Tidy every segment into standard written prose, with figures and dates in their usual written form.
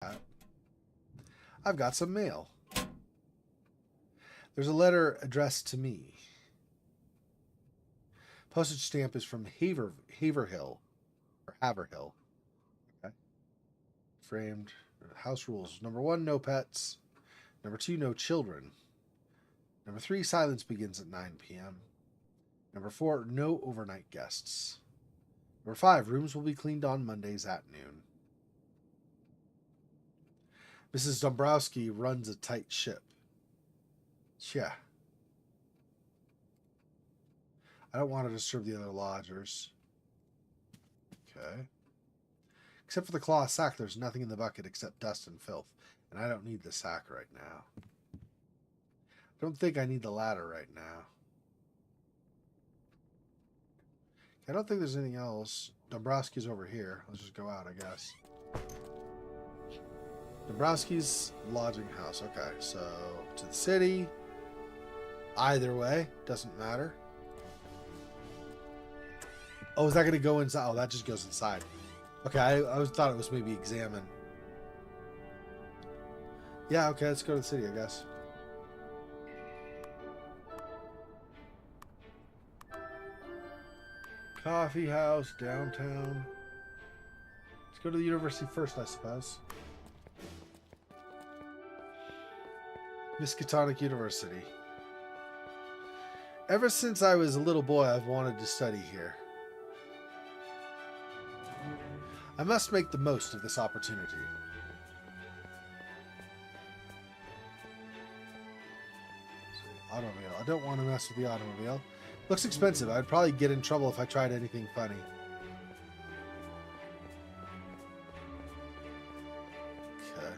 I've got some mail. There's a letter addressed to me. Postage stamp is from Haverhill. Or Haverhill. Okay. Framed. House rules. Number 1, no pets. Number 2, no children. Number 3, silence begins at 9 p.m. Number 4, no overnight guests. Number 5, rooms will be cleaned on Mondays at noon. Mrs. Dombrowski runs a tight ship. Yeah. I don't want to disturb the other lodgers. Okay. Except for the cloth sack, there's nothing in the bucket except dust and filth. And I don't need the sack right now. I don't think I need the ladder right now. I don't think there's anything else. Dombrowski's over here. Let's just go out, I guess. Dombrowski's lodging house. Okay, so to the city. Either way, doesn't matter. Oh, is that going to go inside? Oh, that just goes inside. Okay, I thought it was maybe examine. Yeah, okay, let's go to the city, I guess. Coffee house, downtown. Let's go to the university first, I suppose. Miskatonic University. Ever since I was a little boy, I've wanted to study here. I must make the most of this opportunity. Automobile. I don't want to mess with the automobile. Looks expensive. I'd probably get in trouble if I tried anything funny. Okay.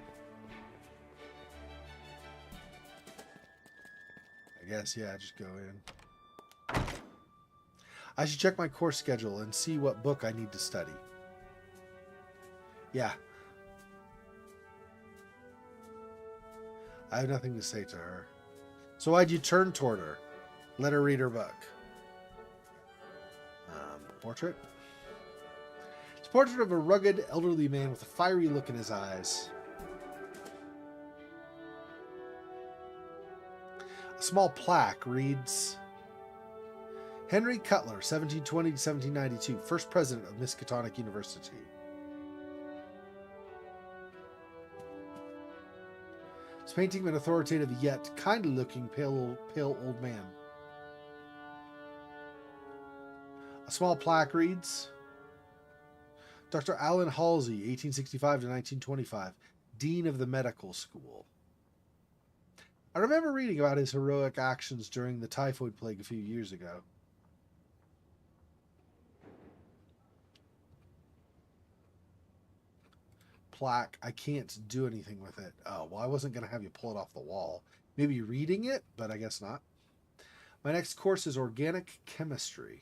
I guess, yeah, just go in. I should check my course schedule and see what book I need to study. Yeah. I have nothing to say to her. So why'd you turn toward her? Let her read her book. Portrait? It's a portrait of a rugged, elderly man with a fiery look in his eyes. A small plaque reads, Henry Cutler, 1720 to 1792, first president of Miskatonic University. It's painting of an authoritative yet kindly-looking pale old man. A small plaque reads, Dr. Allen Halsey, 1865 to 1925, Dean of the Medical School. I remember reading about his heroic actions during the typhoid plague a few years ago. Plaque. I can't do anything with it. Oh, well, I wasn't going to have you pull it off the wall. Maybe reading it, but I guess not. My next course is Organic Chemistry.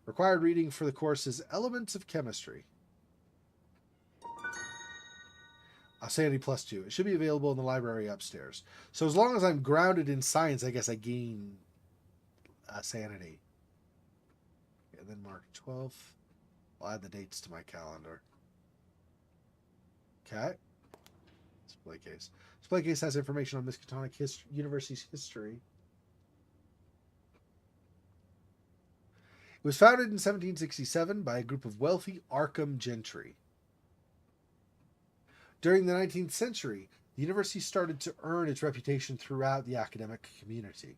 Required reading for the course is Elements of Chemistry. Sanity +2. It should be available in the library upstairs. So as long as I'm grounded in science, I guess I gain sanity. And then mark 12th. I'll add the dates to my calendar. Okay. Display case. Display case has information on Miskatonic University's history. It was founded in 1767 by a group of wealthy Arkham gentry. During the 19th century, the university started to earn its reputation throughout the academic community.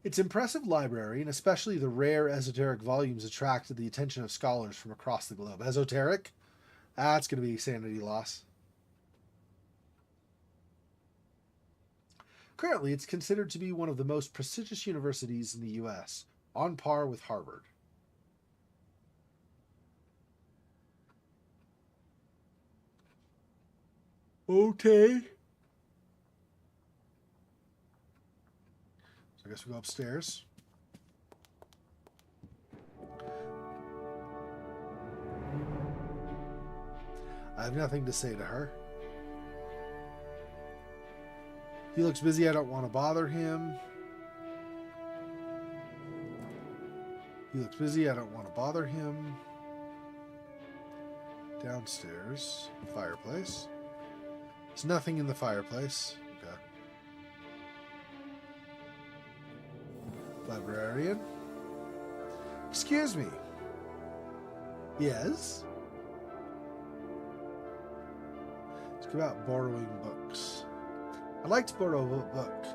Its impressive library, and especially the rare esoteric volumes, attracted the attention of scholars from across the globe. Esoteric? That's going to be sanity loss. Currently, it's considered to be one of the most prestigious universities in the U.S., on par with Harvard. Okay. So I guess we go upstairs. I have nothing to say to her. He looks busy. I don't want to bother him. He looks busy. I don't want to bother him. Downstairs. Fireplace. There's nothing in the fireplace. Okay. Librarian. Excuse me. Yes? It's about borrowing books. I'd like to borrow a book.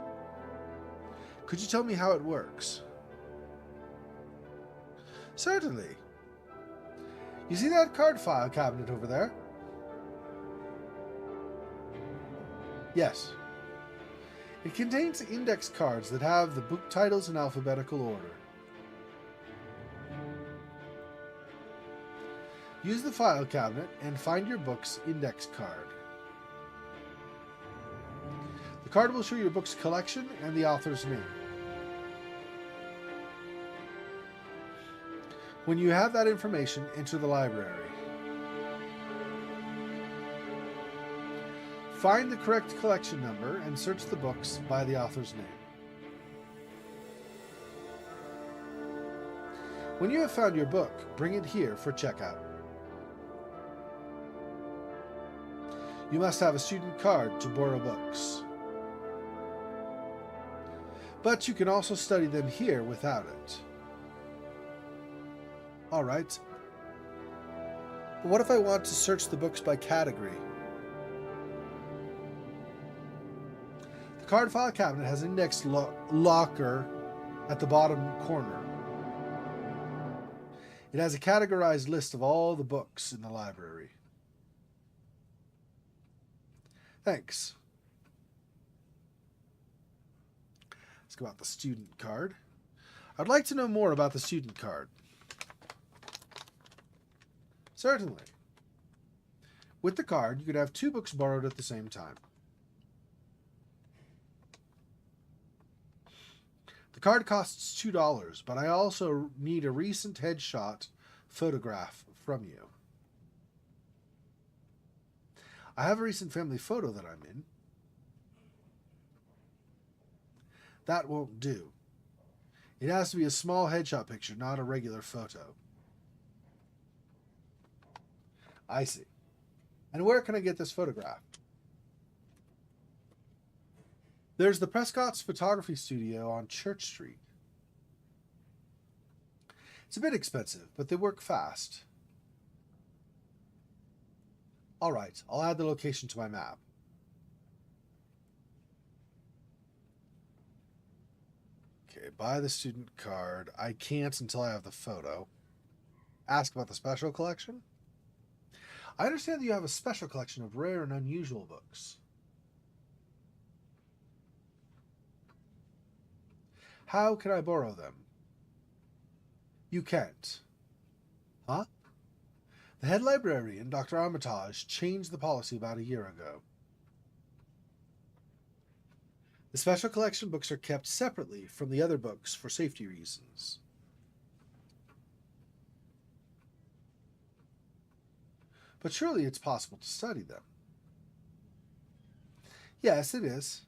Could you tell me how it works? Certainly. You see that card file cabinet over there? Yes. It contains index cards that have the book titles in alphabetical order. Use the file cabinet and find your book's index card. The card will show your book's collection and the author's name. When you have that information, enter the library. Find the correct collection number and search the books by the author's name. When you have found your book, bring it here for checkout. You must have a student card to borrow books. But you can also study them here without it. Alright. But what if I want to search the books by category? The card file cabinet has an index locker at the bottom corner. It has a categorized list of all the books in the library. Thanks. Let's go about the student card. I'd like to know more about the student card. Certainly. With the card, you could have 2 books borrowed at the same time. The card costs $2, but I also need a recent headshot photograph from you. I have a recent family photo that I'm in. That won't do. It has to be a small headshot picture, not a regular photo. I see. And where can I get this photograph? There's the Prescott's photography studio on Church Street. It's a bit expensive, but they work fast. All right, I'll add the location to my map. Okay, buy the student card. I can't until I have the photo. Ask about the special collection. I understand that you have a special collection of rare and unusual books. How can I borrow them? You can't. Huh? The head librarian, Dr. Armitage, changed the policy about a year ago. The special collection books are kept separately from the other books for safety reasons. But surely it's possible to study them. Yes, it is.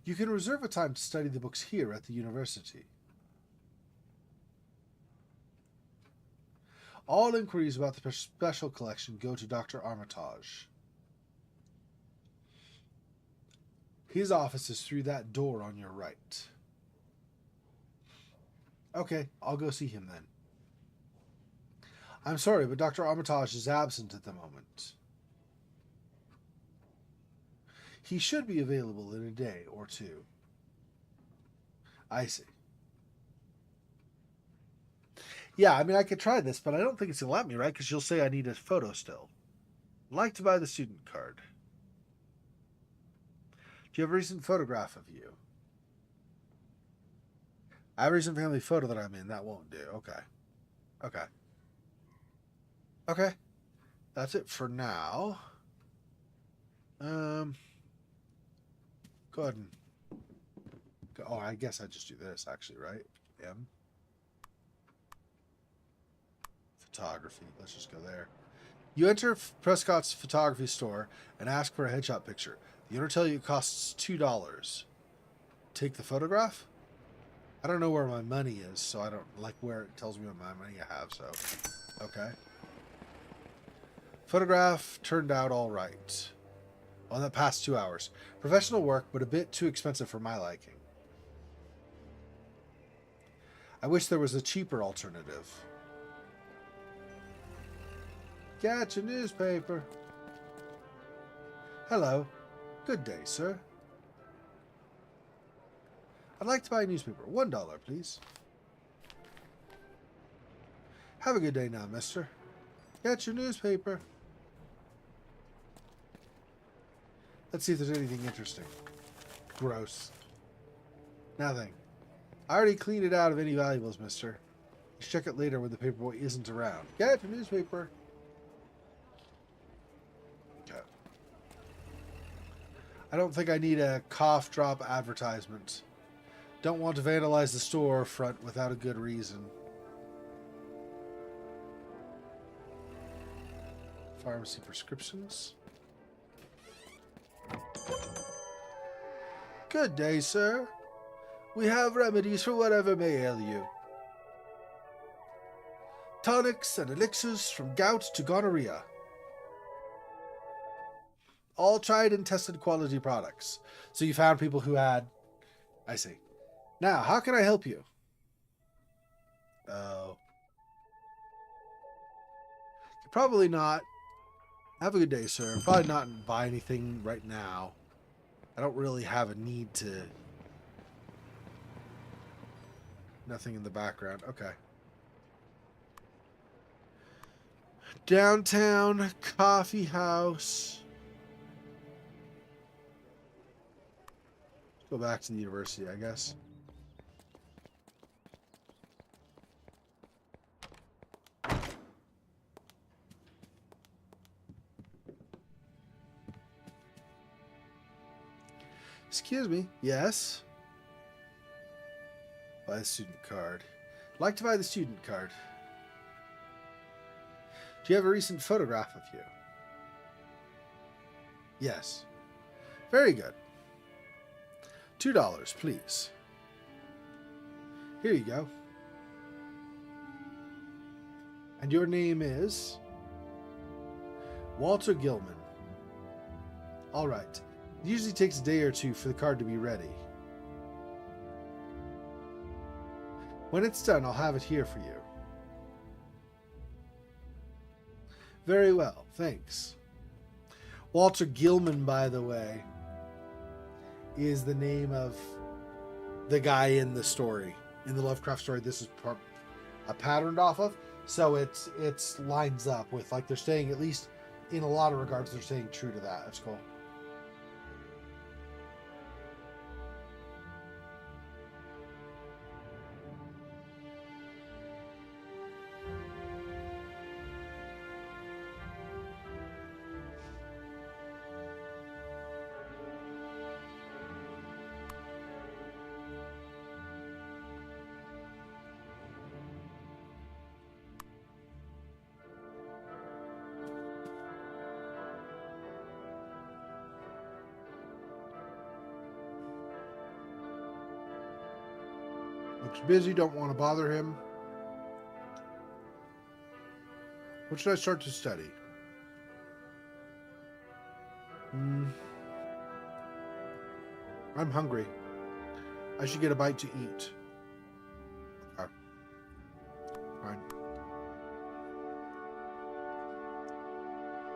You can reserve a time to study the books here at the university. All inquiries about the special collection go to Dr. Armitage. His office is through that door on your right. Okay, I'll go see him then. I'm sorry, but Dr. Armitage is absent at the moment. He should be available in a day or 2. I see. Yeah, I mean, I could try this, but I don't think it's going to let me, right? Because you'll say I need a photo still. I'd like to buy the student card. Do you have a recent photograph of you? I have a recent family photo that I'm in. That won't do. Okay. Okay. Okay. That's it for now. Go ahead and... Oh, I guess I just do this, actually, right? M. Photography. Let's just go there. You enter Prescott's photography store and ask for a headshot picture. The owner tells you it costs $2. Take the photograph? I don't know where my money is, so I don't like where it tells me what my money I have, so. Okay. Photograph turned out all right. On the past 2 hours. Professional work, but a bit too expensive for my liking. I wish there was a cheaper alternative. Catch a newspaper. Hello. Good day, sir. I'd like to buy a newspaper. $1, please. Have a good day now, mister. Get your newspaper. Let's see if there's anything interesting. Gross. Nothing. I already cleaned it out of any valuables, mister. Let's check it later when the paperboy isn't around. Get your newspaper. Okay. I don't think I need a cough drop advertisement. Don't want to vandalize the storefront without a good reason. Pharmacy prescriptions. Good day, sir. We have remedies for whatever may ail you. Tonics and elixirs from gout to gonorrhea. All tried and tested quality products. So you found people who had... I see. Now, how can I help you? Oh. Probably not. Have a good day, sir. Probably not buy anything right now. I don't really have a need to... Nothing in the background. Okay. Downtown coffee house. Let's go back to the university, I guess. Excuse me. Yes? Buy the student card. I'd like to buy the student card. Do you have a recent photograph of you? Yes. Very good. $2, please. Here you go. And your name is? Walter Gilman. All right. It usually takes a day or two for the card to be ready. When it's done, I'll have it here for you. Very well, thanks. Walter Gilman, by the way, is the name of the guy in the story. In the Lovecraft story, this is patterned off of. So it's lines up with, like, they're staying, at least in a lot of regards, they're staying true to that. That's cool. Looks busy, don't want to bother him. What should I start to study? I'm hungry. I should get a bite to eat. Okay. Fine.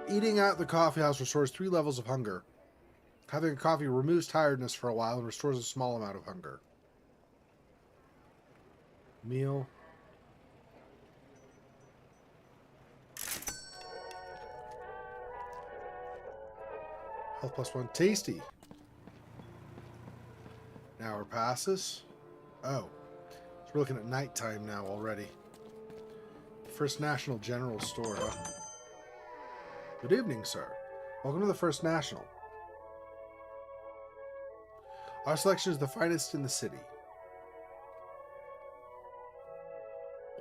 Eating at the coffee house restores 3 levels of hunger. Having a coffee removes tiredness for a while and restores a small amount of hunger. Meal. Health +1. Tasty. An hour passes. Oh. So we're looking at nighttime now already. First National General Store, huh? Good evening, sir. Welcome to the First National. Our selection is the finest in the city.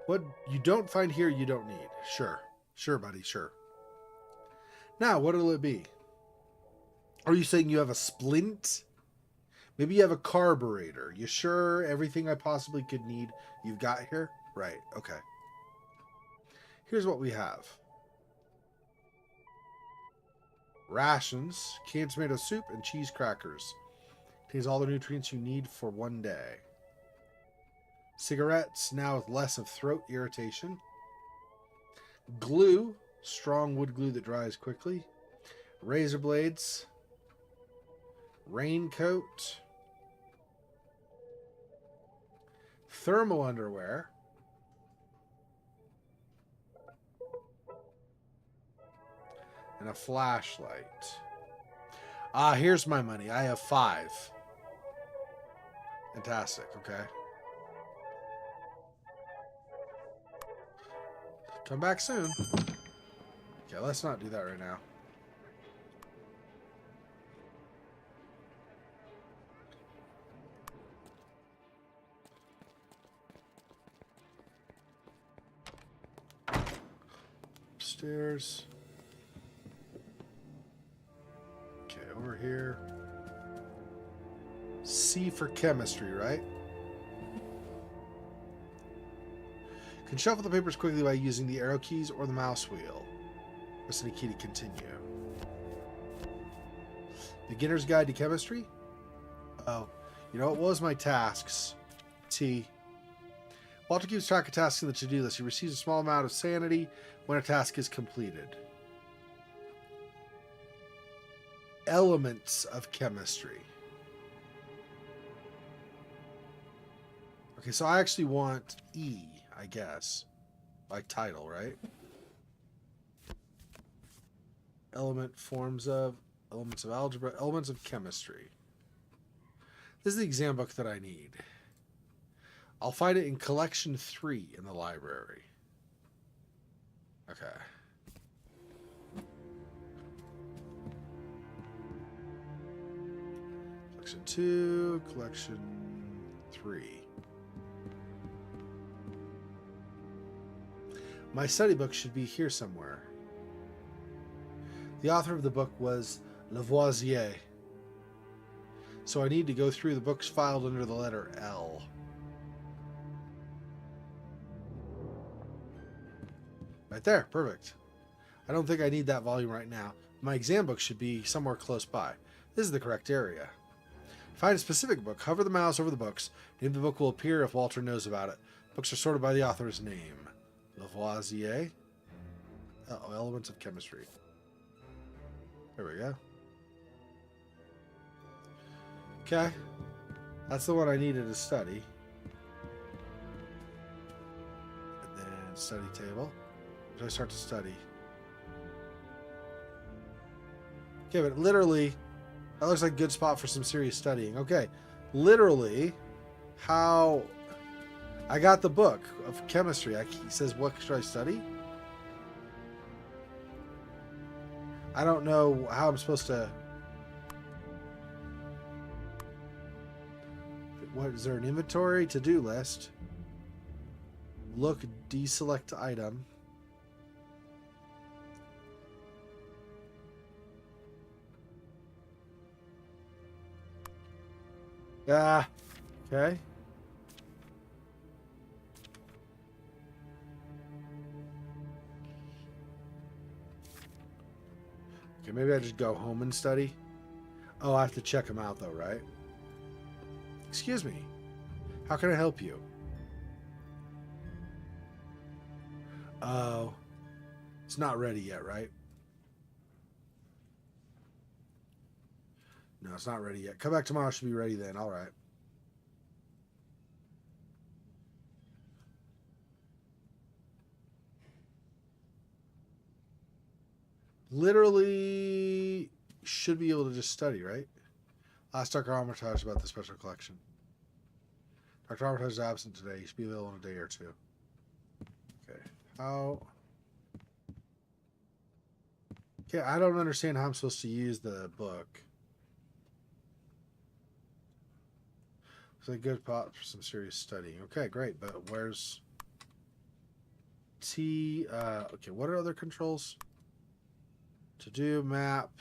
What you don't find here, you don't need. Sure. Sure, buddy, sure. Now, what'll it be? Are you saying you have a splint? Maybe you have a carburetor. You sure everything I possibly could need you've got here? Right, okay. Here's what we have. Rations, canned tomato soup, and cheese crackers. Contains all the nutrients you need for one day. Cigarettes, now with less of throat irritation. Glue, strong wood glue that dries quickly. Razor blades. Raincoat. Thermal underwear. And a flashlight. Ah, here's my money. I have 5. Fantastic, okay. Come back soon. Okay, let's not do that right now. Upstairs. Okay, over here. C for chemistry, right? Can shuffle the papers quickly by using the arrow keys or the mouse wheel. Press any key to continue. Beginner's Guide to Chemistry? Oh, you know what was my tasks? T. Walter keeps track of tasks in the to-do list. He receives a small amount of sanity when a task is completed. Elements of chemistry. Okay, so I actually want E, I guess. Like title, right? Elements of algebra, elements of chemistry. This is the exam book that I need. I'll find it in collection 3 in the library. Okay. Collection 2, collection 3. My study book should be here somewhere. The author of the book was Lavoisier. So I need to go through the books filed under the letter L. Right there, perfect. I don't think I need that volume right now. My exam book should be somewhere close by. This is the correct area. Find a specific book, hover the mouse over the books. Name of the book will appear if Walter knows about it. Books are sorted by the author's name. Lavoisier. Oh, elements of chemistry. There we go. Okay. That's the one I needed to study. And then study table. Where do I start to study? Okay, but literally, that looks like a good spot for some serious studying. Okay, literally, how... I got the book of chemistry. He says, what should I study? I don't know how I'm supposed to... What, is there an inventory? To-do list. Look, deselect item. Ah, okay. Okay, maybe I just go home and study. Oh, I have to check them out though, right? Excuse me. How can I help you? Oh, it's not ready yet, right? No, it's not ready yet. Come back tomorrow. It should be ready then. All right. Literally should be able to just study, right? Ask Dr. Armitage about the special collection. Dr. Armitage is absent today. He should be available in a day or two. Okay. How... Okay, I don't understand how I'm supposed to use the book. It's a good spot for some serious studying. Okay, great. But where's... T... okay, what are other controls? To do, map...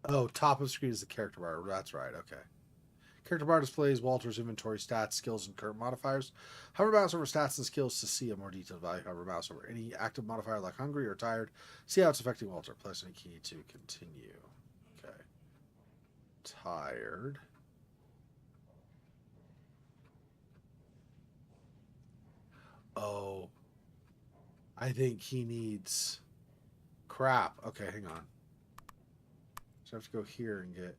Oh, top of screen is the character bar. That's right. Okay. Character bar displays Walter's inventory, stats, skills, and current modifiers. Hover mouse over stats and skills to see a more detailed value. Hover mouse over any active modifier like hungry or tired. See how it's affecting Walter. Press any key to continue. Okay. Tired. Oh. I think he needs... Crap. Okay, hang on. So I have to go here and get...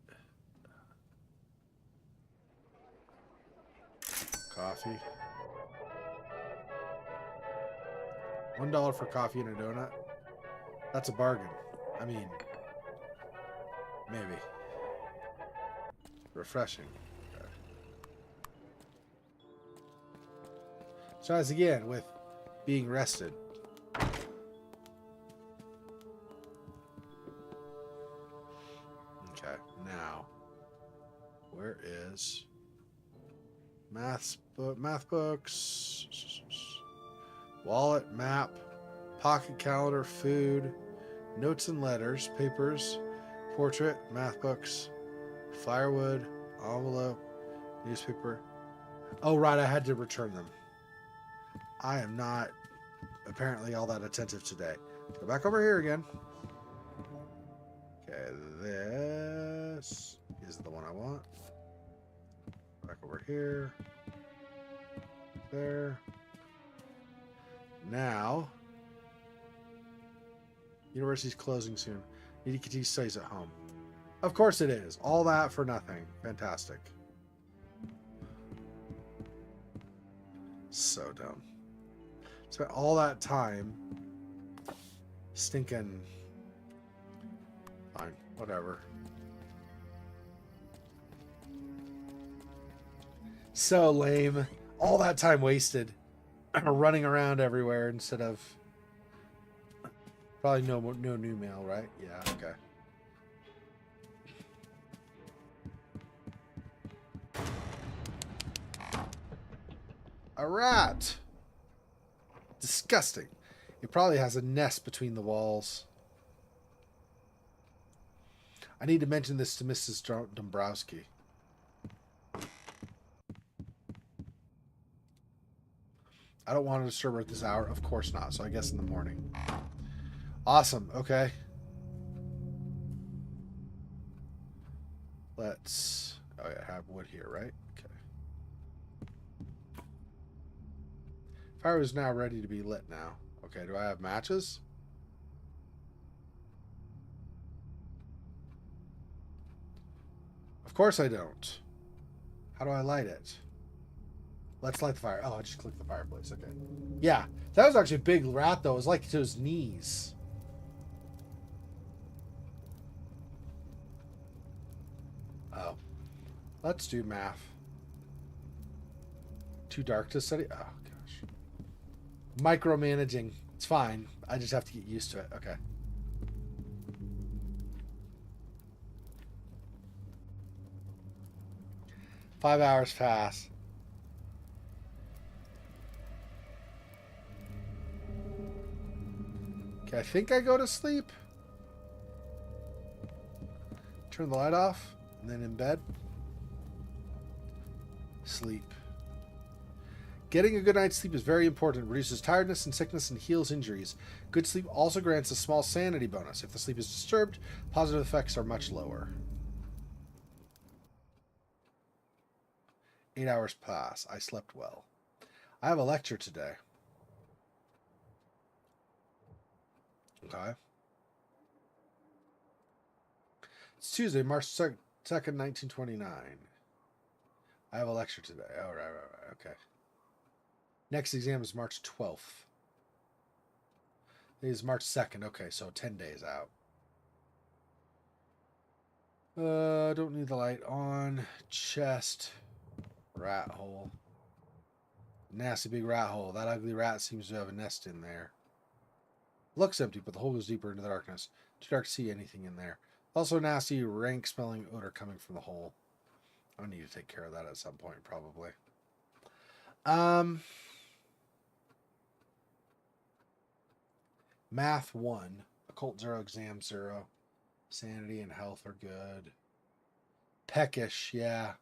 coffee. $1 for coffee and a donut. That's a bargain. I mean, maybe. Refreshing. Okay. So as again with being rested. Okay, now where is math books, wallet, map, pocket calendar, food, notes and letters, papers, portrait, math books, firewood, envelope, newspaper. Oh, right, I had to return them. I am not apparently all that attentive today. Go back over here again. Okay, this is the one I want. Back over here. There. Now, university's closing soon. Need to continue studies at home. Of course it is. All that for nothing. Fantastic. So dumb. Spent all that time stinking. Fine, whatever. So lame. All that time wasted running around everywhere instead of probably no new mail, right? Yeah, okay. A rat. Disgusting. It probably has a nest between the walls. I need to mention this to Mrs. Dombrowski. I don't want to disturb her at this hour. Of course not. So I guess in the morning. Awesome. Okay. Let's... oh yeah, have wood here, right? Okay. Fire is now ready to be lit now. Okay, do I have matches? Of course I don't. How do I light it? Let's light the fire. Oh, I just clicked the fireplace. Okay. Yeah, that was actually a big rat, though. It was like to his knees. Oh. Let's do math. Too dark to study? Oh, gosh. Micromanaging. It's fine. I just have to get used to it. Okay. Five hours pass. Okay, I think I go to sleep. Turn the light off, and then in bed. Sleep. Getting a good night's sleep is very important. It reduces tiredness and sickness and heals injuries. Good sleep also grants a small sanity bonus. If the sleep is disturbed, positive effects are much lower. 8 hours pass. I slept well. I have a lecture today. Okay. It's Tuesday, March 2nd, 1929. I have a lecture today. Oh, right. Okay. Next exam is March 12th. It is March 2nd. Okay, so 10 days out. Don't need the light on. Chest. Rat hole. Nasty big rat hole. That ugly rat seems to have a nest in there. Looks empty, but the hole goes deeper into the darkness. Too dark to see anything in there. Also a nasty, rank-smelling odor coming from the hole. I'll need to take care of that at some point, probably. Math 1. Occult 0, Exam 0. Sanity and health are good. Peckish, yeah.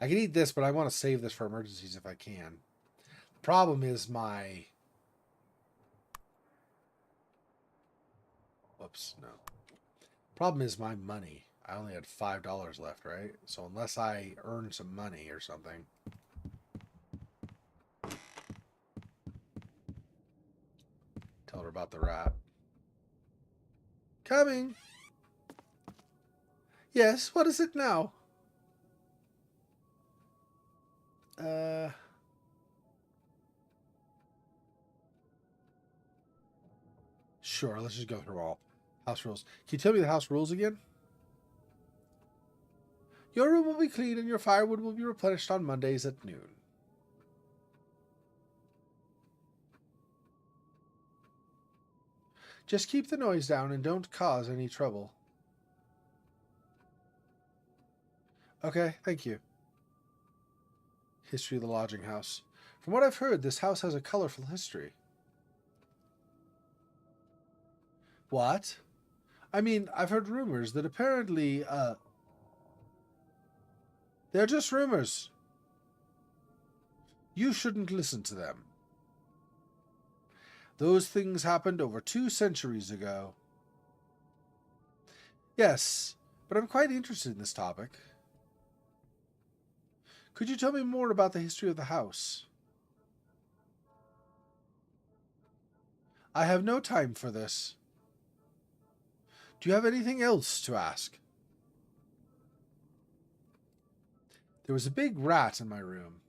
I can eat this, but I want to save this for emergencies if I can. The problem is my... Whoops, no. Problem is my money. I only had $5 left, right? So unless I earn some money or something... Tell her about the rat. Coming! Yes, what is it now? Sure, let's just go through all. House rules. Can you tell me the house rules again? Your room will be clean and your firewood will be replenished on Mondays at noon. Just keep the noise down and don't cause any trouble. Okay, thank you. History of the lodging house. From what I've heard, this house has a colorful history. What? I mean, I've heard rumors that apparently, they're just rumors. You shouldn't listen to them. Those things happened over 2 centuries ago. Yes, but I'm quite interested in this topic. Could you tell me more about the history of the house? I have no time for this. Do you have anything else to ask? There was a big rat in my room.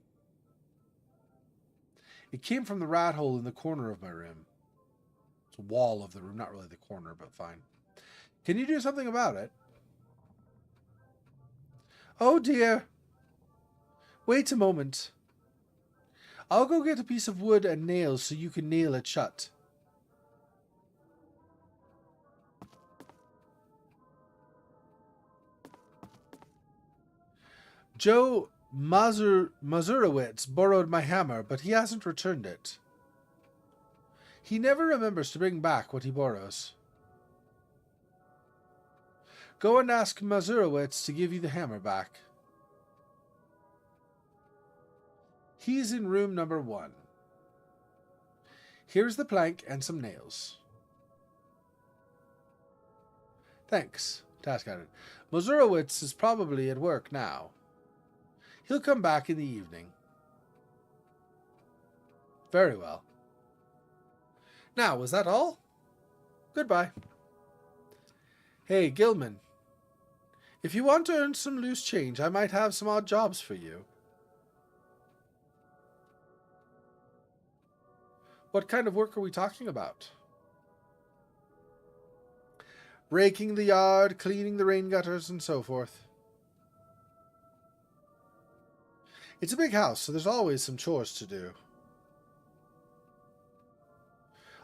It came from the rat hole in the corner of my room. It's a wall of the room, not really the corner, but fine. Can you do something about it? Oh dear. Wait a moment. I'll go get a piece of wood and nails so you can nail it shut. Joe Mazurowitz borrowed my hammer, but he hasn't returned it. He never remembers to bring back what he borrows. Go and ask Mazurowitz to give you the hammer back. He's in room number 1. Here's the plank and some nails. Thanks. Task added. Mazurowitz is probably at work now. He'll come back in the evening. Very well. Now, was that all? Goodbye. Hey, Gilman. If you want to earn some loose change, I might have some odd jobs for you. What kind of work are we talking about? Raking the yard, cleaning the rain gutters, and so forth. It's a big house, so there's always some chores to do.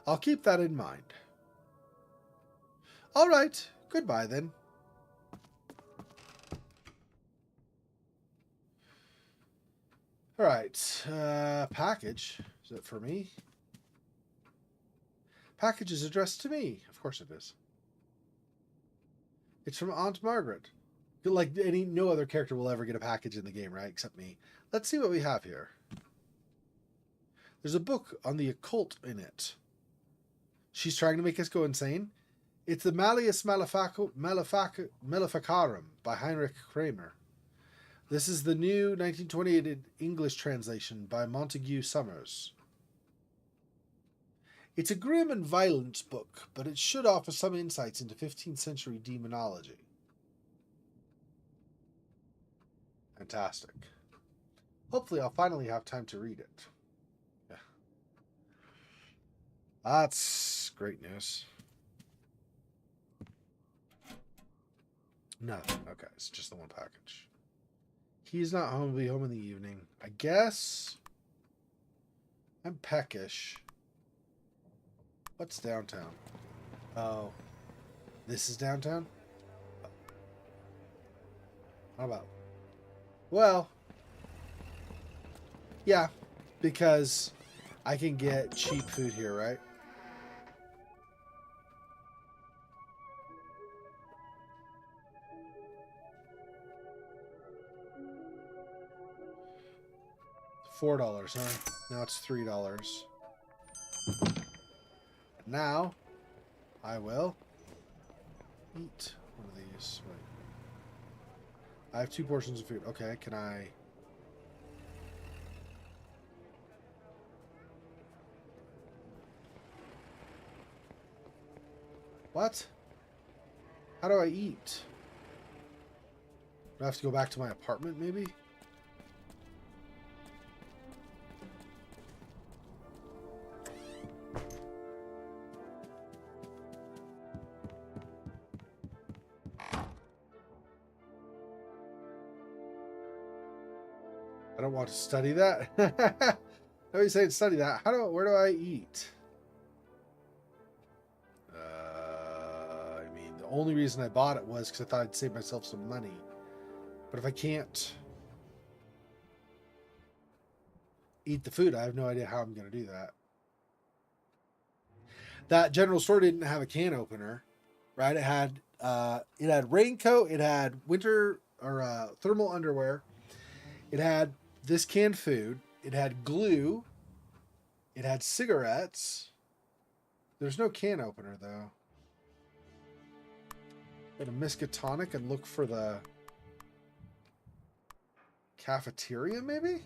I'll keep that in mind. All right. Goodbye, then. All right. Package. Is it for me? Package is addressed to me. Of course it is. It's from Aunt Margaret. Like, no other character will ever get a package in the game, right? Except me. Let's see what we have here. There's a book on the occult in it. She's trying to make us go insane. It's the Malleus Maleficarum by Heinrich Kramer. This is the new 1928 English translation by Montague Summers. It's a grim and violent book, but it should offer some insights into 15th century demonology. Fantastic. Hopefully I'll finally have time to read it. Yeah. That's great news. Nothing. Okay, it's just the one package. He's not home. He'll be home in the evening. I guess I'm peckish. What's downtown? Oh. This is downtown? How about? Well, yeah, because I can get cheap food here, right? $4, huh? Now it's $3. Now, I will eat one of these. Wait. I have 2 portions of food. Okay, can I... What? How do I eat? Do I have to go back to my apartment, maybe? I don't want to study that. Nobody's saying study that. Where do I eat? I mean, the only reason I bought it was because I thought I'd save myself some money. But if I can't eat the food, I have no idea how I'm going to do that. That general store didn't have a can opener, right? It had raincoat, it had winter or thermal underwear, it had this canned food, it had glue, it had cigarettes. There's no can opener though. Go to Miskatonic and look for the cafeteria, maybe?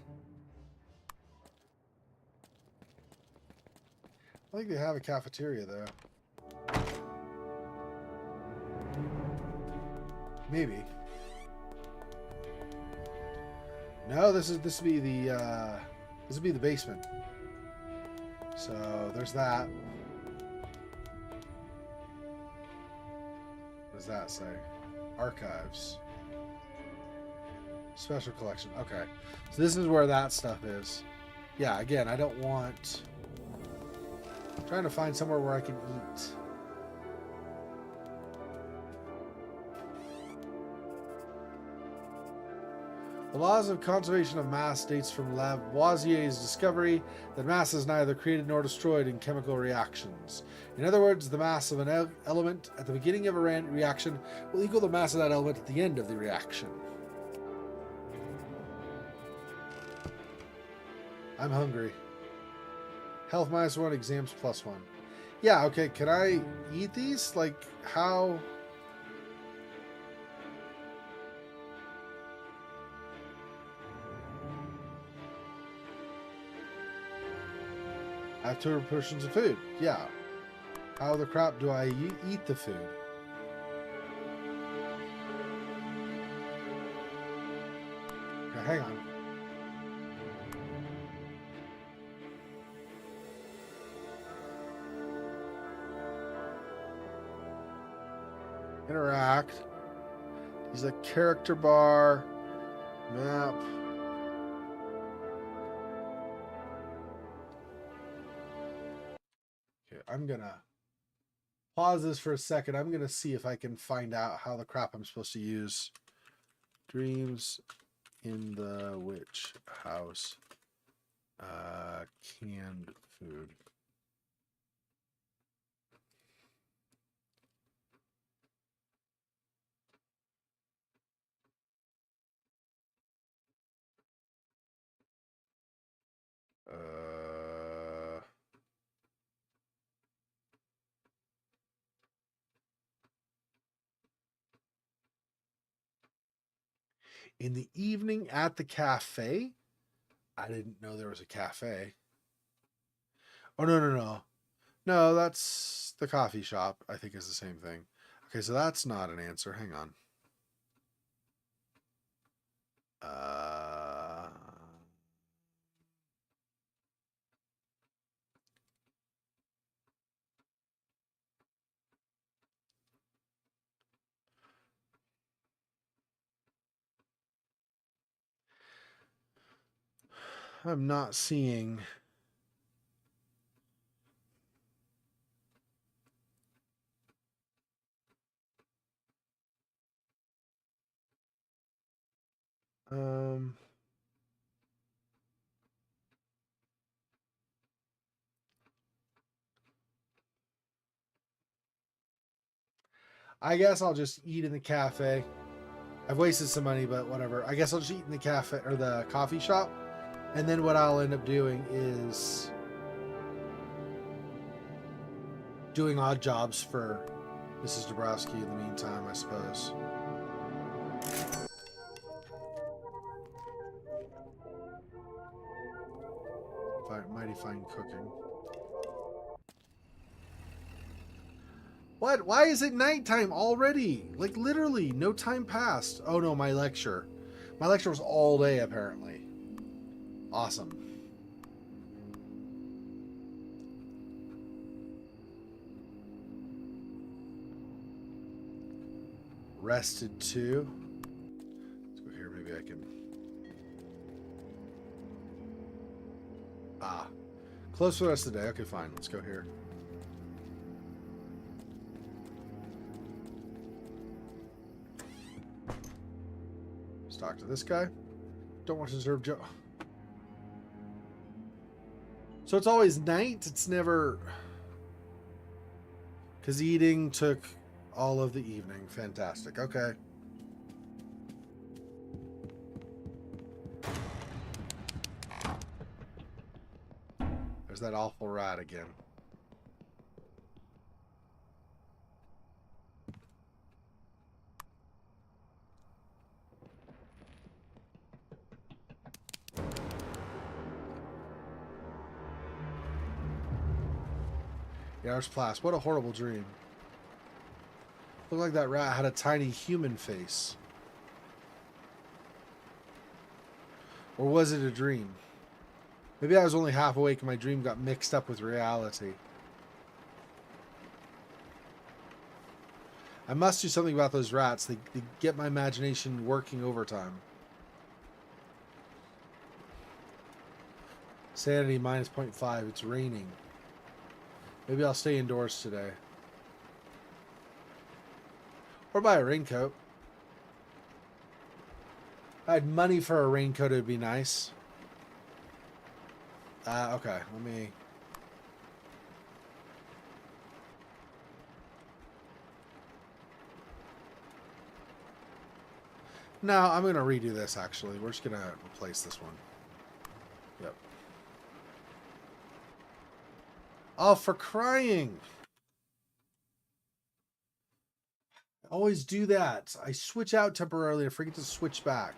I think they have a cafeteria though. Maybe. No, this would be the basement. So there's that. What does that say? Archives. Special collection. Okay. So this is where that stuff is. Yeah, again, I don't want... I'm trying to find somewhere where I can eat. The laws of conservation of mass dates from Lavoisier's discovery that mass is neither created nor destroyed in chemical reactions. In other words, the mass of an element at the beginning of a reaction will equal the mass of that element at the end of the reaction. I'm hungry. Health -1, exams +1. Yeah, okay, can I eat these? Like, how... I have 2 portions of food. Yeah. How the crap do I eat the food? Okay, hang on. Interact. He's a character bar. Map. Okay, I'm gonna pause this for a second. I'm gonna see if I can find out how the crap I'm supposed to use. Dreams in the witch house. Canned food. In the evening at the cafe? I didn't know there was a cafe. Oh, no. No, that's the coffee shop. I think is the same thing. Okay, so that's not an answer. Hang on. I'm not seeing... I guess I'll just eat in the cafe. I've wasted some money, but whatever. I guess I'll just eat in the cafe or the coffee shop. And then what I'll end up doing is doing odd jobs for Mrs. Dabrowski in the meantime, I suppose. Mighty fine cooking. What? Why is it nighttime already? Like, literally, no time passed. Oh, no, my lecture. My lecture was all day, apparently. Awesome. Rested too. Let's go here. Maybe I can... Ah. Close for the rest of the day. Okay, fine. Let's go here. Let's talk to this guy. Don't want to deserve Joe. So it's always night. It's never... Because eating took all of the evening. Fantastic. Okay. There's that awful rat again. Yarsplast, what a horrible dream. Looked like that rat had a tiny human face. Or was it a dream? Maybe I was only half awake and my dream got mixed up with reality. I must do something about those rats. They get my imagination working overtime. Sanity minus 0.5. It's raining. Maybe I'll stay indoors today. Or buy a raincoat. If I had money for a raincoat, it would be nice. Okay, let me... No, I'm going to redo this, actually. We're just going to replace this one. Yep. Oh, for crying! I always do that. I switch out temporarily and forget to switch back.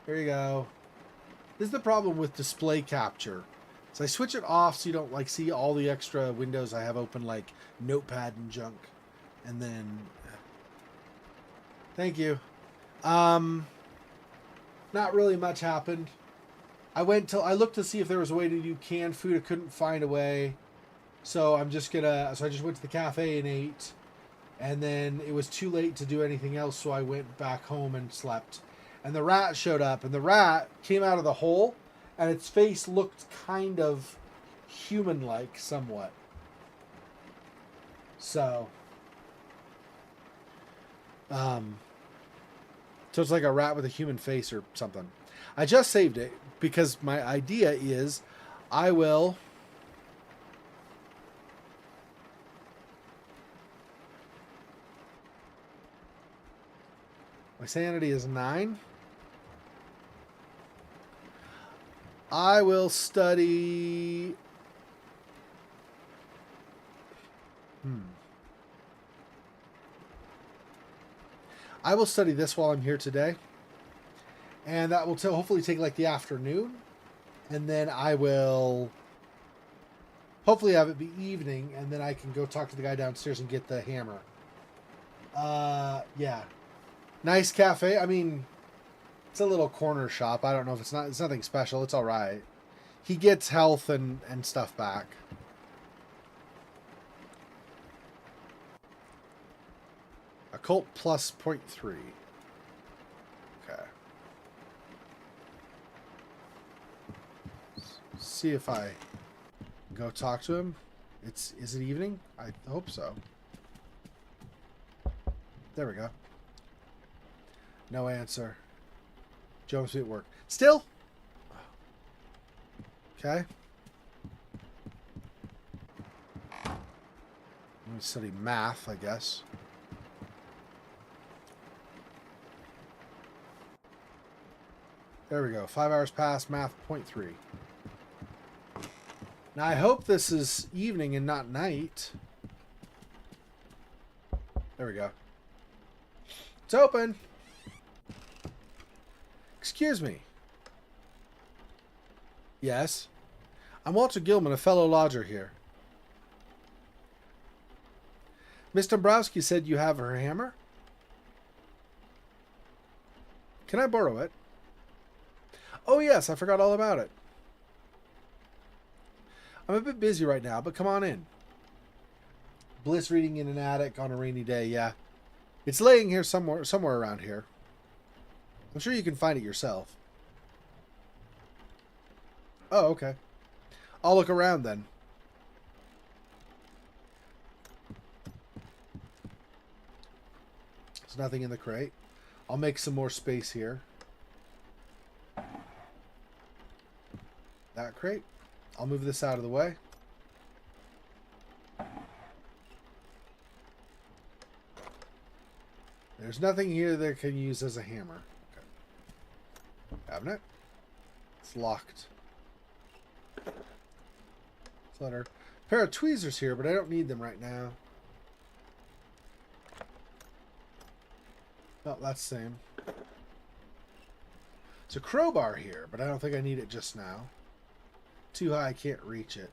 There you go. This is the problem with display capture. So I switch it off so you don't like see all the extra windows I have open, like Notepad and junk. And then... Thank you. Not really much happened. I looked to see if there was a way to do canned food. I couldn't find a way. So I just went to the cafe and ate. And then it was too late to do anything else, so I went back home and slept. And the rat showed up, and the rat came out of the hole, and its face looked kind of human-like somewhat. So it's like a rat with a human face or something. I just saved it because my idea is I will... My sanity is 9. I will study... I will study this while I'm here today. And that will hopefully take like the afternoon. And then I will hopefully have it be evening. And then I can go talk to the guy downstairs and get the hammer. Yeah. Nice cafe. I mean, it's a little corner shop. I don't know if it's nothing special. It's all right. He gets health and stuff back. Occult plus 0.3. Okay. See if I go talk to him. Is it evening? I hope so. There we go. No answer. Joe must be at work. Still? Okay. Let me study math, I guess. There we go. 5 hours past, math 0.3. Now I hope this is evening and not night. There we go. It's open. Excuse me. Yes. I'm Walter Gilman, a fellow lodger here. Miss Dombrowski said you have her hammer? Can I borrow it? Oh yes, I forgot all about it. I'm a bit busy right now, but come on in. Bliss reading in an attic on a rainy day, yeah. It's laying here somewhere around here. I'm sure you can find it yourself. Oh, okay. I'll look around then. There's nothing in the crate. I'll make some more space here. That crate. I'll move this out of the way. There's nothing here that I can use as a hammer. Okay. Cabinet. It's locked. Clutter. Pair of tweezers here, but I don't need them right now. Oh, that's the same. It's a crowbar here, but I don't think I need it just now. Too high, I can't reach it.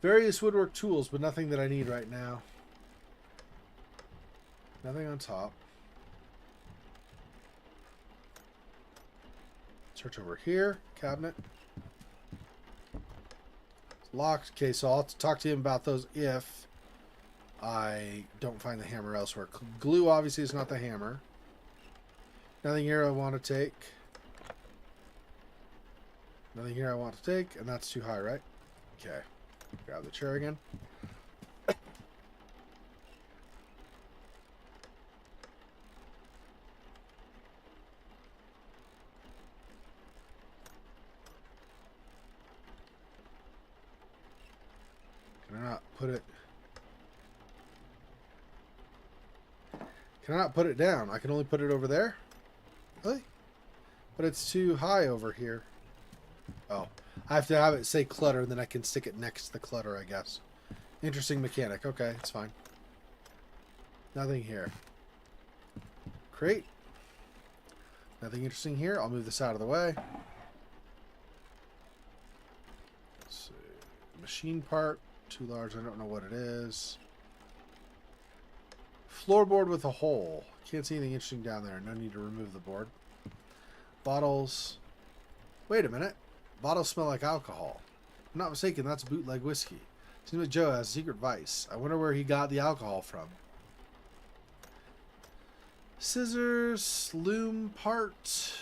Various woodwork tools, but nothing that I need right now. Nothing on top. Search over here. Cabinet. It's locked. Okay, so I'll talk to him about those if I don't find the hammer elsewhere. Glue obviously is not the hammer. Nothing here I want to take. Nothing here I want to take, and that's too high, right? Okay. Grab the chair again. Can I not put it... Can I not put it down? I can only put it over there? Really? But it's too high over here. Oh. I have to have it say clutter, and then I can stick it next to the clutter, I guess. Interesting mechanic. Okay, it's fine. Nothing here. Crate. Nothing interesting here. I'll move this out of the way. Let's see. Machine part. Too large. I don't know what it is. Floorboard with a hole. Can't see anything interesting down there. No need to remove the board. Bottles. Wait a minute. Bottles smell like alcohol. If I'm not mistaken, that's bootleg whiskey. Seems like Joe has a secret vice. I wonder where he got the alcohol from. Scissors, loom part,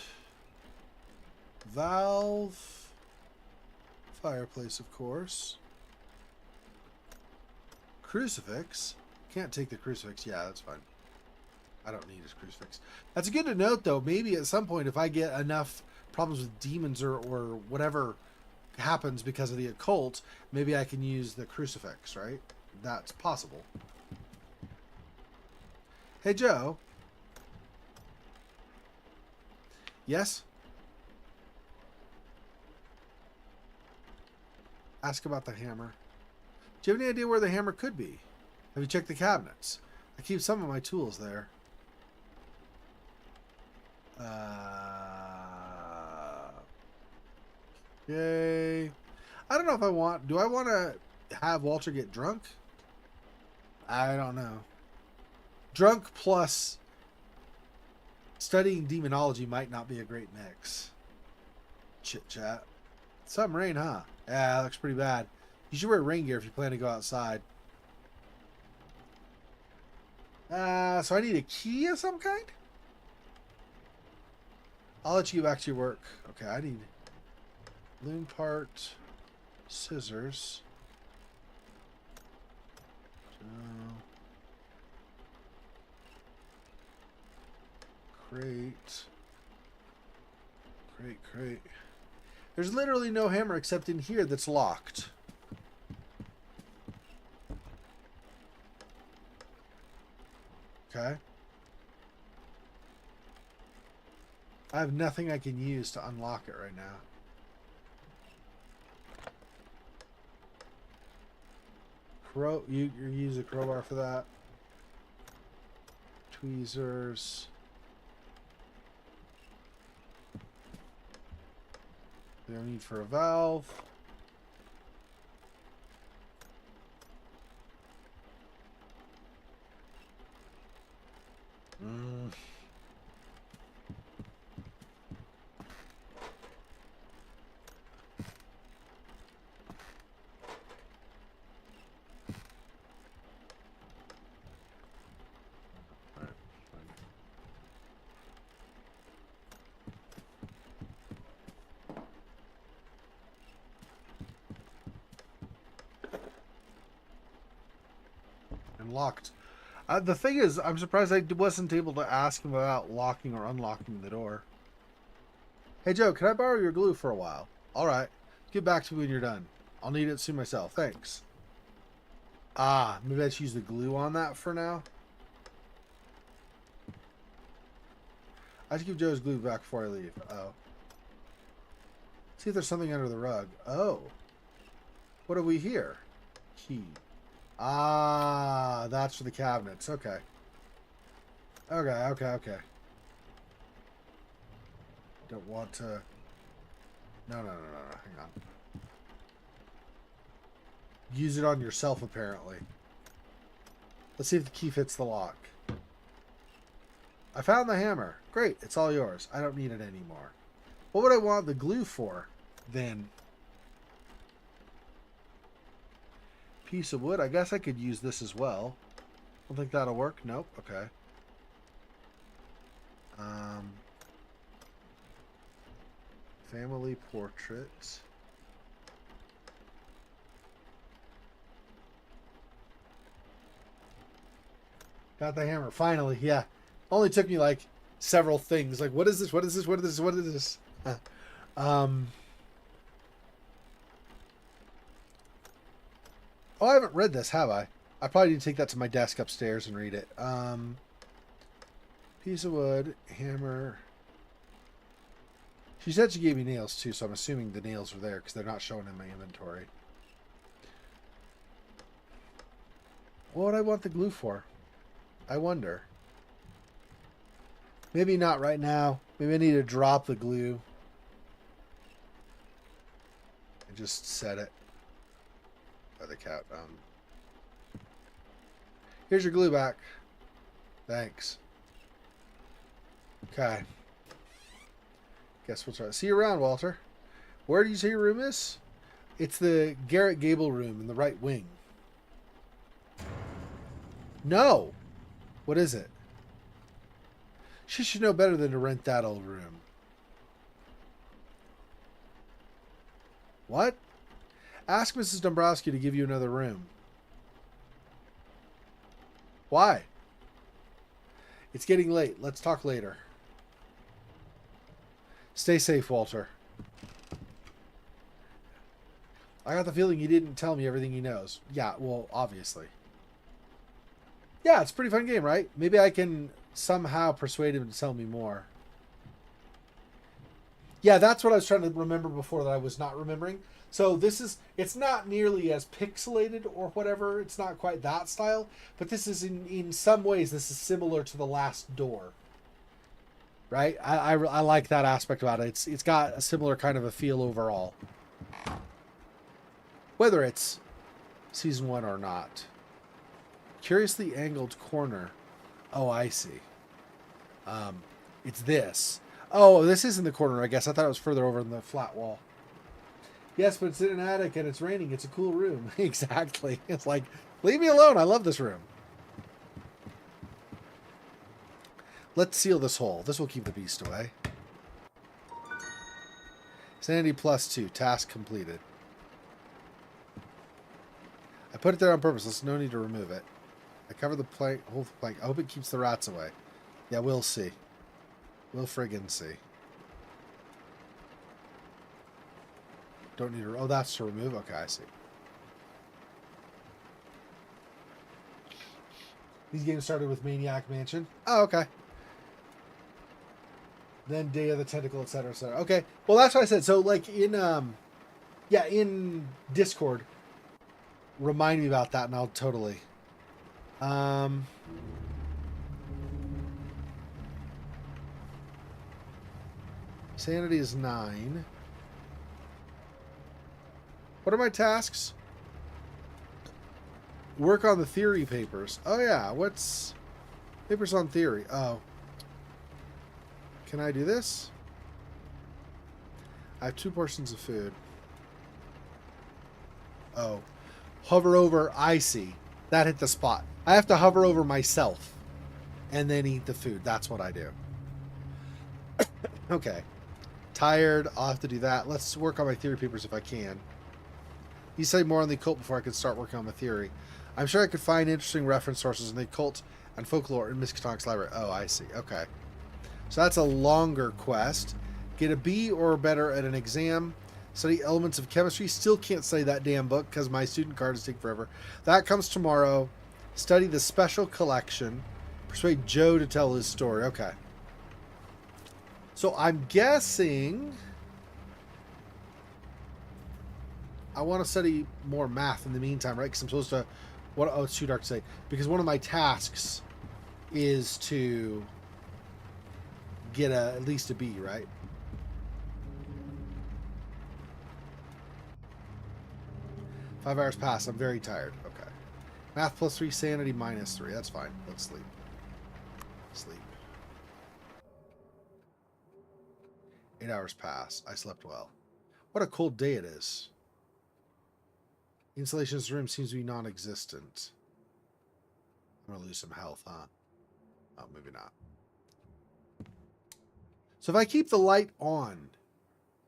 valve, fireplace, of course. Crucifix. Can't take the crucifix. Yeah, that's fine. I don't need his crucifix. That's good to note, though. Maybe at some point, if I get enough problems with demons or whatever happens because of the occult, maybe I can use the crucifix, right? That's possible. Hey, Joe. Yes? Ask about the hammer. Do you have any idea where the hammer could be? Have you checked the cabinets? I keep some of my tools there. Okay. I don't know if I want... Do I want to have Walter get drunk? I don't know. Drunk plus studying demonology might not be a great mix. Chit chat. Some rain, huh? Yeah, that looks pretty bad. You should wear rain gear if you plan to go outside. So I need a key of some kind? I'll let you get back to your work. Okay, I need loom part, scissors. Crate. There's literally no hammer except in here that's locked. Okay. I have nothing I can use to unlock it right now. You use a crowbar for that. Tweezers. No need for a valve. Locked. The thing is, I'm surprised I wasn't able to ask him about locking or unlocking the door. Hey Joe, can I borrow your glue for a while? Alright. Get back to me when you're done. I'll need it soon myself. Thanks. Ah, maybe I should use the glue on that for now. I should give Joe's glue back before I leave. Oh. See if there's something under the rug. Oh. What have we here? Key. Ah, that's for the cabinets. Okay. Okay. Don't want to... No. Hang on. Use it on yourself, apparently. Let's see if the key fits the lock. I found the hammer. Great, it's all yours. I don't need it anymore. What would I want the glue for, then? Piece of wood. I guess I could use this as well. Don't think that'll work. Nope. Okay. Family portrait. Got the hammer. Finally. Yeah. Only took me like several things. Like, what is this? What is this? What is this? What is this? Oh, I haven't read this, have I? I probably need to take that to my desk upstairs and read it. Piece of wood, hammer. She said she gave me nails too, so I'm assuming the nails are there because they're not showing in my inventory. What would I want the glue for? I wonder. Maybe not right now. Maybe I need to drop the glue. And just set it. By the cat. Here's your glue back. Thanks. Okay. Guess what's right. See you around, Walter. Where do you say your room is? It's the Garrett Gable room in the right wing. No. What is it? She should know better than to rent that old room. What? Ask Mrs. Dombrowski to give you another room. Why? It's getting late. Let's talk later. Stay safe, Walter. I got the feeling he didn't tell me everything he knows. Yeah, well, obviously. Yeah, it's a pretty fun game, right? Maybe I can somehow persuade him to tell me more. Yeah, that's what I was trying to remember before that I was not remembering. So this is, it's not nearly as pixelated or whatever. It's not quite that style. But this is, in some ways, this is similar to The Last Door. Right? I like that aspect about it. It's got a similar kind of a feel overall. Whether it's season 1 or not. Curiously angled corner. Oh, I see. It's this. Oh, this is in the corner, I guess. I thought it was further over in the flat wall. Yes, but it's in an attic and it's raining. It's a cool room. Exactly. It's like, leave me alone. I love this room. Let's seal this hole. This will keep the beast away. Sanity +2. Task completed. I put it there on purpose. There's no need to remove it. I cover the plank, hold the plank. I hope it keeps the rats away. Yeah, we'll see. We'll friggin' see. Don't need to... Oh, that's to remove? Okay, I see. These games started with Maniac Mansion. Oh, okay. Then Day of the Tentacle, etc., etc. Okay. Well, that's what I said. So, like, in Discord, remind me about that, and I'll totally... Sanity is 9. What are my tasks? Work on the theory papers. Oh, yeah. What's... Papers on theory. Oh. Can I do this? I have 2 portions of food. Oh. Hover over... I see. That hit the spot. I have to hover over myself and then eat the food. That's what I do. Okay. Tired. I'll have to do that. Let's work on my theory papers if I can. You say more on the occult before I could start working on my theory. I'm sure I could find interesting reference sources in the occult and folklore in Miskatonk's library. Oh, I see. Okay. So that's a longer quest. Get a B or better at an exam. Study elements of chemistry. Still can't study that damn book because my student card is taking forever. That comes tomorrow. Study the special collection. Persuade Joe to tell his story. Okay. So I'm guessing I want to study more math in the meantime, right? Because I'm supposed to... What? Oh, it's too dark to say. Because one of my tasks is to get at least a B, right? Five hours pass. I'm very tired. Okay. Math +3, sanity -3. That's fine. Let's sleep. Sleep. 8 hours pass. I slept well. What a cold day it is. Insulation in this room seems to be non-existent. I'm going to lose some health, huh? Oh, maybe not. So if I keep the light on,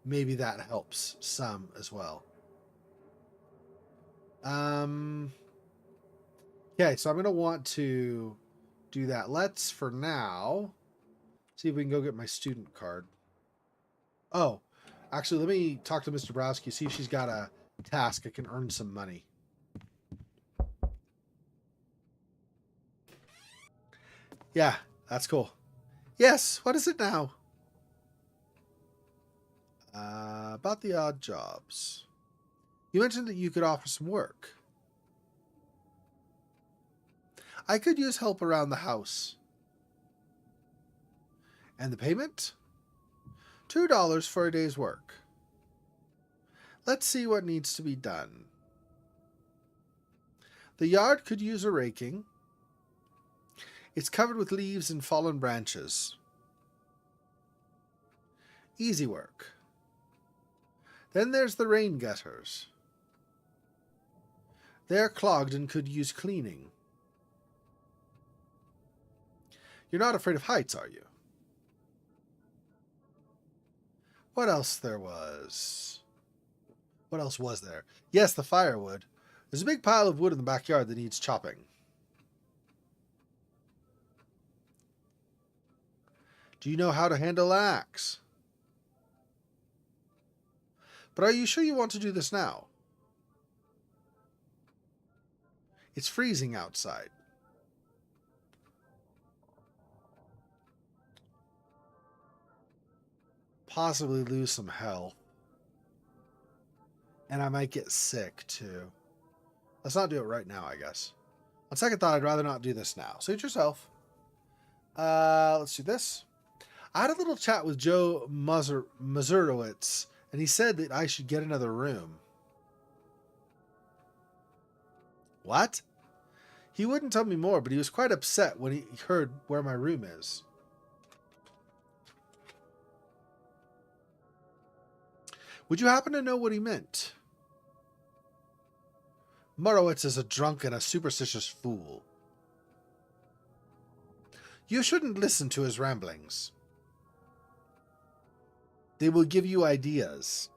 maybe that helps some as well. Okay, so I'm going to want to do that. Let's, for now, see if we can go get my student card. Oh, actually, let me talk to Mr. Browski, see if she's got a task. I can earn some money. Yeah, that's cool. Yes, what is it now? About the odd jobs. You mentioned that you could offer some work. I could use help around the house. And the payment? $2 for a day's work. Let's see what needs to be done. The yard could use a raking. It's covered with leaves and fallen branches. Easy work. Then there's the rain gutters. They're clogged and could use cleaning. You're not afraid of heights, are you? What else there was? What else was there? Yes, the firewood. There's a big pile of wood in the backyard that needs chopping. Do you know how to handle an axe? But are you sure you want to do this now? It's freezing outside. Possibly lose some health. And I might get sick too. Let's not do it right now, I guess. On second thought, I'd rather not do this now. Suit yourself. Let's do this. I had a little chat with Joe Mazurowitz, and he said that I should get another room. What? He wouldn't tell me more, but he was quite upset when he heard where my room is. Would you happen to know what he meant? Morowitz is a drunk and a superstitious fool. You shouldn't listen to his ramblings. They will give you ideas.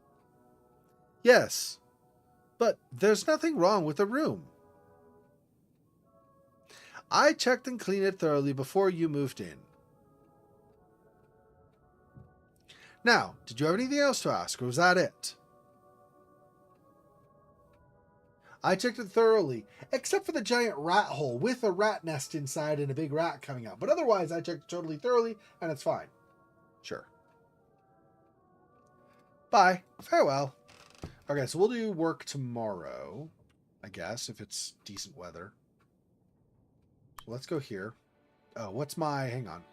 Yes, but there's nothing wrong with the room. I checked and cleaned it thoroughly before you moved in. Now, did you have anything else to ask, or was that it? I checked it thoroughly, except for the giant rat hole with a rat nest inside and a big rat coming out. But otherwise, I checked it totally thoroughly, and it's fine. Sure. Bye. Farewell. Okay, so we'll do work tomorrow, I guess, if it's decent weather. So let's go here. Oh, what's my... Hang on.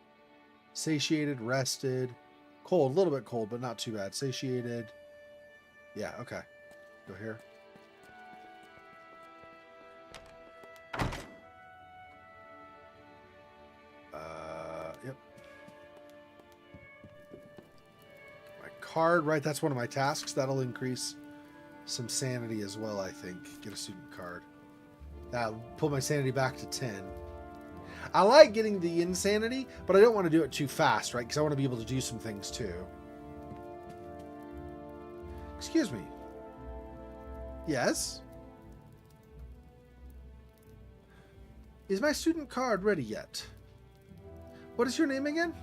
Satiated, rested. Cold, a little bit cold, but not too bad. Satiated. Yeah, okay. Go here. Yep. My card, right? That's one of my tasks. That'll increase some sanity as well, I think. Get a student card. That'll pull my sanity back to 10. I like getting the insanity, but I don't want to do it too fast, right? Because I want to be able to do some things too. Excuse me. Yes? Is my student card ready yet? What is your name again?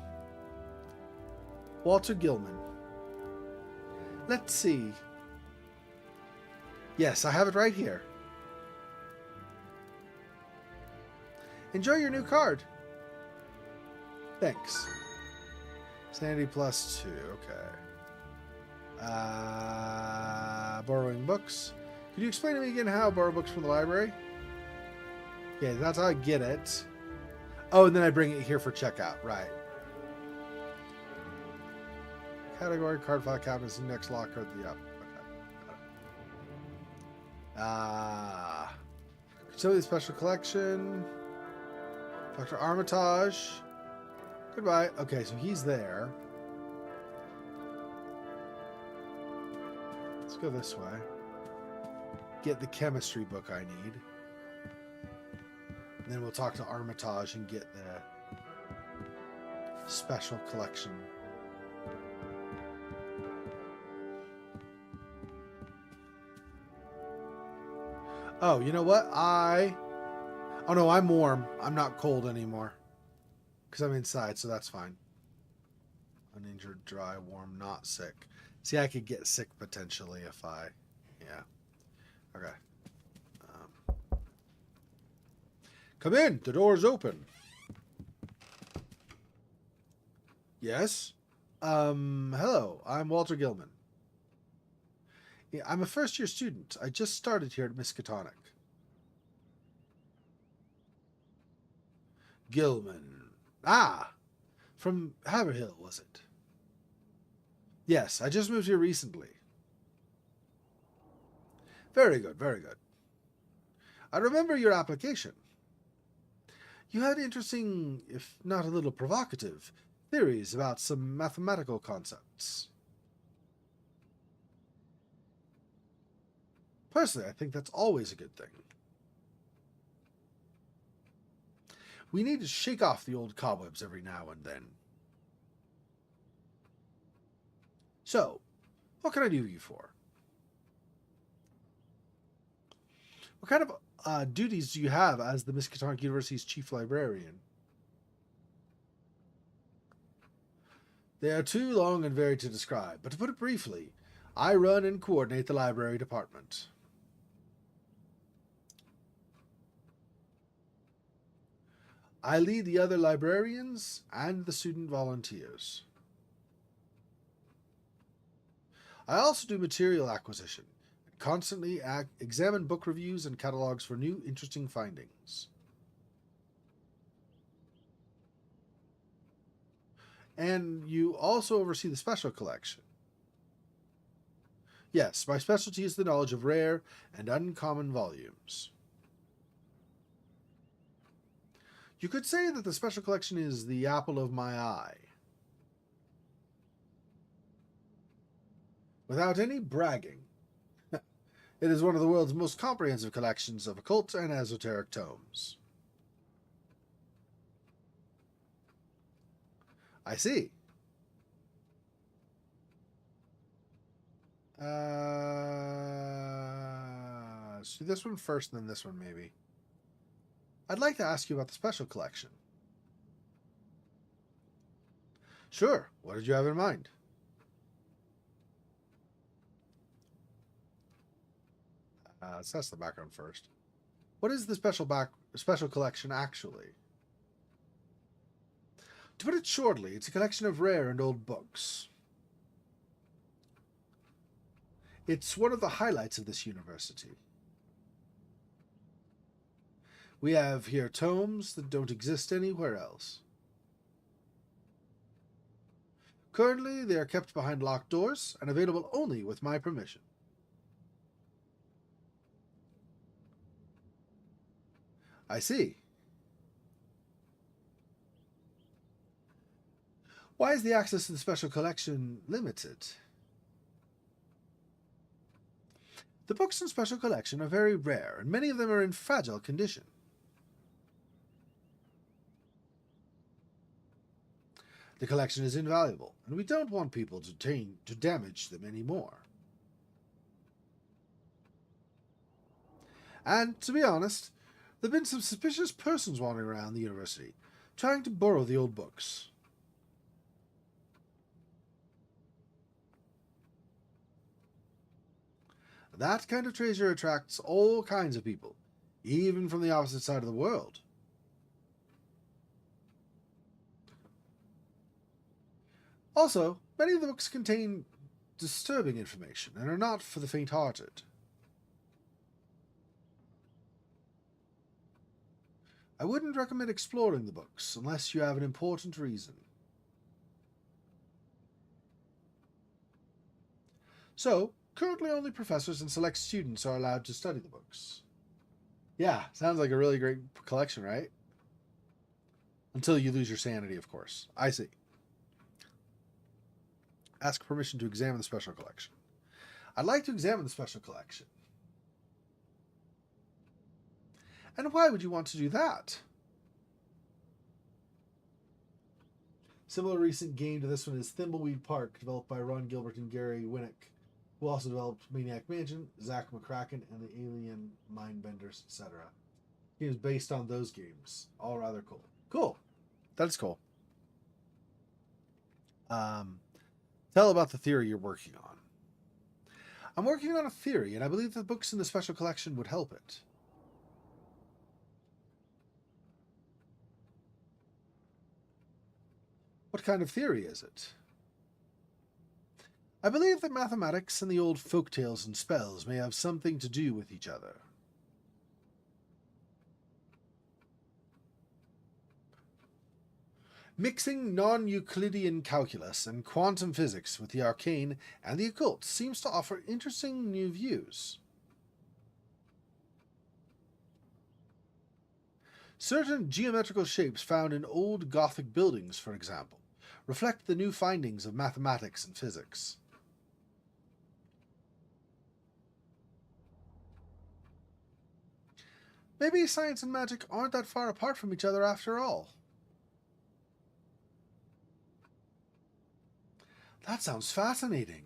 Walter Gilman. Let's see. Yes, I have it right here. Enjoy your new card. Thanks. Sanity +2, okay. Borrowing books. Could you explain to me again how I borrow books from the library? Okay, that's how I get it. Oh, and then I bring it here for checkout, right. Category, card file cabinets, index locker, yep. Okay. Facility special collection. Dr. Armitage. Goodbye. Okay, so he's there. Let's go this way. Get the chemistry book I need. And then we'll talk to Armitage and get the special collection. Oh, you know what? Oh no, I'm warm. I'm not cold anymore. Because I'm inside, so that's fine. Uninjured, dry, warm, not sick. See, I could get sick potentially if I... Yeah. Okay. Come in. The door's open. Yes? Hello. I'm Walter Gilman. Yeah, I'm a first-year student. I just started here at Miskatonic. Gilman. Ah! From Haverhill, was it? Yes, I just moved here recently. Very good, very good. I remember your application. You had interesting, if not a little provocative, theories about some mathematical concepts. Personally, I think that's always a good thing. We need to shake off the old cobwebs every now and then. So, what can I do you for? What kind of duties do you have as the Miskatonic University's chief librarian? They are too long and varied to describe, but to put it briefly, I run and coordinate the library department. I lead the other librarians and the student volunteers. I also do material acquisition, and constantly examine book reviews and catalogs for new interesting findings. And you also oversee the special collection. Yes, my specialty is the knowledge of rare and uncommon volumes. You could say that the special collection is the apple of my eye. Without any bragging, it is one of the world's most comprehensive collections of occult and esoteric tomes. I see. Let's do this one first and then this one maybe. I'd like to ask you about the special collection. Sure. What did you have in mind? Assess the background first. What is the special collection actually? To put it shortly, it's a collection of rare and old books. It's one of the highlights of this university. We have here tomes that don't exist anywhere else. Currently, they are kept behind locked doors and available only with my permission. I see. Why is the access to the special collection limited? The books in special collection are very rare, and many of them are in fragile condition. The collection is invaluable, and we don't want people to damage them anymore. And, to be honest, there have been some suspicious persons wandering around the university, trying to borrow the old books. That kind of treasure attracts all kinds of people, even from the opposite side of the world. Also, many of the books contain disturbing information and are not for the faint-hearted. I wouldn't recommend exploring the books unless you have an important reason. So, currently only professors and select students are allowed to study the books. Yeah, sounds like a really great collection, right? Until you lose your sanity, of course. I see. Ask permission to examine the special collection. I'd like to examine the special collection. And why would you want to do that? Similar recent game to this one is Thimbleweed Park, developed by Ron Gilbert and Gary Winnick, who also developed Maniac Mansion, Zach McCracken, and the Alien Mindbenders, etc. Games based on those games. All rather cool. Cool. That is cool. Tell about the theory you're working on. I'm working on a theory, and I believe the books in the special collection would help it. What kind of theory is it? I believe that mathematics and the old folktales and spells may have something to do with each other. Mixing non-Euclidean calculus and quantum physics with the arcane and the occult seems to offer interesting new views. Certain geometrical shapes found in old Gothic buildings, for example, reflect the new findings of mathematics and physics. Maybe science and magic aren't that far apart from each other after all. That sounds fascinating.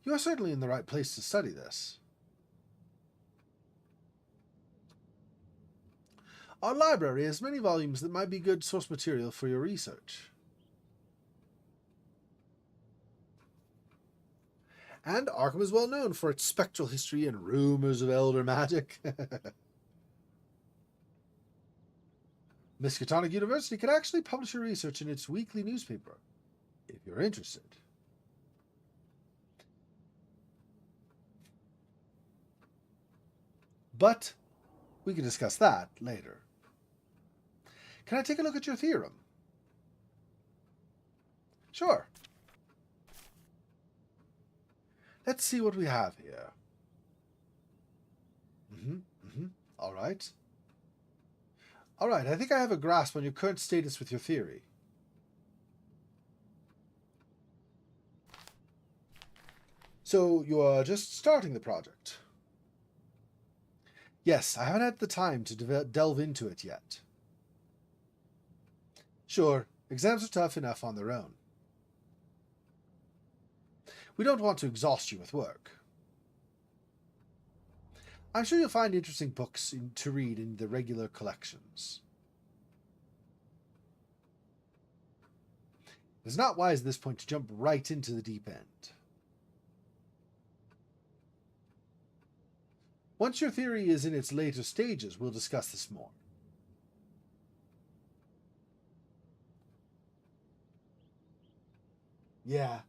You are certainly in the right place to study this. Our library has many volumes that might be good source material for your research. And Arkham is well known for its spectral history and rumors of elder magic. Miskatonic University could actually publish your research in its weekly newspaper, if you're interested. But we can discuss that later. Can I take a look at your theorem? Sure. Let's see what we have here. All right. All right, I think I have a grasp on your current status with your theory. So you are just starting the project? Yes, I haven't had the time to delve into it yet. Sure, exams are tough enough on their own. We don't want to exhaust you with work. I'm sure you'll find interesting books to read in the regular collections. It's not wise at this point to jump right into the deep end. Once your theory is in its later stages, we'll discuss this more. Yeah.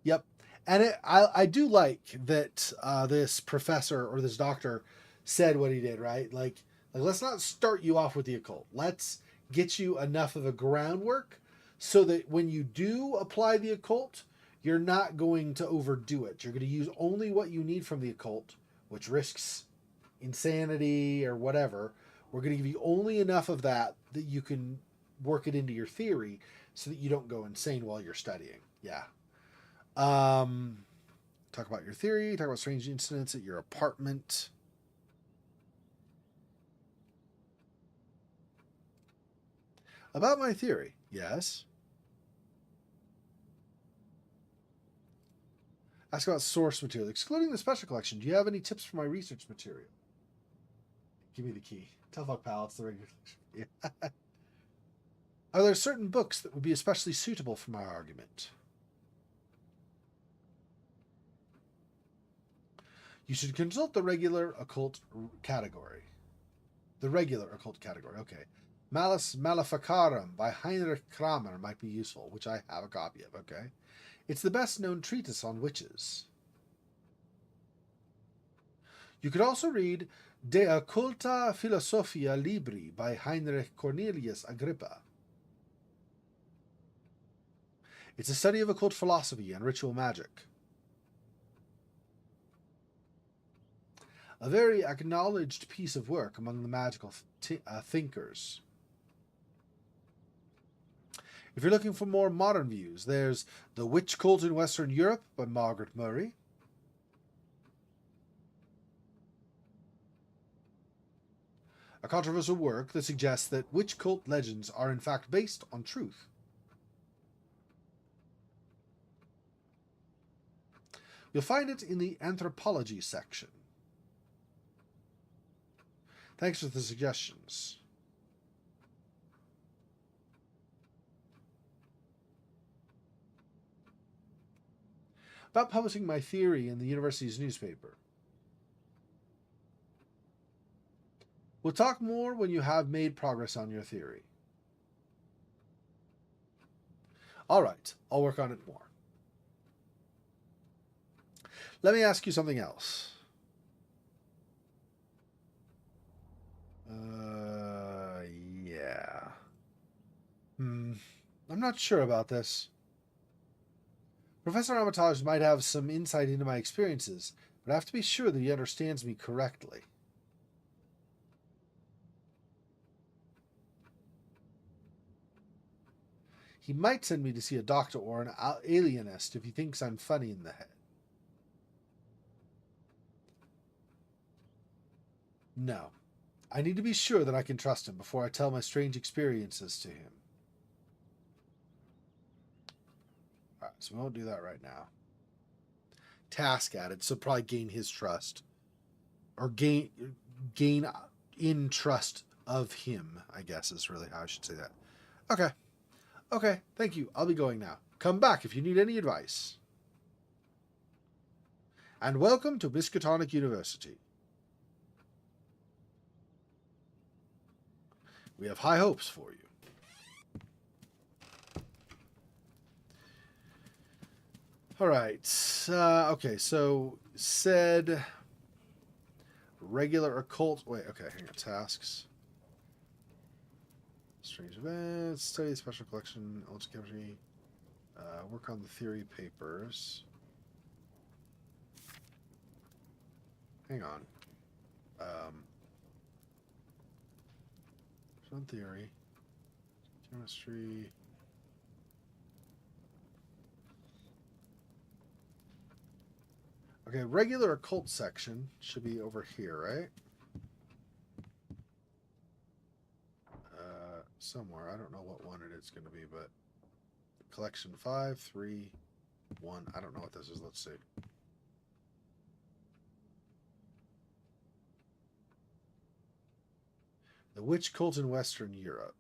Yep. And I do like that this professor or this doctor said what he did, right? Like let's not start you off with the occult. Let's get you enough of a groundwork so that when you do apply the occult, you're not going to overdo it. You're going to use only what you need from the occult, which risks insanity or whatever. We're going to give you only enough of that that you can work it into your theory so that you don't go insane while you're studying. Yeah. Talk about your theory, talk about strange incidents at your apartment. About my theory, yes. Ask about source material. Excluding the special collection, do you have any tips for my research material? Give me the key. Telefuck pal, it's the regular collection. Yeah. Are there certain books that would be especially suitable for my argument? You should consult the regular occult category. The regular occult category, okay. Malus Maleficarum by Heinrich Kramer might be useful, which I have a copy of, okay. It's the best known treatise on witches. You could also read De Occulta Philosophia Libri by Heinrich Cornelius Agrippa. It's a study of occult philosophy and ritual magic. A very acknowledged piece of work among the magical thinkers. If you're looking for more modern views, there's The Witch Cult in Western Europe by Margaret Murray. A controversial work that suggests that witch cult legends are in fact based on truth. You'll find it in the anthropology section. Thanks for the suggestions. About publishing my theory in the university's newspaper. We'll talk more when you have made progress on your theory. All right, I'll work on it more. Let me ask you something else. Yeah. I'm not sure about this. Professor Armitage might have some insight into my experiences, but I have to be sure that he understands me correctly. He might send me to see a doctor or an alienist if he thinks I'm funny in the head. No. I need to be sure that I can trust him before I tell my strange experiences to him. Alright, so we won't do that right now. Task added, so probably gain his trust. Or gain in trust of him, I guess is really how I should say that. Okay. Okay, thank you. I'll be going now. Come back if you need any advice. And welcome to Miskatonic University. We have high hopes for you. All right. Okay, so said regular occult. Wait, okay, hang on. Tasks. Strange events. Study the special collection. Ultra chemistry. Work on the theory papers. Hang on. On theory. Chemistry. Okay, regular occult section should be over here, right? Somewhere. I don't know what one it is going to be, but collection 5, 3, 1. I don't know what this is. Let's see. The Witch Cult in Western Europe.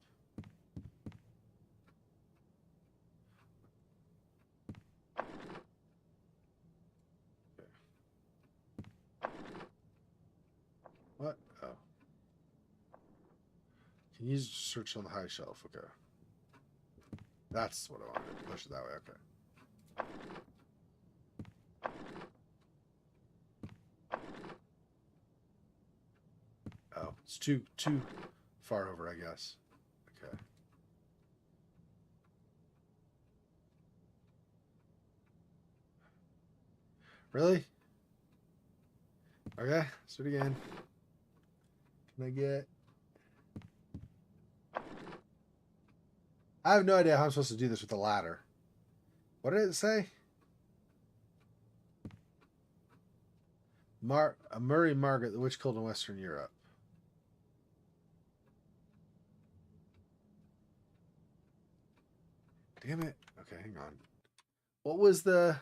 Can you search on the high shelf? Okay. That's what I wanted. Push it that way. Okay. Oh, it's too far over, I guess. Okay. Really? Okay, let's do it again. Can I get... I have no idea how I'm supposed to do this with the ladder. What did it say? Murray Margaret, the witch cult in Western Europe. Damn it. Okay, hang on. What was the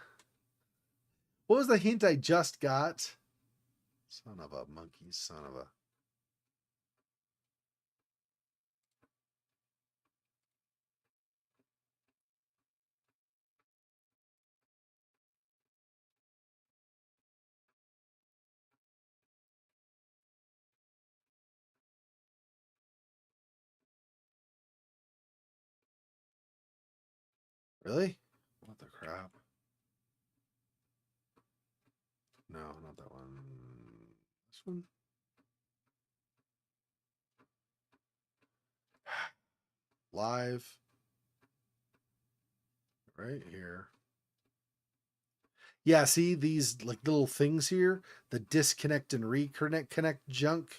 hint I just got? Son of a monkey, son of a... Really? What the crap? No, not that one. This one? Live. Right here. Yeah, see these like little things here? The disconnect and reconnect junk?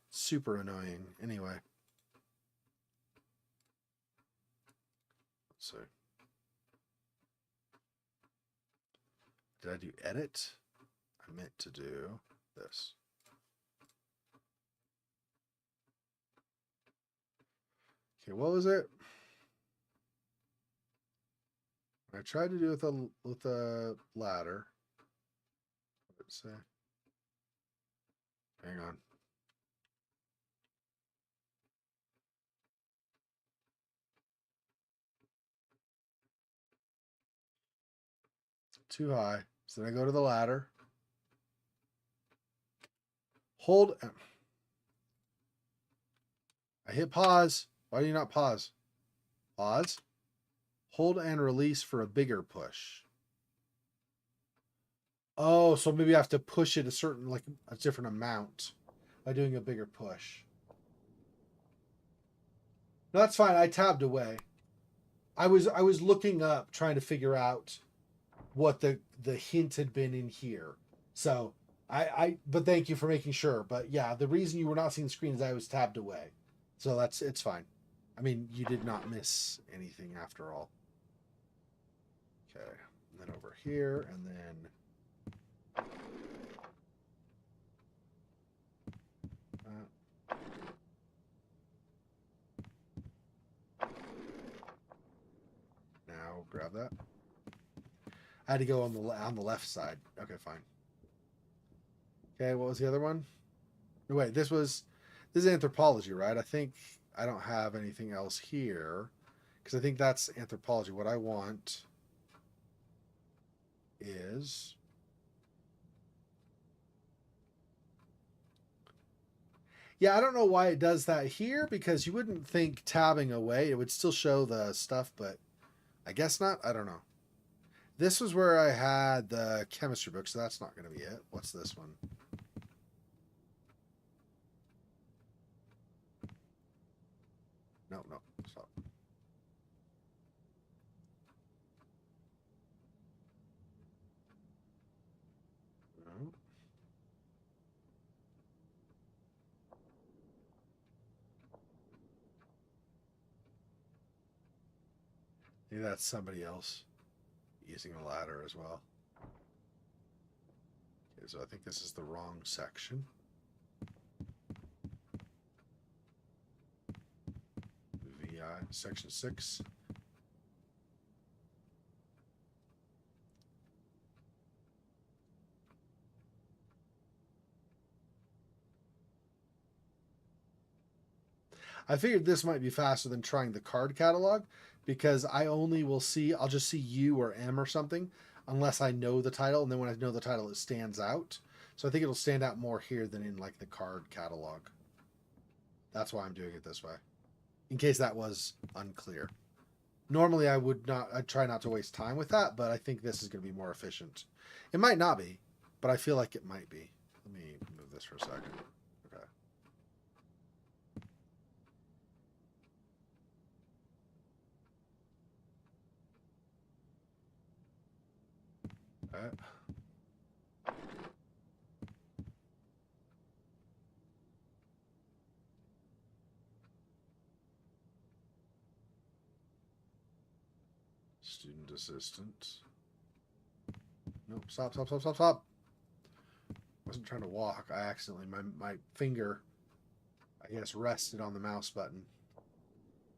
Super annoying. Anyway. Let's see. Did I do edit? I meant to do this. Okay, what was it? I tried to do it with a ladder. What did it say? Hang on. Too high. So then I go to the ladder. Hold. I hit pause. Why do you not pause? Pause. Hold and release for a bigger push. Oh, so maybe I have to push it a certain, like a different amount by doing a bigger push. No, that's fine. I tabbed away. I was looking up trying to figure out what the hint had been in here. So but thank you for making sure. But yeah, the reason you were not seeing the screen is I was tabbed away. So it's fine. I mean, you did not miss anything after all. Okay. And then over here, and then now grab that. I had to go on the left side. Okay, fine. Okay, what was the other one? No, wait, this is anthropology, right? I think I don't have anything else here because I think that's anthropology. What I want is yeah, I don't know why it does that here because you wouldn't think tabbing away it would still show the stuff, but I guess not. I don't know. This was where I had the chemistry book, so that's not going to be it. What's this one? No, stop. No. Maybe that's somebody else using a ladder as well. Okay, so I think this is the wrong section. VI, section 6. I figured this might be faster than trying the card catalog because I'll just see U or M or something unless I know the title. And then when I know the title, it stands out. So I think it'll stand out more here than in like the card catalog. That's why I'm doing it this way. In case that was unclear. Normally I'd try not to waste time with that, but I think this is going to be more efficient. It might not be, but I feel like it might be. Let me move this for a second. Okay. All right. Student assistant. Nope. Stop. I wasn't trying to walk. I accidentally, my finger, I guess, rested on the mouse button.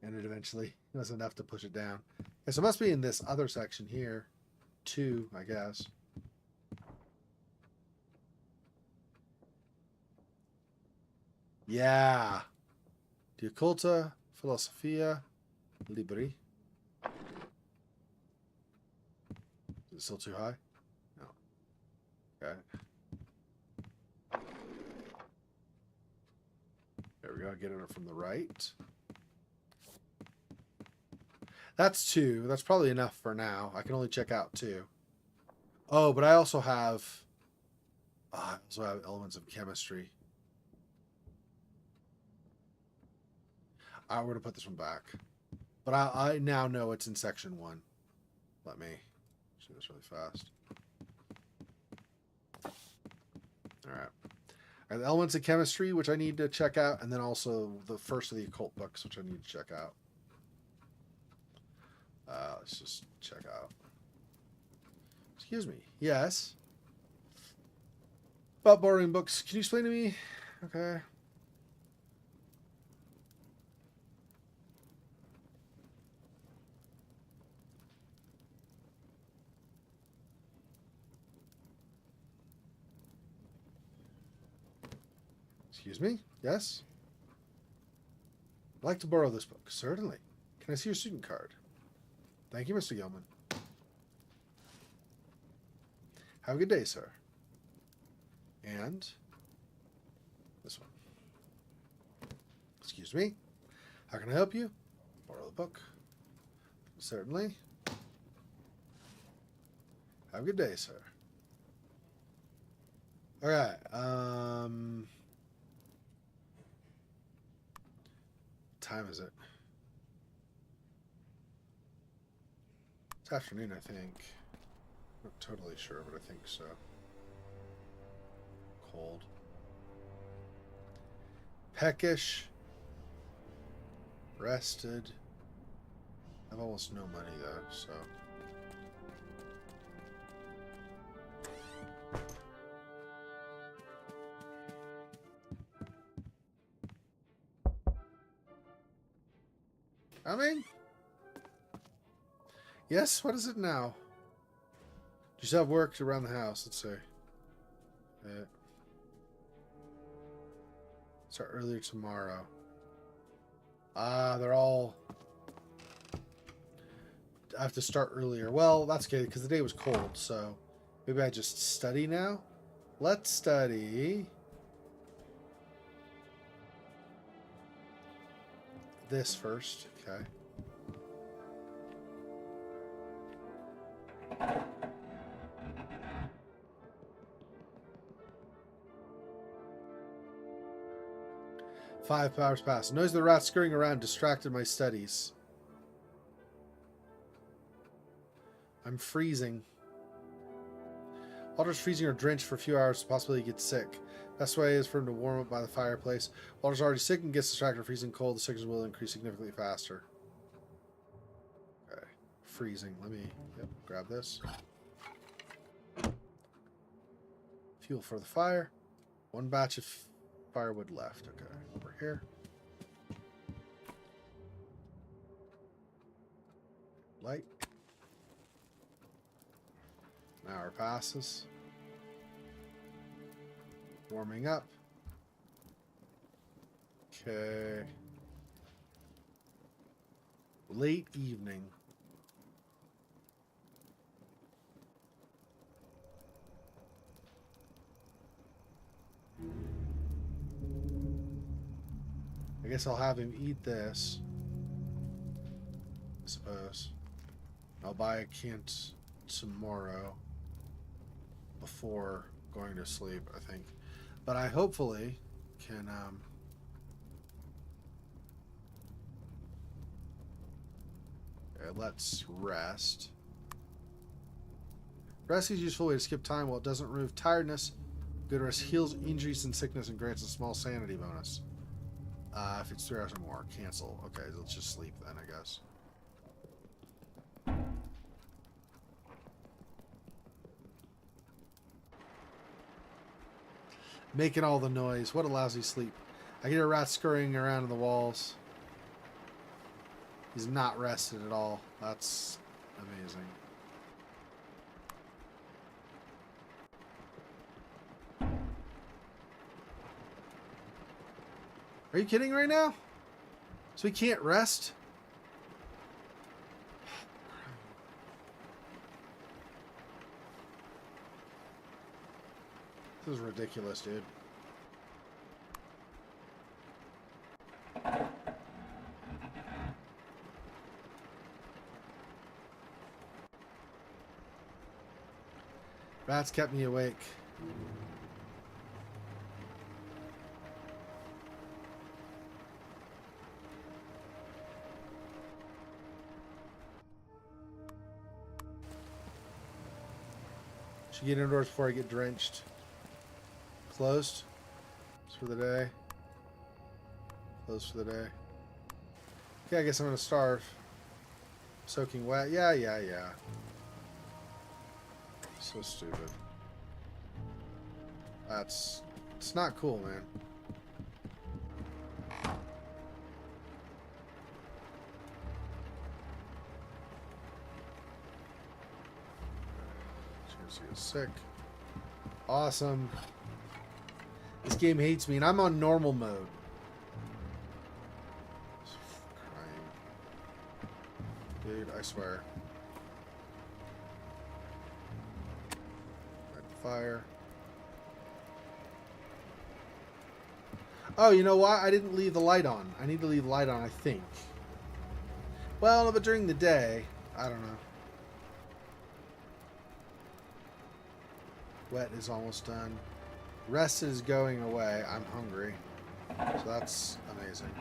And it eventually was enough to push it down. Okay, so it must be in this other section here, too, I guess. Yeah. The Occulta, Philosophia, Libri. Is it still too high? No. Okay. There we go. Get it from the right. That's 2. That's probably enough for now. I can only check out 2. Oh, but I also have... I also have elements of chemistry. We're going to put this one back. But I now know it's in section 1. Let me do this really fast. Alright. The elements of chemistry, which I need to check out, and then also the first of the occult books, which I need to check out. Let's just check out. Excuse me. Yes. About borrowing books. Can you explain to me? Okay. Excuse me? Yes? I'd like to borrow this book. Certainly. Can I see your student card? Thank you, Mr. Gilman. Have a good day, sir. And this one. Excuse me? How can I help you? Borrow the book. Certainly. Have a good day, sir. All right. Time is it? It's afternoon, I think. Not totally sure, but I think so. Cold. Peckish. Rested. I have almost no money though, so. Coming? Yes, what is it now? Do you still have work around the house? Let's see. Start earlier tomorrow. They're all... I have to start earlier. Well, that's good, because the day was cold, so... Maybe I just study now? Let's study... this first, okay. Five hours passed. The noise of the rats scurrying around distracted my studies. I'm freezing. Walter's freezing or drenched for a few hours, possibly get sick. Best way is for him to warm up by the fireplace. Walter's already sick and gets distracted, freezing cold. The sickness will increase significantly faster. Okay. Freezing. Let me grab this. Fuel for the fire. One batch of firewood left. Okay. Over here. Light. An hour passes. Warming up. Okay. Late evening. I guess I'll have him eat this. I suppose. I'll buy a can tomorrow before going to sleep, I think. But I hopefully can okay, let's rest. Rest is a useful way to skip time while it doesn't remove tiredness. Good rest heals injuries and sickness and grants a small sanity bonus. If it's 3 hours or more, cancel. Okay, let's just sleep then, I guess. Making all the noise. What a lousy sleep. I hear a rat scurrying around in the walls. He's not rested at all. That's amazing. Are you kidding right now? So he can't rest? This is ridiculous, dude. Rats kept me awake. Should get indoors before I get drenched. Closed. It's for the day. Closed for the day. Okay, I guess I'm gonna starve. Soaking wet. Yeah. So stupid. It's not cool, man. She is sick. Awesome. This game hates me, and I'm on normal mode. Dude, I swear. Red fire. Oh, you know what? I didn't leave the light on. I need to leave the light on, I think. Well, but during the day, I don't know. Wet is almost done. Rest is going away. I'm hungry. So that's amazing.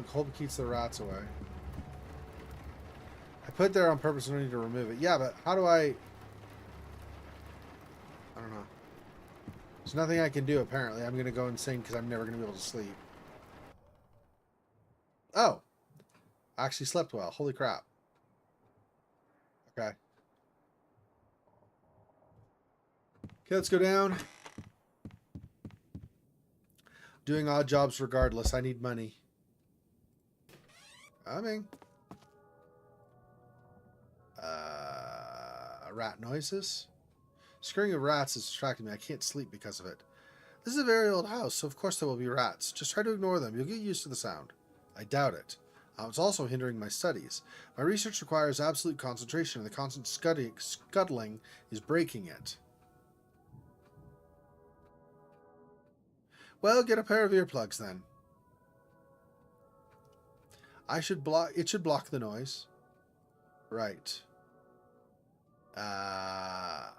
Hope keeps the rats away. I put it there on purpose. I don't need to remove it. Yeah, but how do I don't know. There's nothing I can do, apparently. I'm going to go insane because I'm never going to be able to sleep. Oh. I actually slept well. Holy crap. Okay. Okay, let's go down. Doing odd jobs regardless. I need money. Coming. Rat noises. Scurrying of rats is distracting me. I can't sleep because of it. This is a very old house, so of course there will be rats. Just try to ignore them. You'll get used to the sound. I doubt it. It's also hindering my studies. My research requires absolute concentration, and the constant scuttling is breaking it. Well, get a pair of earplugs then. It should block the noise. Right. I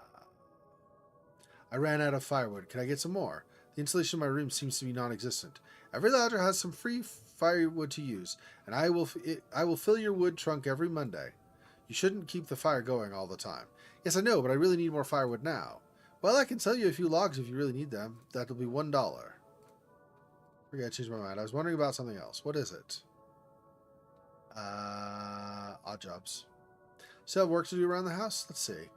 ran out of firewood. Can I get some more? The insulation in my room seems to be non-existent. Every lodger has some free firewood to use, and I will fill your wood trunk every Monday. You shouldn't keep the fire going all the time. Yes, I know, but I really need more firewood now. Well, I can sell you a few logs if you really need them. That'll be $1. Okay, I changed my mind. I was wondering about something else. What is it? Odd jobs. Still have work to do around the house? Let's see.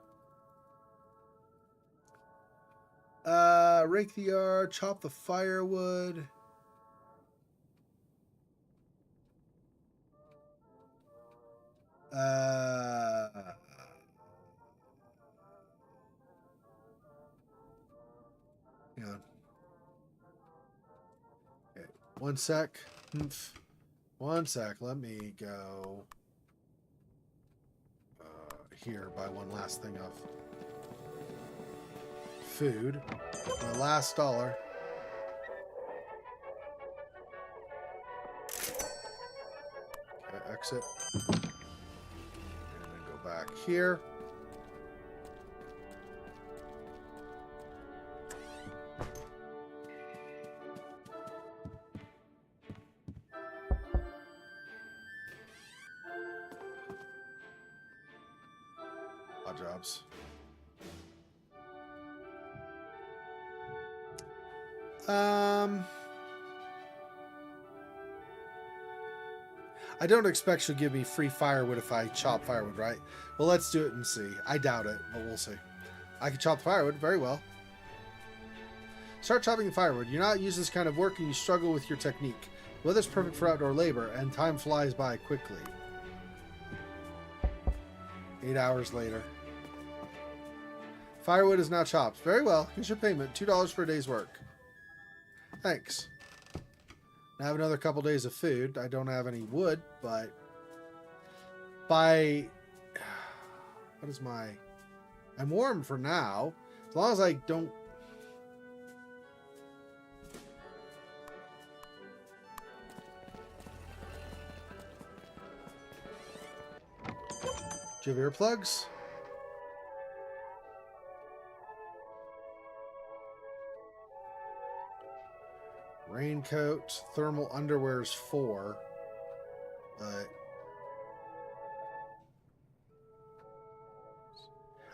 Rake the yard, chop the firewood. Hang on. Okay, one sec. One sec. Let me go here buy one last thing of food. My last dollar. Okay, exit. And then go back here. Odd jobs. I don't expect she'll give me free firewood if I chop firewood, right? Well, let's do it and see. I doubt it, but we'll see. I can chop firewood very well. Start chopping the firewood. You're not used to this kind of work and you struggle with your technique. Weather's perfect for outdoor labor and time flies by quickly. 8 hours later. Firewood is now chopped. Very well. Here's your payment. $2 for a day's work. Thanks. I have another couple days of food. I don't have any wood, but by what is my... I'm warm for now. As long as I don't... Do you have earplugs? Raincoat, thermal underwear is 4, but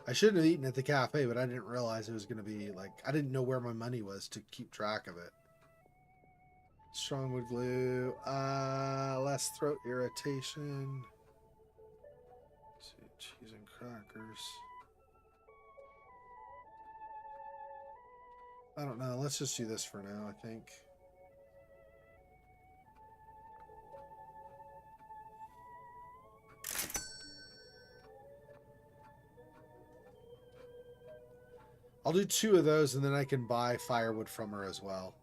I shouldn't have eaten at the cafe, but I didn't realize it was going to be like, I didn't know where my money was to keep track of it. Strong wood glue, less throat irritation. Let's see, cheese and crackers. I don't know, let's just do this for now, I think. I'll do 2 of those and then I can buy firewood from her as well.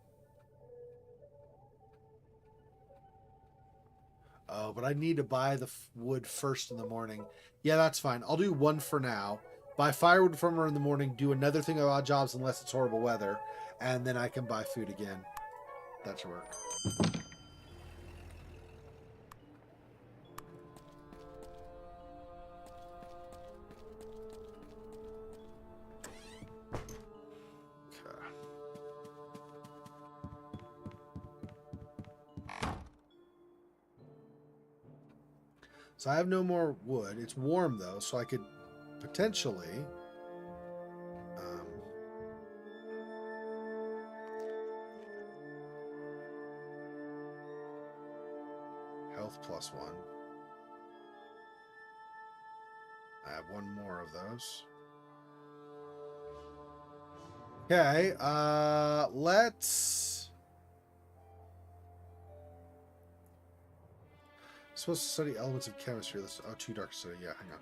Oh, but I need to buy the wood first in the morning. Yeah, that's fine. I'll do 1 for now. Buy firewood from her in the morning. Do another thing of odd jobs unless it's horrible weather. And then I can buy food again. That should work. So I have no more wood. It's warm though, so I could potentially health +1. I have 1 more of those. Okay, let's... Supposed to study elements of chemistry. Let's... Oh, 2 dark study. Yeah, hang on.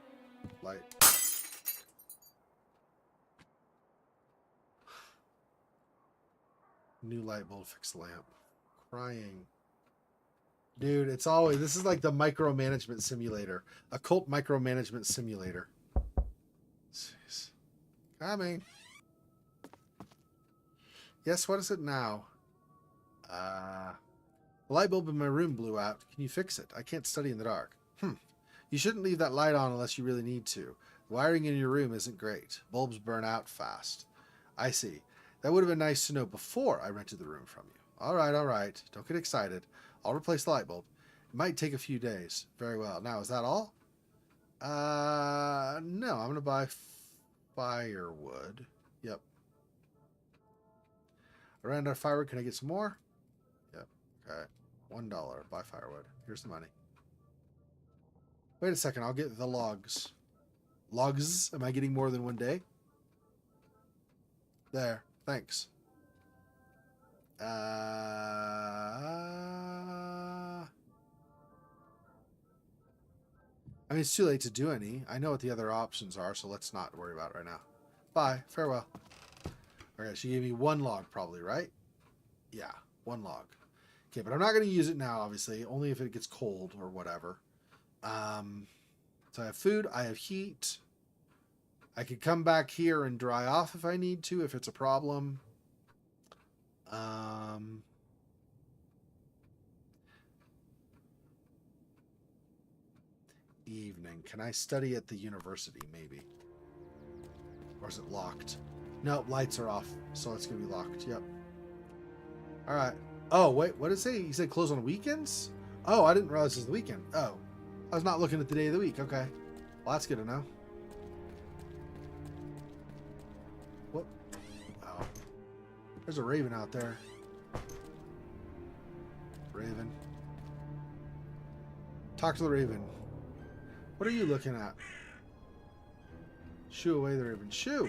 Light. New light bulb, fix the lamp. Crying. Dude, it's always... This is like the micromanagement simulator. Occult micromanagement simulator. Jeez. Coming. Yes, what is it now? The light bulb in my room blew out. Can you fix it? I can't study in the dark. You shouldn't leave that light on unless you really need to. The wiring in your room isn't great. Bulbs burn out fast. I see. That would have been nice to know before I rented the room from you. All right, all right. Don't get excited. I'll replace the light bulb. It might take a few days. Very well. Now, is that all? No. I'm going to buy firewood. Yep. I ran out of firewood. Can I get some more? Yep. Okay. $1. Buy firewood. Here's the money. Wait a second. I'll get the logs. Logs? Am I getting more than 1 day? There. Thanks. I mean, it's too late to do any. I know what the other options are, so let's not worry about it right now. Bye. Farewell. Okay, she gave me 1 log probably, right? Yeah, 1 log. Okay, but I'm not going to use it now, obviously. Only if it gets cold or whatever. So I have food. I have heat. I could come back here and dry off if I need to, if it's a problem. Evening. Can I study at the university, maybe? Or is it locked? No, lights are off, so it's going to be locked. Yep. All right. Oh, wait, what did it say? He said close on weekends? Oh, I didn't realize it was the weekend. Oh, I was not looking at the day of the week. Okay. Well, that's good to know. What? Oh. There's a raven out there. Raven. Talk to the raven. What are you looking at? Shoo away the raven. Shoo!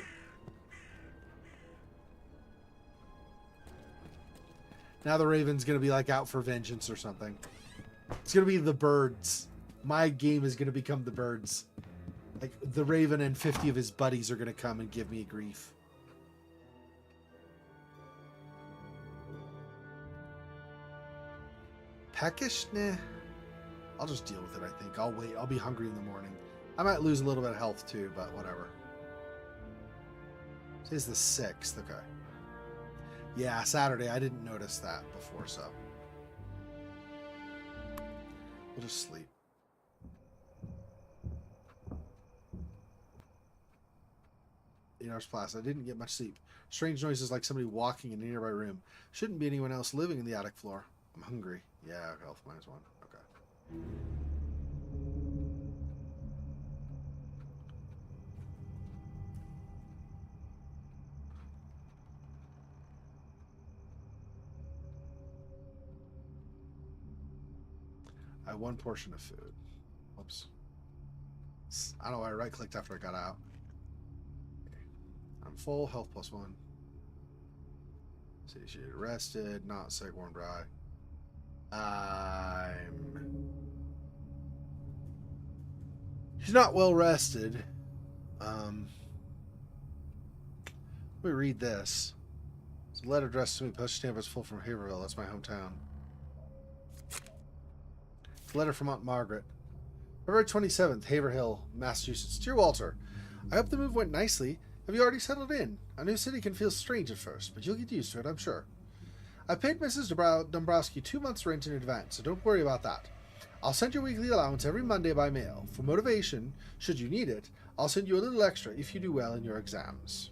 Now the raven's going to be like out for vengeance or something. It's going to be the birds. My game is going to become the birds. Like the raven and 50 of his buddies are going to come and give me grief. Peckish? Nah. I'll just deal with it, I think. I'll wait. I'll be hungry in the morning. I might lose a little bit of health too, but whatever. Today's the 6th. Okay. Yeah, Saturday. I didn't notice that before, so. We'll just sleep. Plus. I didn't get much sleep. Strange noises like somebody walking in a nearby room. Shouldn't be anyone else living in the attic floor. I'm hungry. Yeah, health -1. Okay. I have 1 portion of food. Whoops. I don't know why I right-clicked after I got out. Okay. I'm full. Health +1. Satiated, rested, not sick, warm, dry. He's not well rested. Let me read this. It's a letter addressed to me. Postage stamp is full from Haverhill. That's my hometown. It's a letter from Aunt Margaret. February 27th, Haverhill, Massachusetts. Dear Walter, I hope the move went nicely. Have you already settled in? A new city can feel strange at first, but you'll get used to it, I'm sure. I paid Mrs. Dombrowski 2 months' rent in advance, so don't worry about that. I'll send your weekly allowance every Monday by mail. For motivation, should you need it, I'll send you a little extra if you do well in your exams.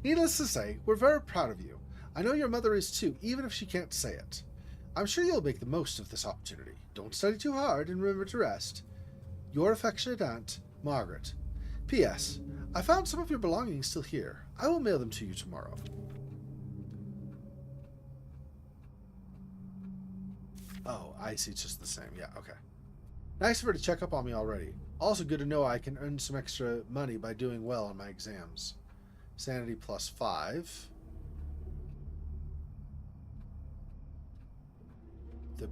Needless to say, we're very proud of you. I know your mother is too, even if she can't say it. I'm sure you'll make the most of this opportunity. Don't study too hard and remember to rest. Your affectionate aunt, Margaret. P.S. I found some of your belongings still here. I will mail them to you tomorrow. Oh, I see. It's just the same. Yeah, okay. Nice of her to check up on me already. Also good to know I can earn some extra money by doing well on my exams. Sanity +5. The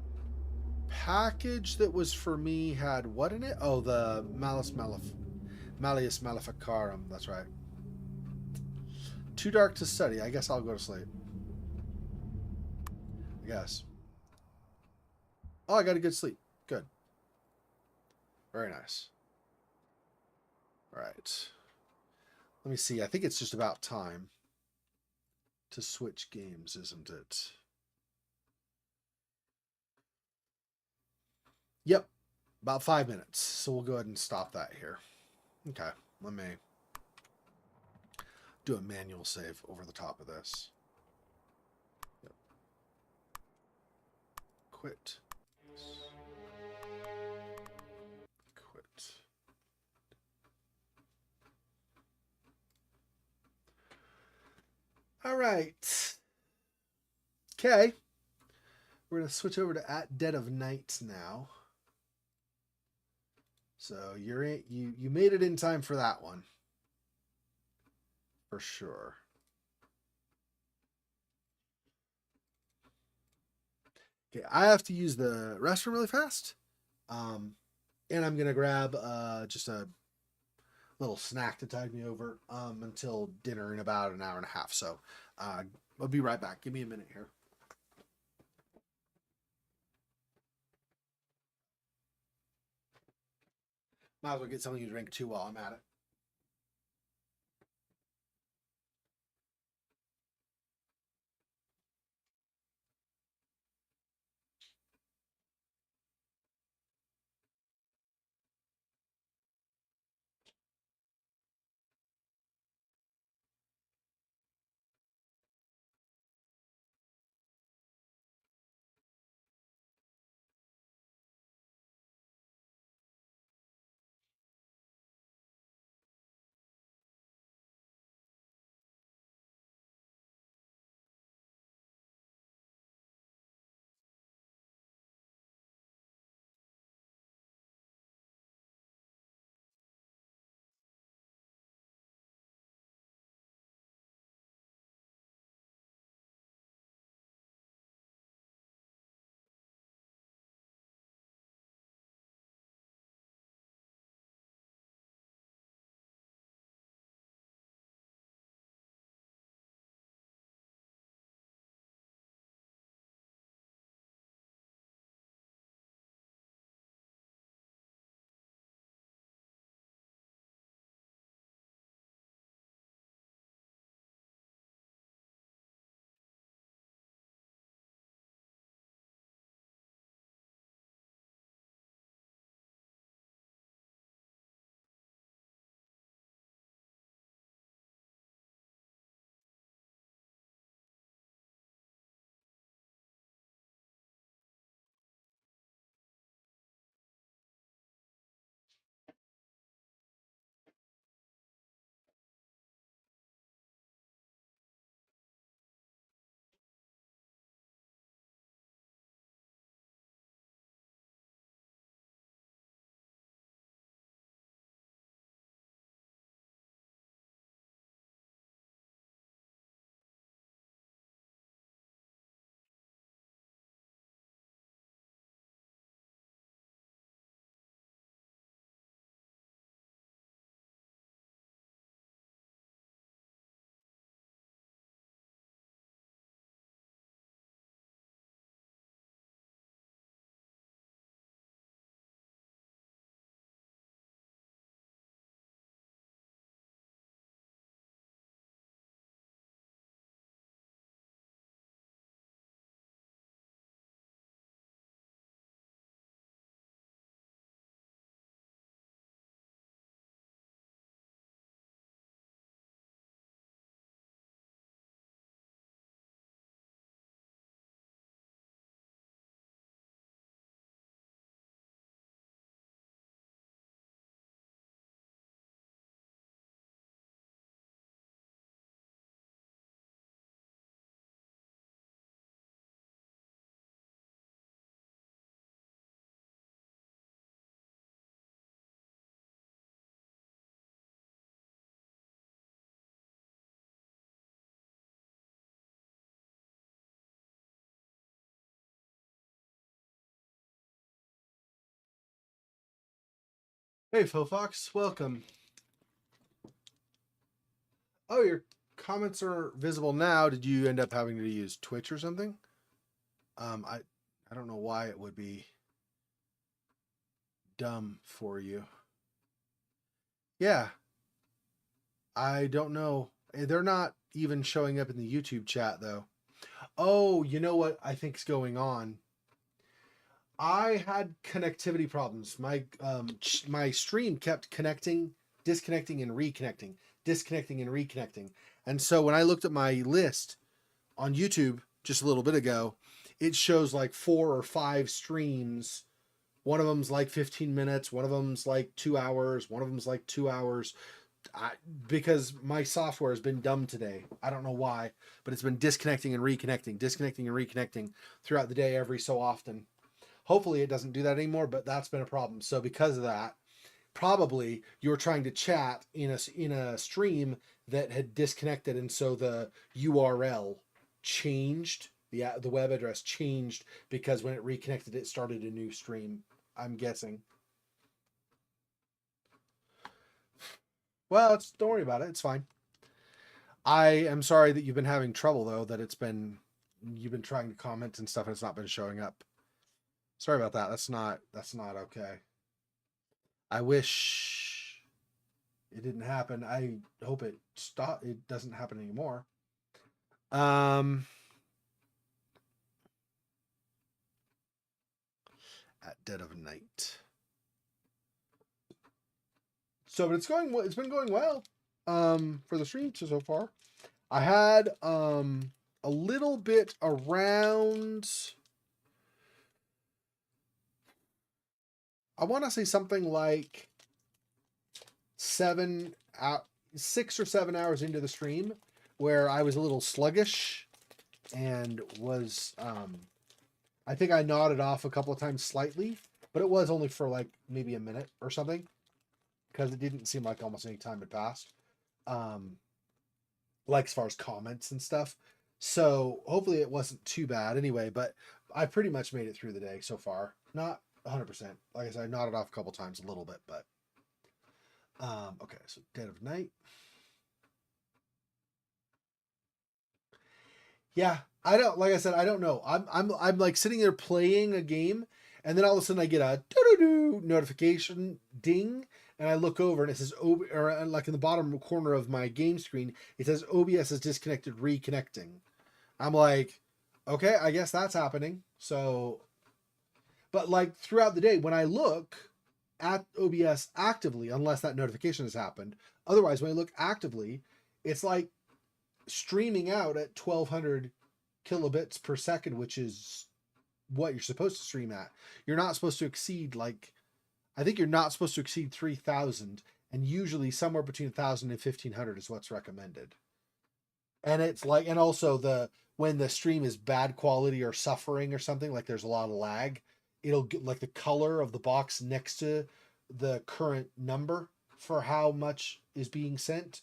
package that was for me had what in it? Oh, the Malleus Maleficarum. That's right. Too dark to study. I guess I'll go to sleep. I guess. Oh, I got a good sleep. Good. Very nice. All right. Let me see. I think it's just about time to switch games, isn't it? Yep. About 5 minutes. So we'll go ahead and stop that here. Okay. Let me do a manual save over the top of this. Yep. Quit. Quit. All right. Okay. We're going to switch over to At Dead of Night now. So you're in, you made it in time for that one. For sure. Okay, I have to use the restroom really fast. And I'm going to grab just a little snack to tide me over until dinner in about an hour and a half. So I'll be right back. Give me a minute here. Might as well get something to drink too while I'm at it. Hey, Phil Fox, welcome. Oh, your comments are visible now. Did you end up having to use Twitch or something? I don't know why it would be dumb for you. Yeah, I don't know. They're not even showing up in the YouTube chat though. Oh, you know what I think's going on? I had connectivity problems. My stream kept disconnecting and reconnecting, disconnecting and reconnecting. And so when I looked at my list on YouTube just a little bit ago, it shows like 4 or 5 streams. One of them's like 15 minutes, one of them's like 2 hours, one of them's like 2 hours. Because my software has been dumb today. I don't know why, but it's been disconnecting and reconnecting throughout the day every so often. Hopefully it doesn't do that anymore, but that's been a problem. So because of that, probably you were trying to chat in a stream that had disconnected, and so the URL changed. The web address changed because when it reconnected, it started a new stream, I'm guessing. Well, don't worry about it. It's fine. I am sorry that you've been having trouble though, that you've been trying to comment and stuff and it's not been showing up. Sorry about that. That's not okay. I wish it didn't happen. I hope it doesn't happen anymore. At dead of night. So, but it's been going well for the stream so far. I had a little bit around, I want to say something like 6 or 7 hours into the stream where I was a little sluggish and was I think I nodded off a couple of times slightly, but it was only for like maybe a minute or something, because it didn't seem like almost any time had passed. Like as far as comments and stuff. So hopefully it wasn't too bad anyway, but I pretty much made it through the day so far. Not 100%. Like I said, I nodded off a couple times a little bit, but okay, so dead of night. Yeah, I don't, like I said, I don't know. I'm like sitting there playing a game, and then all of a sudden I get a doo-doo-doo notification ding, and I look over and it says or like in the bottom corner of my game screen, it says OBS is disconnected, reconnecting. I'm like, okay, I guess that's happening. So, but like throughout the day, when I look at OBS actively, unless that notification has happened, otherwise when I look actively, it's like streaming out at 1200 kilobits per second, which is what you're supposed to stream at. You're not supposed to exceed, like, I think you're not supposed to exceed 3000, and usually somewhere between 1000 and 1500 is what's recommended. And it's like, and also when the stream is bad quality or suffering or something, like there's a lot of lag, it'll get like the color of the box next to the current number for how much is being sent,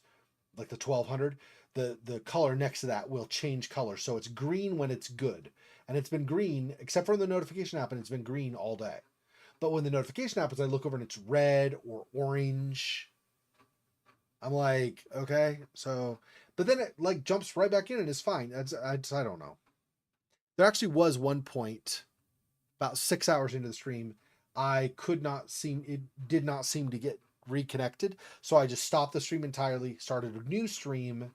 like the 1200, the color next to that will change color. So it's green when it's good. And it's been green, except for when the notification happened, it's been green all day. But when the notification happens, I look over and it's red or orange. I'm like, okay, so, but then it like jumps right back in and it's fine. I don't know. There actually was one point about 6 hours into the stream, it did not seem to get reconnected. So I just stopped the stream entirely, started a new stream.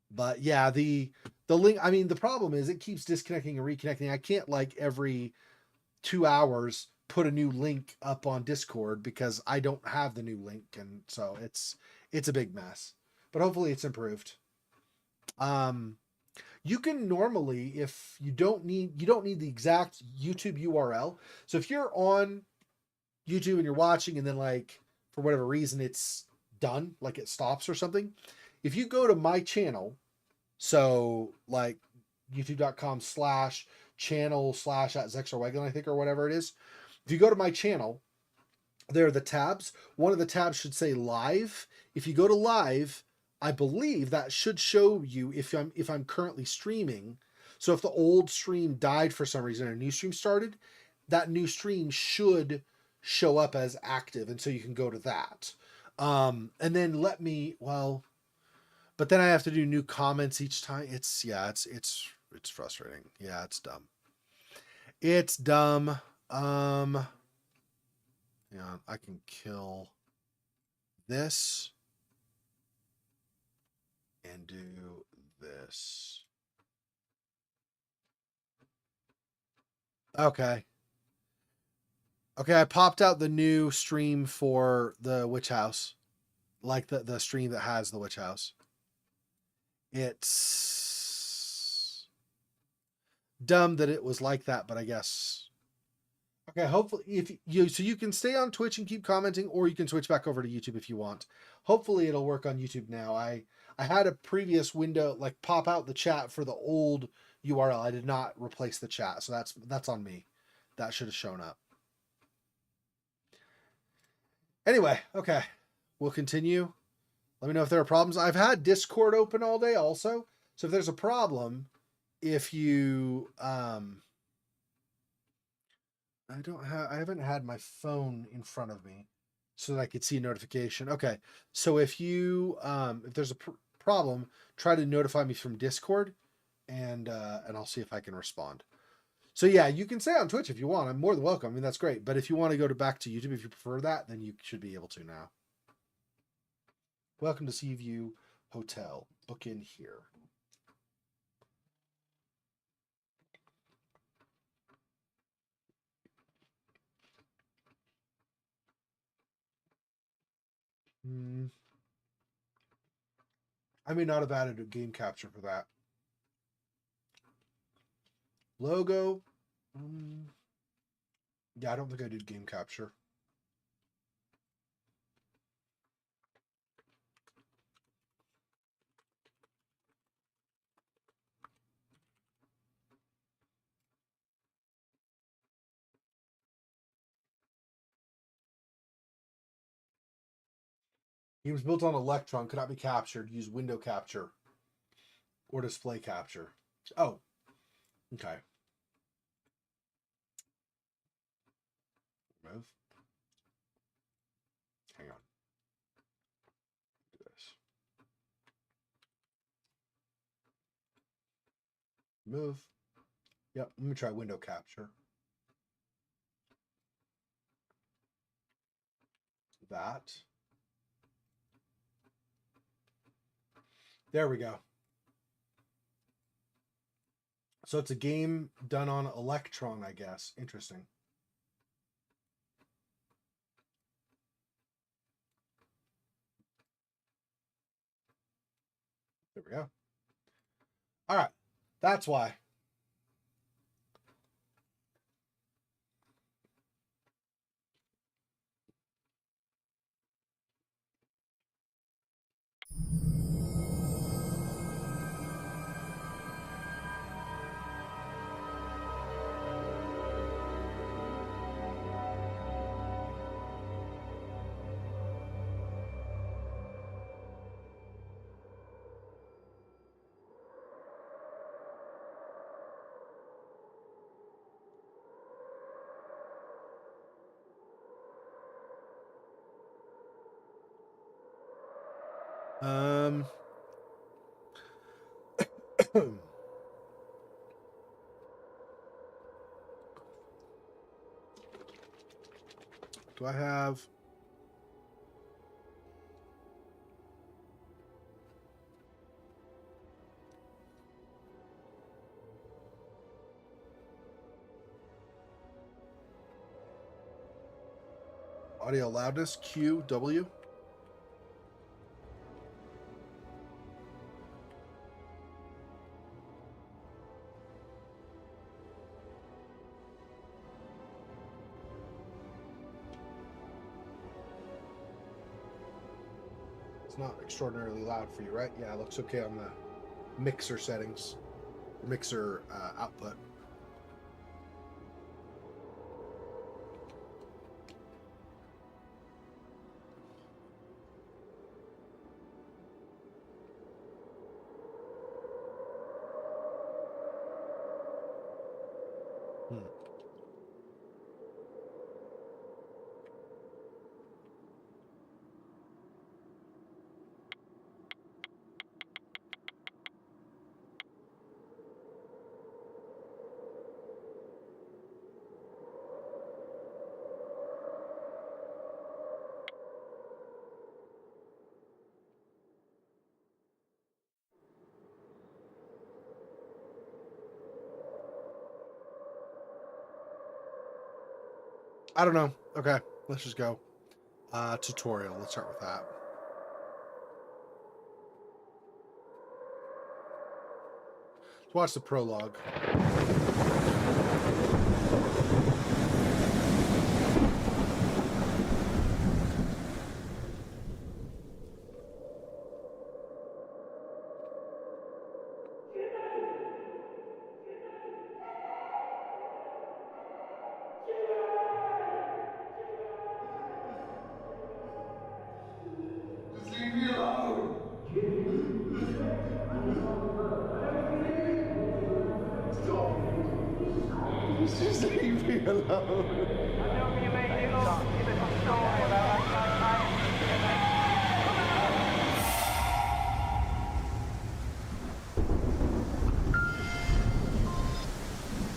But yeah, the link, I mean, the problem is it keeps disconnecting and reconnecting. I can't like every 2 hours put a new link up on Discord because I don't have the new link, and so it's a big mess. But hopefully it's improved. You can normally, if you don't need the exact YouTube URL. So if you're on YouTube and you're watching and then like for whatever reason it's done, like it stops or something, if you go to my channel, so like youtube.com/channel/@Xexor, I think, or whatever it is, if you go to my channel, there are the tabs. One of the tabs should say live. If you go to live, I believe that should show you if I'm currently streaming. So if the old stream died for some reason and a new stream started, that new stream should show up as active, and so you can go to that. And then but then I have to do new comments each time. It's frustrating. Yeah, it's dumb. It's dumb. Yeah, I can kill this and do this. Okay. Okay, I popped out the new stream for the Witch House. Like the stream that has the Witch House. It's dumb that it was like that, but I guess. Okay, hopefully you can stay on Twitch and keep commenting, or you can switch back over to YouTube if you want. Hopefully it'll work on YouTube now. I had a previous window like pop out the chat for the old URL. I did not replace the chat, so that's on me. That should have shown up. Anyway, okay. We'll continue. Let me know if there are problems. I've had Discord open all day also. So if there's a problem, if you I haven't had my phone in front of me so that I could see a notification. Okay. So if you if there's a problem, try to notify me from Discord, and I'll see if I can respond. So yeah, you can say on Twitch if you want. I'm more than welcome. I mean, that's great. But if you want to go back to YouTube, if you prefer that, then you should be able to now. Welcome to Seaview Hotel. Book in here. I may not have added a game capture for that. Logo. Yeah, I don't think I did game capture. Games built on Electron cannot be captured. Use window capture or display capture. Oh, okay. Move. Hang on. Do this. Move. Yep, let me try window capture. That. There we go. So it's a game done on Electron, I guess. Interesting. There we go. All right. That's why. Do I have... audio loudness, Q, W? Not extraordinarily loud for you, right? Yeah, it looks okay on the mixer settings, mixer output. I don't know. Okay, let's just go. Tutorial. Let's start with that. Let's watch the prologue.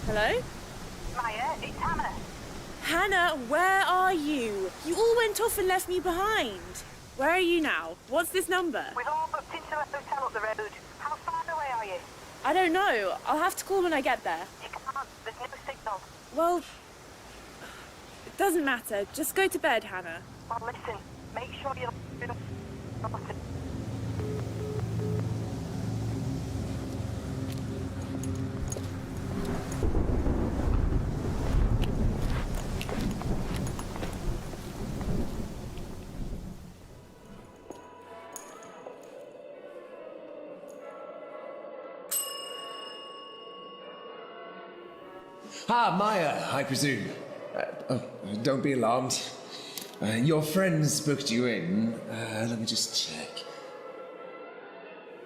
Hello? Hannah, where are you? You all went off and left me behind. Where are you now? What's this number? We've all booked into a hotel up the road. How far away are you? I don't know. I'll have to call when I get there. You can't. There's no signal. Well, it doesn't matter. Just go to bed, Hannah. Well, listen. Make sure you're... Ah, Maya, I presume. Don't be alarmed. Your friends booked you in. Let me just check.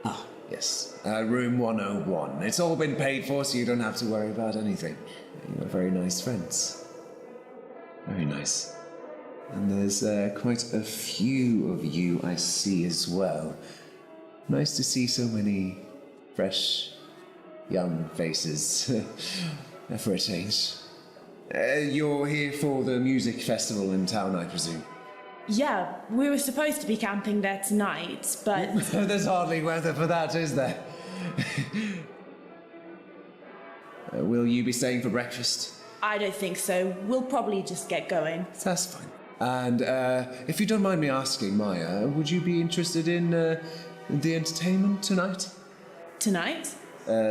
Ah, yes. Room 101. It's all been paid for, so you don't have to worry about anything. You're very nice friends. Very nice. And there's quite a few of you I see as well. Nice to see so many fresh, young faces. For a change. You're here for the music festival in town, I presume? Yeah, we were supposed to be camping there tonight, but... There's hardly weather for that, is there? Will you be staying for breakfast? I don't think so. We'll probably just get going. That's fine. And if you don't mind me asking, Maya, would you be interested in the entertainment tonight? Tonight?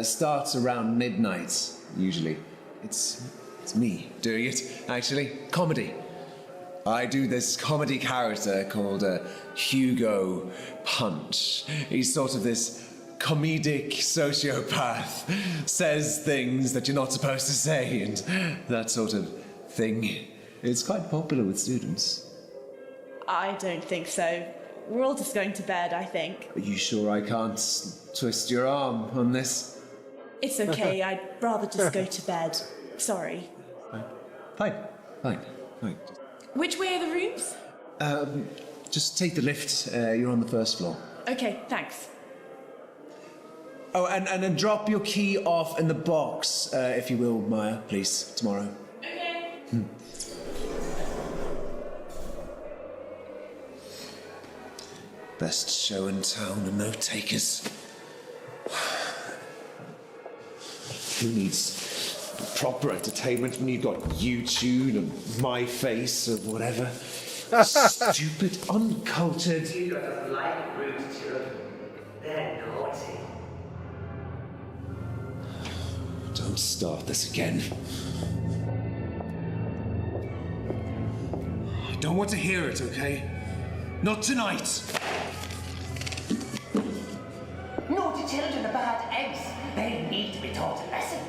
Starts around midnight, usually. It's me doing it, actually. Comedy. I do this comedy character called Hugo Punch. He's sort of this comedic sociopath. Says things that you're not supposed to say and that sort of thing. It's quite popular with students. I don't think so. We're all just going to bed, I think. Are you sure I can't twist your arm on this? It's okay. I'd rather just go to bed. Sorry. Fine. Which way are the rooms? Just take the lift. You're on the first floor. Okay, thanks. Oh, and then drop your key off in the box, if you will, Maya, please, tomorrow. Okay. Best show in town and no takers. Who needs proper entertainment when you've got YouTube and My Face or whatever? Stupid, uncultured. You don't like rude children. They're naughty. Don't start this again. I don't want to hear it, okay? Not tonight. Naughty children are bad eggs. They need to be taught a lesson.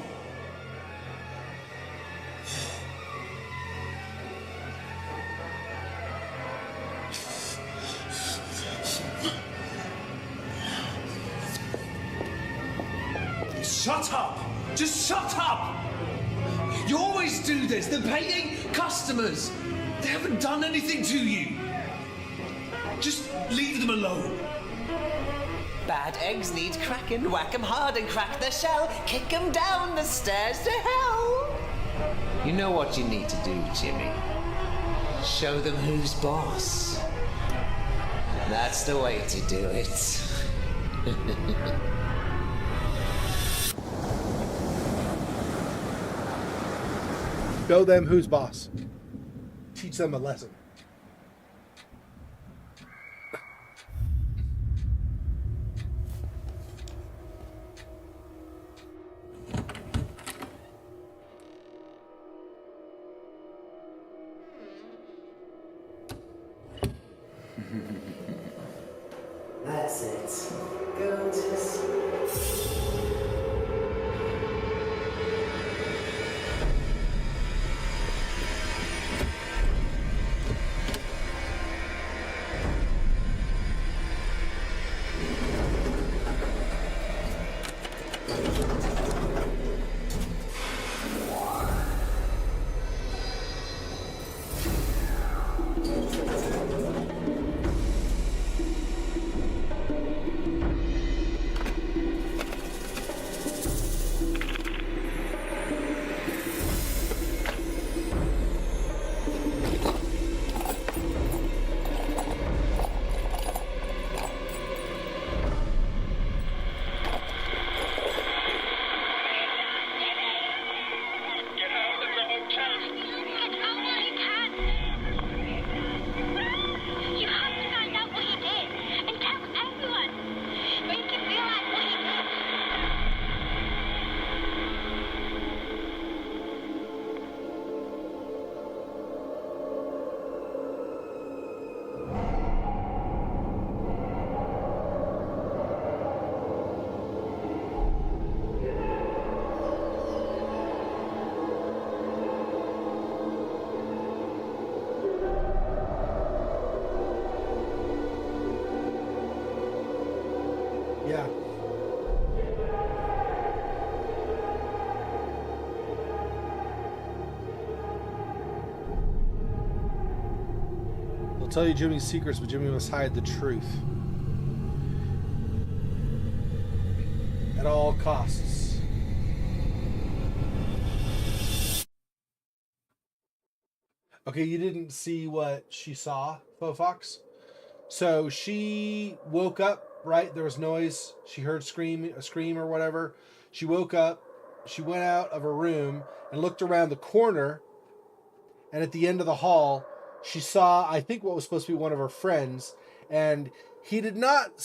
Shut up! Just shut up! You always do this. They're paying customers. They haven't done anything to you. Just leave them alone. Bad eggs need cracking. Whack 'em hard and crack their shell. Kick 'em down the stairs to hell. You know what you need to do, Jimmy? Show them who's boss. That's the way to do it. Show them who's boss. Teach them a lesson. That's it. Go to sleep. tell you Jimmy's secrets, but Jimmy must hide the truth. At all costs. Okay, you didn't see what she saw, Fofox? So she woke up, right? There was noise. She heard a scream or whatever. She woke up. She went out of her room and looked around the corner. And at the end of the hall, she saw, I think, what was supposed to be one of her friends. And he did not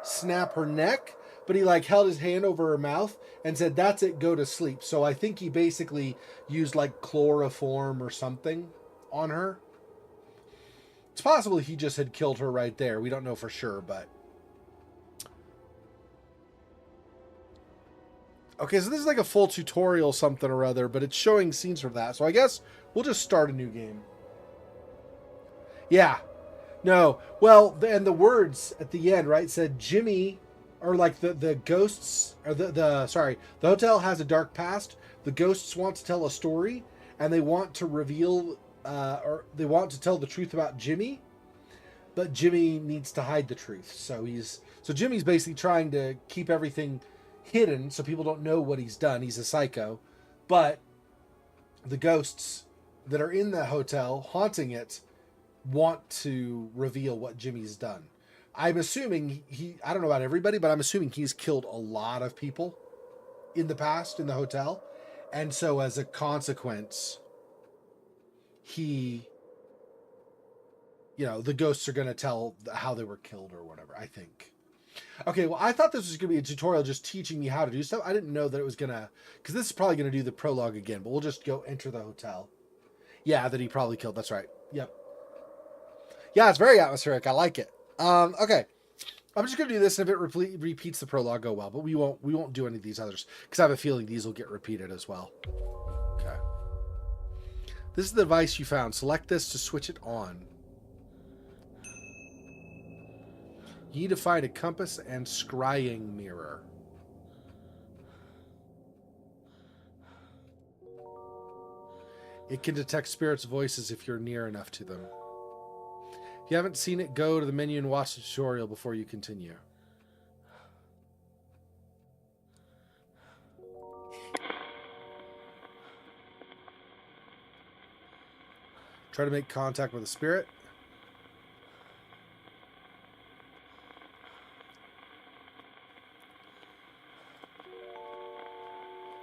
snap her neck, but he like held his hand over her mouth and said, "That's it, go to sleep." So I think he basically used like chloroform or something on her. It's possible he just had killed her right there. We don't know for sure, but... Okay, so this is like a full tutorial something or other, but it's showing scenes from that. So I guess we'll just start a new game. Yeah. No. Well, and the words at the end, right, said Jimmy, or like the ghosts, or the hotel has a dark past. The ghosts want to tell a story, and they want to reveal, or they want to tell the truth about Jimmy, but Jimmy needs to hide the truth. So Jimmy's basically trying to keep everything hidden so people don't know what he's done. He's a psycho, but the ghosts that are in the hotel haunting it want to reveal what Jimmy's done. I'm assuming I don't know about everybody, but I'm assuming he's killed a lot of people in the past in the hotel. And so as a consequence, the ghosts are going to tell how they were killed or whatever, I think. Okay, well, I thought this was going to be a tutorial just teaching me how to do stuff. I didn't know that it was going to... Because this is probably going to do the prologue again, but we'll just go enter the hotel. Yeah, that he probably killed. That's right. Yep. Yeah, it's very atmospheric. I like it. Okay. I'm just going to do this, and if it repeats the prologue, go well. But we won't do any of these others, because I have a feeling these will get repeated as well. Okay. This is the device you found. Select this to switch it on. You need to find a compass and scrying mirror. It can detect spirits' voices if you're near enough to them. If you haven't seen it, go to the menu and watch the tutorial before you continue. Try to make contact with a spirit.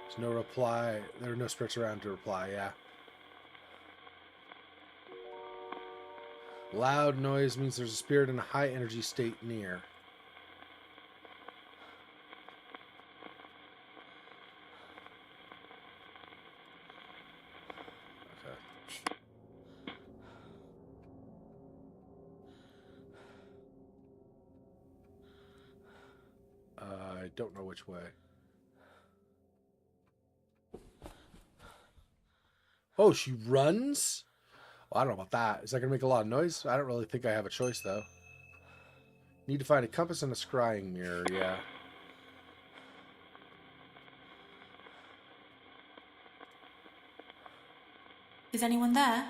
There's no reply. There are no spirits around to reply, yeah. Loud noise means there's a spirit in a high energy state near. Okay. I don't know which way. Oh, she runs? Well, I don't know about that. Is that going to make a lot of noise? I don't really think I have a choice, though. Need to find a compass and a scrying mirror, yeah. Is anyone there?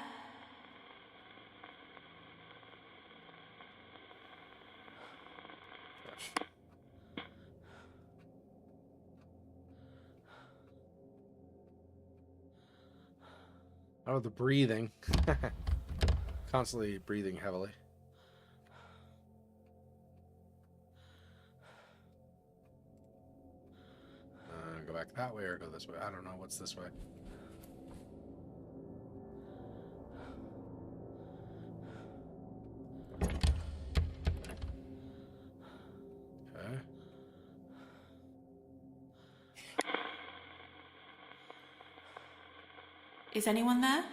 Oh, the breathing. Constantly breathing heavily. Go back that way or go this way. I don't know what's this way. Okay. Is anyone there?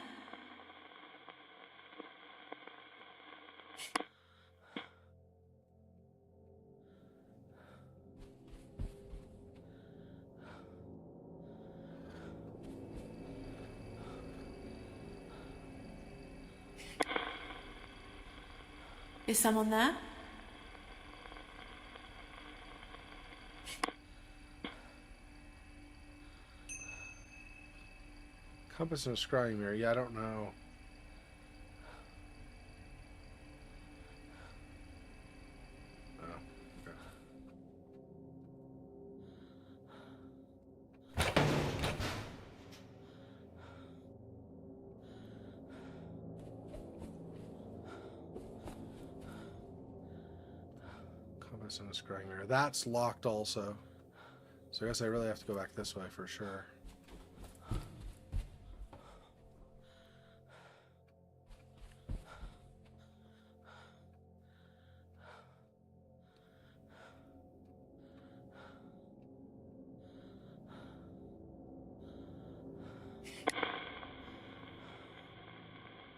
Is someone there? Compass and a scrying mirror. Yeah, I don't know. Compass and a scrying mirror. That's locked also. So I guess I really have to go back this way for sure.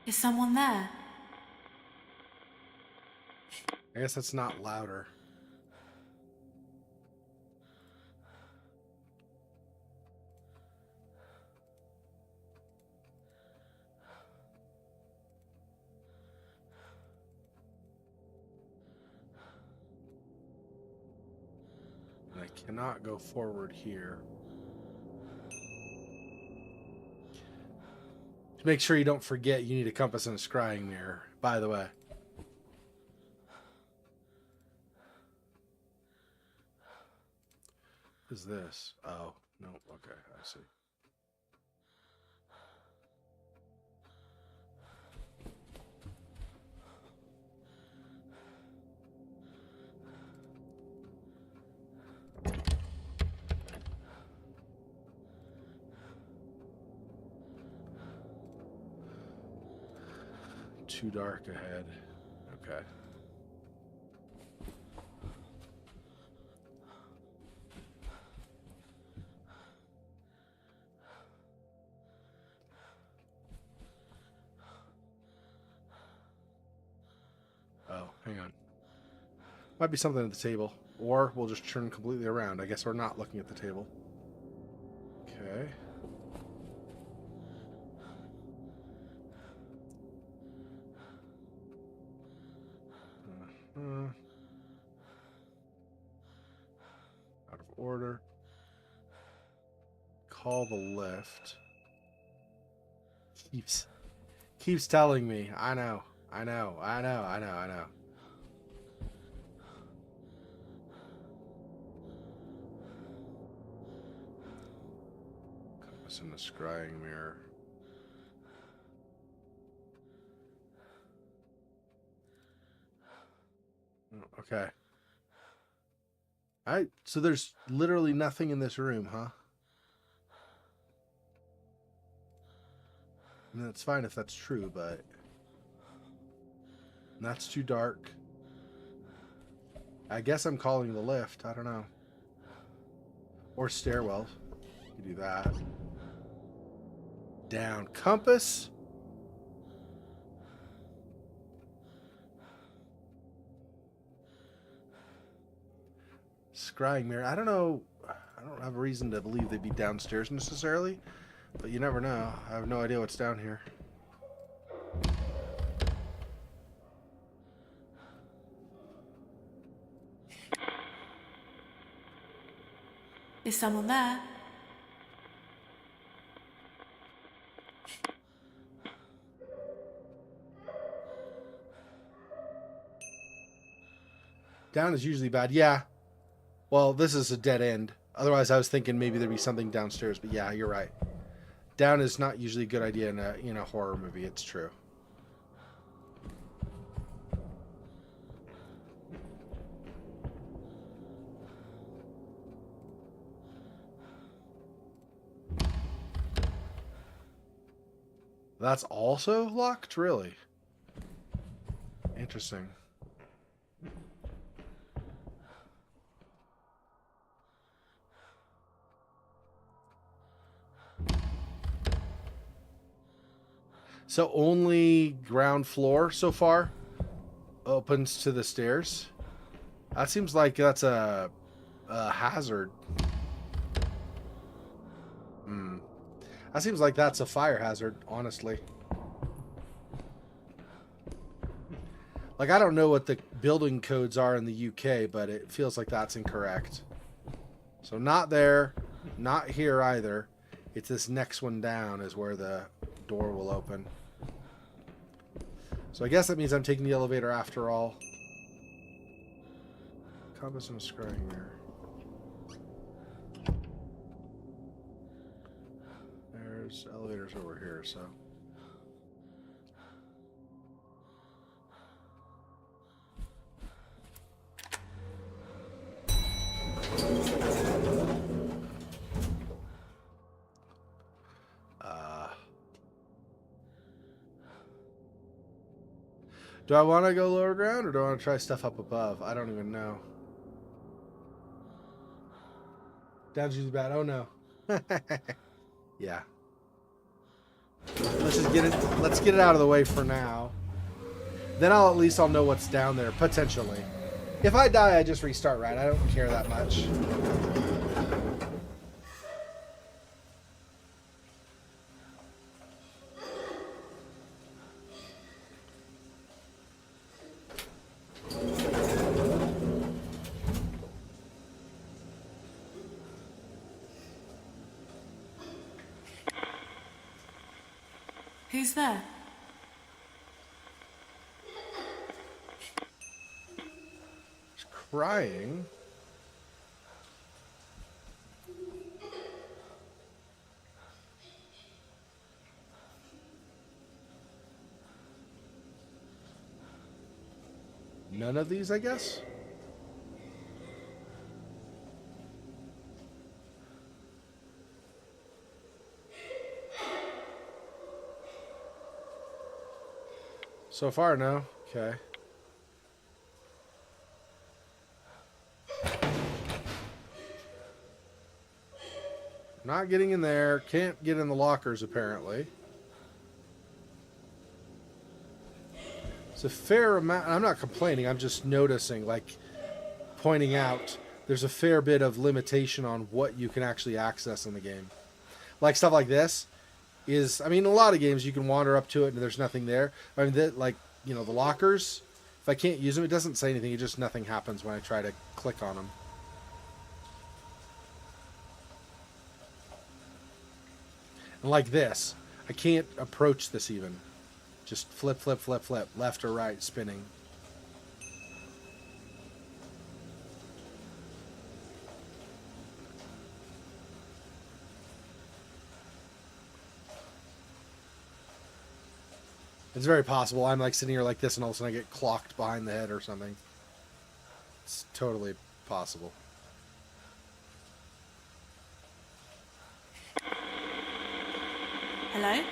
Is someone there? I guess that's not louder. And I cannot go forward here. To make sure you don't forget, you need a compass and a scrying mirror, by the way. What is this? Oh, no, okay, I see. Too dark ahead. Okay. Oh, hang on. Might be something at the table. Or we'll just turn completely around. I guess we're not looking at the table. Okay. Out of order. Call the lift. Keeps telling me. I know. Compass in the scrying mirror. Okay. So there's literally nothing in this room, huh? I mean, that's fine if that's true, but that's too dark. I guess I'm calling the lift. I don't know. Or stairwell. You can do that. Down. Compass. Scrying mirror. I don't know. I don't have a reason to believe they'd be downstairs necessarily, but you never know. I have no idea what's down here. Is someone there? Down is usually bad. Yeah. Well, this is a dead end. Otherwise, I was thinking maybe there'd be something downstairs. But yeah, you're right. Down is not usually a good idea in a horror movie. It's true. That's also locked? Really? Interesting. So only ground floor so far opens to the stairs. That seems like that's a hazard. That seems like that's a fire hazard, honestly. Like, I don't know what the building codes are in the UK, but it feels like that's incorrect. So not there, not here either. It's this next one down is where the door will open. So I guess that means I'm taking the elevator after all. Compass and a scrying mirror. There's elevators over here, so. Do I want to go lower ground or do I want to try stuff up above? I don't even know. Down's usually bad. Oh no. Yeah. Let's just get it. Let's get it out of the way for now. Then at least I'll know what's down there potentially. If I die, I just restart. Right? I don't care that much. Who's there? She's crying. None of these, I guess? So far, no. Okay. Not getting in there. Can't get in the lockers, apparently. It's a fair amount. I'm not complaining. I'm just noticing, like, pointing out there's a fair bit of limitation on what you can actually access in the game. Like, stuff like this. I mean, a lot of games you can wander up to it and there's nothing there. I mean, like, you know, the lockers, if I can't use them, it doesn't say anything. It just nothing happens when I try to click on them. And like this, I can't approach this even. Just flip, flip, flip, flip, left or right, spinning. It's very possible I'm like sitting here like this and all of a sudden I get clocked behind the head or something. It's totally possible. Hello?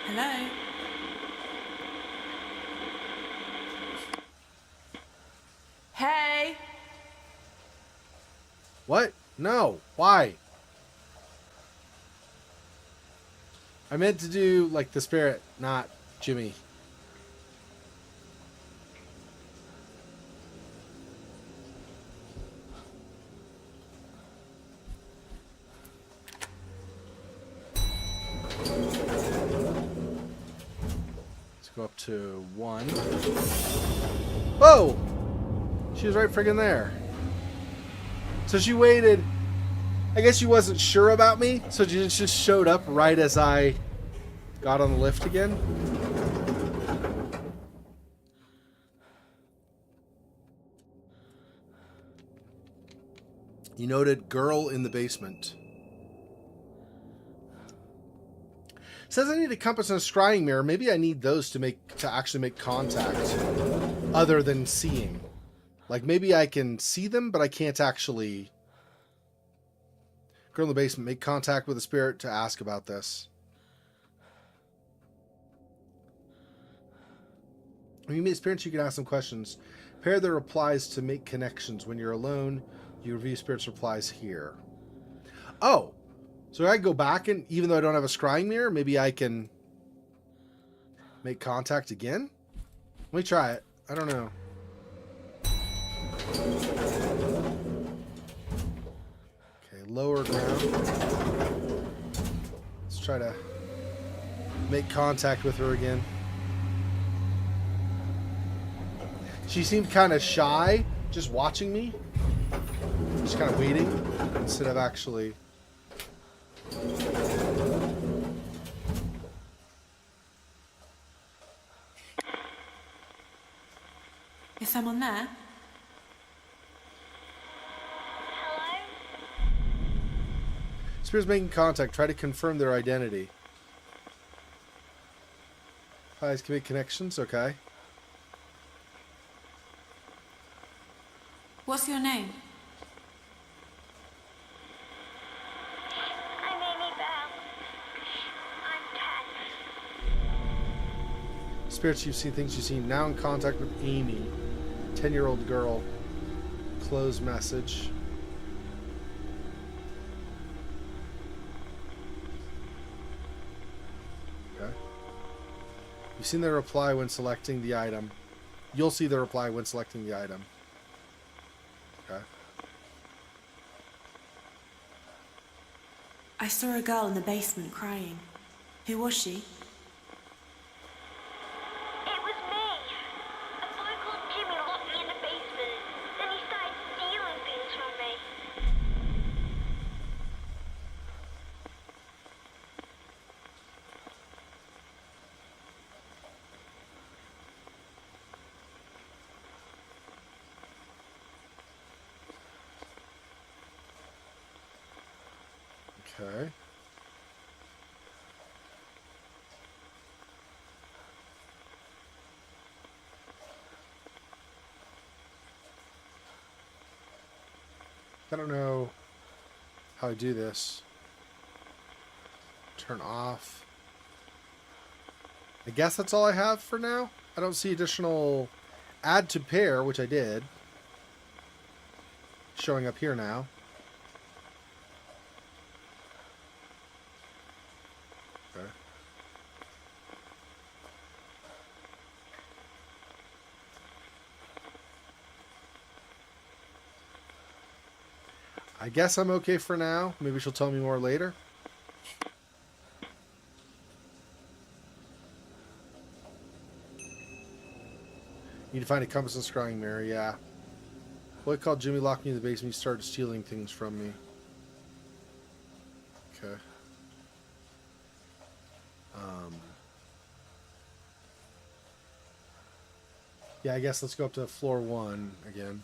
Hello? Hey! What? No. Why? I meant to do like the spirit, not Jimmy. Let's go up to 1. Oh! She was right friggin' there. So she waited. I guess she wasn't sure about me, so she just showed up right as I got on the lift again. You noted girl in the basement. Says I need a compass and a scrying mirror. Maybe I need those to actually make contact other than seeing. Like, maybe I can see them, but I can't actually... Girl in the basement, make contact with a spirit to ask about this. When you meet spirits, you can ask them questions. Pair their replies to make connections. When you're alone, you review spirits' replies here. Oh! So I go back, and even though I don't have a scrying mirror, maybe I can make contact again? Let me try it. I don't know. Okay, lower ground. Let's try to make contact with her again. She seemed kind of shy, just watching me. Just kind of waiting instead of actually... Is someone there? Spirits making contact. Try to confirm their identity. Eyes can make connections. Okay. What's your name? Spirits you've seen, things you've seen. Now in contact with Amy. 10-year-old girl. Close message. Okay. You've seen the reply when selecting the item. You'll see the reply when selecting the item. Okay. I saw a girl in the basement crying. Who was she? It was me. A boy called Jimmy locked me in the basement. Then he started stealing things from me. Okay. I don't know how I do this. Turn off. I guess that's all I have for now. I don't see additional add to pair, which I did. Showing up here now. Okay. I guess I'm okay for now. Maybe she'll tell me more later. Need to find a compass and scrying mirror, yeah. Boy called Jimmy, locked me in the basement. He started stealing things from me. Okay. Yeah, I guess let's go up to floor 1 again.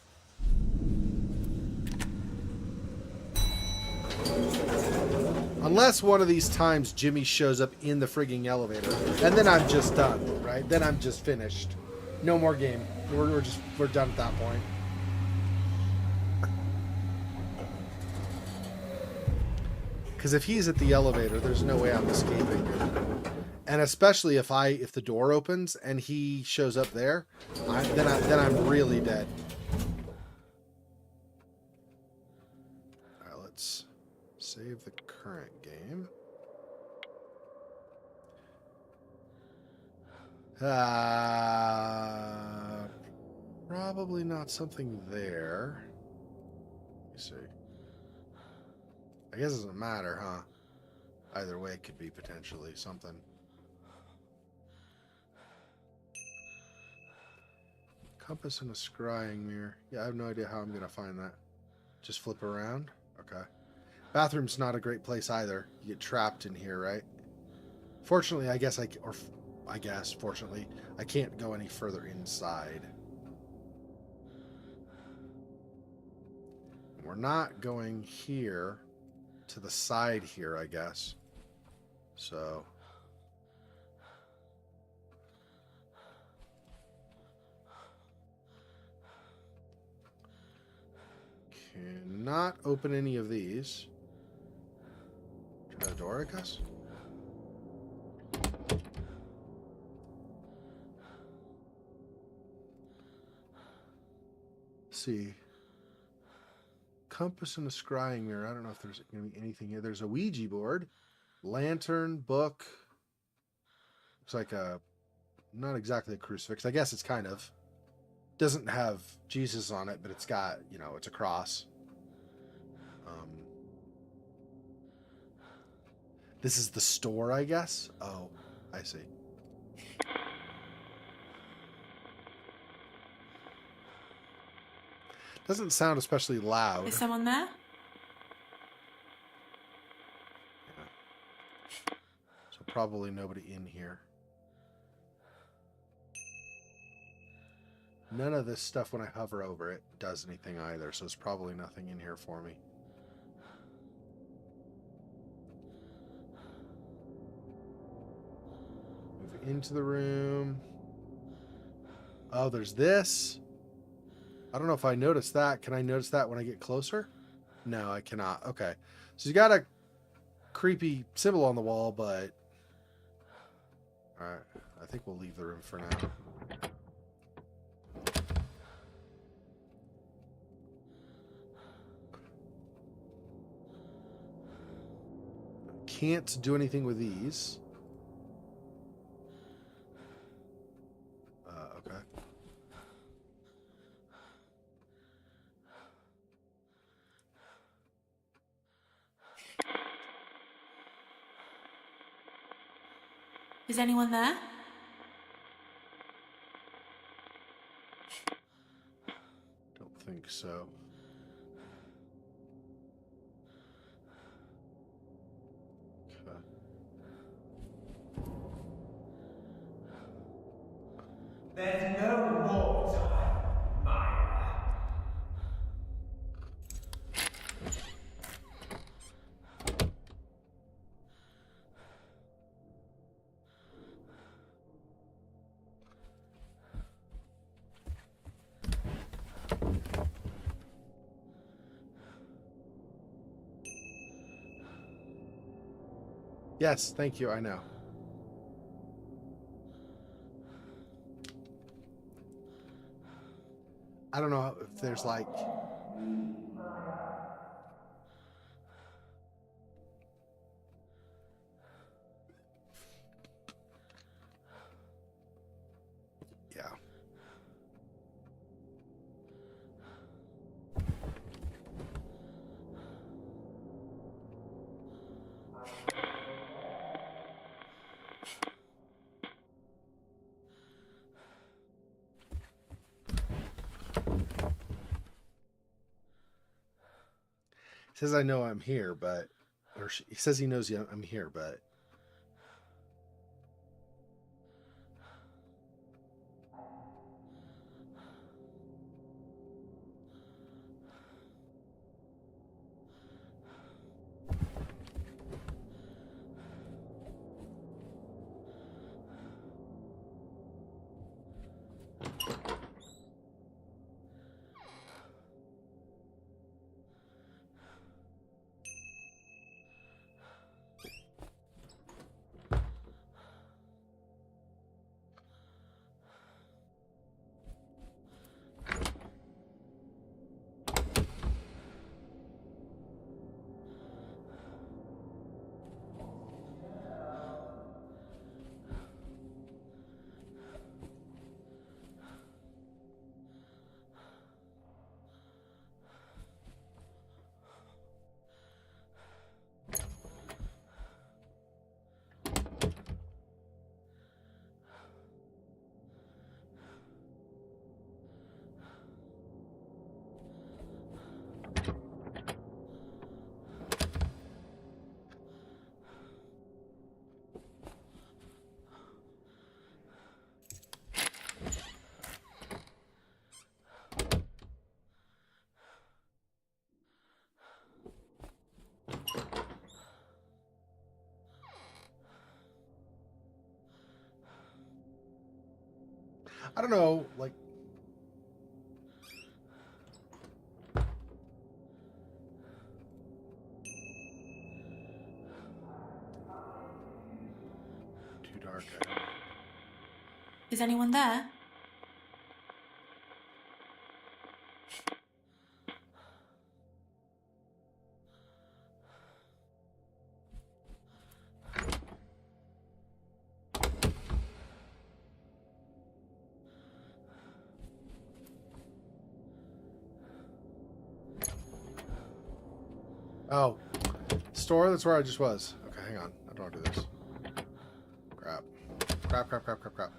Unless one of these times Jimmy shows up in the frigging elevator, and then I'm just done, right? Then I'm just finished. No more game. We're done at that point. Because if he's at the elevator, there's no way I'm escaping. And especially if the door opens and he shows up there, then I'm really dead. All right, let's save the current game. Probably not something there. Let me see. I guess it doesn't matter, huh? Either way, it could be potentially something. Compass and a scrying mirror. Yeah, I have no idea how I'm going to find that. Just flip around? Okay. Bathroom's not a great place either. You get trapped in here, right? Fortunately, fortunately, I can't go any further inside. We're not going here to the side here, I guess. So... cannot open any of these. Try the door, I guess. Let's see. Compass and a scrying mirror. I don't know if there's going to be anything here. There's a Ouija board. Lantern, book. Looks like not exactly a crucifix. I guess it's kind of. Doesn't have Jesus on it, but it's got, it's a cross. This is the store, I guess? Oh, I see. Doesn't sound especially loud. Is someone there? Yeah. So probably nobody in here. None of this stuff, when I hover over it, does anything either, so it's probably nothing in here for me. Move into the room. Oh, there's this. I don't know if I noticed that. Can I notice that when I get closer? No, I cannot. Okay. So you got a creepy symbol on the wall, but... Alright, I think we'll leave the room for now. Can't do anything with these. Okay. Is anyone there? Don't think so. Okay. There's no more time, Maya. Yes, thank you, I know. I don't know if there's like... Yeah. He says I know I'm here, but... Or he says he knows I'm here, but... I don't know, like... Too dark. Is anyone there? Oh. Store? That's where I just was. Okay, hang on. I don't want to do this. Crap. Crap, crap, crap, crap, crap.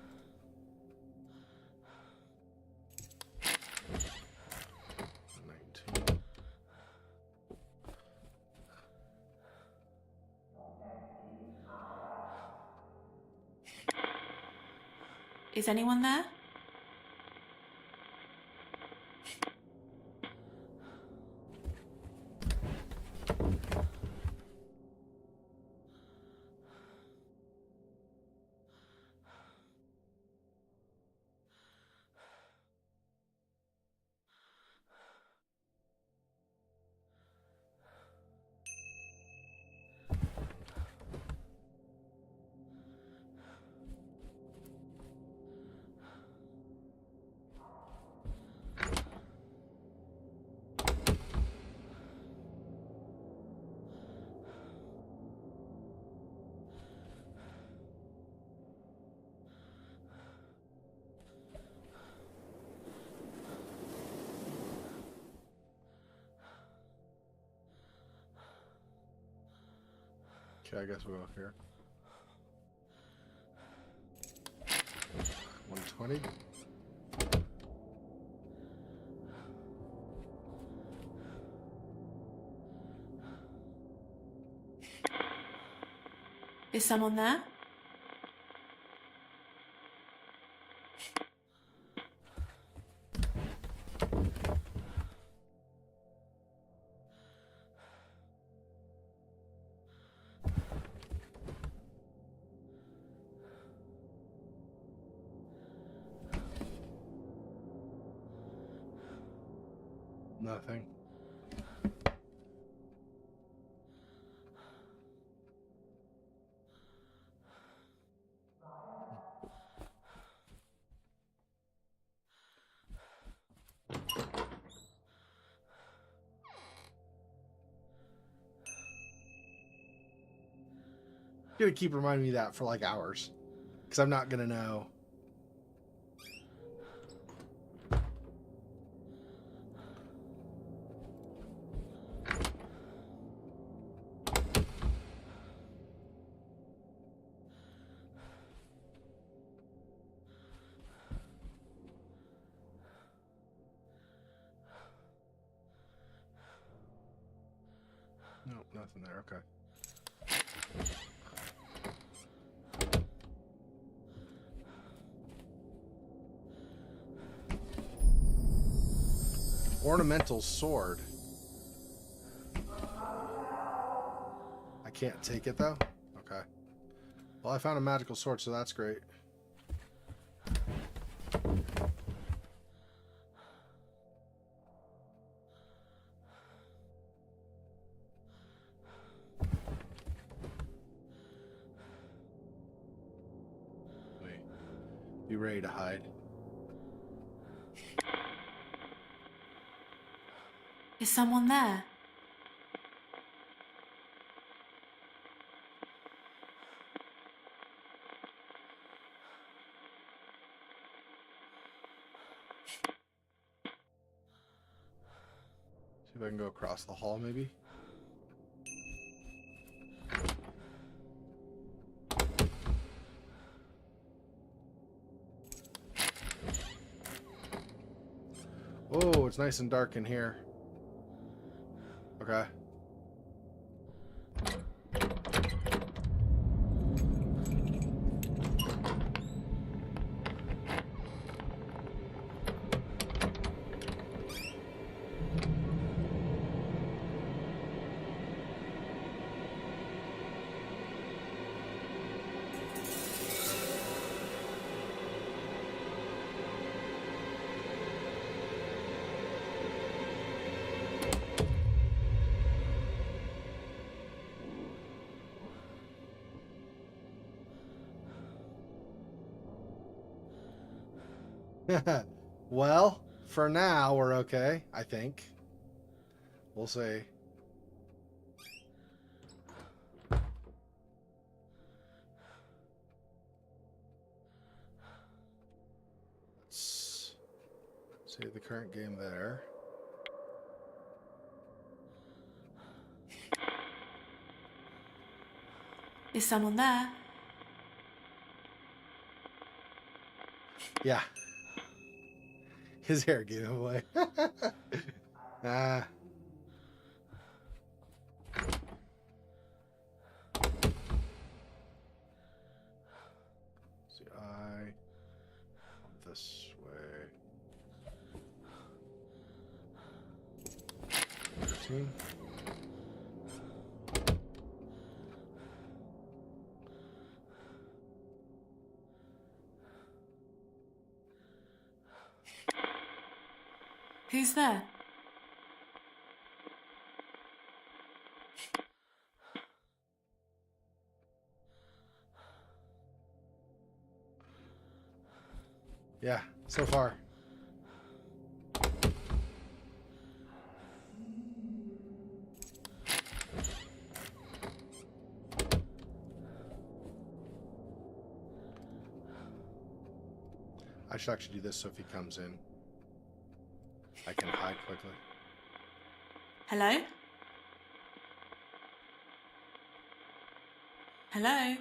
Is anyone there? Okay, I guess we'll go here. 120. Is someone there? Nothing. You're gonna keep reminding me of that for like hours, because I'm not gonna know. No, nothing there. Okay. Ornamental sword. I can't take it though? Okay. Well, I found a magical sword, so that's great. Wait. Be ready to hide. Is someone there? See if I can go across the hall, maybe. Oh, it's nice and dark in here. Okay. Well, for now, we're okay, I think. We'll see. Let's save the current game there. Is someone there? Yeah. His hair gave him away. Ah. See, I want this way. 13. Who's there? Yeah, so far. I should actually do this so if he comes in, I can hide quickly. Hello? Hello?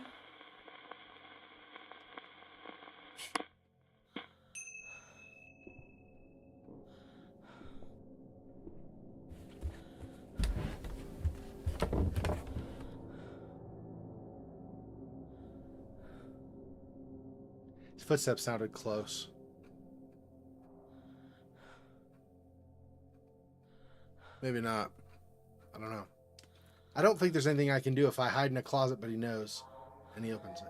His footsteps sounded close. Maybe not. I don't know. I don't think there's anything I can do if I hide in a closet, but he knows. And he opens it.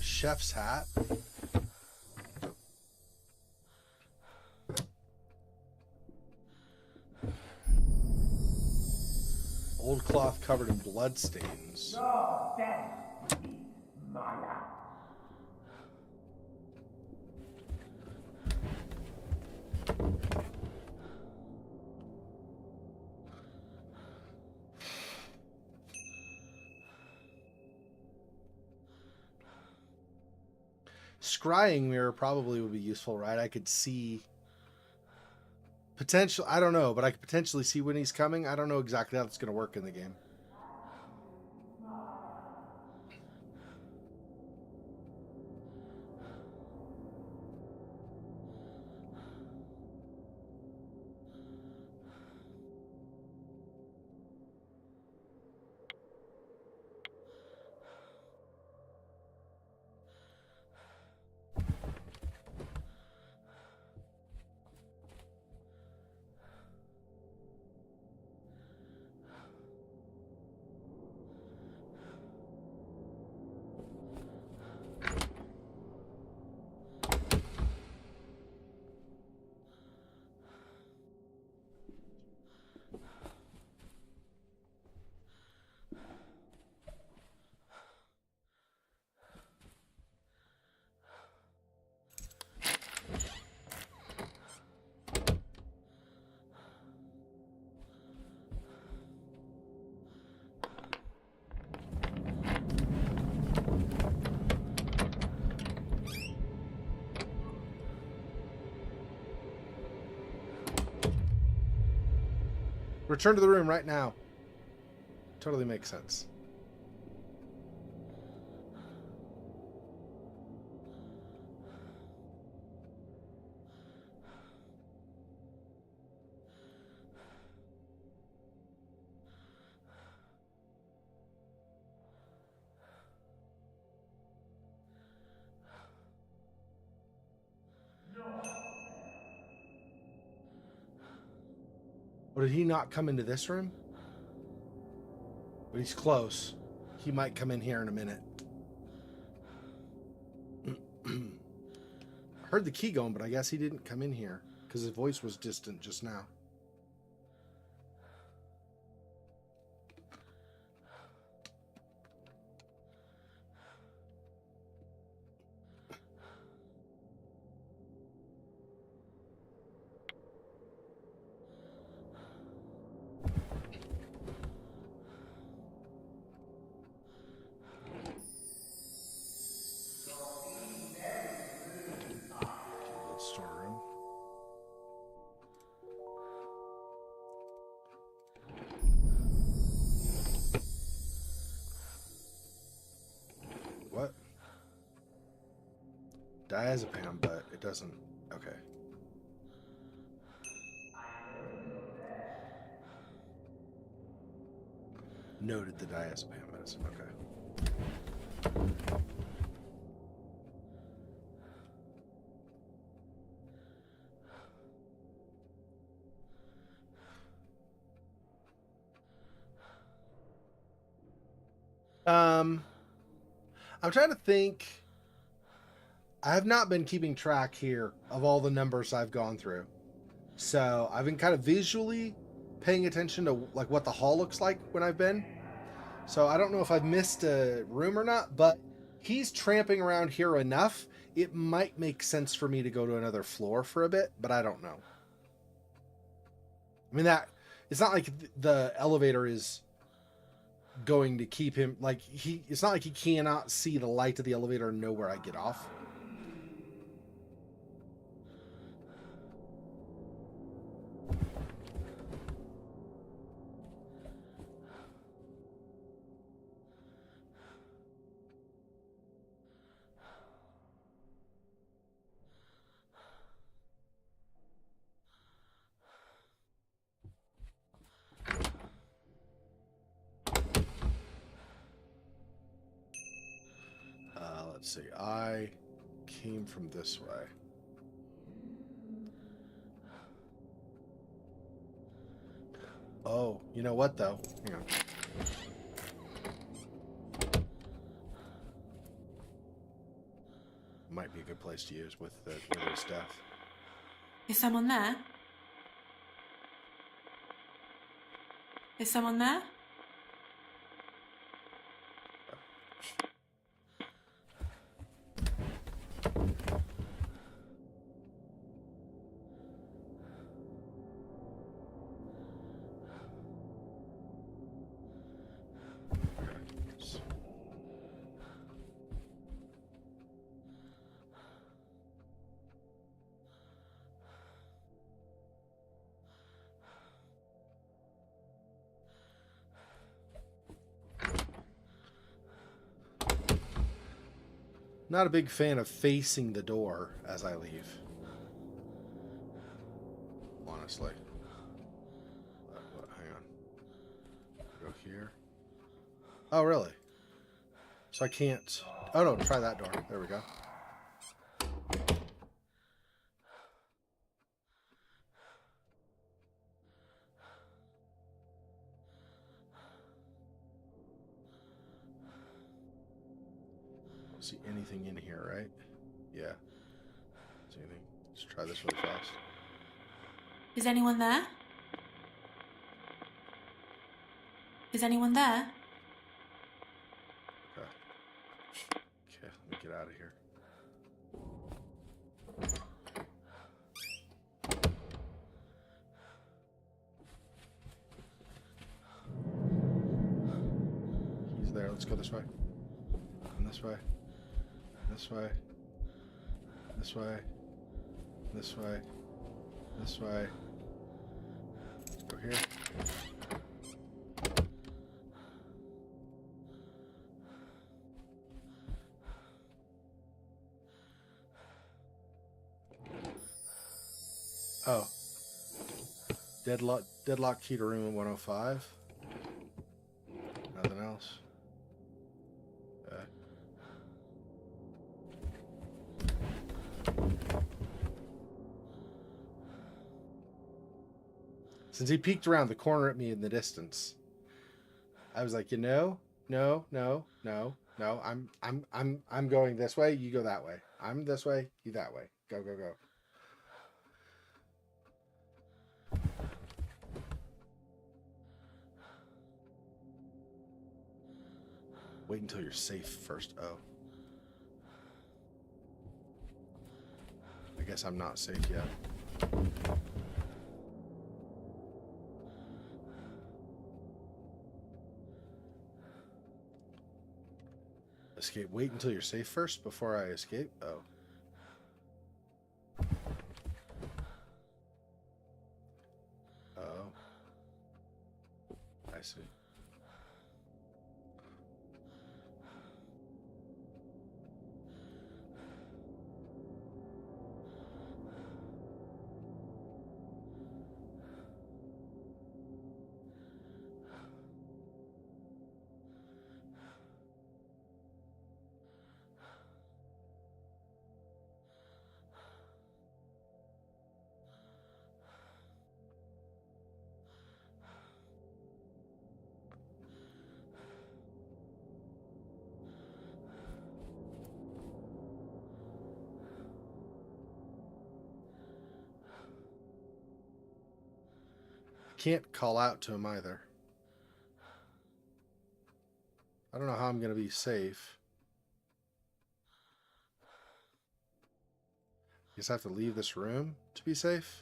Chef's hat. Old cloth covered in blood stains. Scrying mirror probably would be useful, right? I could see potential. I don't know, but I could potentially see when he's coming. I don't know exactly how it's going to work in the game. Return to the room right now. Totally makes sense. Or did he not come into this room? But he's close. He might come in here in a minute. I heard the key going, but I guess he didn't come in here because his voice was distant just now. Storeroom. What? Diazepam, but it doesn't. Okay. Noted the diazepam medicine. Okay. I'm trying to think. I have not been keeping track here of all the numbers I've gone through. So I've been kind of visually paying attention to like what the hall looks like when I've been. So I don't know if I've missed a room or not, but he's tramping around here enough. It might make sense for me to go to another floor for a bit, but I don't know. I mean, that it's not like the elevator is going to keep him like it's not like he cannot see the light of the elevator and know where I get off. Let's see. I came from this way. Oh, you know what though? Hang on. Might be a good place to use with the death. Is someone there? Is someone there? Not a big fan of facing the door as I leave. Honestly. Hang on. Go here. Oh, really? So I can't... Oh, no. Try that door. There we go. See anything in here, right? Yeah. See anything? Let's try this really fast. Is anyone there? Is anyone there? Okay. Okay, let me get out of here. He's there. Let's go this way. And this way. This way. This way. This way. This way. Let's go here. Oh. Deadlock key to room 105. Nothing else. Okay. Since he peeked around the corner at me in the distance, I was like, no. I'm going this way. You go that way. I'm this way. You that way. Go. Wait until you're safe first. Oh. I guess I'm not safe yet. Escape. Wait until you're safe first before I escape. Oh. Oh. I see. Can't call out to him either. I don't know how I'm going to be safe. Guess I have to leave this room to be safe.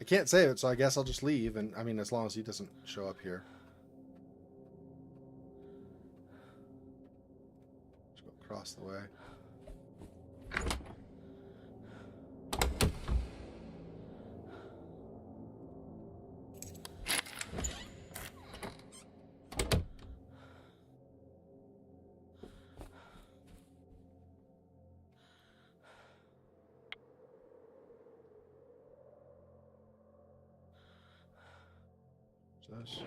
I can't save it, so I guess I'll just leave. And I mean, as long as he doesn't show up here. Just go across the way. This.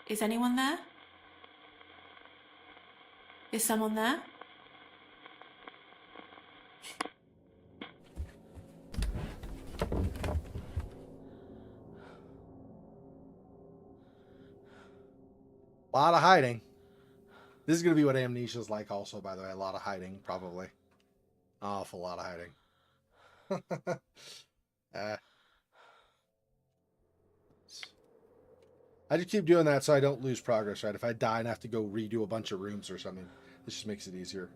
Is anyone there? Is someone there? A lot of hiding. This is going to be what Amnesia's like also, by the way. A lot of hiding, probably. Awful lot of hiding. I just keep doing that so I don't lose progress, right? If I die and have to go redo a bunch of rooms or something, this just makes it easier.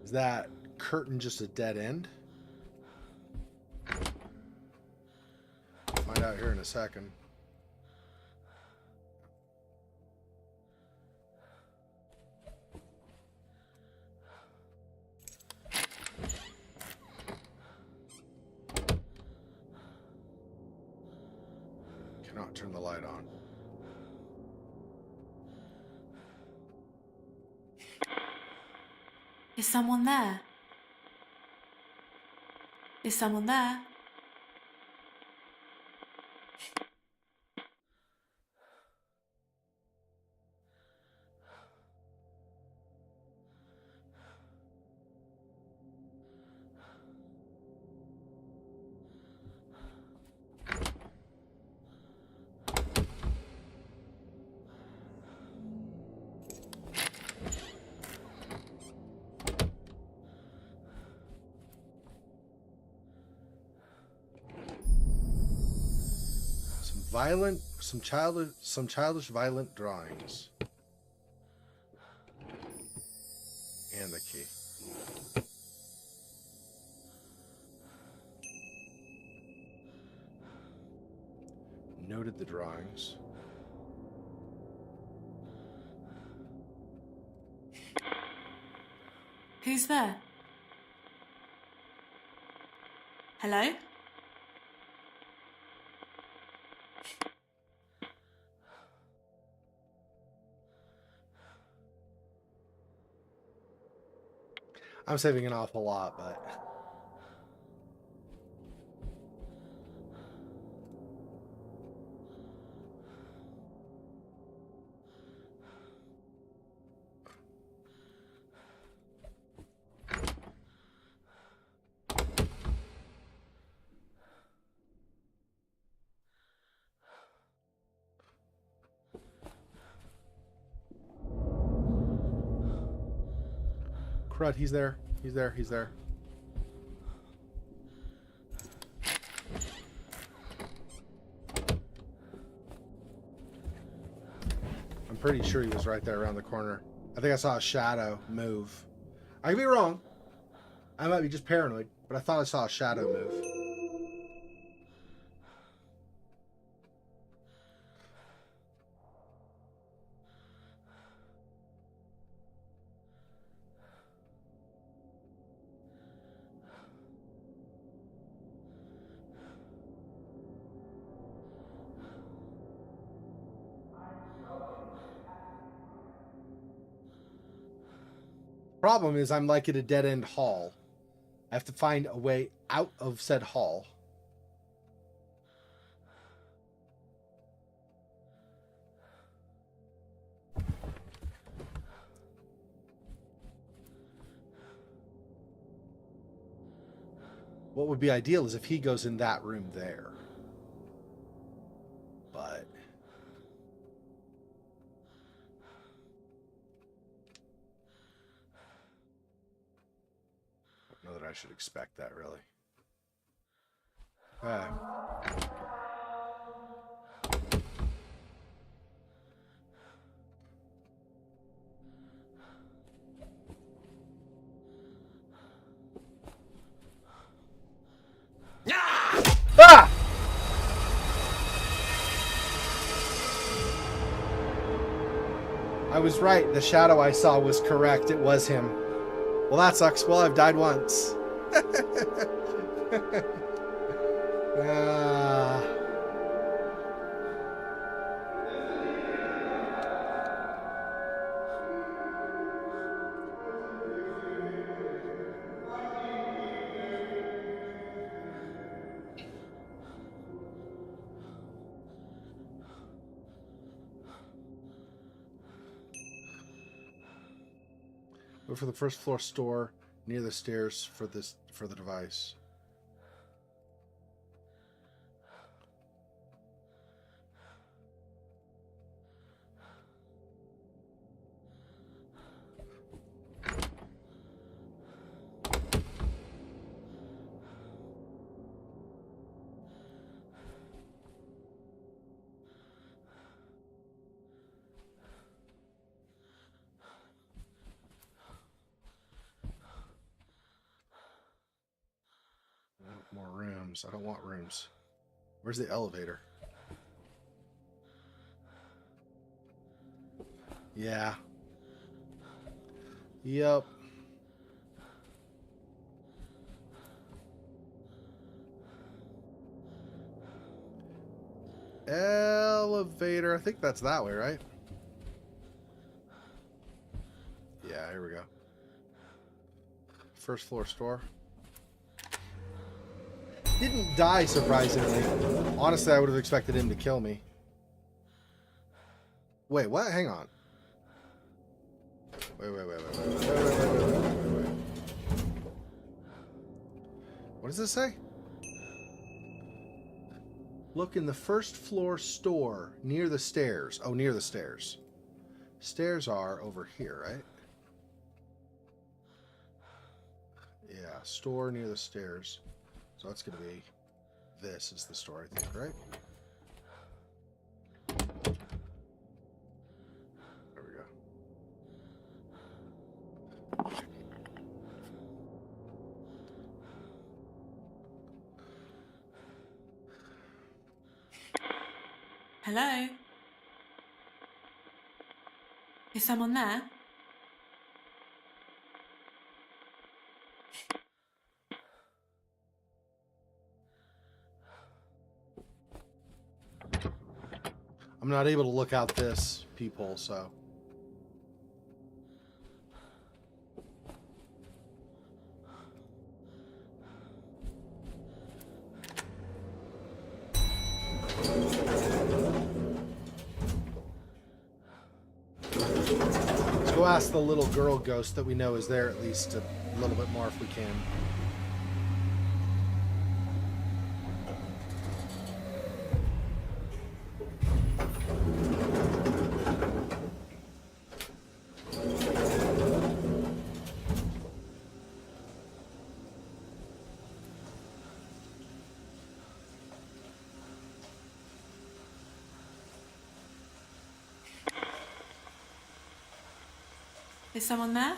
Is that curtain just a dead end? Find out here in a second. Cannot turn the light on. Is someone there? Is someone there? Some childish violent drawings. And the key. Noted the drawings. Who's there? Hello? I'm saving an awful lot, but... Crud, he's there. He's there. He's there. I'm pretty sure he was right there around the corner. I think I saw a shadow move. I could be wrong. I might be just paranoid, but I thought I saw a shadow move. Problem is, I'm like at a dead-end hall. I have to find a way out of said hall. What would be ideal is if he goes in that room there. But I don't know that I should expect that, really. Ah! I was right. The shadow I saw was correct. It was him. Well, that sucks. Well, I've died once. Go for the first floor store near the stairs for the device. More rooms. I don't want rooms. Where's the elevator? Yeah. Yep. Elevator. I think that's that way, right? Yeah, here we go. First floor store. Didn't die, surprisingly. Honestly, I would have expected him to kill me. Wait, what? Hang on. Wait. What does this say? Look in the first floor store near the stairs. Oh, near the stairs. Stairs are over here, right? Yeah, store near the stairs. So it's going to be, this is the store, I think, right? There we go. Hello? Is someone there? I'm not able to look out this peephole, so. Let's go ask the little girl ghost that we know is there at least a little bit more if we can. Is someone there?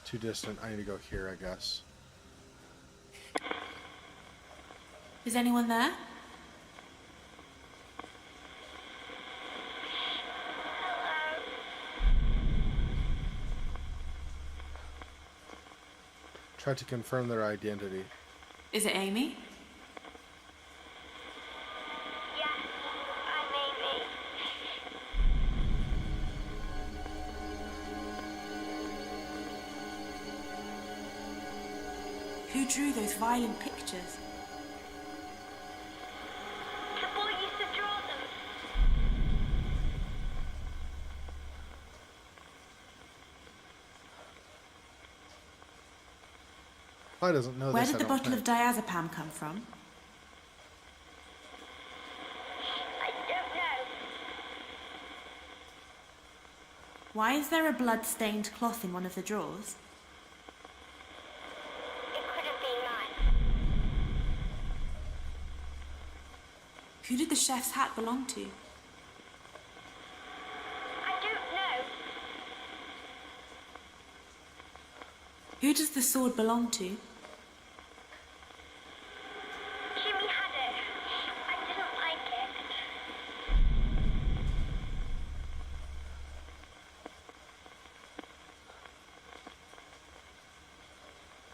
Too distant. I need to go here, I guess. Is anyone there? Try to confirm their identity. Is it Amy? Yeah. Who drew those violent pictures? The boy used to draw them. Why doesn't know Where this? did the bottle of diazepam come from? I don't know. Why is there a blood-stained cloth in one of the drawers? It couldn't be mine. Who did the chef's hat belong to? I don't know. Who does the sword belong to? Jimmy had it. I didn't like it.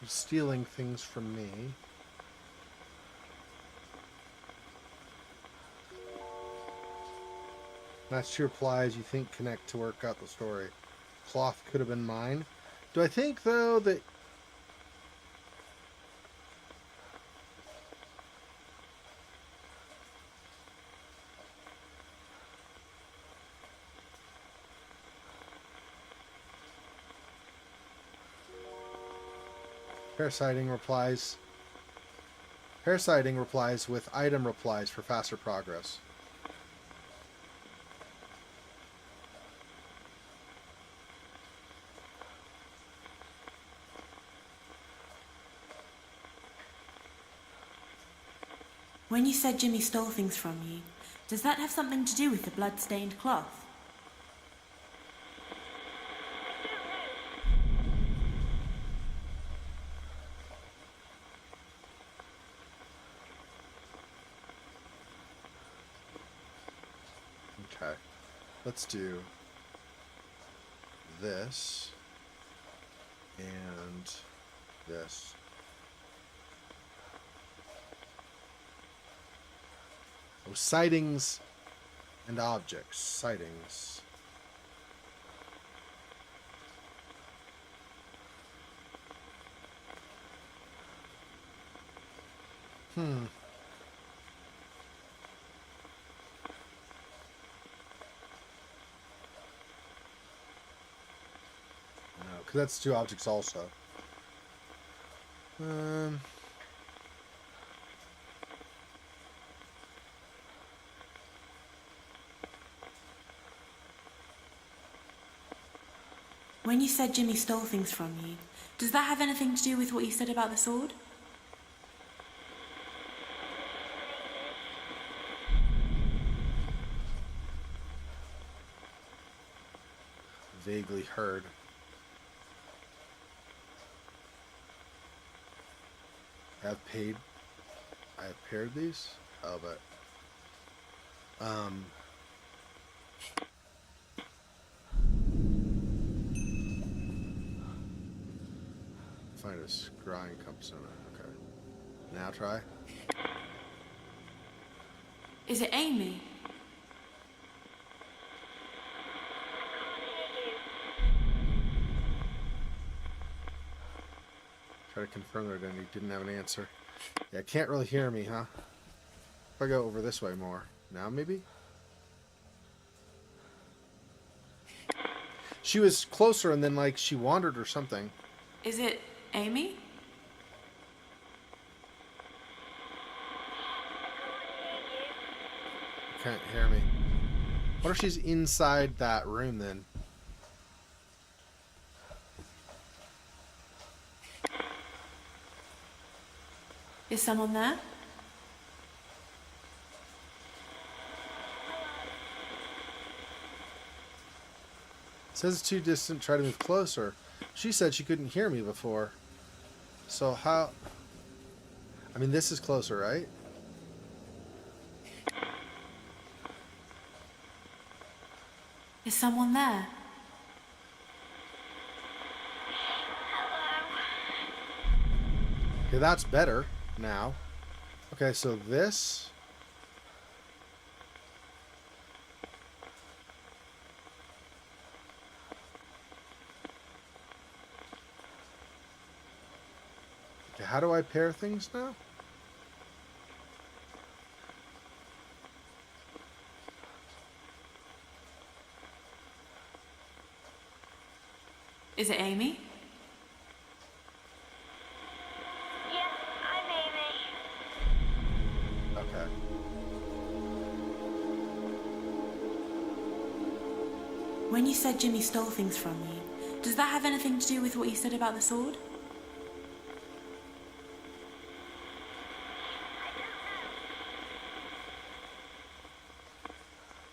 You're stealing things from me. Match to replies you think connect to work out the story. Cloth could have been mine. Do I think, though, that... Parasiting replies... Parasiting replies with item replies for faster progress. When you said Jimmy stole things from you, does that have something to do with the blood-stained cloth? Okay. Let's do this and this. Oh, sightings and objects. Sightings. No, because that's two objects also. When you said Jimmy stole things from you, does that have anything to do with what you said about the sword? Vaguely heard. I have paired these? Oh, but find a scrying compass on it. Okay. Now try. Is it Amy? Try to confirm their identity. Didn't have an answer. Yeah, can't really hear me, huh? If I go over this way more. Now, maybe? She was closer and then, like, she wandered or something. Is it Amy? Can't hear me. What if she's inside that room, then? Is someone there? It says it's too distant, try to move closer. She said she couldn't hear me before. So how... I mean, this is closer, right? Is someone there? Okay, that's better now. Okay, so this... Okay, how do I pair things now? Is it Amy? Yes, I'm Amy. Okay. When you said Jimmy stole things from you, does that have anything to do with what you said about the sword?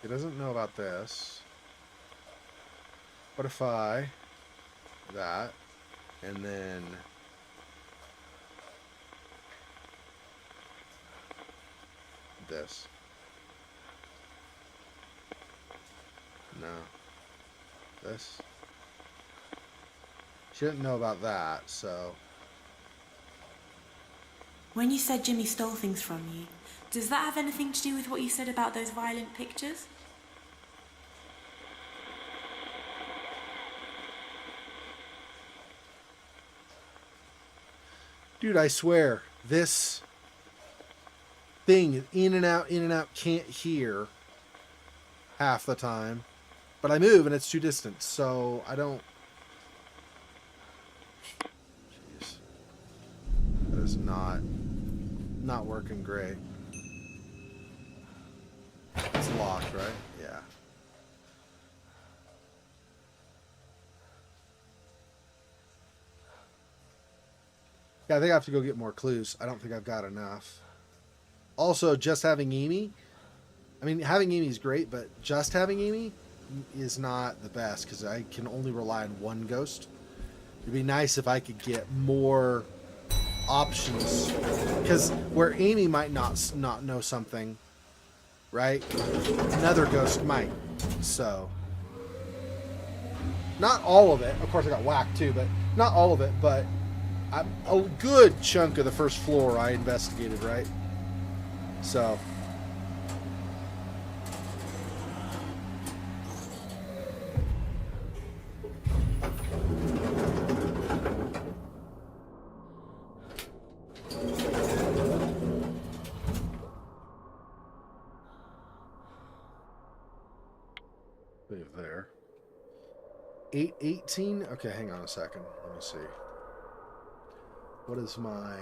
He doesn't know about this. What if I... that, and then... this? No. This? She didn't know about that, so... When you said Jimmy stole things from you, does that have anything to do with what you said about those violent pictures? Dude, I swear, this thing is in and out, can't hear half the time. But I move and it's too distant, so I don't... Jeez. That is not working great. It's locked, right? Yeah. Yeah, I think I have to go get more clues. I don't think I've got enough. Also, just having Amy... I mean, having Amy is great, but just having Amy is not the best, because I can only rely on one ghost. It'd be nice if I could get more options, because where Amy might not know something, right? Another ghost might. So, not all of it. Of course, I got whacked too, but not all of it. But a good chunk of the first floor I investigated, right? So. There. 818? Okay, hang on a second. Let me see. What is my...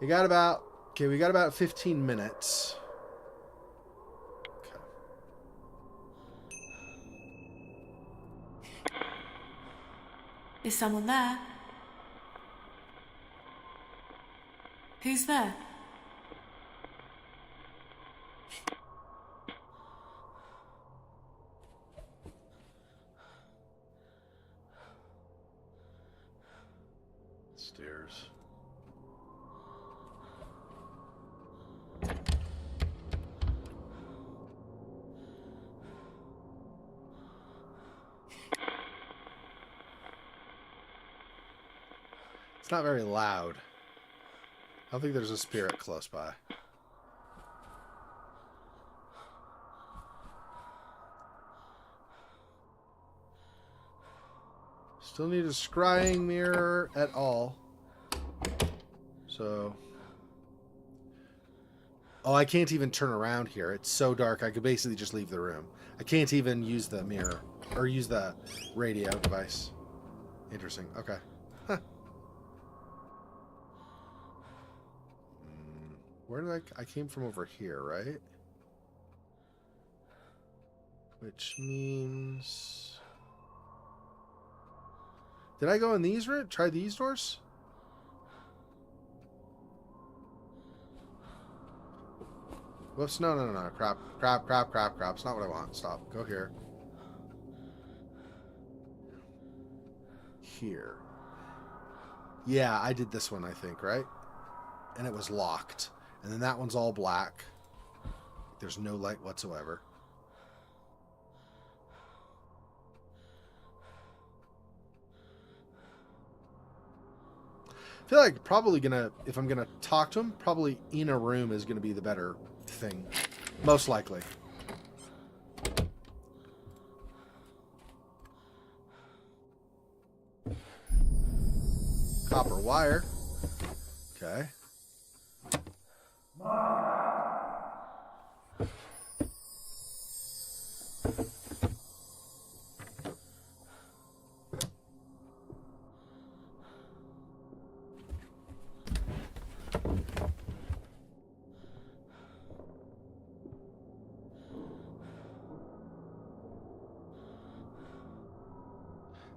We got about 15 minutes. Okay. Is someone there? Who's there? Stairs. It's not very loud. I don't think there's a spirit close by. Still need a scrying mirror at all. So... Oh, I can't even turn around here. It's so dark, I could basically just leave the room. I can't even use the mirror. Or use the radio device. Interesting. Okay. Huh. Where did I came from over here, right? Which means... Did I go in these routes? Try these doors? Whoops, no. Crap. It's not what I want. Stop. Go here. Here. Yeah, I did this one, I think, right? And it was locked. And then that one's all black. There's no light whatsoever. I feel like probably gonna, if I'm gonna talk to him, probably in a room is gonna be the better thing. Most likely. Copper wire. Okay.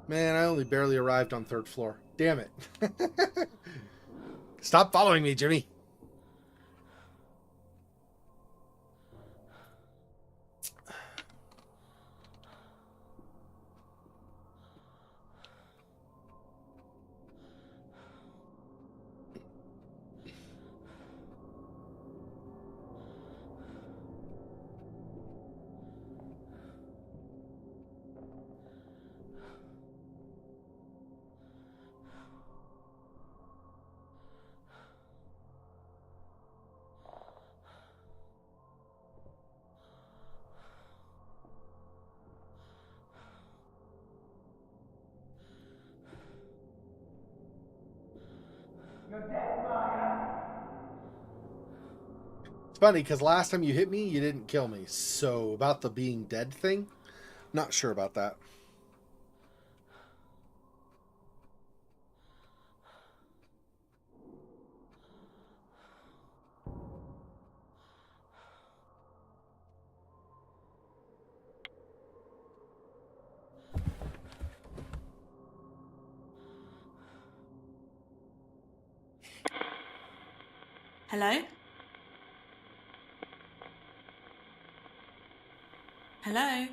Man, I only barely arrived on 3rd floor. Damn it. Stop following me, Jimmy. It's funny because last time you hit me, you didn't kill me. So about the being dead thing, not sure about that. Hello? Hello?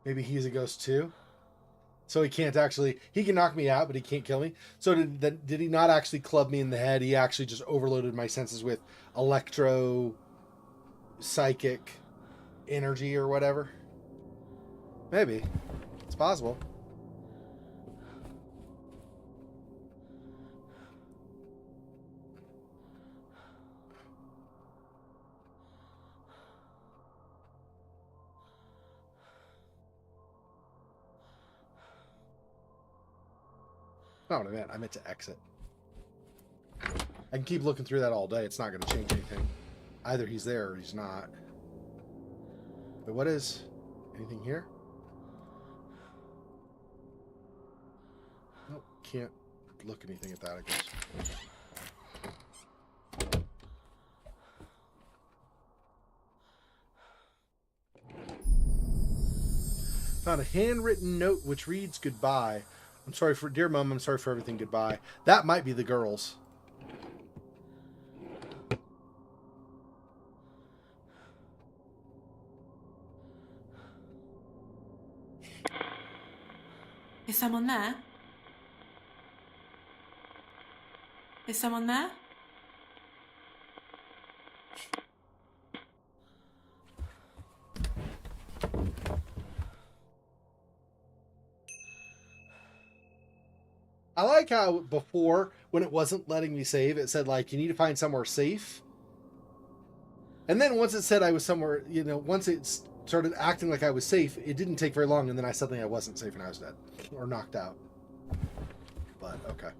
Maybe he's a ghost too. So he can't actually, he can knock me out, but he can't kill me. So did he not actually club me in the head? He actually just overloaded my senses with electro psychic energy or whatever. Maybe. It's possible. Not what I meant. I meant to exit. I can keep looking through that all day. It's not going to change anything. Either he's there or he's not. But what is... anything here? Nope. Can't look anything at that, I guess. Found a handwritten note which reads goodbye. I'm sorry for, dear Mom, I'm sorry for everything, goodbye. That might be the girls. Is someone there? Is someone there? I like how before, when it wasn't letting me save, it said, like, you need to find somewhere safe. And then once it said I was somewhere, you know, once it started acting like I was safe, it didn't take very long, and then I suddenly I wasn't safe and I was dead. Or knocked out. But, okay.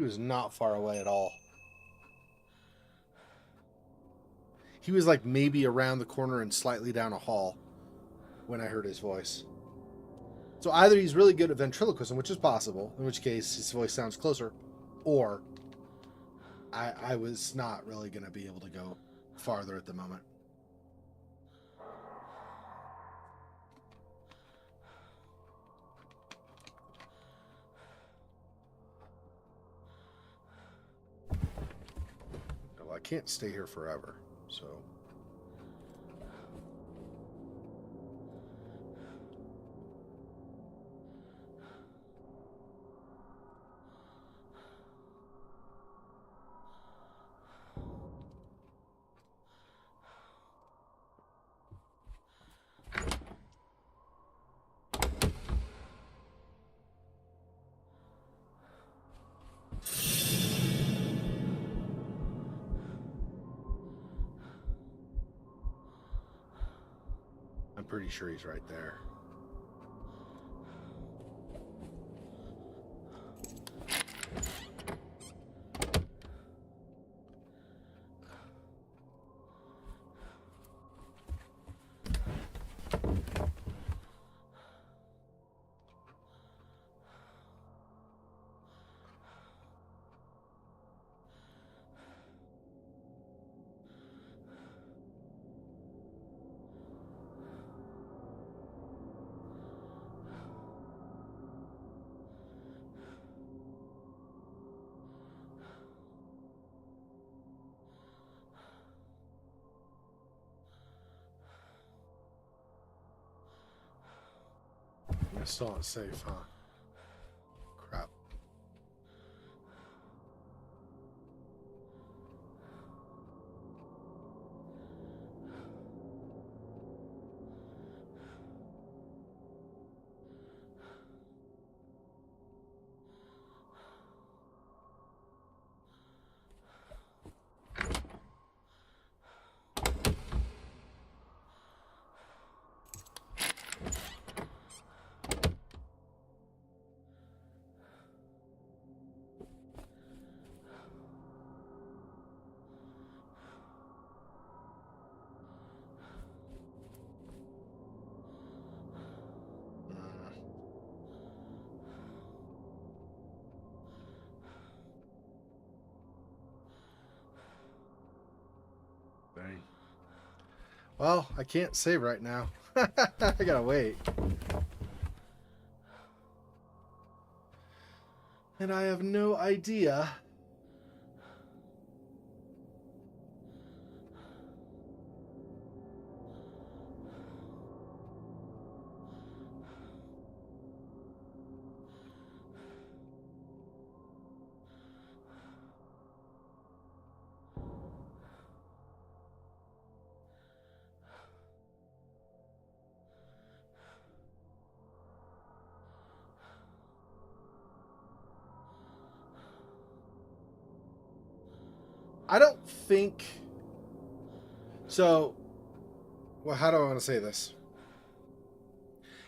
He was not far away at all. He was like maybe around the corner and slightly down a hall when I heard his voice. So either he's really good at ventriloquism, which is possible, in which case his voice sounds closer, or I was not really going to be able to go farther at the moment. Well, I can't stay here forever, so... I'm pretty sure he's right there. I still not safe, huh? Crap. Dang. Well, I can't save right now. I gotta wait. And I have no idea. I don't think so. Well, how do I want to say this?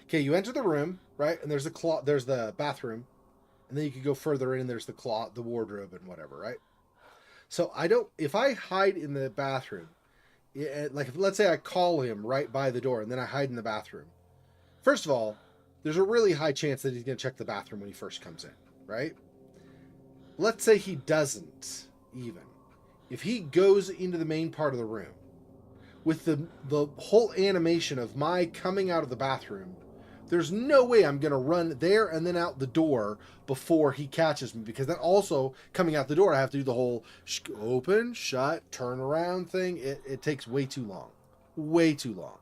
Okay, you enter the room, right? And there's the bathroom, and then you could go further in, and there's the wardrobe and whatever, right? So if I hide in the bathroom, like let's say I call him right by the door, and then I hide in the bathroom. First of all, there's a really high chance that he's going to check the bathroom when he first comes in, right? Let's say he doesn't even. If he goes into the main part of the room with the whole animation of my coming out of the bathroom, there's no way I'm going to run there and then out the door before he catches me, because then also coming out the door, I have to do the whole open, shut, turn around thing. It takes way too long. Way too long.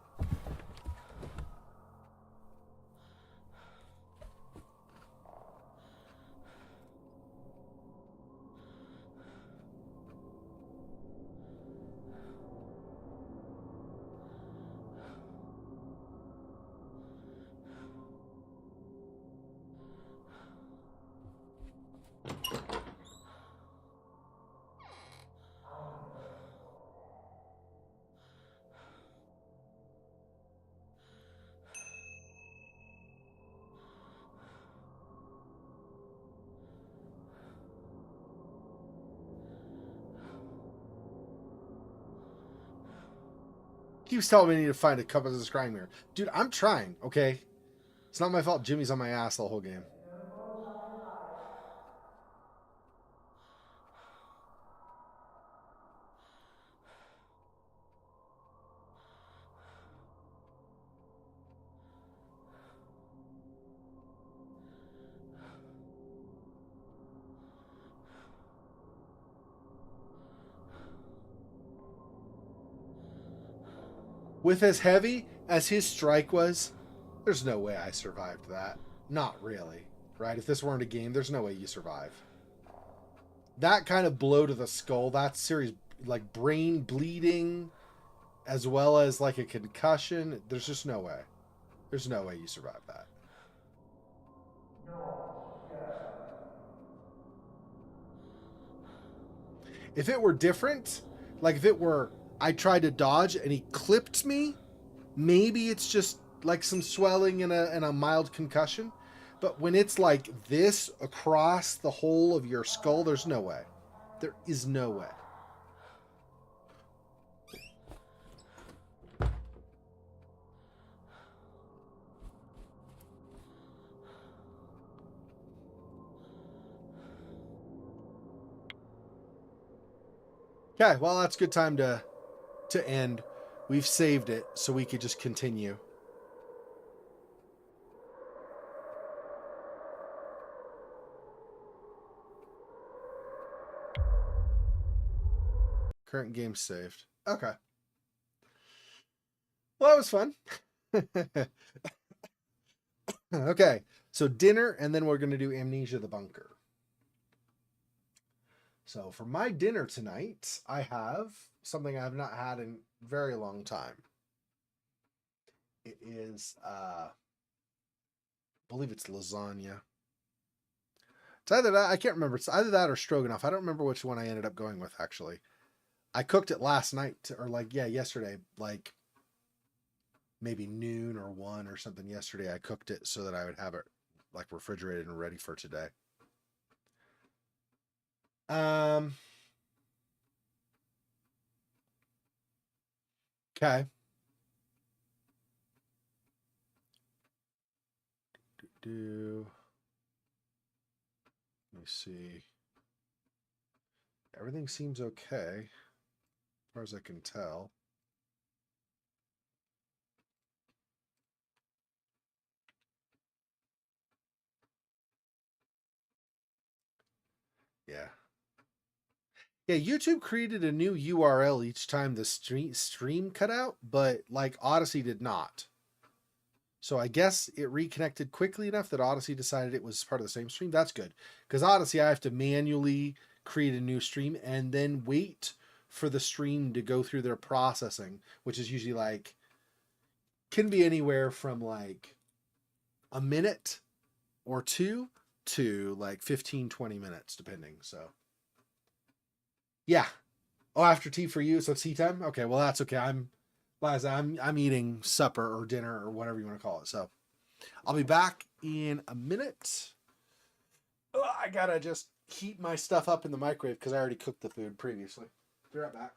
Keeps telling me I need to find a cup of the scrying mirror. Dude, I'm trying, okay? It's not my fault Jimmy's on my ass the whole game. With as heavy as his strike was, there's no way I survived that. Not really, right? If this weren't a game, there's no way you survive. That kind of blow to the skull, that's serious, like brain bleeding, as well as like a concussion. There's just no way. There's no way you survive that. If it were different, like if it were I tried to dodge and he clipped me, maybe it's just like some swelling and a mild concussion. But when it's like this across the whole of your skull, there's no way. There is no way. Okay, well, that's a good time to end. We've saved it so we could just continue. Current game saved. Okay. Well, that was fun. Okay, so dinner, and then we're going to do Amnesia the Bunker. So for my dinner tonight, I have something I have not had in a very long time. It is, I believe it's lasagna. It's either that, I can't remember. It's either that or stroganoff. I don't remember which one I ended up going with, actually. I cooked it last night, or like, yeah, yesterday, like maybe noon or 1 or something yesterday. I cooked it so that I would have it like refrigerated and ready for today. Okay. Let me see. Everything seems okay, as far as I can tell. Yeah. Yeah, YouTube created a new URL each time the stream cut out, but like Odyssey did not. So I guess it reconnected quickly enough that Odyssey decided it was part of the same stream. That's good. Because Odyssey, I have to manually create a new stream and then wait for the stream to go through their processing, which is usually like, can be anywhere from like a minute or 2 to like 15, 20 minutes, depending. So, yeah. Oh, after tea for you, so it's tea time? Okay, well, that's okay. I'm eating supper or dinner or whatever you want to call it. So I'll be back in a minute. I gotta just heat my stuff up in the microwave because I already cooked the food previously. Be right back.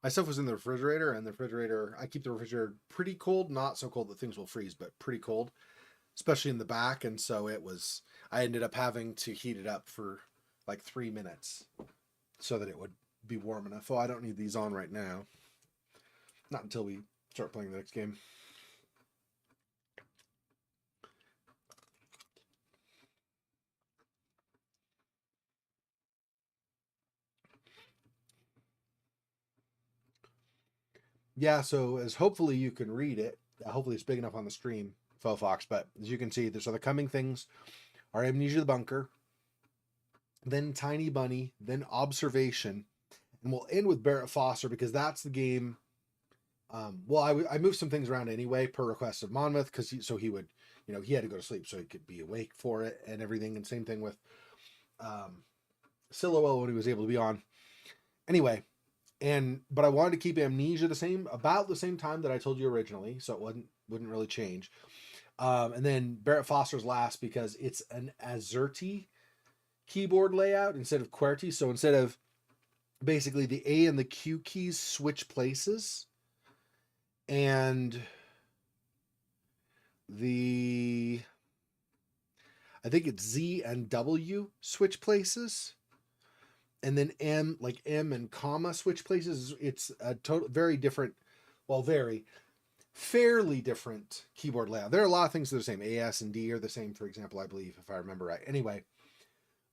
My stuff was in the refrigerator, and the refrigerator, I keep the refrigerator pretty cold, not so cold that things will freeze, but pretty cold, especially in the back. And so I ended up having to heat it up for like 3 minutes so that it would be warm enough. Oh, I don't need these on right now. Not until we start playing the next game. Yeah, so as hopefully you can read it, hopefully it's big enough on the stream, Fox, but as you can see, so the coming things are Amnesia the Bunker, then Tiny Bunny, then Observation, and we'll end with Barrett Foster because that's the game. I moved some things around anyway per request of Monmouth because he would, he had to go to sleep so he could be awake for it and everything, and same thing with Silhouette when he was able to be on. Anyway, but I wanted to keep Amnesia about the same time that I told you originally, so it wouldn't really change. And then Barrett Foster's last because it's an AZERTY keyboard layout instead of QWERTY. So instead of basically the A and the Q keys switch places, and I think it's Z and W switch places, and then M and comma switch places. It's a very different, fairly different keyboard layout. There are a lot of things that are the same. A, S, and D are the same, for example, I believe, if I remember right. Anyway,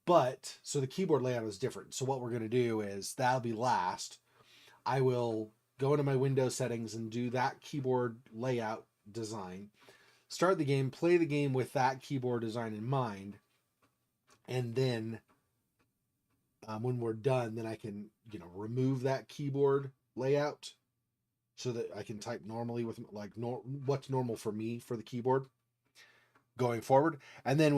so the keyboard layout is different. So what we're going to do is, that'll be last. I will go into my Windows settings and do that keyboard layout design, start the game, play the game with that keyboard design in mind, and then when we're done, then I can, remove that keyboard layout so that I can type normally with what's normal for me for the keyboard going forward. And then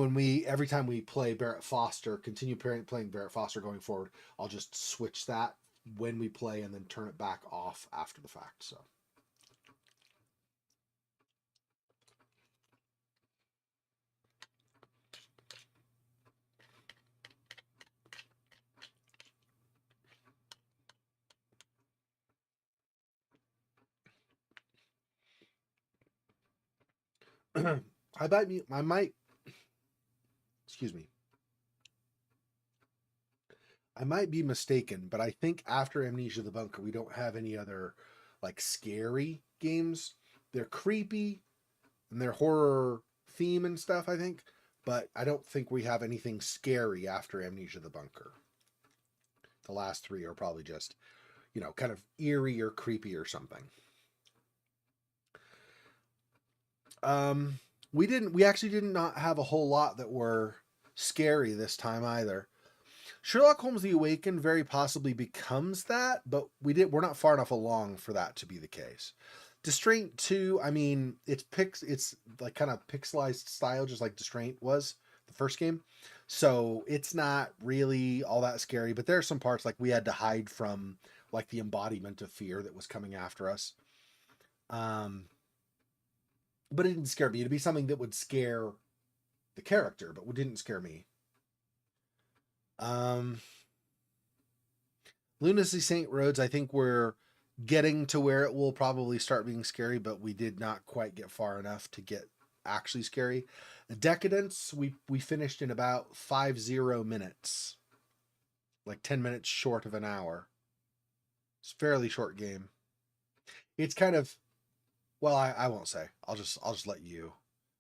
every time we play Barrett Foster, continue playing Barrett Foster going forward, I'll just switch that when we play and then turn it back off after the fact. So. I might, excuse me. I might be mistaken, but I think after Amnesia the Bunker, we don't have any other scary games. They're creepy and they're horror theme and stuff, I think, but I don't think we have anything scary after Amnesia the Bunker. The last three are probably just, kind of eerie or creepy or something. We actually did not have a whole lot that were scary this time either. Sherlock Holmes The Awakened very possibly becomes that, but we're not far enough along for that to be the case. Distraint 2, I mean, it's kind of pixelized style, just like Distraint was the first game. So it's not really all that scary, but there are some parts we had to hide from the embodiment of fear that was coming after us. But it didn't scare me. It'd be something that would scare the character, but it didn't scare me. Lunacy St. Rhodes, I think we're getting to where it will probably start being scary, but we did not quite get far enough to get actually scary. Decadence, we finished in about 50 minutes. 10 minutes short of an hour. It's a fairly short game. It's kind of, I won't say. I'll just let you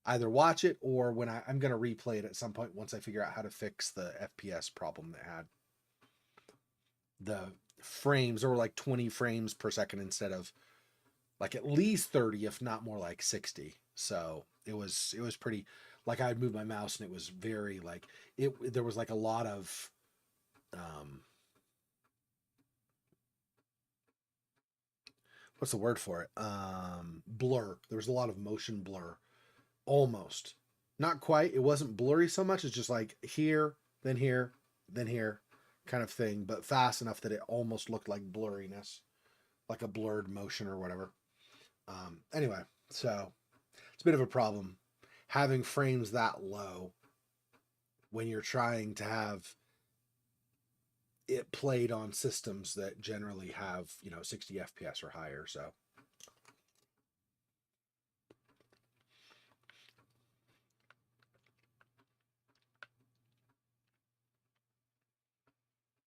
either watch it or when I'm going to replay it at some point once I figure out how to fix the FPS problem that had. The frames, there were 20 frames per second instead of at least 30, if not more 60. So it was pretty, I'd move my mouse and it was very there was a lot of, what's the word for it? Blur. There was a lot of motion blur. Almost. Not quite. It wasn't blurry so much. It's just here, then here, then here kind of thing, but fast enough that it almost looked like blurriness, like a blurred motion or whatever. Anyway, so it's a bit of a problem having frames that low when you're trying to have it played on systems that generally have, 60 FPS or higher. So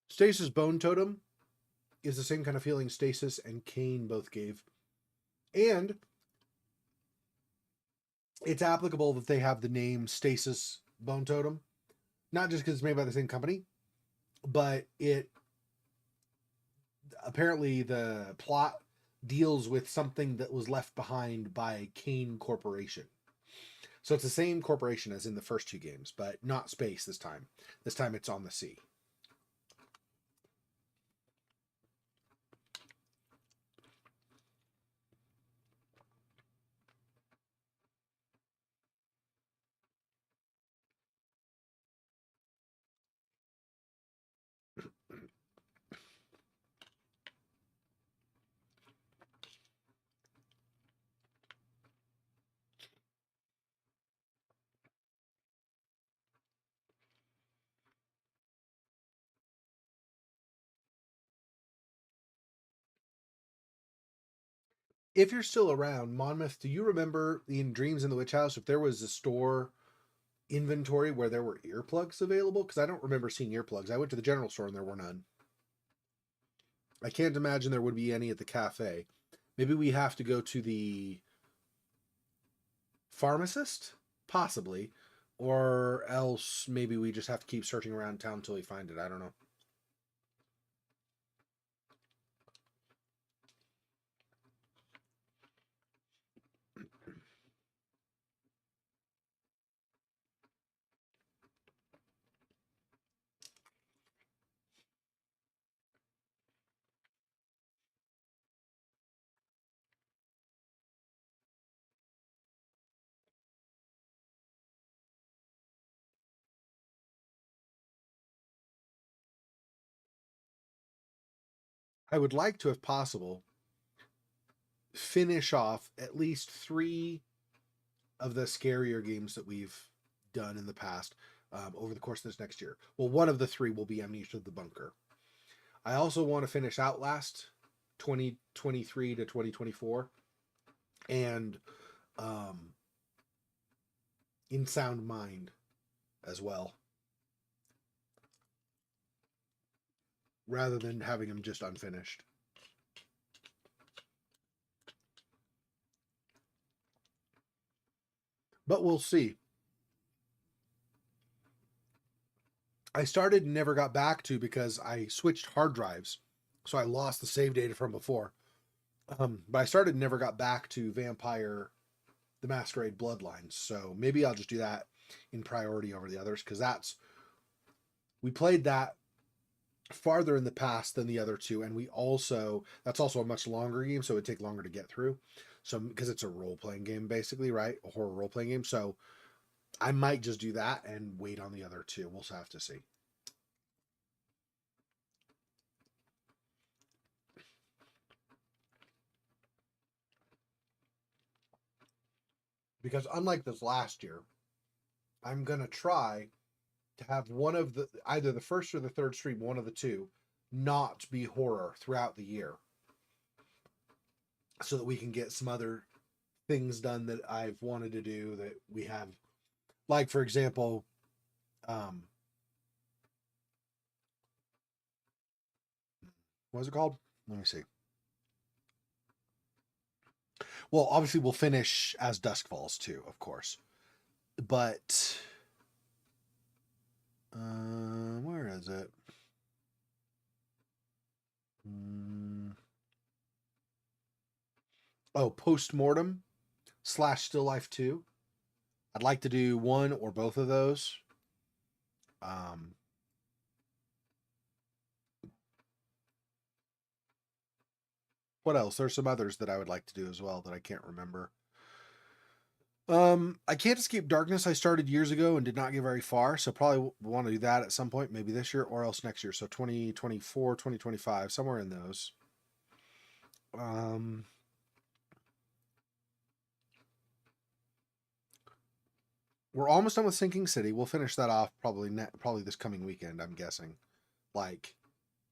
Stasis Bone Totem is the same kind of feeling Stasis and Kane both gave. And it's applicable that they have the name Stasis Bone Totem, not just because it's made by the same company, but it apparently the plot deals with something that was left behind by Kane Corporation. So it's the same corporation as in the first two games, but not space this time. This time it's on the sea. If you're still around, Monmouth, do you remember in Dreams in the Witch House if there was a store inventory where there were earplugs available? Because I don't remember seeing earplugs. I went to the general store and there were none. I can't imagine there would be any at the cafe. Maybe we have to go to the pharmacist, possibly, or else maybe we just have to keep searching around town until we find it. I don't know. I would like to, if possible, finish off at least 3 of the scarier games that we've done in the past over the course of this next year. Well, one of the 3 will be Amnesia the Bunker. I also want to finish Outlast 2023 to 2024 and In Sound Mind as well, rather than having them just unfinished. But we'll see. I started and never got back to because I switched hard drives, so I lost the save data from before. But I started and never got back to Vampire the Masquerade Bloodlines, so maybe I'll just do that in priority over the others, because we played that farther in the past than the other 2, and that's also a much longer game, so it would take longer to get through. So because it's a role-playing game, basically, right? A horror role-playing game. So I might just do that and wait on the other 2. We'll have to see. Because unlike this last year, I'm going to try to have either the first or the third stream, one of the 2, not be horror throughout the year, so that we can get some other things done that I've wanted to do that we have. Like, for example, what is it called? Let me see. Well, obviously we'll finish As Dusk Falls too, of course. But where is it? Oh, Postmortem / Still Life 2. I'd like to do one or both of those. What else? There's some others that I would like to do as well that I can't remember. I Can't Escape Darkness I started years ago and did not get very far, so probably want to do that at some point, maybe this year or else next year. So 2024, 2025, somewhere in those. We're almost done with Sinking City. We'll finish that off probably this coming weekend, I'm guessing. Like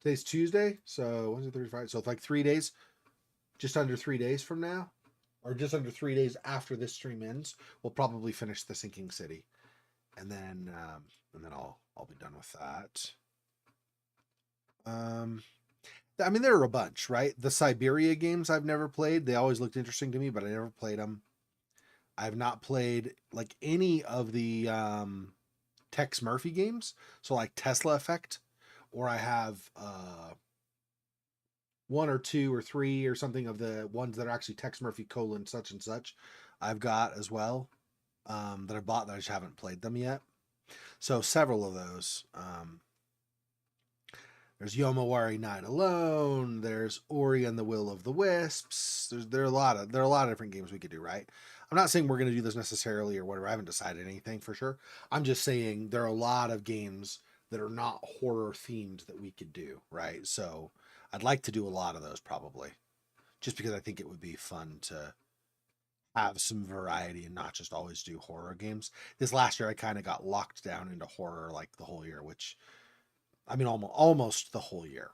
Today's Tuesday, so Wednesday, Thursday, Friday. So it's like 3 days, just under 3 days from now, or just under 3 days after this stream ends, we'll probably finish the Sinking City, and then I'll be done with that. I mean, there are a bunch, right? The Siberia games I've never played. They always looked interesting to me, but I never played them. I've not played like any of the Tex Murphy games, so like Tesla Effect, or I have 1 or 2 or 3 or something of the ones that are actually Tex Murphy : such and such. I've got as well that I bought that I just haven't played them yet. So several of those. There's Yomawari Night Alone. There's Ori and the Will of the Wisps. There are a lot of different games we could do, right? I'm not saying we're going to do this necessarily or whatever. I haven't decided anything for sure. I'm just saying there are a lot of games that are not horror themed that we could do, right? So I'd like to do a lot of those probably, just because I think it would be fun to have some variety and not just always do horror games. This last year I kind of got locked down into horror like the whole year, which I mean almost the whole year.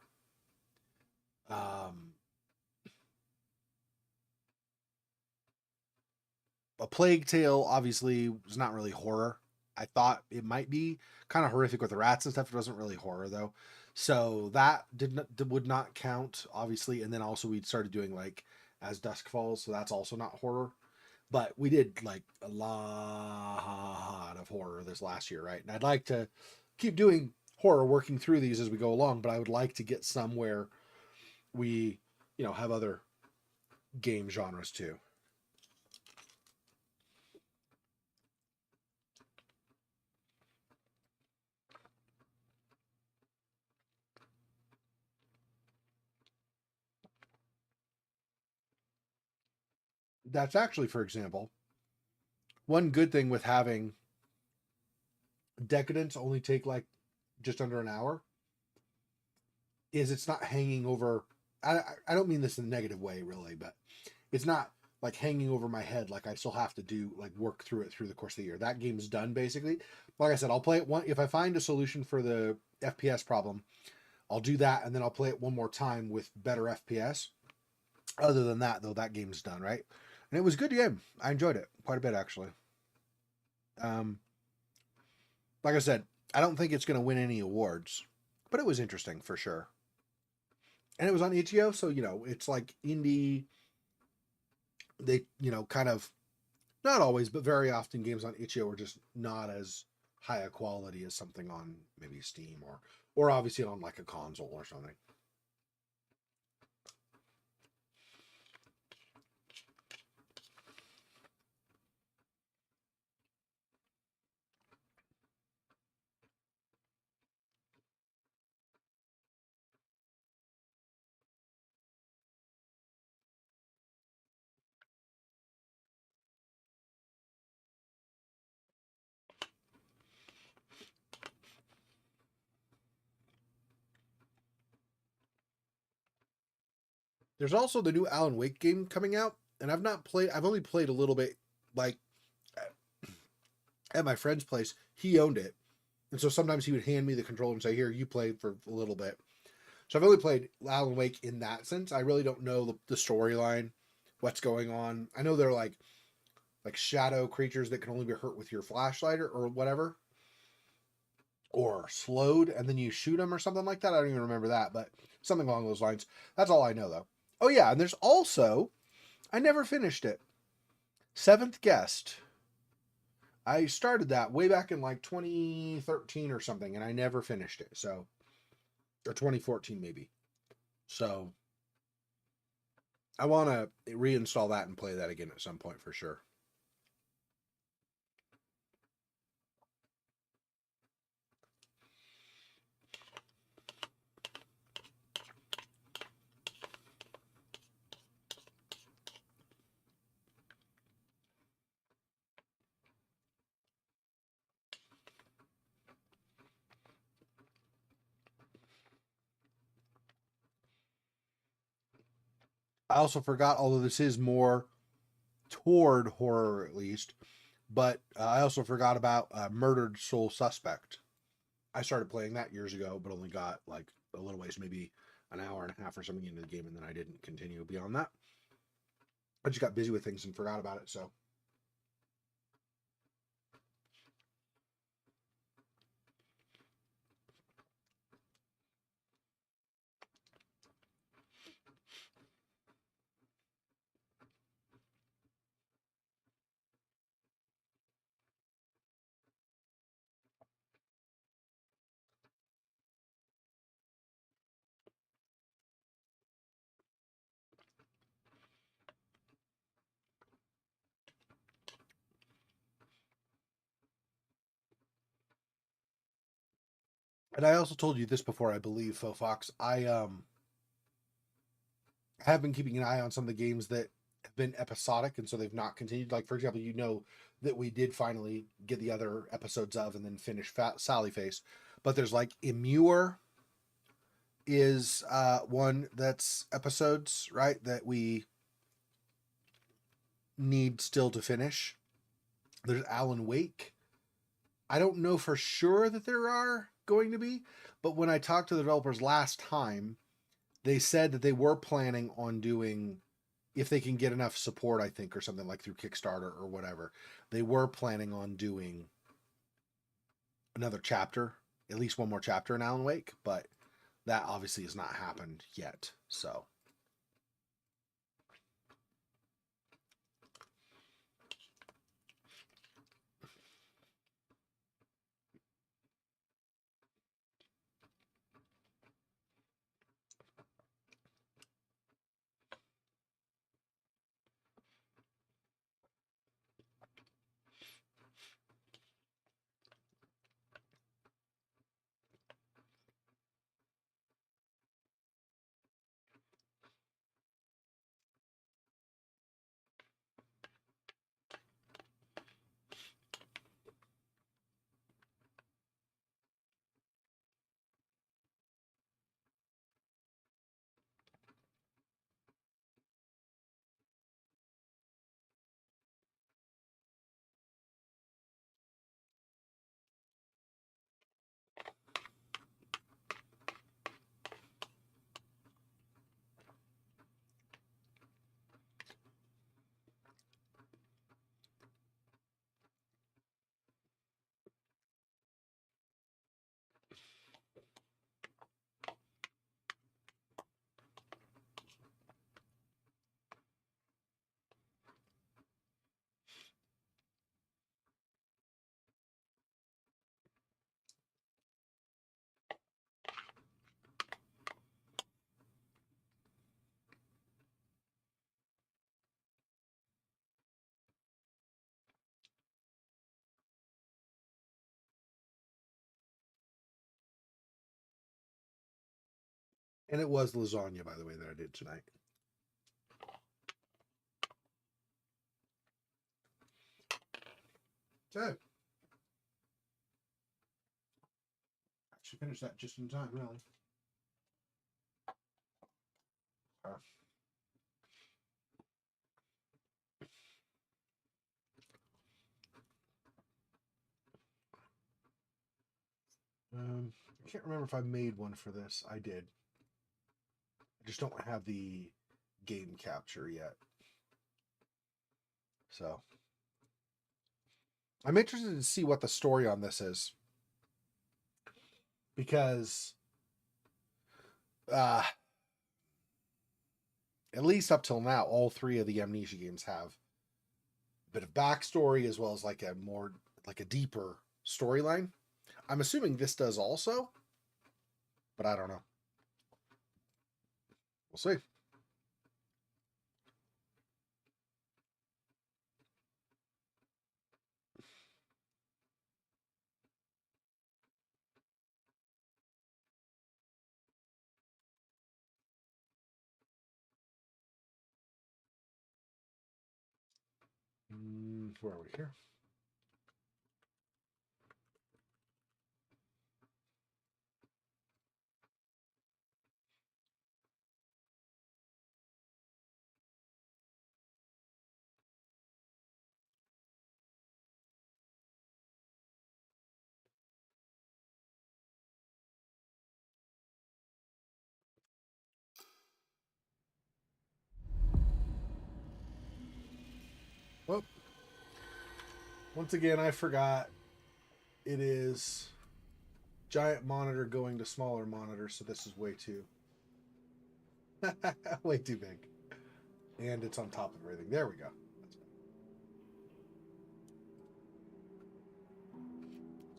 A Plague Tale obviously was not really horror. I thought it might be kind of horrific with the rats and stuff. It wasn't really horror though. So that would not count, obviously. And then also we started doing like As Dusk Falls, so that's also not horror. But we did like a lot of horror this last year, right? And I'd like to keep doing horror, working through these as we go along, but I would like to get somewhere we, have other game genres too. That's actually, for example, one good thing with having Decadence only take like just under an hour is it's not hanging over. I don't mean this in a negative way, really, but it's not like hanging over my head. Like I still have to do like work through it through the course of the year. That game's done basically. Like I said, I'll play it one. If I find a solution for the FPS problem, I'll do that, and then I'll play it one more time with better FPS. Other than that, though, that game's done, right? And it was a good game. I enjoyed it quite a bit, actually. Like I said, I don't think it's going to win any awards, but it was interesting for sure. And it was on itch.io, so, it's like indie. They, kind of, not always, but very often games on itch.io are just not as high a quality as something on maybe Steam or obviously on like a console or something. There's also the new Alan Wake game coming out, and I've only played a little bit, like, at my friend's place. He owned it, and so sometimes he would hand me the controller and say, here, you play for a little bit. So I've only played Alan Wake in that sense. I really don't know the storyline, what's going on. I know they're like shadow creatures that can only be hurt with your flashlight or whatever, or slowed, and then you shoot them or something like that. I don't even remember that, but something along those lines. That's all I know, though. Oh, yeah, and there's also, I never finished it, Seventh Guest. I started that way back in like 2013 or something, and I never finished it, so, or 2014 maybe. So, I want to reinstall that and play that again at some point for sure. I also forgot, although this is more toward horror at least, but I also forgot about Murdered Soul Suspect. I started playing that years ago, but only got like a little ways, maybe an hour and a half or something into the game, and then I didn't continue beyond that. I just got busy with things and forgot about it, so. And I also told you this before, I believe, Faux Fox. I have been keeping an eye on some of the games that have been episodic, and so they've not continued. Like, for example, you know that we did finally get the other episodes of and then finish Sally Face. But there's like Immure is one that's episodes, right, that we need still to finish. There's Alan Wake. I don't know for sure that there are going to be, but when I talked to the developers last time, they said that they were planning on doing, if they can get enough support, I think, or something like through Kickstarter or whatever, they were planning on doing another chapter, at least one more chapter in Alan Wake, but that obviously has not happened yet. So. And it was lasagna, by the way, that I did tonight. So, actually finished that just in time, really. I can't remember if I made one for this. I did. I just don't have the game capture yet. So, I'm interested to see what the story on this is. Because, at least up till now, all three of the Amnesia games have a bit of backstory as well as like a more, like a deeper storyline. I'm assuming this does also, but I don't know. We'll see. Where are we here? Whoop. Once again, I forgot. It is giant monitor going to smaller monitor, so this is way too way too big. And it's on top of everything. There we go.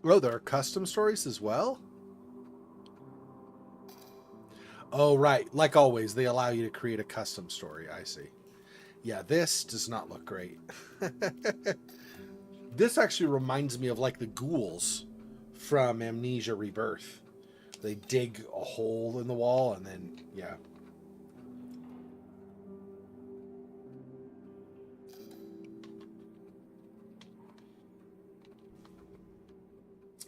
Oh, there are custom stories as well? Oh, right. Like always, they allow you to create a custom story. I see. Yeah, this does not look great. This actually reminds me of like the ghouls from Amnesia Rebirth. They dig a hole in the wall and then, yeah.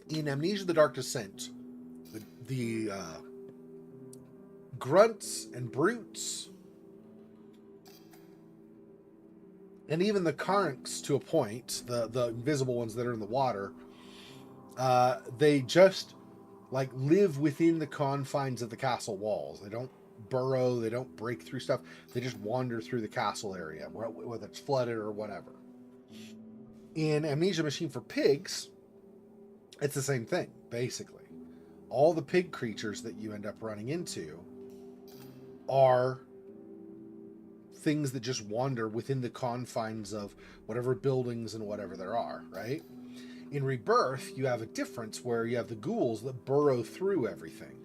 In Amnesia the Dark Descent, the grunts and brutes, and even the Karnks to a point, the invisible ones that are in the water, they just like live within the confines of the castle walls. They don't burrow, they don't break through stuff. They just wander through the castle area, whether it's flooded or whatever. In Amnesia Machine for Pigs, it's the same thing, basically. All the pig creatures that you end up running into are things that just wander within the confines of whatever buildings and whatever there are, right? In Rebirth, you have a difference where you have the ghouls that burrow through everything.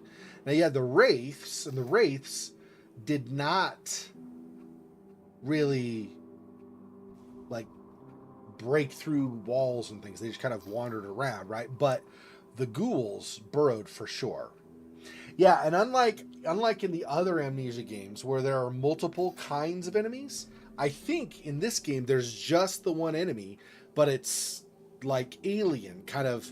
Now you had the wraiths, and the wraiths did not really like break through walls and things. They just kind of wandered around, right? But the ghouls burrowed for sure. Yeah, and unlike in the other Amnesia games where there are multiple kinds of enemies, I think in this game there's just the one enemy, but it's like alien, kind of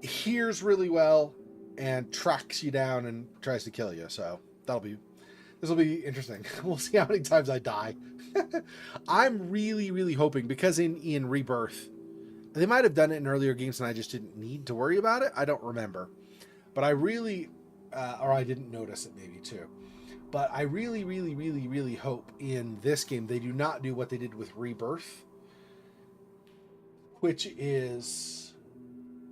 hears really well and tracks you down and tries to kill you. So this will be interesting. We'll see how many times I die. I'm really, really hoping, because in Rebirth, they might have done it in earlier games and I just didn't need to worry about it. I don't remember. But I really, or I didn't notice it maybe too. But I really, really, really, really hope in this game they do not do what they did with Rebirth, which is,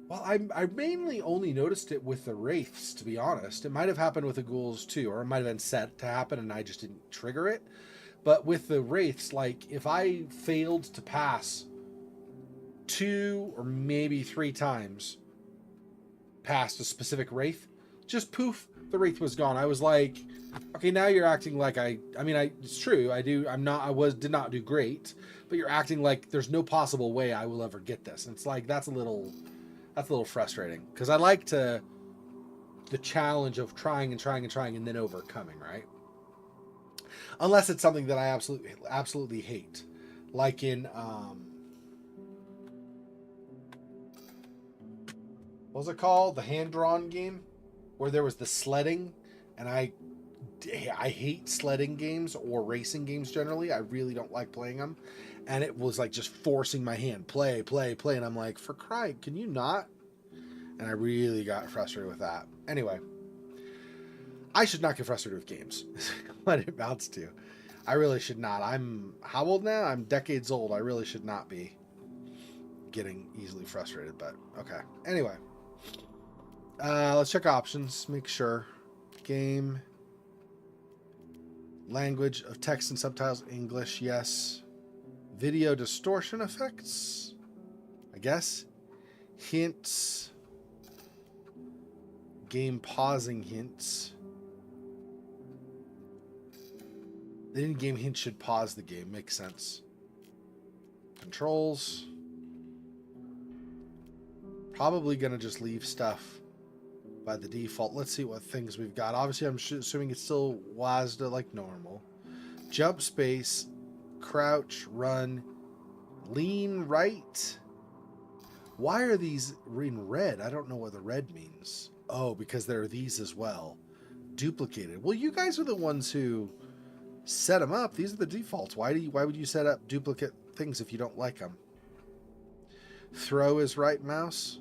well, I mainly only noticed it with the wraiths, to be honest. It might have happened with the ghouls too, or it might have been set to happen and I just didn't trigger it. But with the wraiths, like if I failed to pass 2 or maybe 3 times past a specific wraith, just poof, the wraith was gone. I was like, okay, now you're acting like it's true. Did not do great, but you're acting like there's no possible way I will ever get this. And it's like, that's a little frustrating, because I like the challenge of trying and then overcoming, right? Unless it's something that I absolutely hate. Like in, what was it called? The hand-drawn game? Where there was the sledding, and I hate sledding games or racing games generally. I really don't like playing them. And it was like just forcing my hand, play. And I'm like, for crying, can you not? And I really got frustrated with that. Anyway, I should not get frustrated with games. What it amounts to. I really should not. I'm how old now? I'm decades old. I really should not be getting easily frustrated, but okay. Anyway, let's check options. Make sure. Game. Language of text and subtitles. English, yes. Video distortion effects, I guess. Hints. Game pausing hints. The in-game hint should pause the game. Makes sense. Controls. Probably going to just leave stuff by the default. Let's see what things we've got. Obviously, I'm assuming it's still WASD like normal. Jump space. Crouch. Run. Lean right. Why are these in red? I don't know what the red means. Oh, because there are these as well. Duplicated. Well, you guys are the ones who set them up. These are the defaults. Why would you set up duplicate things if you don't like them? Throw is right mouse.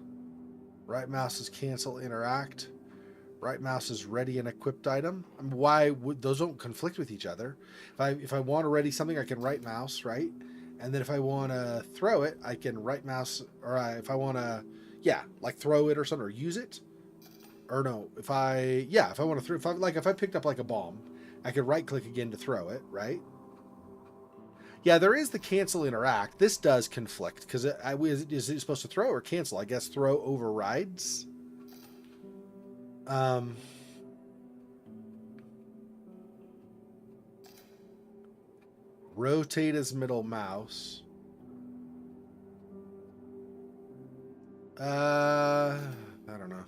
Right mouse is cancel interact. Right mouse is ready and equipped item. Why would those don't conflict with each other? If I want to ready something, I can right mouse, right? And then if I want to throw it, I can right mouse, or if I want to, yeah, like throw it or something, or use it. Or no, if I want to throw, if I picked up like a bomb, I could right click again to throw it, right? Yeah, there is the cancel interact. This does conflict because is it supposed to throw or cancel? I guess throw overrides. Rotate as middle mouse. I don't know.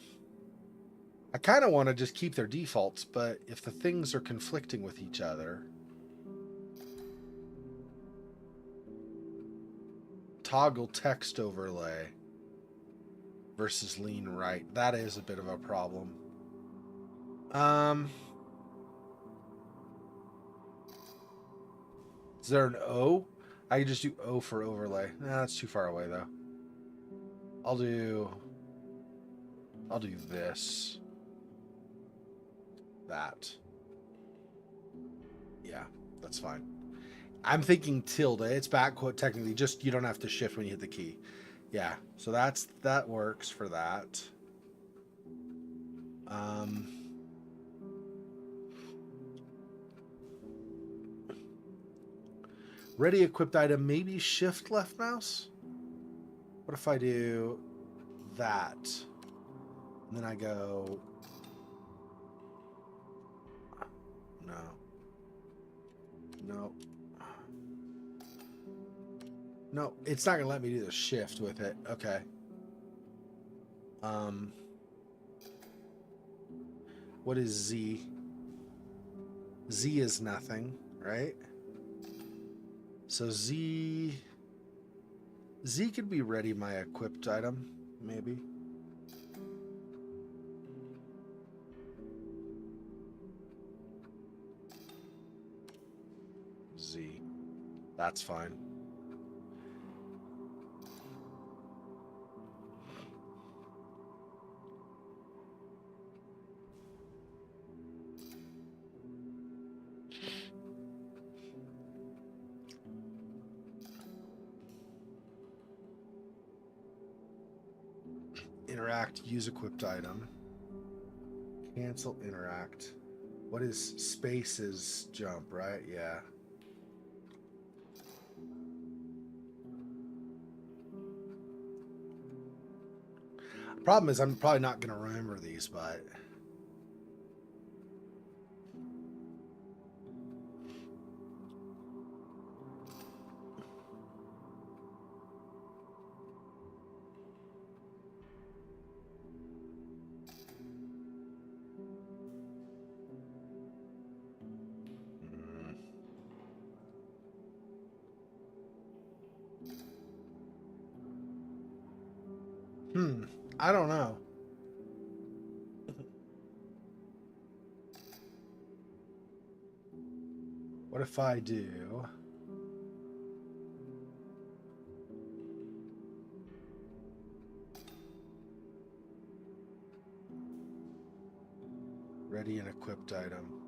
I kind of want to just keep their defaults, but if the things are conflicting with each other, toggle text overlay versus lean right. That is a bit of a problem. Is there an O? I can just do O for overlay. Nah, that's too far away though. I'll do this. That. Yeah, that's fine. I'm thinking tilde. It's backquote technically. Just you don't have to shift when you hit the key. Yeah, so that works for that. Ready equipped item, maybe shift left mouse? What if I do that? And then I go... No. No. No, it's not going to let me do the shift with it. Okay. What is Z? Z is nothing, right? So Z could be ready my equipped item, maybe. Z. That's fine. Interact, use equipped item. Cancel interact. What is spaces jump, right? Yeah. Problem is I'm probably not going to remember these, but... I don't know. What if I do... Ready and equipped item.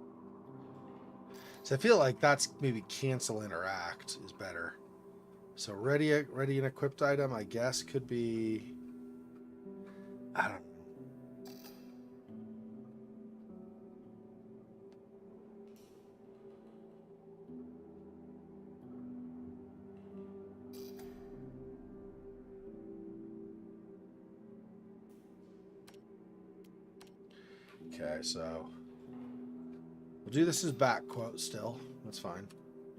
So I feel like that's maybe cancel interact is better. So ready and equipped item, I guess, could be... I don't know. Okay, so we'll do this as back quote still. That's fine.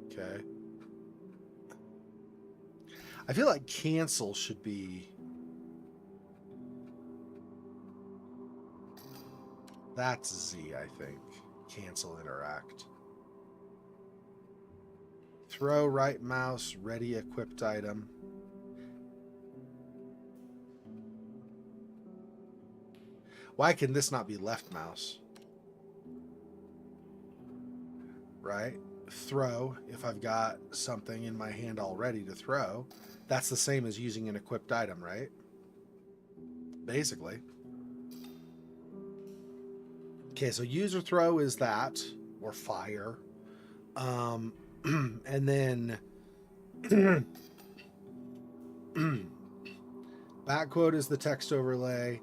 Okay. I feel like cancel should be... That's Z, I think. Cancel interact. Throw right mouse, ready equipped item. Why can this not be left mouse? Right? Throw, if I've got something in my hand already to throw, that's the same as using an equipped item, right? Basically. Okay, so user throw is that, or fire. And then back quote is the text overlay.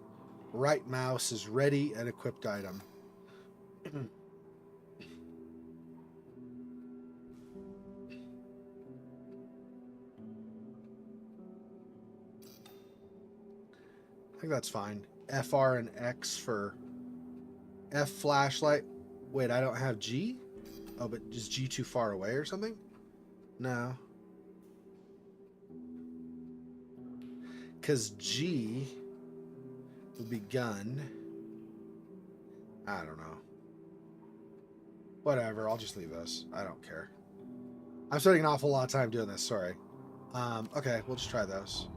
Right mouse is ready and equipped item. I think that's fine. FR and X for F flashlight. Wait, I don't have G? Oh, but is G too far away or something? No. Because G would be gun. I don't know. Whatever, I'll just leave this. I don't care. I'm spending an awful lot of time doing this, sorry. Okay, we'll just try those.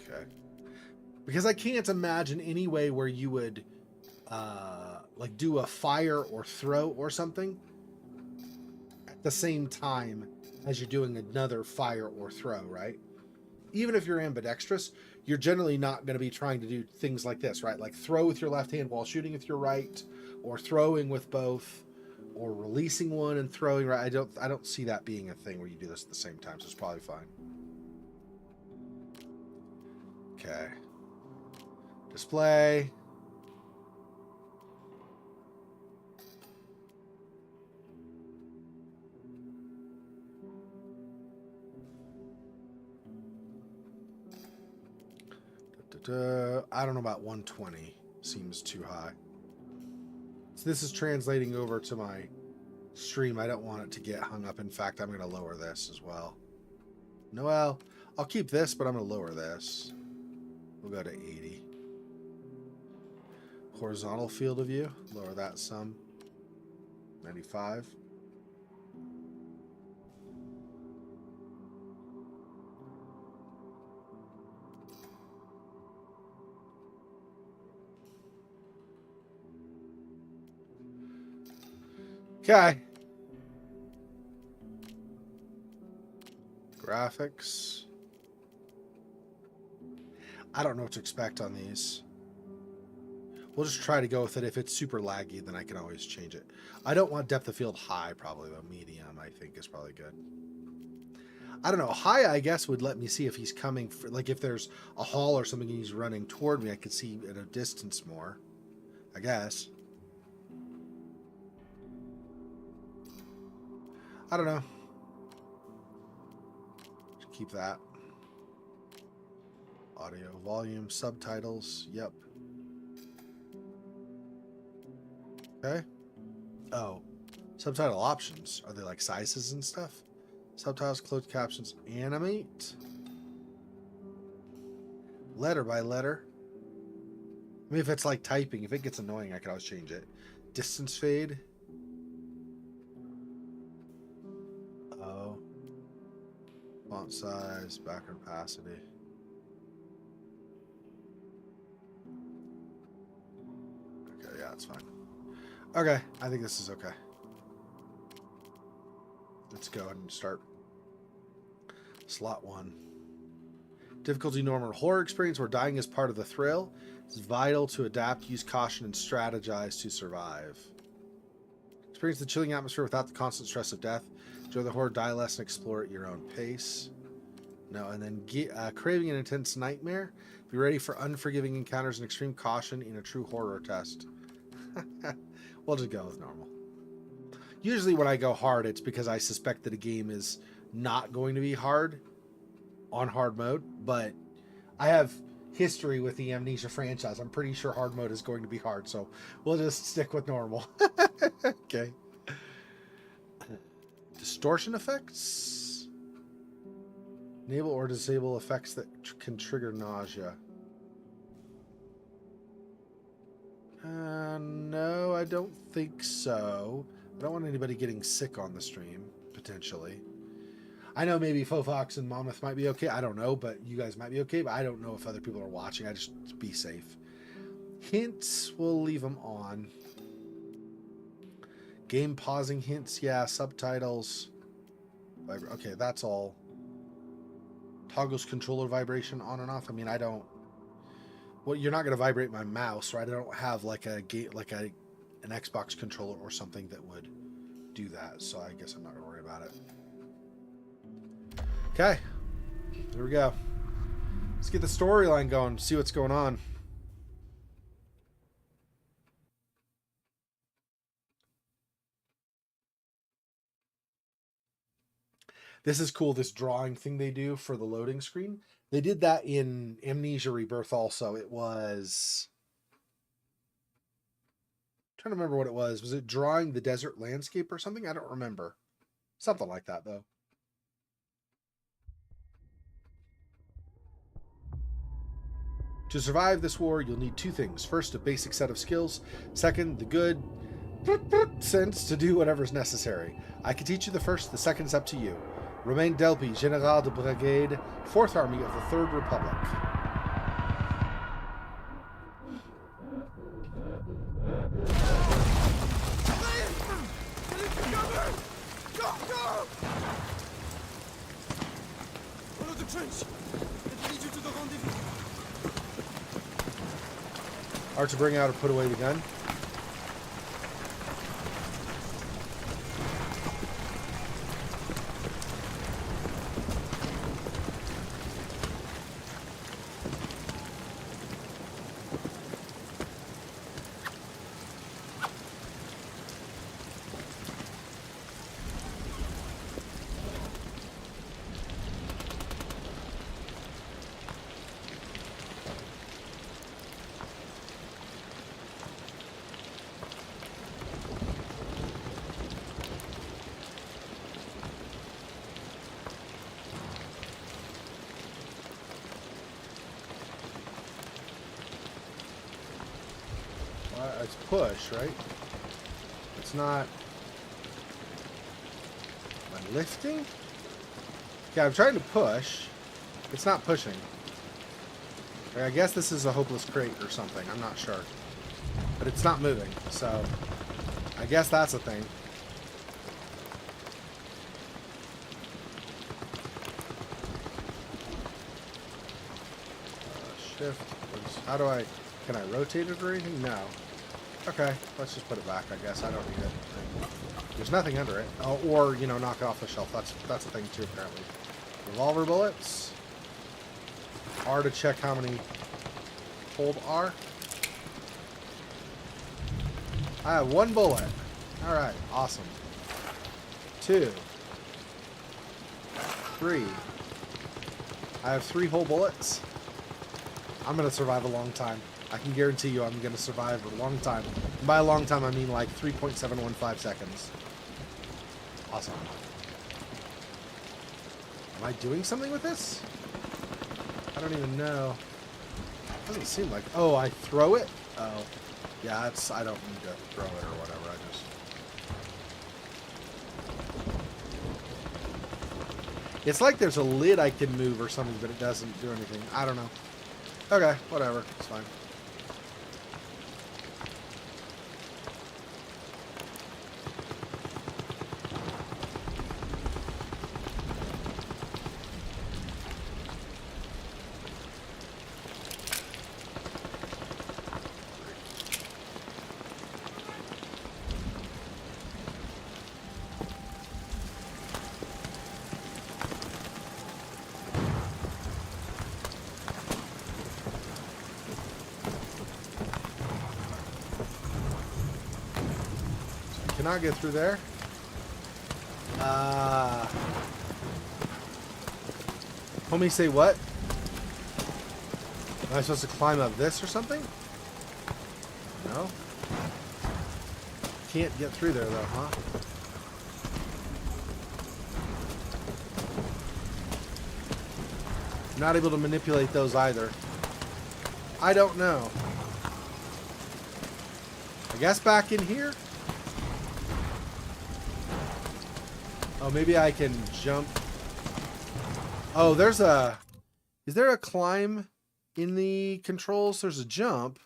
Okay. Because I can't imagine any way where you would like do a fire or throw or something at the same time as you're doing another fire or throw, right? Even if you're ambidextrous, you're generally not going to be trying to do things like this, right? Like throw with your left hand while shooting with your right, or throwing with both, or releasing one and throwing right. I don't see that being a thing where you do this at the same time, so it's probably fine. Okay. Display. I don't know about 120. Seems too high. So this is translating over to my stream. I don't want it to get hung up. In fact, I'm going to lower this as well. No, well, I'll keep this, but I'm going to lower this. We'll go to 80. Horizontal field of view. Lower that some. 95. Okay. Graphics. I don't know what to expect on these. We'll just try to go with it. If it's super laggy, then I can always change it. I don't want depth of field high, probably, though. Medium, I think, is probably good. I don't know. High, I guess, would let me see if he's coming. Like, if there's a hall or something and he's running toward me, I could see at a distance more. I guess. I don't know. Just keep that. Audio volume, subtitles. Yep. Okay. Oh. Subtitle options. Are they like sizes and stuff? Subtitles, closed captions, animate. Letter by letter. I mean, if it's like typing, if it gets annoying, I can always change it. Distance fade. Oh. Font size, background opacity. Okay, yeah, that's fine. Okay, I think this is okay. Let's go ahead and start. Slot 1. Difficulty normal. Horror experience where dying is part of the thrill. It's vital to adapt, use caution, and strategize to survive. Experience the chilling atmosphere without the constant stress of death. Enjoy the horror, die less, and explore at your own pace. No, and then craving an intense nightmare. Be ready for unforgiving encounters and extreme caution in a true horror test. We'll just go with normal. Usually when I go hard, it's because I suspect that a game is not going to be hard on hard mode, but I have history with the Amnesia franchise. I'm pretty sure hard mode is going to be hard, so we'll just stick with normal. Okay. Distortion effects. Enable or disable effects that can trigger nausea. No, I don't think so. I don't want anybody getting sick on the stream, potentially. I know maybe Fofox and Monmouth might be okay. I don't know, but you guys might be okay. But I don't know if other people are watching. I just be safe. Hints, we'll leave them on. Game pausing hints, yeah. Subtitles. Okay, that's all. Toggles controller vibration on and off. I mean, I don't. Well, you're not going to vibrate my mouse, right? I don't have like an Xbox controller or something that would do that, so I guess I'm not going to worry about it. Okay, there we go. Let's get the storyline going, see what's going on. This is cool, this drawing thing they do for the loading screen. They did that in Amnesia Rebirth also. It was... I'm trying to remember what it was. Was it drawing the desert landscape or something? I don't remember. Something like that, though. To survive this war, you'll need two things. First, a basic set of skills. Second, the good sense to do whatever's necessary. I can teach you the first, the second's up to you. Romain Delpy, Général de Brigade, 4th Army of the Third Republic. Follow the trench. It leads you to the rendezvous. Are to bring out or put away the gun. It's push, right? It's not... Am I lifting? Yeah, I'm trying to push. It's not pushing. I guess this is a hopeless crate or something. I'm not sure. But it's not moving, so... I guess that's a thing. Shift. How do I... Can I rotate it or anything? No. Okay, let's just put it back, I guess. I don't need it. There's nothing under it. Oh, or, you know, knock it off the shelf. That's a thing, too, apparently. Revolver bullets. R to check how many... Hold R. I have 1 bullet. Alright, awesome. 2. 3. I have 3 whole bullets. I'm going to survive a long time. I can guarantee you I'm going to survive a long time. And by a long time, I mean like 3.715 seconds. Awesome. Am I doing something with this? I don't even know. Doesn't seem like... Oh, I throw it? Oh. Yeah, it's... I don't need to throw it or whatever. I just... It's like there's a lid I can move or something, but it doesn't do anything. I don't know. Okay, whatever. It's fine. Cannot get through there. Homie, say what? Am I supposed to climb up this or something? No. Can't get through there though, huh? Not able to manipulate those either. I don't know. I guess back in here? Oh, maybe I can jump. Oh, there's a... Is there a climb in the controls? There's a jump.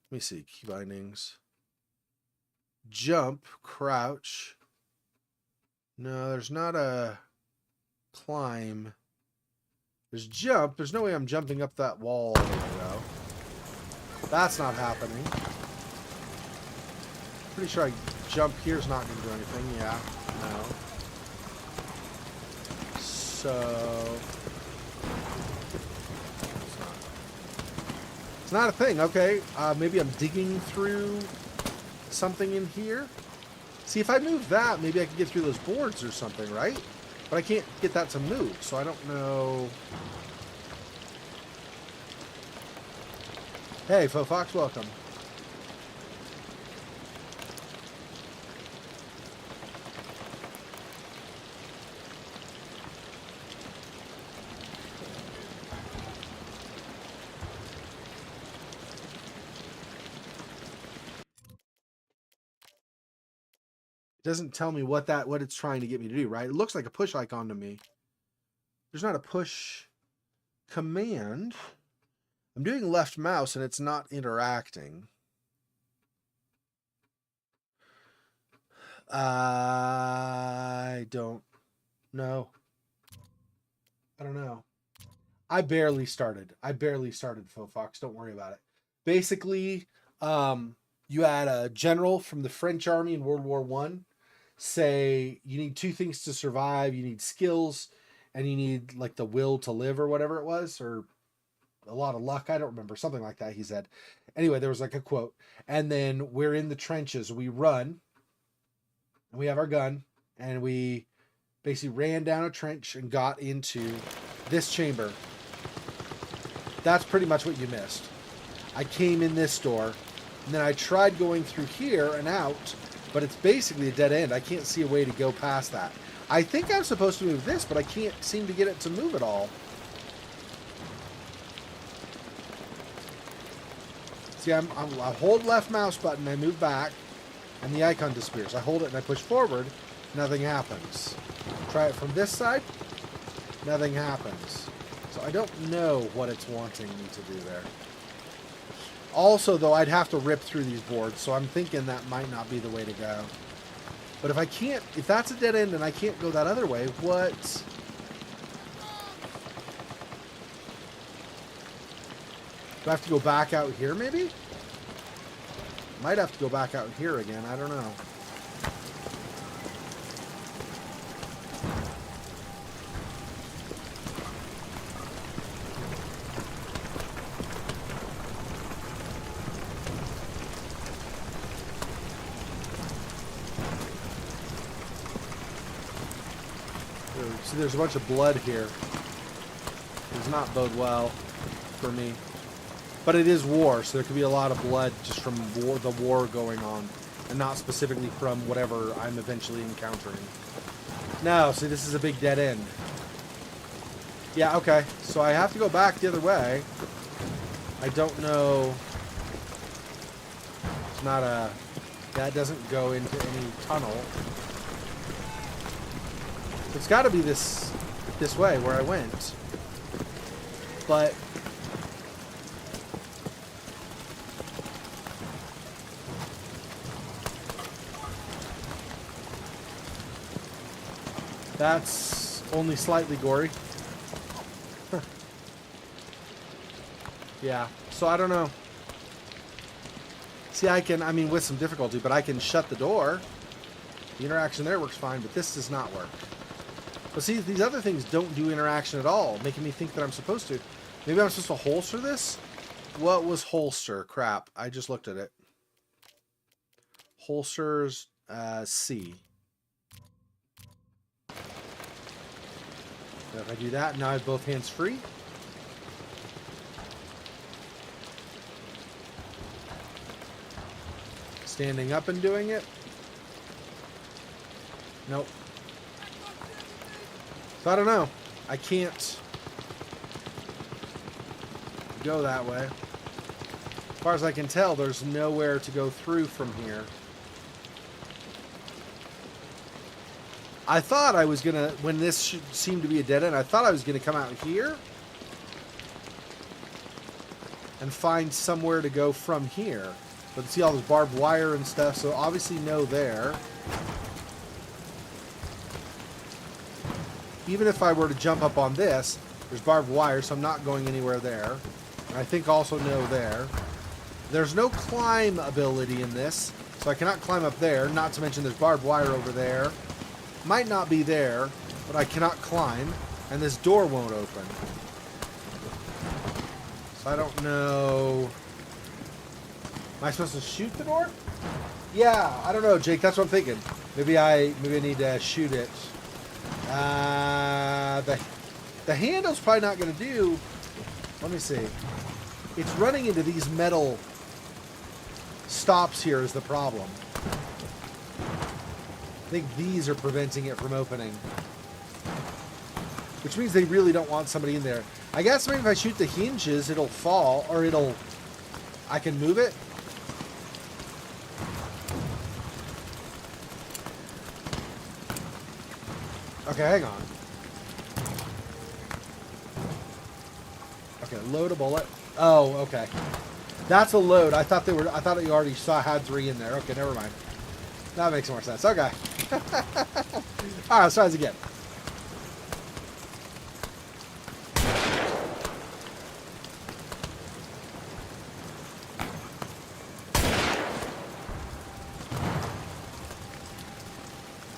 Let me see. Key bindings. Jump. No, there's not a climb. There's jump. There's no way I'm jumping up that wall all the way, though. That's not happening. Pretty sure I jump here's not going to do anything. Yeah. No. So... It's not a thing. Okay. Maybe I'm digging through something in here. See, if I move that, maybe I can get through those boards or something, right? But I can't get that to move, so I don't know. Hey, Faux Fox, welcome. It doesn't tell me what it's trying to get me to do, right? It looks like a push icon to me. There's not a push command. I'm doing left mouse and it's not interacting. I don't know. I don't know. I barely started, Faux Fox. Don't worry about it. Basically, you had a general from the French army in World War I say you need two things to survive. You need skills and you need like the will to live or whatever it was, or a lot of luck. I don't remember. Something like that, he said. Anyway, there was like a quote. And then we're in the trenches. We run. And we have our gun. And we basically ran down a trench and got into this chamber. That's pretty much what you missed. I came in this door. And then I tried going through here and out. But it's basically a dead end. I can't see a way to go past that. I think I'm supposed to move this, but I can't seem to get it to move at all. See, I hold left mouse button, I move back, and the icon disappears. I hold it and I push forward, nothing happens. Try it from this side, nothing happens. So I don't know what it's wanting me to do there. Also, though, I'd have to rip through these boards, so I'm thinking that might not be the way to go. But if I can't, if that's a dead end and I can't go that other way, what? Do I have to go back out here, maybe? Might have to go back out here again. I don't know. See, there's a bunch of blood here. Does not bode well for me. But it is war, so there could be a lot of blood just from the war going on, and not specifically from whatever I'm eventually encountering. No, see, this is a big dead end. Yeah, okay. So I have to go back the other way. I don't know. It's not a... That doesn't go into any tunnel. It's got to be this way where I went. But... That's only slightly gory. Yeah, so I don't know. See, I mean, with some difficulty, but I can shut the door. The interaction there works fine, but this does not work. But see, these other things don't do interaction at all, making me think that I'm supposed to. Maybe I'm supposed to holster this? What was holster? Crap, I just looked at it. Holsters, C. So if I do that, now I have both hands free. Standing up and doing it. Nope. So I don't know. I can't go that way. As far as I can tell, there's nowhere to go through from here. I thought I was going to, when this seemed to be a dead end, I thought I was going to come out here and find somewhere to go from here. But see all this barbed wire and stuff, so obviously no there. Even if I were to jump up on this, There's barbed wire, so I'm not going anywhere there. And I think also no there. There's no climb ability in this, so I cannot climb up there. Not to mention there's barbed wire over there. Might not be there, but I cannot climb. And this door won't open. So I don't know. Am I supposed to shoot the door? Yeah, I don't know, Jake. That's what I'm thinking. Maybe I need to shoot it. The handle's probably not going to do. Let me see. It's running into these metal stops here is the problem. I think these are preventing it from opening. Which means they really don't want somebody in there. I guess maybe if I shoot the hinges, it'll fall, or I can move it. Okay, hang on. Okay, load a bullet. Oh, okay. That's a load. I thought you already had 3 in there. Okay, never mind. That makes more sense. Okay. All right, let's try this again.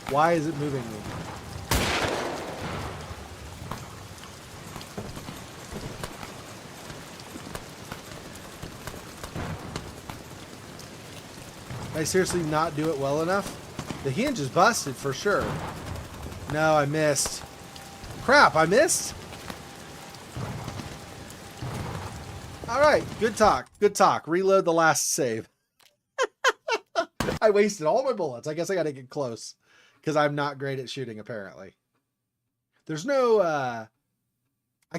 Why is it moving me? Did I seriously not do it well enough? The hinge is busted for sure. No, I missed. Crap, I missed? Alright, good talk. Good talk. Reload the last save. I wasted all my bullets. I guess I gotta get close. Because I'm not great at shooting, apparently. There's no, I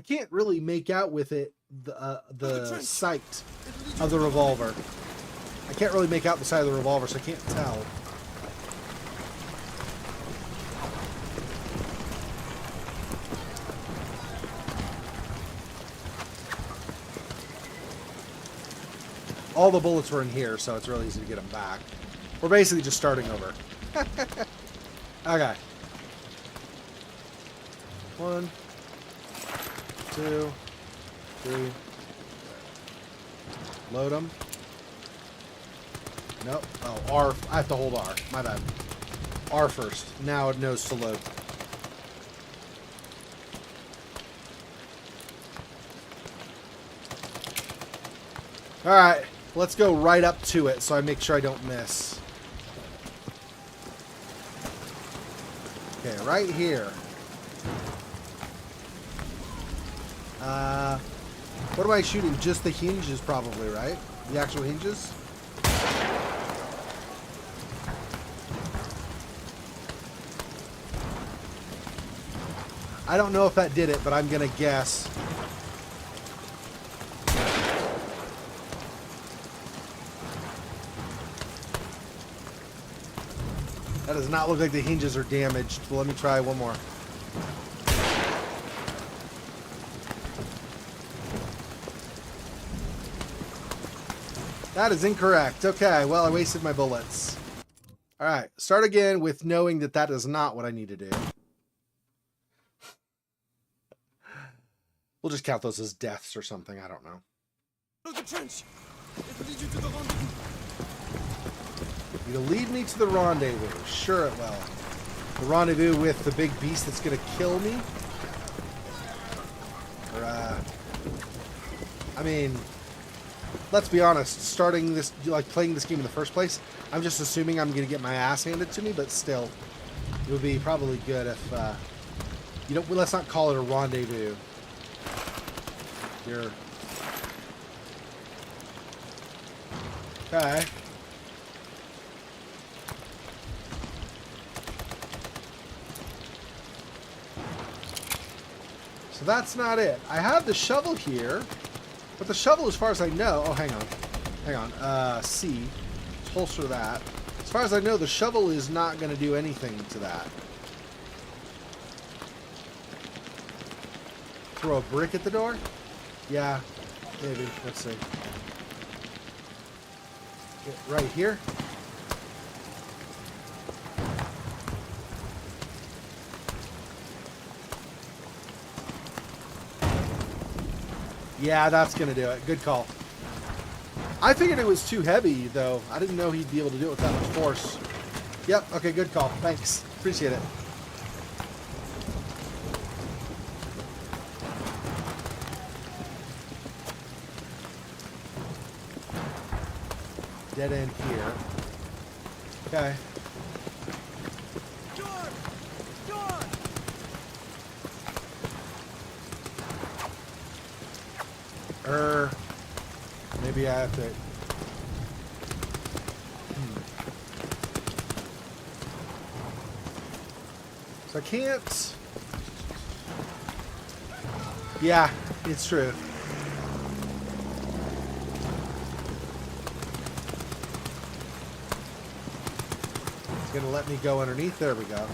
can't really make out with it the sight of the revolver. I can't really make out the side of the revolver, so I can't tell. All the bullets were in here, so it's really easy to get them back. We're basically just starting over. Okay. 1, 2, 3. Load them. Nope. Oh, R. I have to hold R. My bad. R first. Now it knows to load. Alright. Let's go right up to it so I make sure I don't miss. Okay, right here. What am I shooting? Just the hinges probably, right? The actual hinges? I don't know if that did it, but I'm gonna guess. That does not look like the hinges are damaged. Well, let me try one more. That is incorrect. Okay, well, I wasted my bullets. Alright, start again with knowing that that is not what I need to do. We'll just count those as deaths or something. I don't know. The trench. It will lead you to the rendezvous. It'll lead me to the rendezvous. Sure it will. The rendezvous with the big beast that's going to kill me. Or, I mean, let's be honest. Starting this, like playing this game in the first place, I'm just assuming I'm going to get my ass handed to me, but still, it would be probably good if, you know, let's not call it a rendezvous. Here. Okay. So that's not it. I have the shovel here, but the shovel, as far as I know... Oh, hang on. Hang on. C. Let's holster that. As far as I know, the shovel is not going to do anything to that. Throw a brick at the door? Yeah, maybe. Let's see. Right here. Yeah, that's going to do it. Good call. I figured it was too heavy, though. I didn't know he'd be able to do it with that much force. Yep, okay, good call. Thanks. Appreciate it. Dead end here. Okay. Door! Door! Maybe I have to... So I can't... Yeah, it's true. It's gonna let me go underneath. There we go.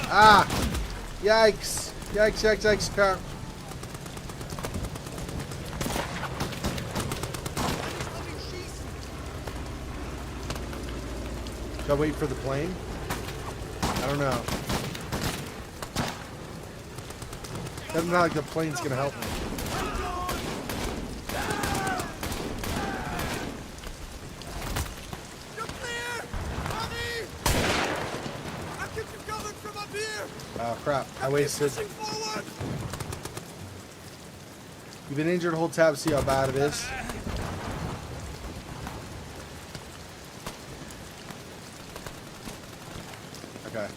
Ah! Yikes! Yikes, yikes, yikes, car. Should I wait for the plane? I don't know. Doesn't sound like the plane's gonna help me. Oh crap, I wasted. You've been injured, hold tab to see how bad it is. Okay.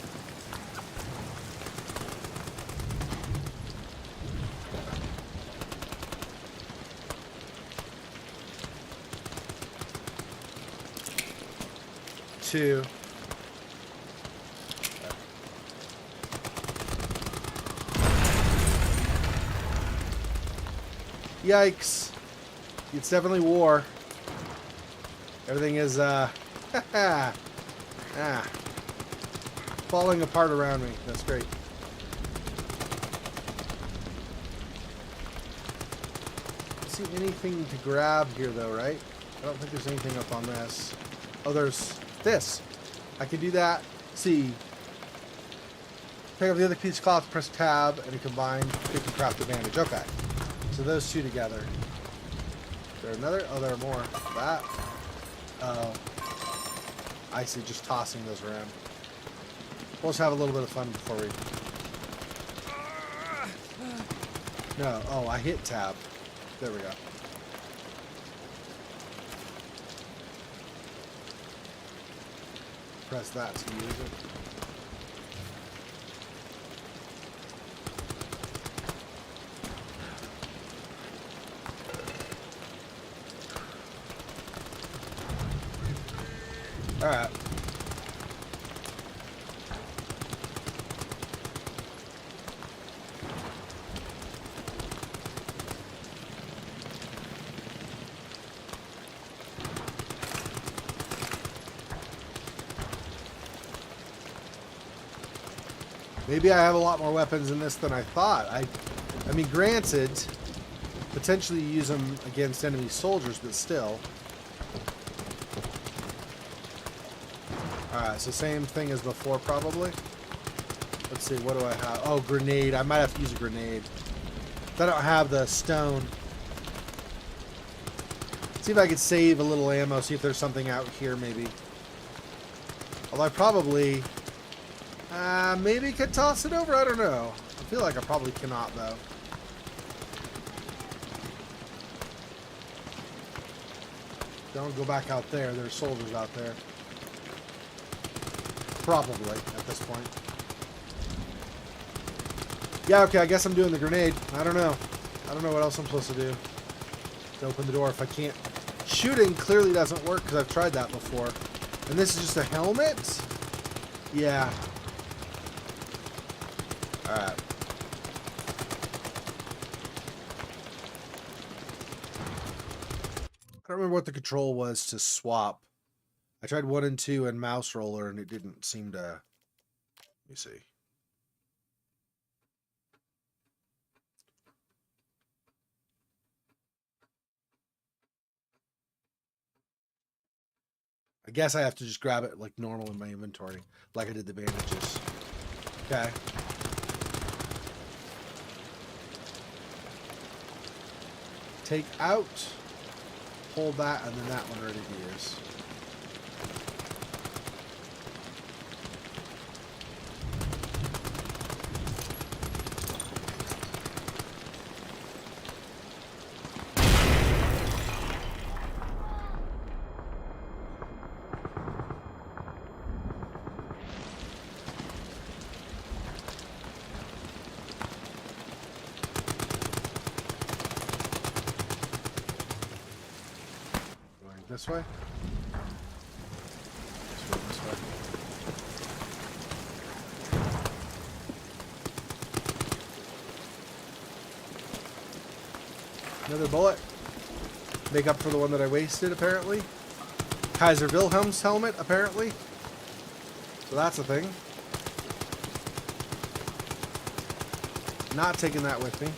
Two. Yikes. It's definitely war. Everything is, falling apart around me. That's great. Don't see anything to grab here, though, right? I don't think there's anything up on this. Oh, there's this. I can do that. See. Pick up the other piece of cloth, press tab, and it combined 50 craft advantage. Okay. So those two together. Is there another? Oh, there are more. That. Oh. I see, just tossing those around. We'll just have a little bit of fun before we... No. Oh, I hit tab. There we go. Press that to use it. Alright. Maybe I have a lot more weapons in this than I thought. I mean, granted, potentially use them against enemy soldiers, but still. Alright, so same thing as before, probably. Let's see, what do I have? Oh, grenade. I might have to use a grenade. I don't have the stone. See if I could save a little ammo, see if there's something out here, maybe. Although I probably... maybe could toss it over? I don't know. I feel like I probably cannot, though. Don't go back out there. There's soldiers out there. Probably, at this point. Yeah, okay, I guess I'm doing the grenade. I don't know. I don't know what else I'm supposed to do to open the door if I can't. Shooting clearly doesn't work because I've tried that before. And this is just a helmet? Yeah. Alright. I don't remember what the control was to swap. I tried 1 and 2 and mouse roller and it didn't seem to... Let me see. I guess I have to just grab it like normal in my inventory, like I did the bandages. Okay. Take out, hold that, and then that one ready to use. This way? This way. Another bullet. Make up for the one that I wasted, apparently. Kaiser Wilhelm's helmet, apparently. So that's a thing. Not taking that with me.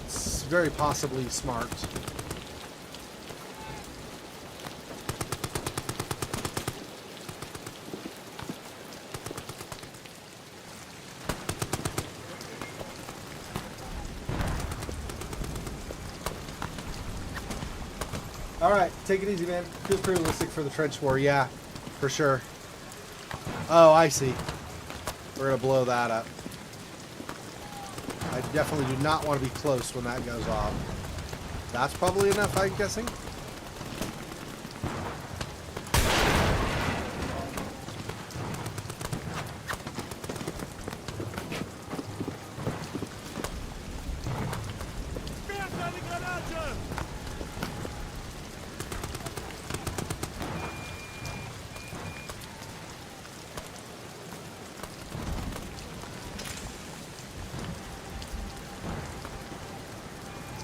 It's very possibly smart. Alright, take it easy, man. Feels pretty realistic for the trench war, yeah, for sure. Oh, I see. We're gonna blow that up. I definitely do not want to be close when that goes off. That's probably enough, I'm guessing.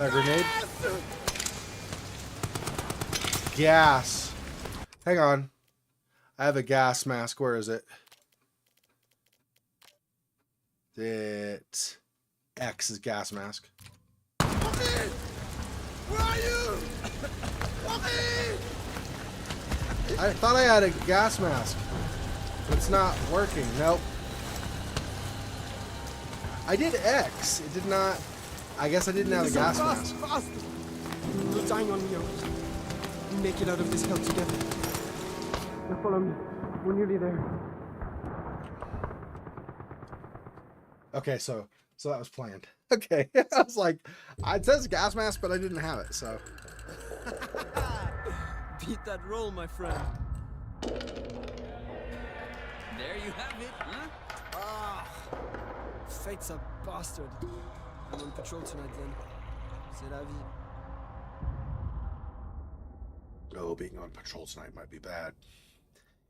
A grenade? Gas. Hang on. I have a gas mask. Where is it? It's X is gas mask. Where are you? I thought I had a gas mask. But it's not working. Nope. I did X. It did not. I guess I didn't have a gas mask. Fast! You're dying on me, Rhodes. Make it out of this hell together. Now follow me. We're nearly there. Okay, so that was planned. Okay, I was like, it says gas mask, but I didn't have it, so. Beat that roll, my friend. There you have it, huh? Ah, fate's a bastard. I'm on patrol tonight then. C'est la vie. Oh, being on patrol tonight might be bad.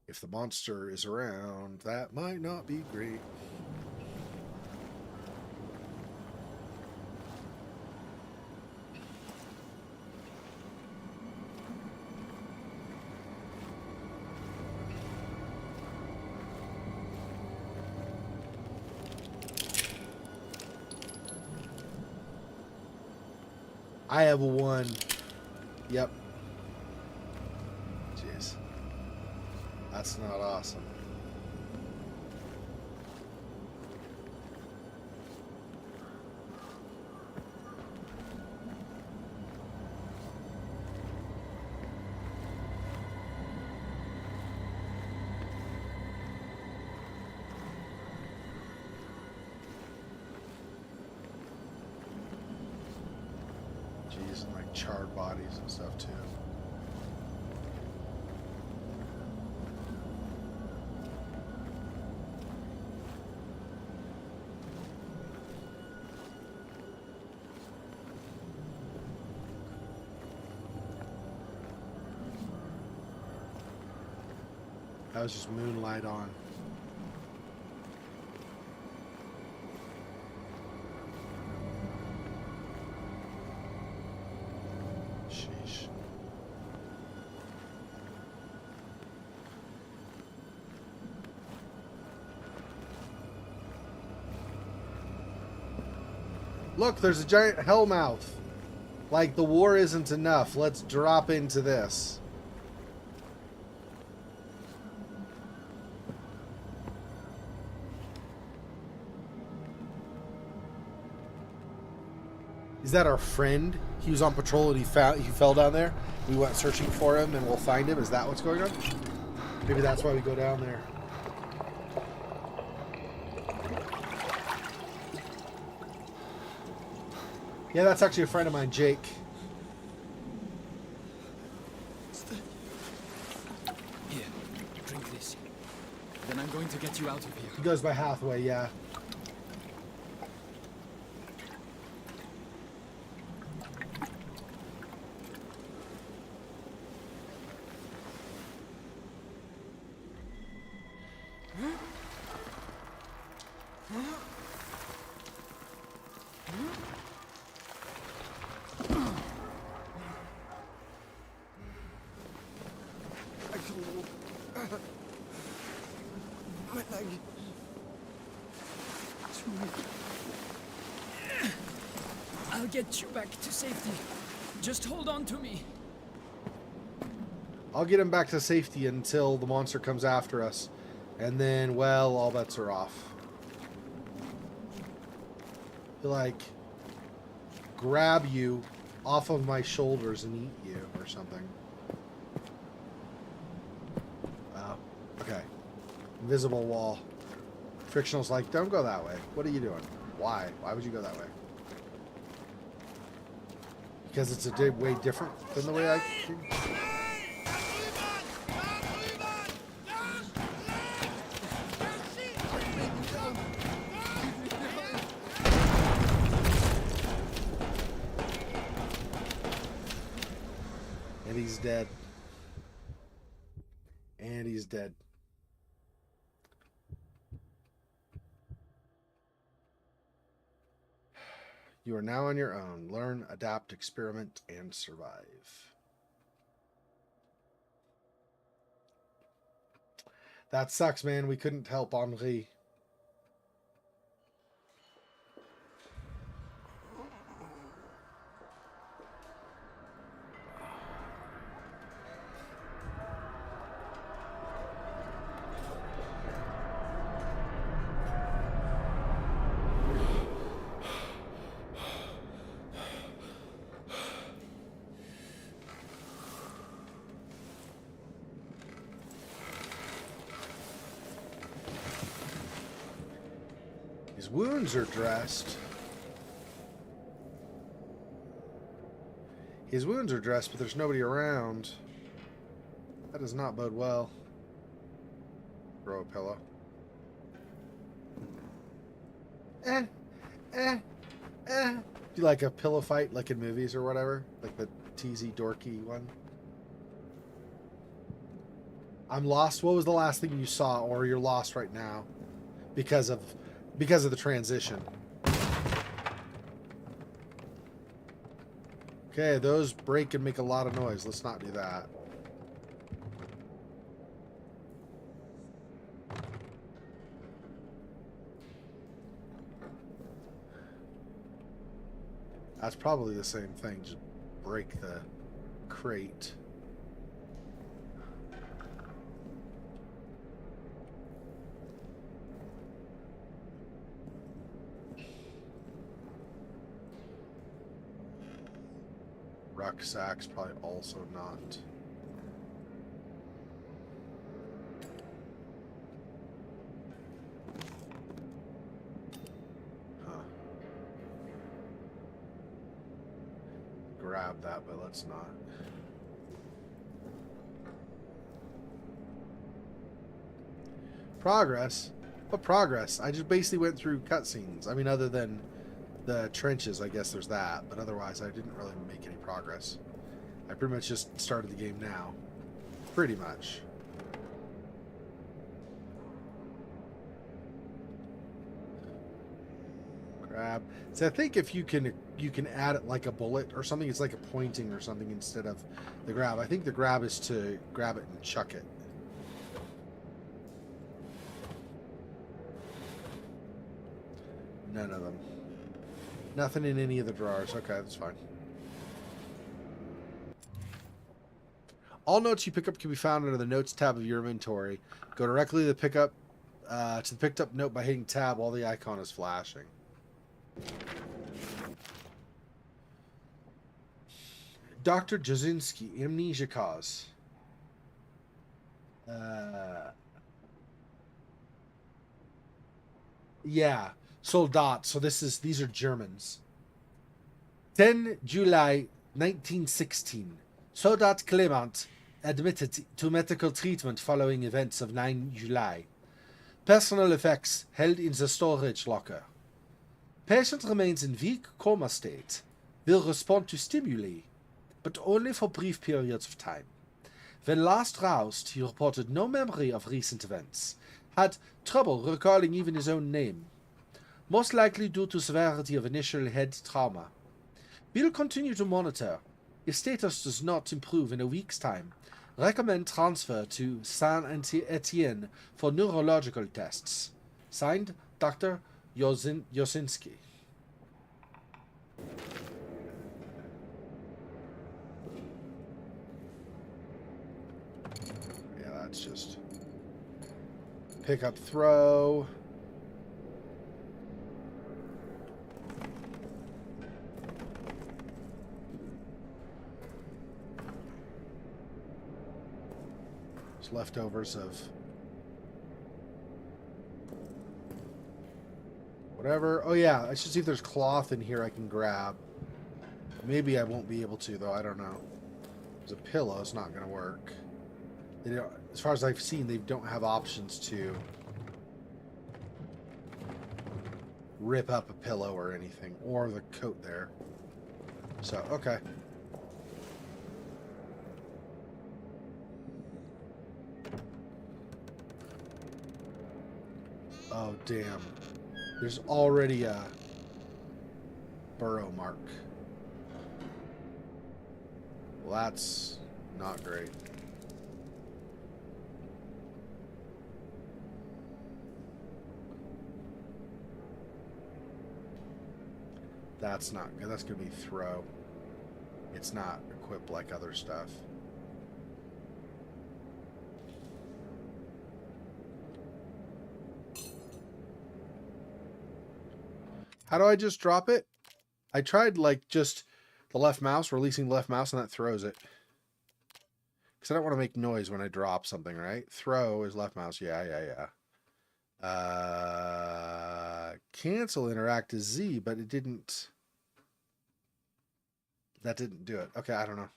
If the monster is around, that might not be great. I have one. Yep. Jeez. That's not awesome. Jeez, and like charred bodies and stuff too. That was just moonlight on. Sheesh. Look, there's a giant hellmouth. Like, the war isn't enough. Let's drop into this. Is that our friend? He was on patrol and he fell down there. We went searching for him and we'll find him. Is that what's going on? Maybe that's why we go down there. Yeah, that's actually a friend of mine, Jake. Here, drink this. Then I'm going to get you out of here. He goes by Hathaway, yeah. My leg. Too weak. I'll get you back to safety. Just hold on to me. I'll get him back to safety until the monster comes after us. And then, well, all bets are off. He'll, like, grab you off of my shoulders and eat you or something. Okay. Invisible wall. Frictional's like, don't go that way. What are you doing? Why? Why would you go that way? Because it's a way different than the way I came. And he's dead. And he's dead. You are now on your own. Learn, adapt, experiment, and survive. That sucks, man. We couldn't help Henri. His wounds are dressed. His wounds are dressed, but there's nobody around. That does not bode well. Throw a pillow. Do you like a pillow fight like in movies or whatever? Like the teasy, dorky one? I'm lost. What was the last thing you saw, or you're lost right now because of the transition? Okay, those break and make a lot of noise. Let's not do that. That's probably the same thing. Just break the crate. Rucksack's probably also not. Huh. Grab that, but let's not. Progress? What progress? I just basically went through cutscenes. I mean, other than the trenches, I guess there's that, but otherwise I didn't really make any progress. I pretty much just started the game now. Pretty much. Grab. So I think if you can add it like a bullet or something, it's like a pointing or something instead of the grab. I think the grab is to grab it and chuck it. None of them. Nothing in any of the drawers. Okay, that's fine. All notes you pick up can be found under the Notes tab of your inventory. Go directly to the picked up note by hitting tab while the icon is flashing. Dr. Jasinski, amnesia cause. Yeah, Soldat. So these are Germans. 10 July 1916. Soldat Clement admitted to medical treatment following events of 9 July. Personal effects held in the storage locker. Patient remains in weak coma state. Will respond to stimuli, but only for brief periods of time. When last roused, he reported no memory of recent events. Had trouble recalling even his own name. Most likely due to severity of initial head trauma. We'll continue to monitor. If status does not improve in a week's time, recommend transfer to Saint-Etienne for neurological tests. Signed, Dr. Yosinski. Yeah, that's just pick up, throw. Leftovers of whatever. Oh yeah, I should see if there's cloth in here I can grab. Maybe I won't be able to, though. I don't know. There's a pillow. It's not going to work. They don't, as far as I've seen, they don't have options to rip up a pillow or anything, or the coat there. So, okay. Oh, damn. There's already a burrow mark. Well, that's not great. That's not good. That's going to be throw. It's not equipped like other stuff. How do I just drop it? I tried like just the left mouse, releasing the left mouse, and that throws it. Because I don't want to make noise when I drop something, right? Throw is left mouse. Yeah. Cancel interact is Z, but it didn't. That didn't do it. Okay, I don't know.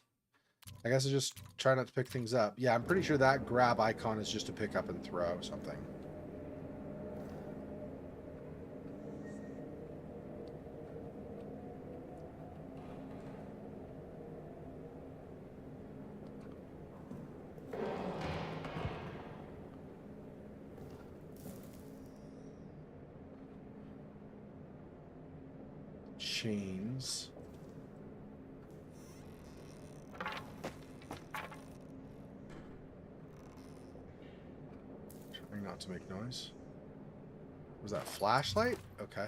I guess I just try not to pick things up. Yeah, I'm pretty sure that grab icon is just to pick up and throw something. Chains. Trying not to make noise. Was that flashlight? Okay.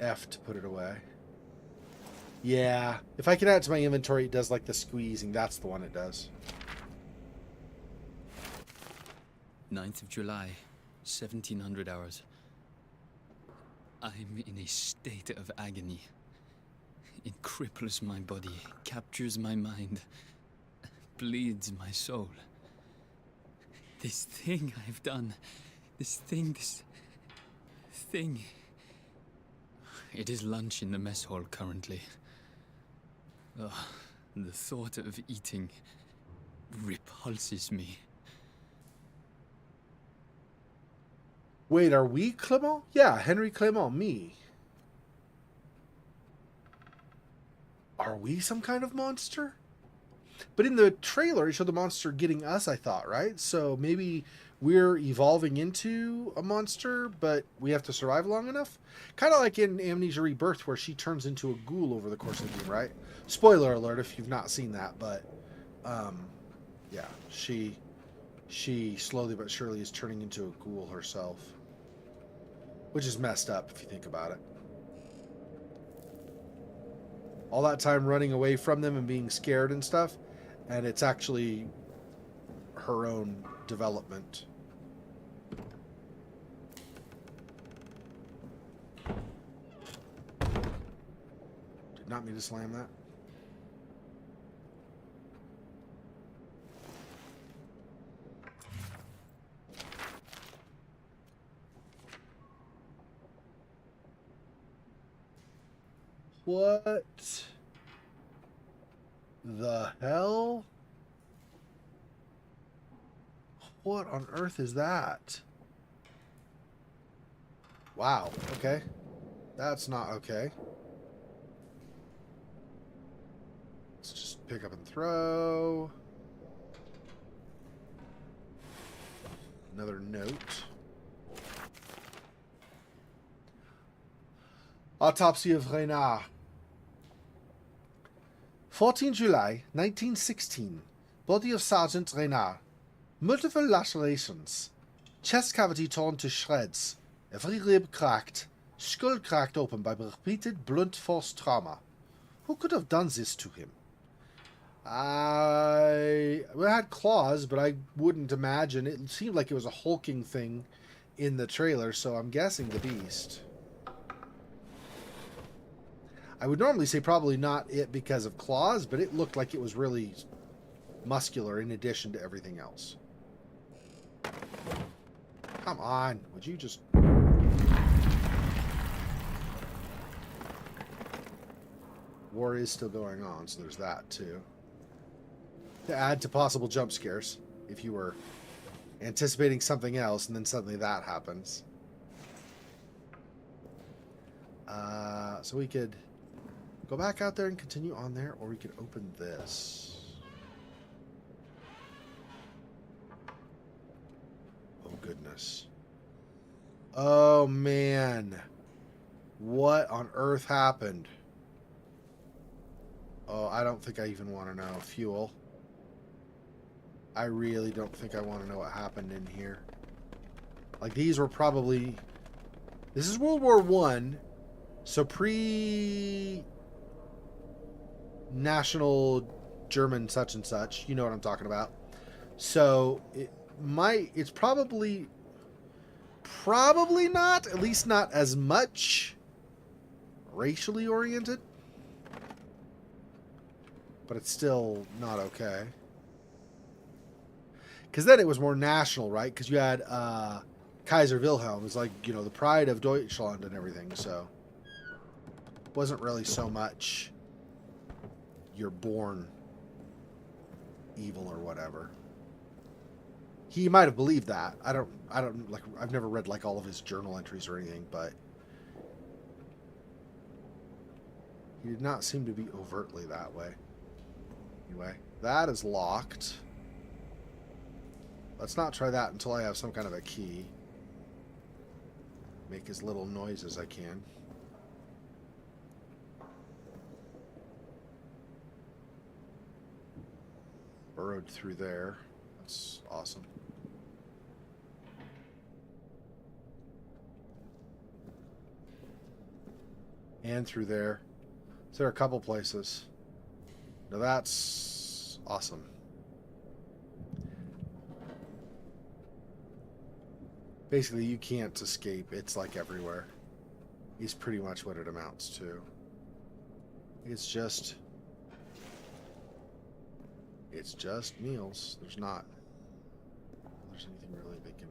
F to put it away. Yeah. If I can add it to my inventory, it does like the squeezing. That's the one it does. 9th of July, 1700 hours. I'm in a state of agony. It cripples my body, captures my mind, bleeds my soul. This thing I've done, this thing. It is lunch in the mess hall currently. Ugh, the thought of eating repulses me. Wait, are we Clement? Yeah, Henry Clement, me. Are we some kind of monster? But in the trailer, it showed the monster getting us, I thought, right? So maybe we're evolving into a monster, but we have to survive long enough? Kind of like in Amnesia Rebirth, where she turns into a ghoul over the course of the game, right? Spoiler alert if you've not seen that, but yeah, she slowly but surely is turning into a ghoul herself. Which is messed up if you think about it. All that time running away from them and being scared and stuff, and it's actually her own development. Did not mean to slam that. What the hell? What on earth is that? Wow, okay. That's not okay. Let's just pick up and throw. Another note. Autopsy of Renard. 14 July 1916. Body of Sergeant Renard. Multiple lacerations. Chest cavity torn to shreds. Every rib cracked. Skull cracked open by repeated blunt force trauma. Who could have done this to him? We had claws, but I wouldn't imagine. It seemed like it was a hulking thing in the trailer, so I'm guessing the beast. I would normally say probably not it because of claws, but it looked like it was really muscular in addition to everything else. Come on, would you just... War is still going on, so there's that too. To add to possible jump scares, if you were anticipating something else and then suddenly that happens. So we could go back out there and continue on there, or we could open this. Oh, goodness. Oh, man. What on earth happened? Oh, I don't think I even want to know. Fuel. I really don't think I want to know what happened in here. Like, these were probably... This is World War I, so pre-national German such and such. You know what I'm talking about. So, it's probably not, at least not as much racially oriented. But it's still not okay. Because then it was more national, right? Because you had Kaiser Wilhelm. It was like, you know, the pride of Deutschland and everything. So it wasn't really so much you're born evil or whatever. He might have believed that. I don't like, I've never read like all of his journal entries or anything, but he did not seem to be overtly that way. Anyway, that is locked. Let's not try that until I have some kind of a key. Make as little noise as I can. Burrowed through there. That's awesome. And through there. So there are a couple places. Now that's awesome. Basically, you can't escape. It's like everywhere. Is pretty much what it amounts to. It's just meals. There's anything really they can...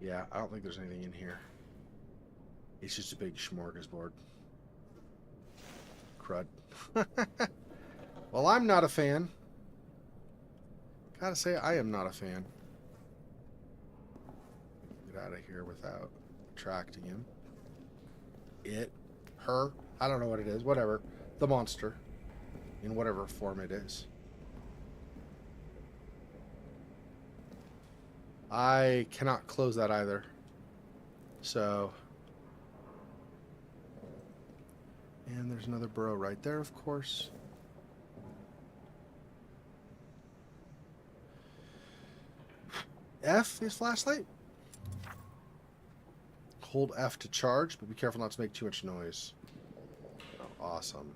Yeah, I don't think there's anything in here. It's just a big smorgasbord. Crud. Well, I'm not a fan. Gotta say, I am not a fan. Get out of here without attracting him. It. Her. I don't know what it is. Whatever. The monster. In whatever form it is. I cannot close that either. So. And there's another burrow right there, of course. F is flashlight. Hold F to charge, but be careful not to make too much noise. Oh, awesome.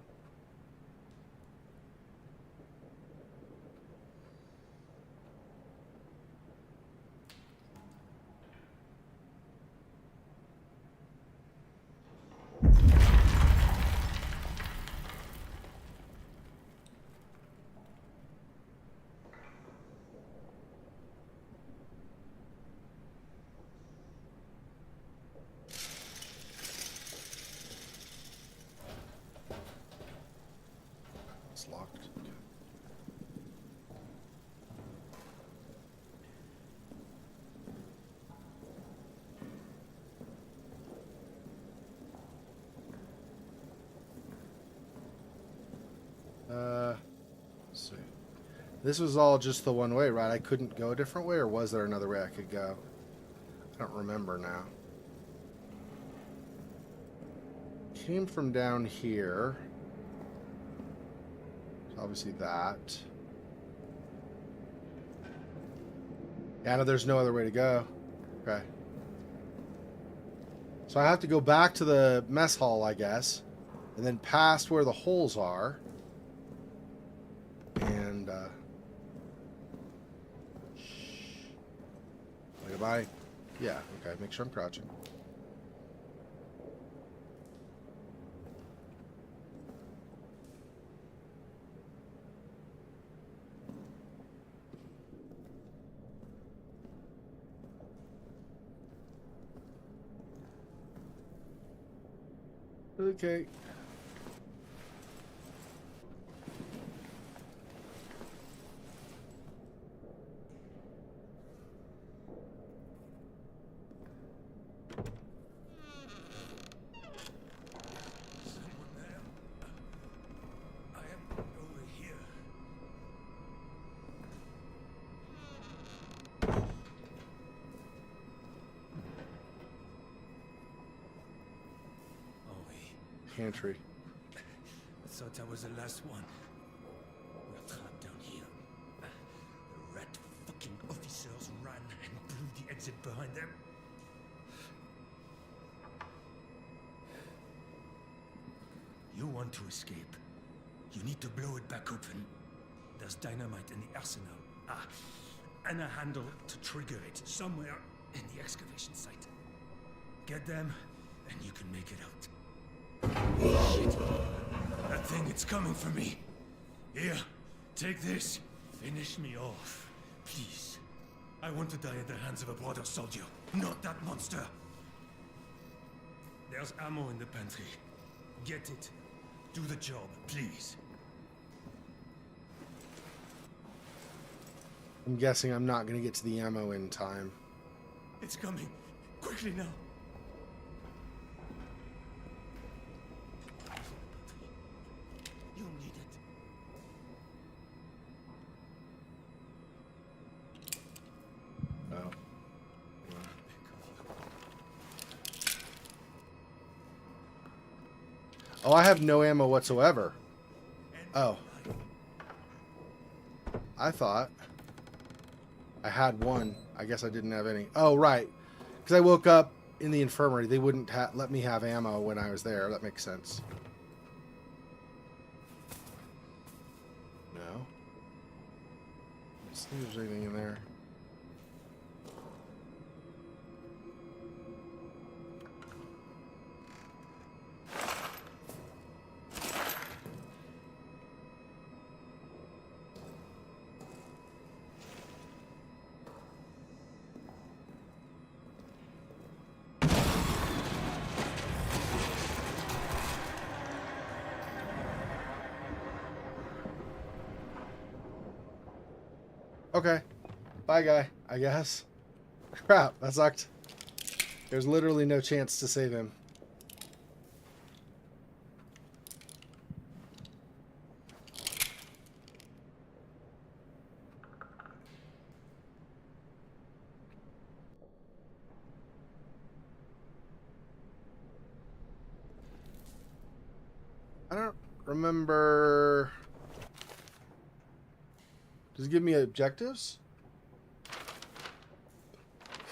It's locked. Let's see. This was all just the one way, right? I couldn't go a different way, or was there another way I could go? I don't remember now. Came from down here. So obviously that. Yeah, no, there's no other way to go. Okay. So I have to go back to the mess hall, I guess, and then past where the holes are. And, goodbye. Yeah, okay, make sure I'm crouching. Okay. Pantry. I thought that was the last one. We're trapped down here. The rat fucking officers ran and blew the exit behind them. You want to escape. You need to blow it back open. There's dynamite in the arsenal. And a handle to trigger it somewhere in the excavation site. Get them, and you can make it out. Shit. That thing, it's coming for me. Here, take this. Finish me off. Please. I want to die at the hands of a brother soldier, not that monster. There's ammo in the pantry. Get it. Do the job, please. I'm guessing I'm not going to get to the ammo in time. It's coming. Quickly now. You'll need it. Oh. Oh, I have no ammo whatsoever. Oh. I thought I had one. I guess I didn't have any. Oh, right. Because I woke up in the infirmary. They wouldn't let me have ammo when I was there. That makes sense. No. Let's see if there's anything in there. Okay. Bye, guy, I guess. Crap, that sucked. There's literally no chance to save him. I don't remember... Does it give me objectives?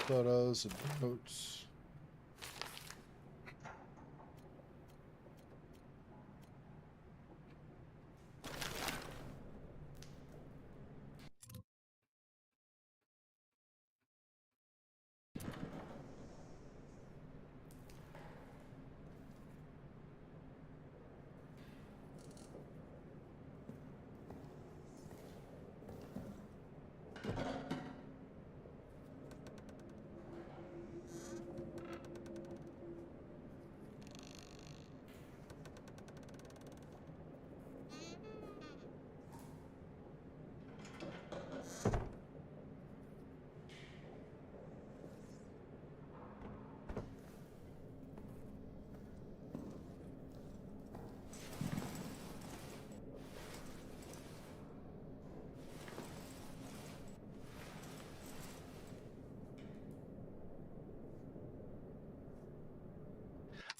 Photos and notes.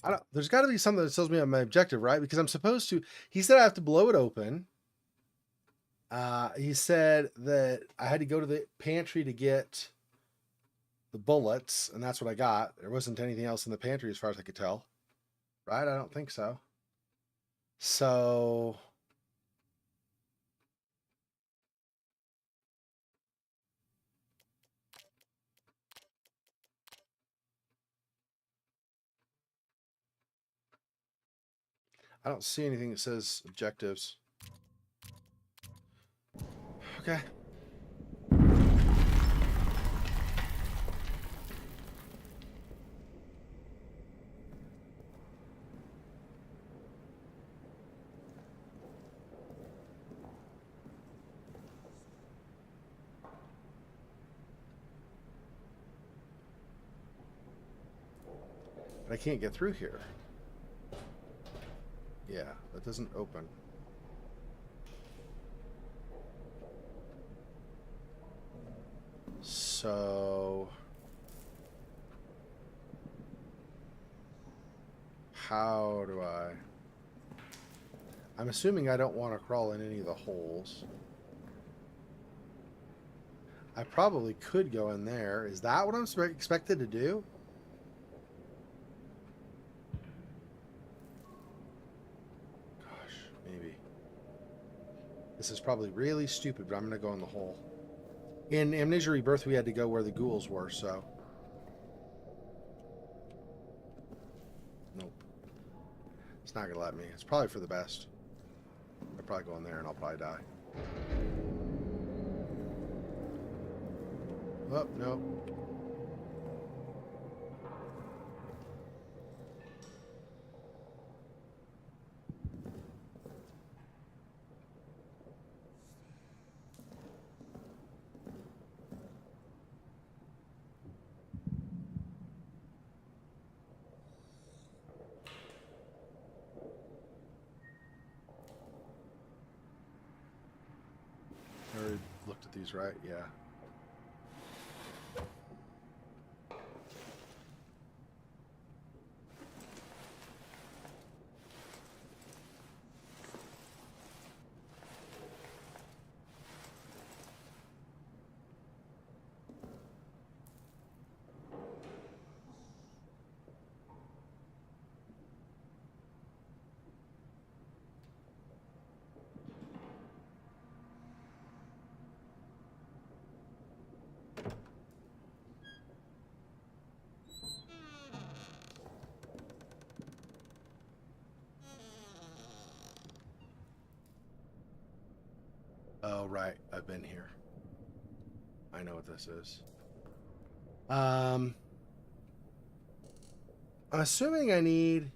I don't. There's got to be something that tells me I'm my objective, right? Because I'm supposed to. He said I have to blow it open. He said that I had to go to the pantry to get the bullets, and that's what I got. There wasn't anything else in the pantry as far as I could tell. Right? I don't think so. So... I don't see anything that says objectives. Okay. But I can't get through here. Yeah, that doesn't open. So... how do I... I'm assuming I don't want to crawl in any of the holes. I probably could go in there. Is that what I'm expected to do? This is probably really stupid, but I'm going to go in the hole. In Amnesia Rebirth, we had to go where the ghouls were, so... nope. It's not going to let me. It's probably for the best. I'll probably go in there and I'll probably die. Oh, no. I already looked at these, right? Yeah. Oh, right. I've been here. I know what this is. I'm assuming I need...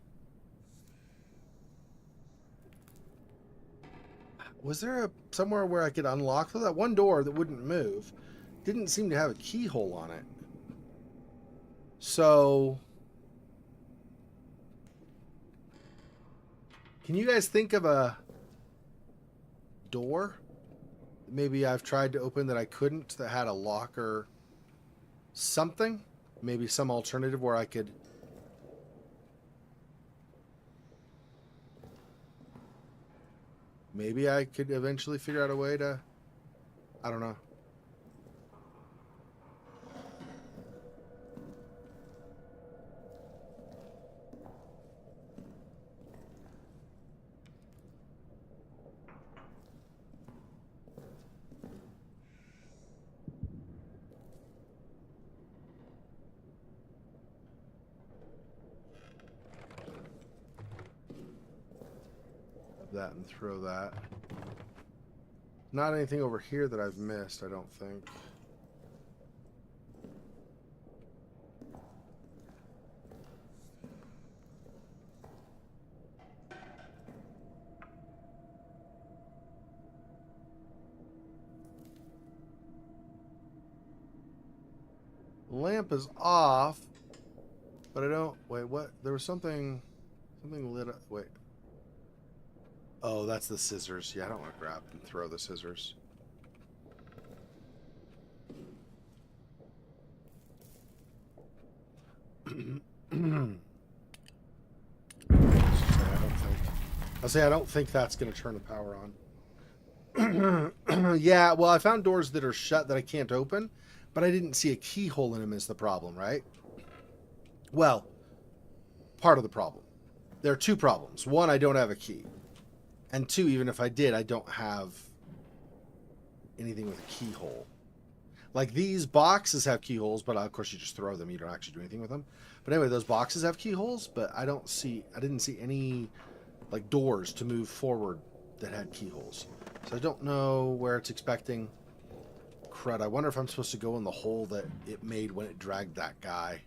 was there somewhere where I could unlock that one door that wouldn't move? Didn't seem to have a keyhole on it. So... can you guys think of a door maybe I've tried to open that I couldn't, that had a lock or something? Maybe some alternative where I could... maybe I could eventually figure out a way to... I don't know. That and throw that. Not anything over here that I've missed, I don't think. Lamp is off, but I don't... wait, what? There was something lit up. Wait. Oh, that's the scissors. Yeah, I don't want to grab and throw the scissors. I'll say I don't think that's going to turn the power on. Yeah, well, I found doors that are shut that I can't open, but I didn't see a keyhole in them is the problem, right? Well, part of the problem. There are two problems. One, I don't have a key. And two, even if I did, I don't have anything with a keyhole. Like, these boxes have keyholes, but of course you just throw them. You don't actually do anything with them. But anyway, those boxes have keyholes, but I didn't see any, like, doors to move forward that had keyholes. So I don't know where it's expecting. Crud, I wonder if I'm supposed to go in the hole that it made when it dragged that guy.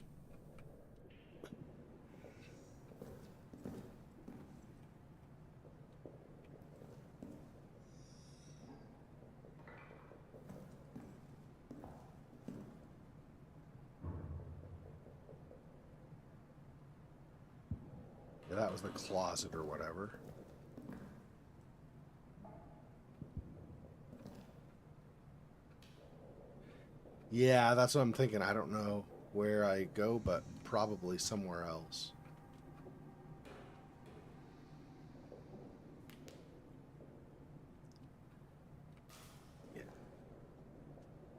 Yeah, that was the closet or whatever. Yeah, that's what I'm thinking. I don't know where I go, but probably somewhere else. Yeah.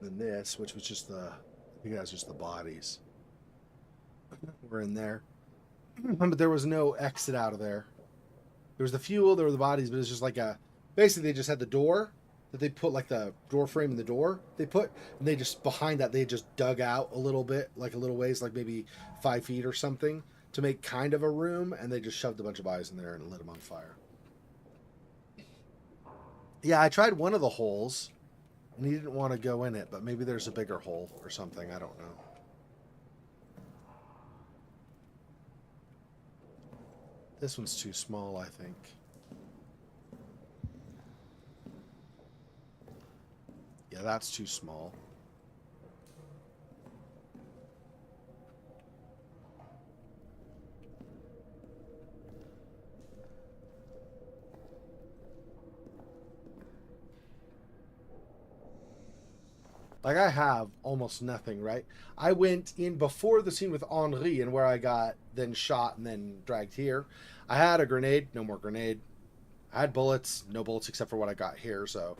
Then this, which was just the, I think that was just the bodies. We're in there. But there was no exit out of there. There was the fuel, there were the bodies, but it's just like a, basically they just had the door that they put, like the door frame in the door they put, and they just, behind that, they just dug out a little bit, like a little ways, like maybe 5 feet or something, to make kind of a room, and they just shoved a bunch of bodies in there and lit them on fire. Yeah, I tried one of the holes, and he didn't want to go in it, but maybe there's a bigger hole or something, I don't know. This one's too small, I think. Yeah, that's too small. Like, I have almost nothing, right? I went in before the scene with Henri and where I got then shot and then dragged here. I had a grenade, no more grenade. I had bullets, no bullets except for what I got here, so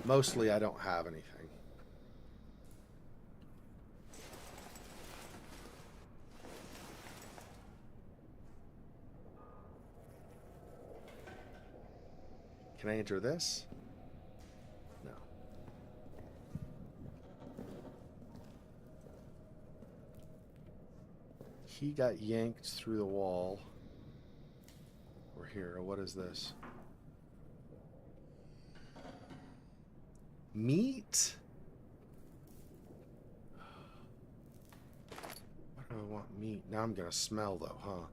mostly I don't have anything. Can I enter this? No. He got yanked through the wall. We're here. What is this? Meat? Why do I want meat? Now I'm gonna smell though, huh?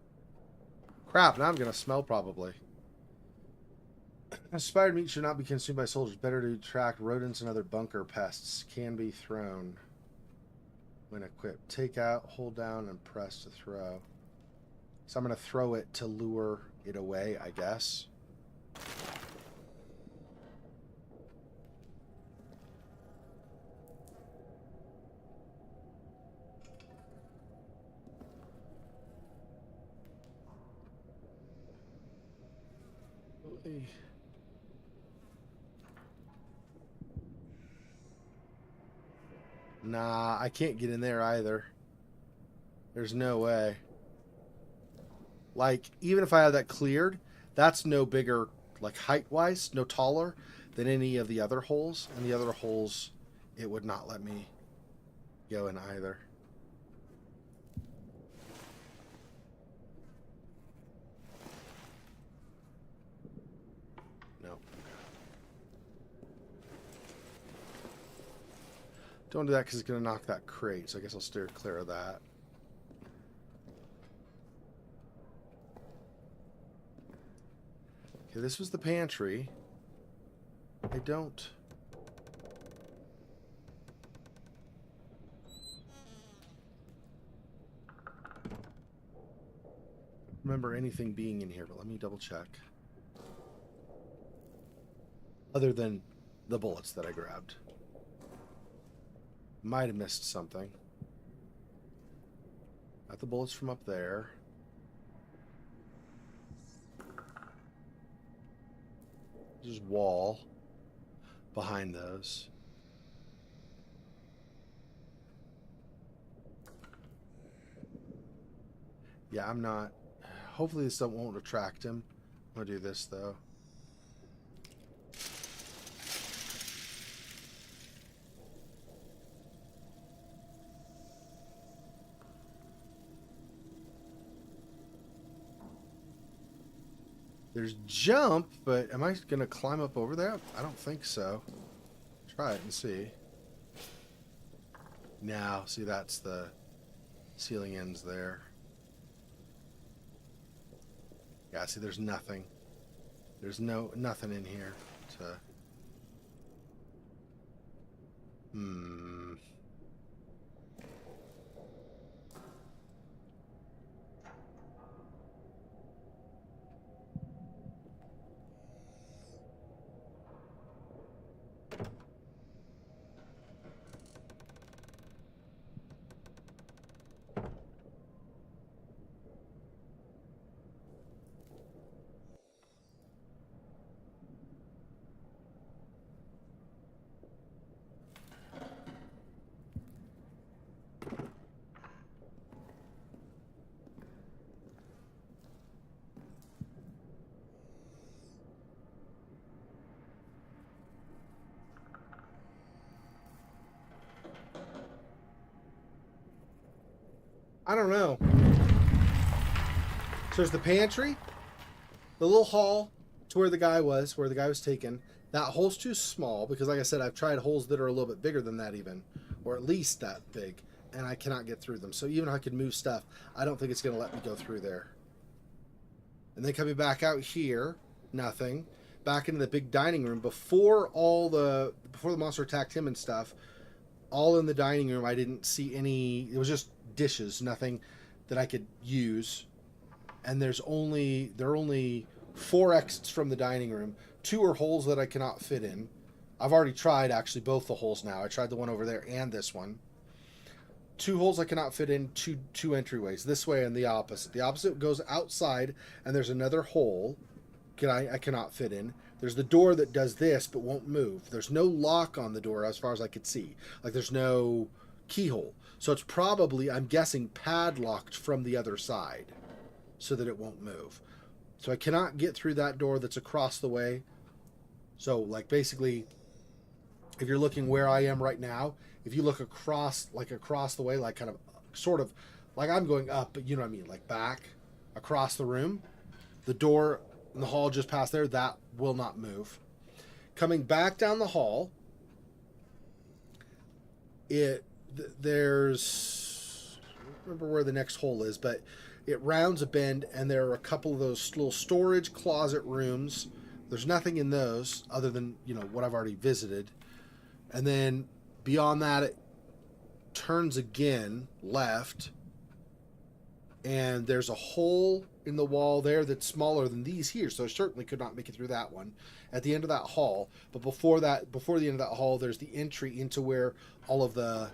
Crap, now I'm gonna smell probably. Expired meat should not be consumed by soldiers. Better to attract rodents and other bunker pests. Can be thrown when equipped. Take out, hold down, and press to throw. So I'm going to throw it to lure it away, I guess. Nah, I can't get in there either. There's no way. Like, even if I have that cleared, that's no bigger, like, height-wise, no taller than any of the other holes. And the other holes, it would not let me go in either. No. Don't do that because it's going to knock that crate, so I guess I'll steer clear of that. Okay, this was the pantry. I don't remember anything being in here, but let me double check. Other than the bullets that I grabbed. Might have missed something. Got the bullets from up there. There's wall behind those. Yeah, I'm not. Hopefully this won't attract him. I'm gonna do this though. There's jump, but am I gonna climb up over there? I don't think so. Try it and see. Now, see, that's the ceiling ends there. Yeah, see, there's nothing. There's nothing in here to... I don't know. So there's the pantry, the little hall to where the guy was taken. That hole's too small because, like I said, I've tried holes that are a little bit bigger than that even, or at least that big, and I cannot get through them. So even if I could move stuff, I don't think it's going to let me go through there. And then coming back out here, nothing. Back into the big dining room before the monster attacked him and stuff. All in the dining room, I didn't see any. It was just dishes, nothing that I could use. And there are only 4 exits from the dining room. 2 are holes that I cannot fit in. I've already tried actually both the holes now. I tried the one over there and this one. 2 holes I cannot fit in, two entryways, this way and the opposite. The opposite goes outside, and there's another hole I cannot fit in. There's the door that does this but won't move. There's no lock on the door as far as I could see. Like there's no keyhole. So it's probably, I'm guessing, padlocked from the other side so that it won't move. So I cannot get through that door that's across the way. So like basically, if you're looking where I am right now, if you look across the way, like kind of sort of like I'm going up, but you know what I mean, like back across the room, the door in the hall just past there, that will not move. Coming back down the hall, there's, I don't remember where the next hole is, but it rounds a bend, and there are a couple of those little storage closet rooms. There's nothing in those other than, you know, what I've already visited. And then beyond that, it turns again left, and there's a hole in the wall there that's smaller than these here, so I certainly could not make it through that one at the end of that hall. But before the end of that hall, there's the entry into where all of the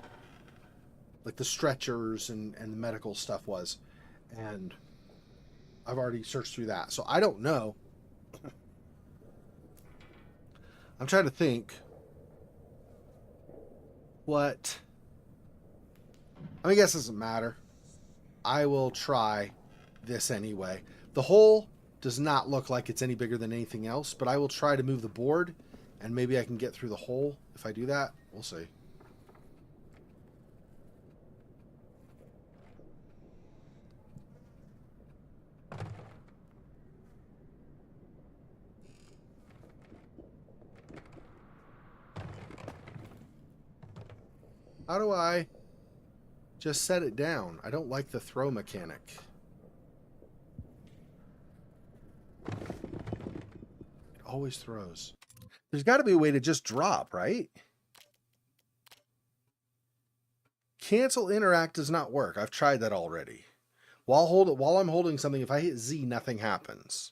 like the stretchers and the medical stuff was, and I've already searched through that, so I don't know. I'm trying to think what, I mean, I guess it doesn't matter. I will try this anyway. The hole does not look like it's any bigger than anything else, but I will try to move the board, and maybe I can get through the hole if I do that. We'll see. How do I just set it down? I don't like the throw mechanic. It always throws. There's got to be a way to just drop, right? Cancel interact does not work. I've tried that already. While I'm holding something, if I hit Z, nothing happens.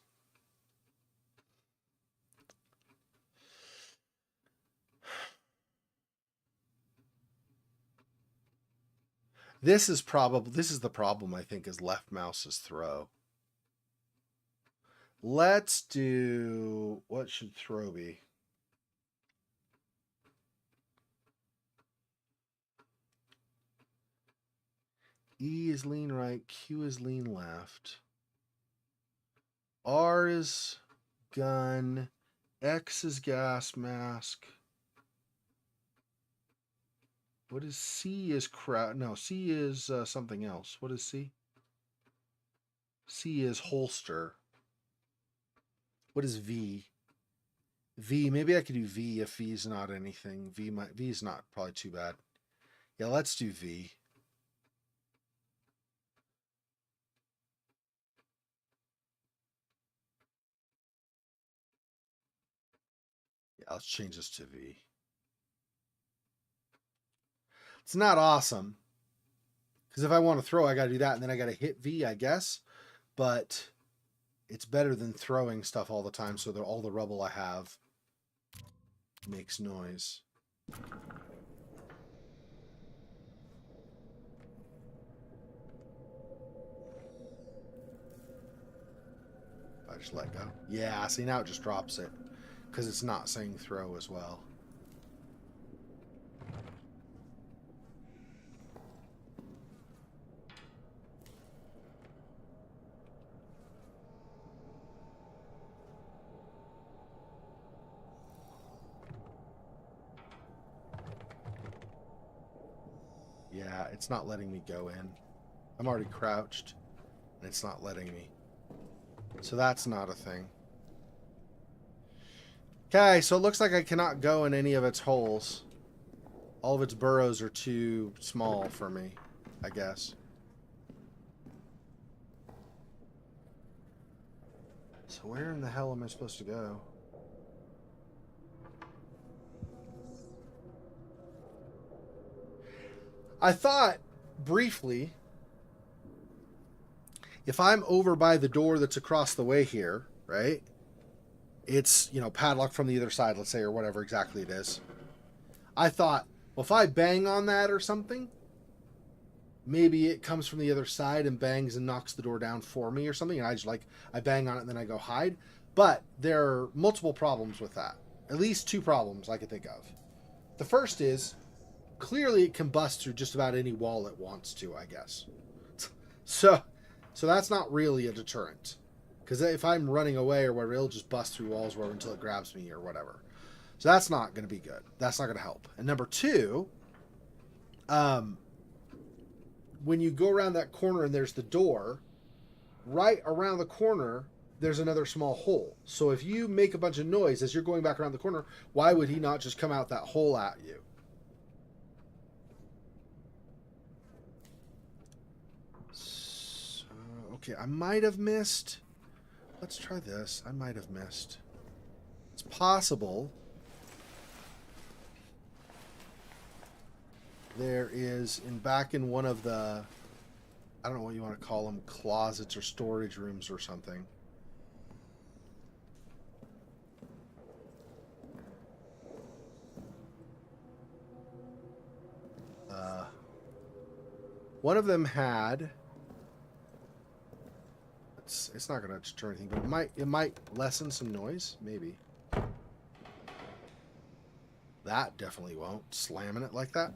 This is the problem, I think, is left mouse's throw. Let's do... What should throw be? E is lean right. Q is lean left. R is gun. X is gas mask. What is C is crowd? No, C is something else. What is C? C is holster. What is V? V, maybe I could do V if V is not anything. V is not probably too bad. Yeah, let's do V. Yeah, let's change this to V. It's not awesome. Because if I want to throw, I got to do that, and then I got to hit V, I guess. But it's better than throwing stuff all the time, so that all the rubble I have makes noise. I just let go. Yeah, see, now it just drops it. Because it's not saying throw as well. Yeah, it's not letting me go in. I'm already crouched, and it's not letting me. So that's not a thing. Okay, so it looks like I cannot go in any of its holes. All of its burrows are too small for me, I guess. So where in the hell am I supposed to go? I thought, briefly, if I'm over by the door that's across the way here, right? It's, you know, padlocked from the other side, let's say, or whatever exactly it is. I thought, well, if I bang on that or something, maybe it comes from the other side and bangs and knocks the door down for me or something, and I just, like, I bang on it and then I go hide. But there are multiple problems with that. At least two problems I could think of. The first is, clearly it can bust through just about any wall it wants to, I guess. So that's not really a deterrent. Because if I'm running away or whatever, it'll just bust through walls or whatever until it grabs me or whatever. So that's not going to be good. That's not going to help. And number two, when you go around that corner and there's the door, right around the corner, there's another small hole. So if you make a bunch of noise as you're going back around the corner, why would he not just come out that hole at you? So, okay, I might have missed... Let's try this. I might have missed. It's possible there is back in one of the, I don't know what you want to call them, closets or storage rooms or something. One of them had... It's not going to deter anything, but it might lessen some noise, maybe. That definitely won't. Slamming it like that.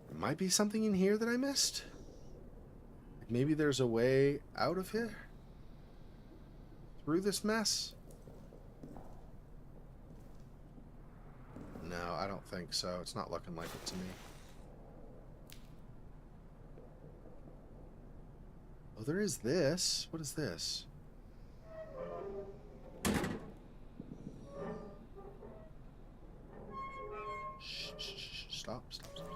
There might be something in here that I missed. Maybe there's a way out of here? Through this mess? No, I don't think so. It's not looking like it to me. Oh, there is this. What is this? Shh, shh, shh. Stop, stop, stop.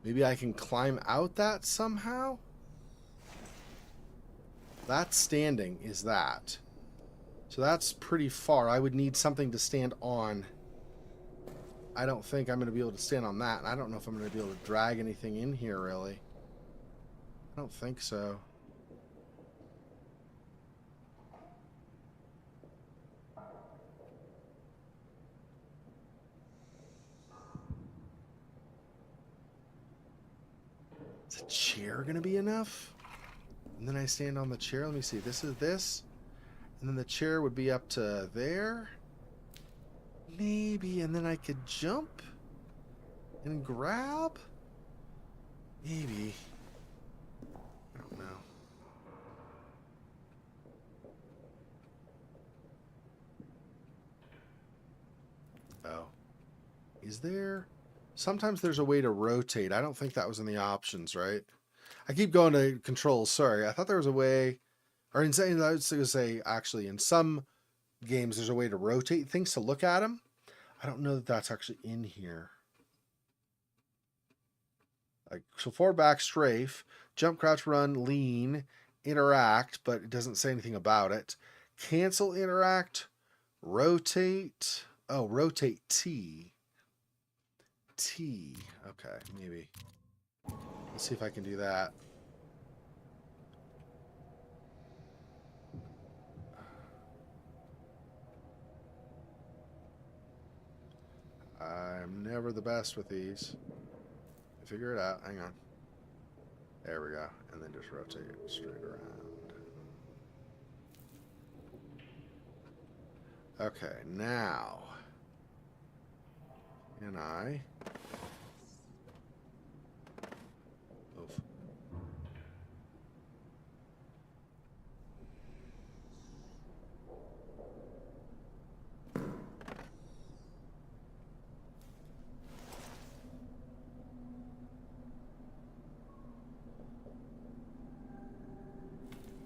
Maybe I can climb out that somehow? That standing is that. So that's pretty far. I would need something to stand on. I don't think I'm going to be able to stand on that. And I don't know if I'm going to be able to drag anything in here, really. I don't think so. chair going to be enough? And then I stand on the chair. Let me see. This is this. And then the chair would be up to there. Maybe. And then I could jump and grab. Maybe. I don't know. Oh. Is there? Sometimes there's a way to rotate. I don't think that was in the options, right? I keep going to controls. Sorry. I thought there was a way, or I was going to say, actually, in some games, there's a way to rotate things to look at them. I don't know that that's actually in here. Like, so forward, back, strafe, jump, crouch, run, lean, interact, but it doesn't say anything about it. Cancel, interact, rotate. Oh, rotate T. T. Okay, maybe. Let's see if I can do that. I'm never the best with these. Figure it out. Hang on. There we go. And then just rotate it straight around. Okay, now. And I. Oof.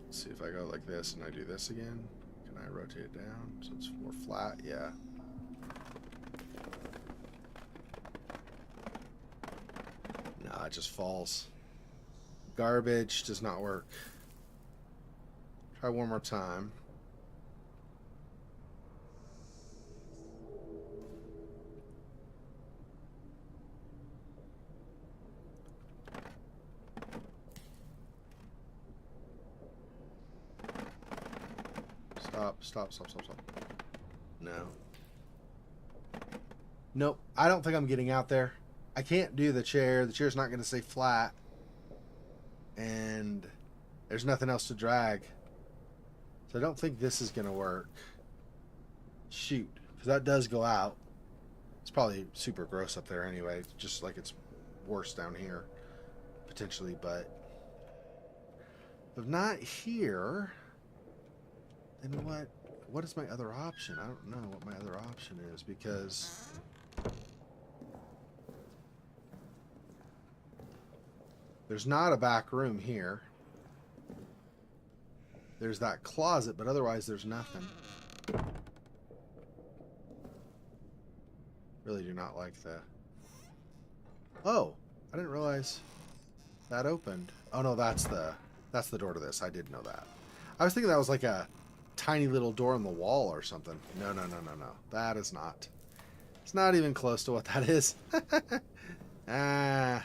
Let's see if I go like this and I do this again. Can I rotate it down so it's more flat? Yeah. No, it just falls. Garbage does not work. Try one more time. Stop. No. Nope. I don't think I'm getting out there. I can't do the chair. The chair's not going to stay flat. And there's nothing else to drag. So I don't think this is going to work. Shoot. Because that does go out. It's probably super gross up there anyway. Just like it's worse down here. Potentially, but if not here, then what is my other option? I don't know what my other option is, because there's not a back room here. There's that closet, but otherwise there's nothing. Really do not like the... Oh, I didn't realize that opened. Oh no, that's the door to this. I did know that. I was thinking that was like a tiny little door in the wall or something. No. That is not. It's not even close to what that is. Ah.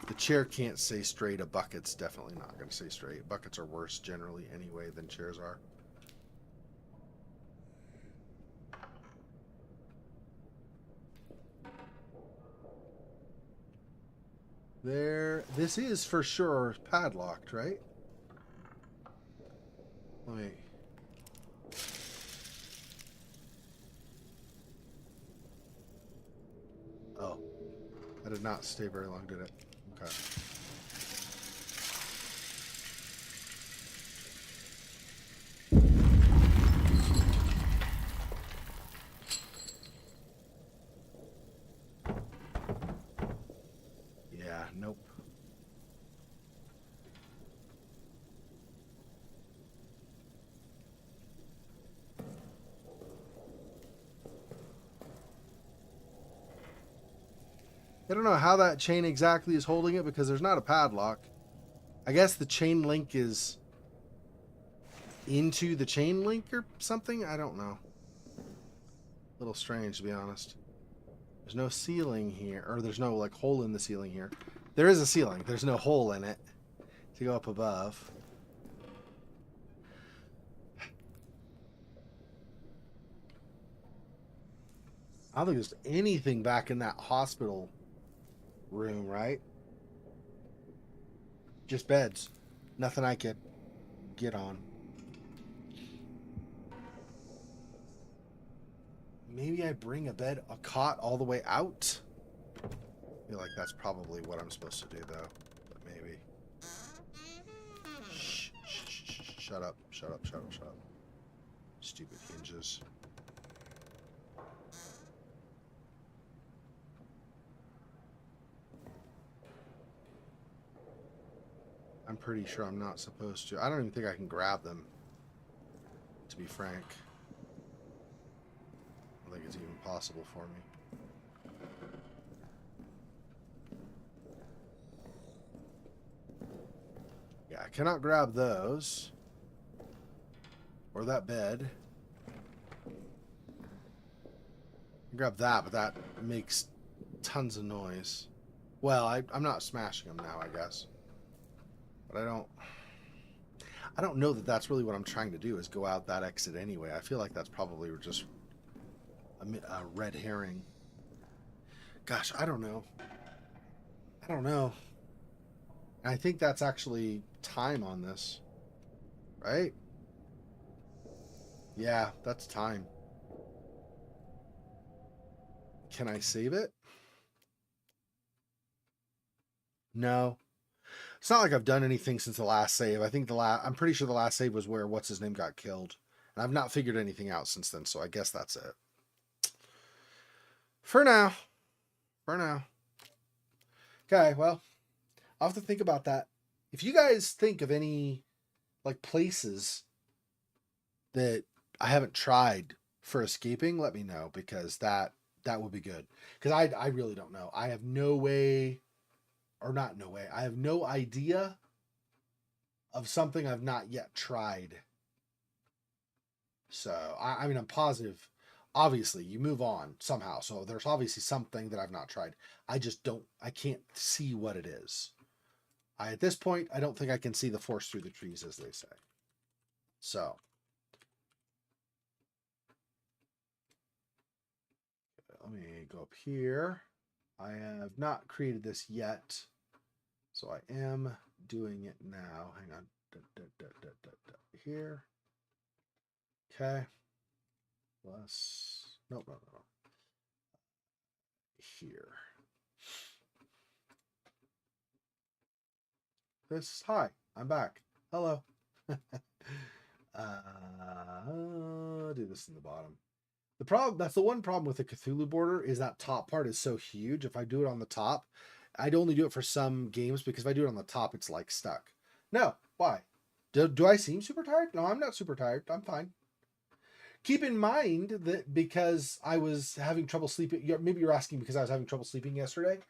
The chair can't stay straight. A bucket's definitely not going to stay straight. Buckets are worse generally anyway than chairs are. There, this is for sure padlocked, right? Let me... Oh. That did not stay very long, did it? Okay. Yeah, nope. I don't know how that chain exactly is holding it, because there's not a padlock. I guess the chain link is into the chain link or something? I don't know. A little strange, to be honest. There's no ceiling here, or there's no like hole in the ceiling here. There is a ceiling. There's no hole in it to go up above. I don't think there's anything back in that hospital room, right? Just beds. Nothing I could get on. Maybe I bring a cot all the way out? I feel like that's probably what I'm supposed to do, though. But maybe. Shh, shh, shh, shh, shut up, shut up, shut up, shut up. Stupid hinges. I'm pretty sure I'm not supposed to. I don't even think I can grab them, to be frank. I don't think it's even possible for me. Yeah, I cannot grab those. Or that bed. I can grab that, but that makes tons of noise. Well, I'm not smashing them now, I guess. But I don't know that that's really what I'm trying to do, is go out that exit anyway. I feel like that's probably just a red herring. Gosh, I don't know. I don't know. And I think that's actually time on this. Right? Yeah, that's time. Can I save it? No. It's not like I've done anything since the last save. I think I'm pretty sure the last save was where what's his name got killed. And I've not figured anything out since then, so I guess that's it. For now. For now. Okay, well, I'll have to think about that. If you guys think of any like places that I haven't tried for escaping, let me know, because that would be good. Because I really don't know. I have no way. Or not no way. I have no idea of something I've not yet tried. So, I mean, I'm positive. Obviously, you move on somehow. So, there's obviously something that I've not tried. I can't see what it is. At this point, I don't think I can see the forest through the trees, as they say. So. Let me go up here. I have not created this yet, so I am doing it now. Hang on. Here. Okay. Plus, no. Here. Hi, I'm back. Hello. Do this in the bottom. That's the one problem with the Cthulhu border, is that top part is so huge. If I do it on the top, I'd only do it for some games, because if I do it on the top, it's like stuck. No, why? Do I seem super tired? No, I'm not super tired. I'm fine. Keep in mind that because I was having trouble sleeping, maybe you're asking because I was having trouble sleeping yesterday,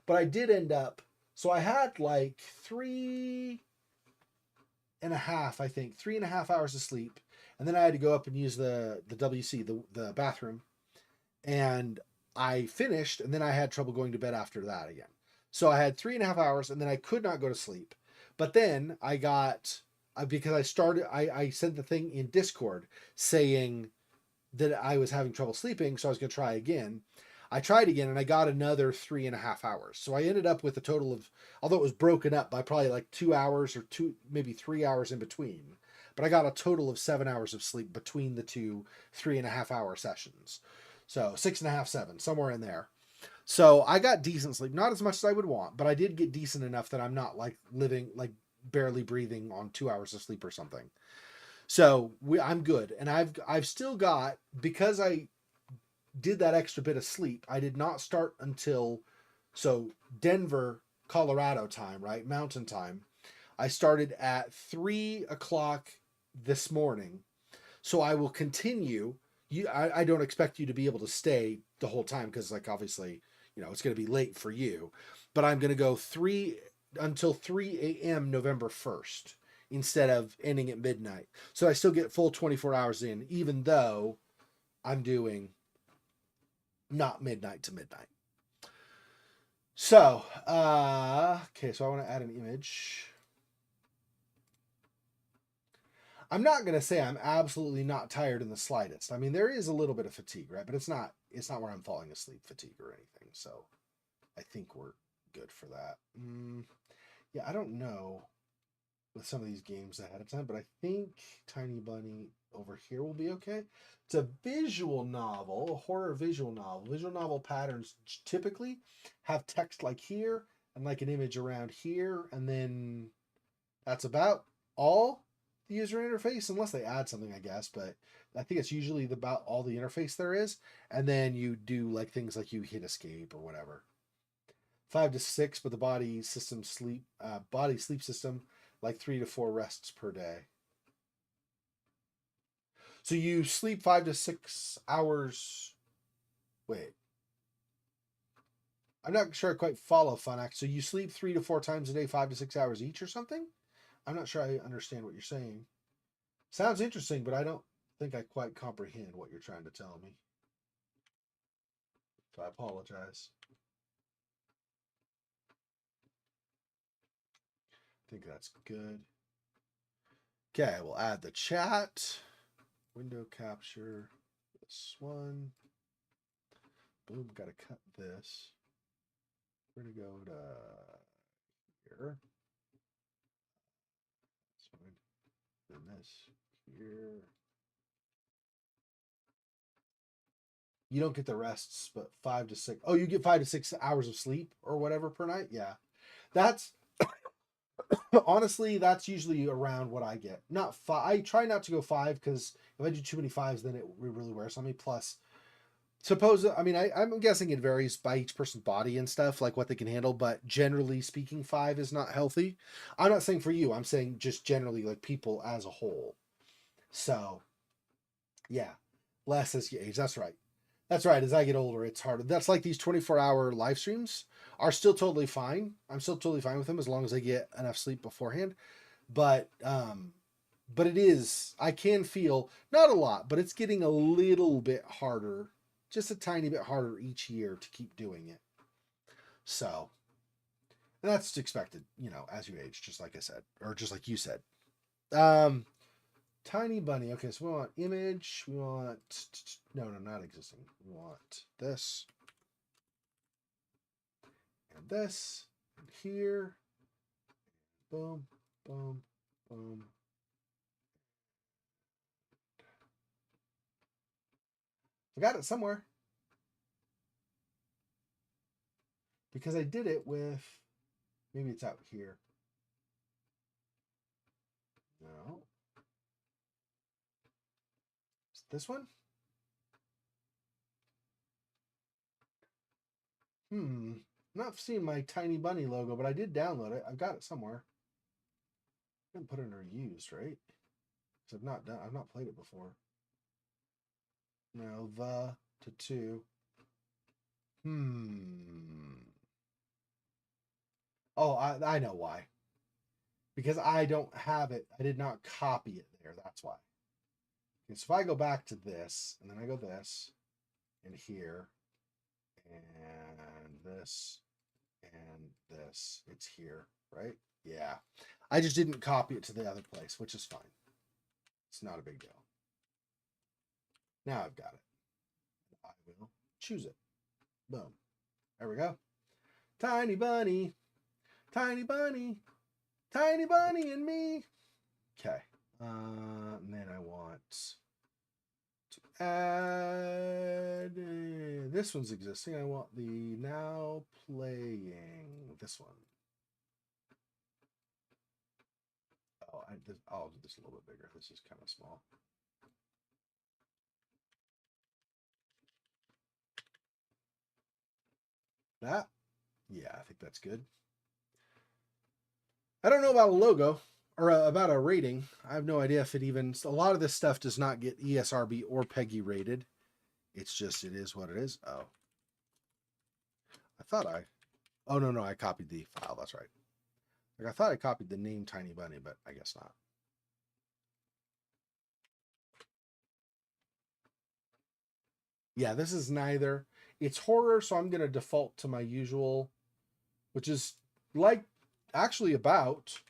but I did end up, so I had like 3.5 hours of sleep. And then I had to go up and use the WC, the bathroom. And I finished, and then I had trouble going to bed after that again. So I had 3.5 hours, and then I could not go to sleep. But then I sent the thing in Discord saying that I was having trouble sleeping, so I was going to try again. I tried again, and I got another 3.5 hours. So I ended up with a total of, although it was broken up by probably like 2 hours or maybe 3 hours in between. But I got a total of 7 hours of sleep between the two 3.5 hour sessions. So 6.5, 7, somewhere in there. So I got decent sleep, not as much as I would want, but I did get decent enough that I'm not like living, like barely breathing on 2 hours of sleep or something. So I'm good. And I've still got, because I did that extra bit of sleep, I did not start until, so Denver, Colorado time, right? Mountain time. I started at 3 o'clock this morning. So I will continue. I don't expect you to be able to stay the whole time, because like obviously, it's going to be late for you. But I'm going to go until 3 a.m. November 1st instead of ending at midnight. So I still get full 24 hours in, even though I'm doing not midnight to midnight. So, okay, so I want to add an image. I'm not going to say I'm absolutely not tired in the slightest. I mean, there is a little bit of fatigue, right? But it's not where I'm falling asleep fatigue or anything. So I think we're good for that. Yeah, I don't know with some of these games ahead of time, but I think Tiny Bunny over here will be okay. It's a visual novel, a horror visual novel. Visual novel patterns typically have text like here and like an image around here, and then that's about all the user interface, unless they add something, I guess. But I think it's usually about all the interface there is, and then you do like things like you hit escape or whatever. 5 to 6, but the body sleep system like 3 to 4 rests per day. So you sleep 5 to 6 hours. Wait. I'm not sure I quite follow Funax. So you sleep 3 to 4 times a day, 5 to 6 hours each or something? I'm not sure I understand what you're saying. Sounds interesting, but I don't think I quite comprehend what you're trying to tell me. So I apologize. I think that's good. Okay, we'll add the chat. Window capture. This one. Boom, gotta cut this. We're gonna go to here. This one. Then this here. You don't get the rests, but 5 to 6. Oh, you get 5 to 6 hours of sleep or whatever per night? Yeah. That's honestly, that's usually around what I get. Not 5. I try not to go 5 because if I do too many 5s, then it really wears on me. Plus, I'm guessing it varies by each person's body and stuff, like what they can handle. But generally speaking, 5 is not healthy. I'm not saying for you. I'm saying just generally, like people as a whole. So, yeah, less as you age. That's right. That's right. As I get older, it's harder. That's like these 24-hour live streams are still totally fine. I'm still totally fine with them as long as I get enough sleep beforehand. But it is, I can feel, not a lot, but it's getting a little bit harder, just a tiny bit harder each year to keep doing it. So, and that's expected, as you age, just like I said, or just like you said. Tiny Bunny. Okay, so we want image. We want... No, not existing. We want this. And this. And here. Boom, boom, boom. I got it somewhere. Because I did it with... Maybe it's out here. No. This one? Not seeing my Tiny Bunny logo, but I did download it. I've got it somewhere. I didn't put it under used, right? Because I've not played it before. No, to 2. Oh, I know why. Because I don't have it. I did not copy it there. That's why. Okay, so if I go back to this, and then I go this, and here, and this, and this, it's here, right? Yeah. I just didn't copy it to the other place, which is fine. It's not a big deal. Now I've got it. I will choose it. Boom. There we go. Tiny Bunny. Tiny Bunny. Tiny Bunny and me. Okay. And then I want to add... this one's existing. I want the now playing this one. Oh, I'll do this a little bit bigger. This is kind of small. That? Yeah, I think that's good. I don't know about a logo or about a rating. I have no idea if it even... A lot of this stuff does not get ESRB or PEGI rated. It's just, it is what it is. Oh. I thought I... Oh, no, I copied the file. That's right. Like, I thought I copied the name Tiny Bunny, but I guess not. Yeah, this is neither. It's horror, so I'm going to default to my usual, which is like actually about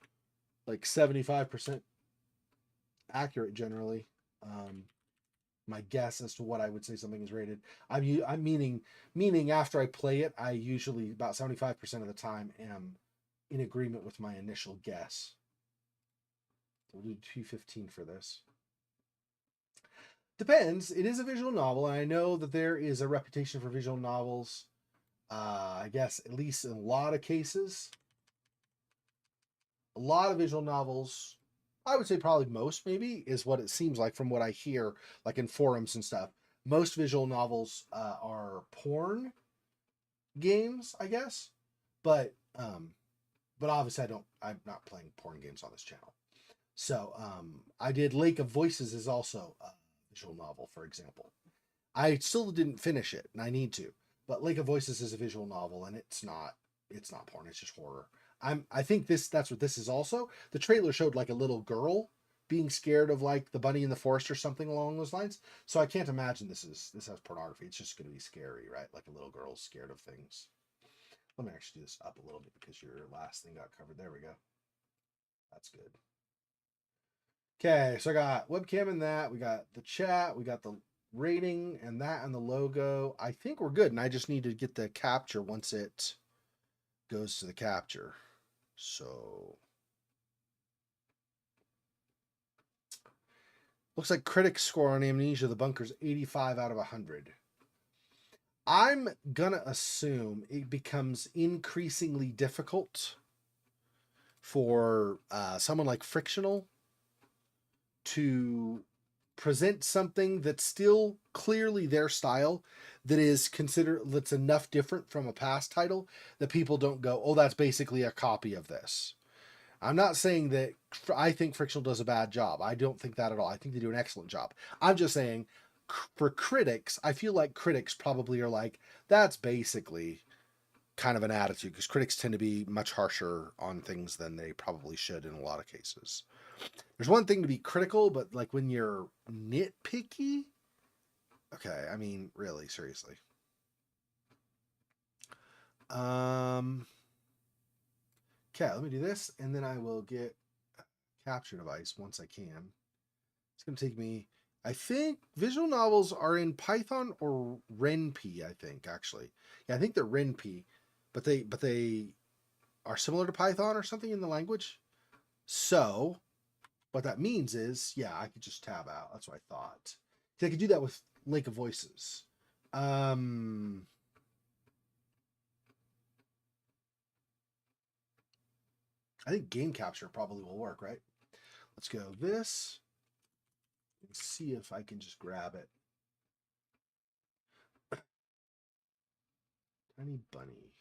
like 75% accurate generally. my guess as to what I would say something is rated. I'm meaning after I play it, I usually about 75% of the time am in agreement with my initial guess. We'll do 215 for this. Depends. It is a visual novel, and I know that there is a reputation for visual novels. I guess at least in a lot of cases, a lot of visual novels, I would say probably most maybe, is what it seems like from what I hear, like in forums and stuff. Most visual novels are porn games, I guess. But obviously I'm not playing porn games on this channel. So I did Lake of Voices is also a visual novel, for example. I still didn't finish it, and I need to. But Lake of Voices is a visual novel, and it's not porn, it's just horror. I think that's what this is also. The trailer showed like a little girl being scared of like the bunny in the forest or something along those lines. So I can't imagine this has pornography. It's just going to be scary, right? Like a little girl's scared of things. Let me actually do this up a little bit because your last thing got covered. There we go. That's good. Okay, so I got webcam and that. We got the chat. We got the rating and that and the logo. I think we're good. And I just need to get the capture once it goes to the capture. So looks like critics score on Amnesia the Bunker's 85 out of 100. I'm gonna assume it becomes increasingly difficult for someone like Frictional to present something that's still clearly their style, that's enough different from a past title that people don't go, oh, that's basically a copy of this. I'm not saying that I think Frictional does a bad job. I don't think that at all. I think they do an excellent job. I'm just saying for critics, I feel like critics probably are like, that's basically kind of an attitude, because critics tend to be much harsher on things than they probably should in a lot of cases. There's one thing to be critical, but like when you're nitpicky, okay, I mean, really, seriously. Okay, let me do this, and then I will get a capture device once I can. It's going to take me, I think visual novels are in Python or RenP, I think, actually. Yeah, I think they're RenP, but they are similar to Python or something in the language. So what that means is, yeah, I could just tab out. That's what I thought. I could do that with Lake of Voices. I think game capture probably will work, right? Let's go this and see if I can just grab it. Tiny bunny.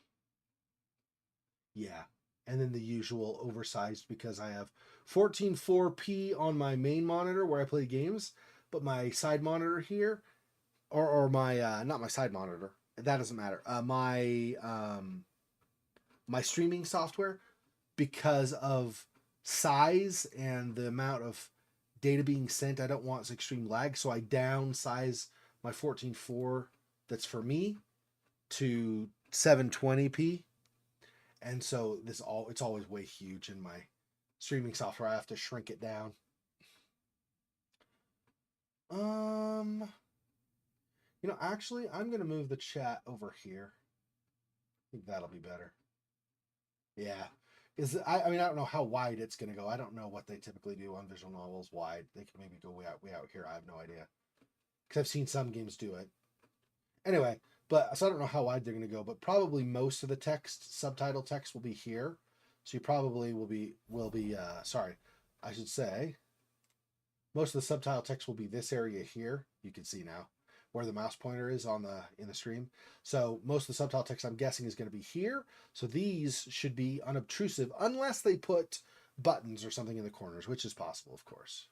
Yeah. And then the usual oversized, because I have 14.4p on my main monitor where I play games, but my side monitor here, or my, not my side monitor, that doesn't matter. My streaming software, because of size and the amount of data being sent, I don't want extreme lag, so I downsize my 14.4 that's for me to 720p. And so it's always way huge in my streaming software. I have to shrink it down. Actually, I'm going to move the chat over here. I think that'll be better. Yeah. I don't know how wide it's going to go. I don't know what they typically do on visual novels wide. They can maybe go way out here. I have no idea. Because I've seen some games do it. Anyway, so I don't know how wide they're going to go, but probably most of the text, subtitle text, will be here. So you probably I should say, most of the subtitle text will be this area here. You can see now where the mouse pointer is in the stream. So most of the subtitle text, I'm guessing, is going to be here. So these should be unobtrusive unless they put buttons or something in the corners, which is possible, of course.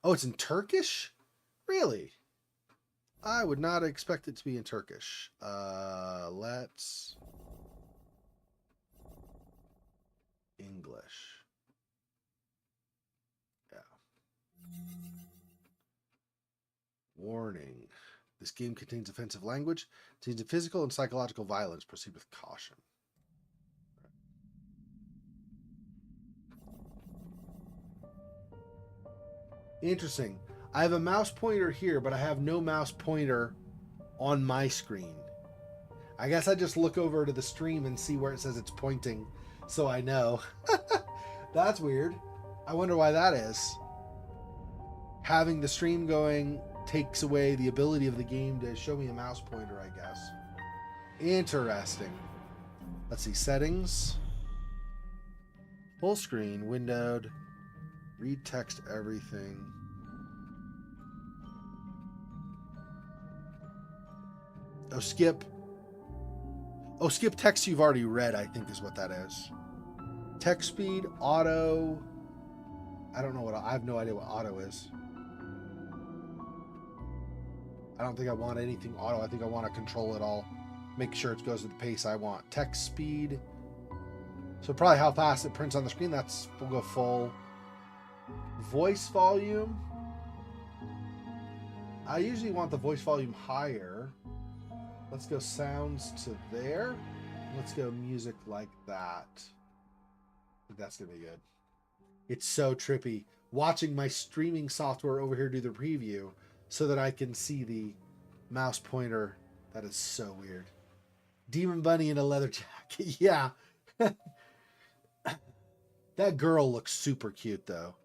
Oh, it's in Turkish? Really? I would not expect it to be in Turkish. Let's English. Yeah. Warning. This game contains offensive language, contains physical and psychological violence. Proceed with caution. Interesting. I have a mouse pointer here, but I have no mouse pointer on my screen. I guess I just look over to the stream and see where it says it's pointing, so I know. That's weird. I wonder why that is. Having the stream going takes away the ability of the game to show me a mouse pointer, I guess. Interesting. Let's see, settings. Full screen, windowed. Read text, everything. Oh, skip. Oh, skip text you've already read, I think is what that is. Text speed, auto. I don't know what, I have no idea what auto is. I don't think I want anything auto. I think I want to control it all. Make sure it goes at the pace I want. Text speed. So probably how fast it prints on the screen. We'll go full. Voice volume. I usually want the voice volume higher. Let's go sounds to there. Let's go music like that. I think that's going to be good. It's so trippy. Watching my streaming software over here do the preview so that I can see the mouse pointer. That is so weird. Demon Bunny in a leather jacket. Yeah. That girl looks super cute, though.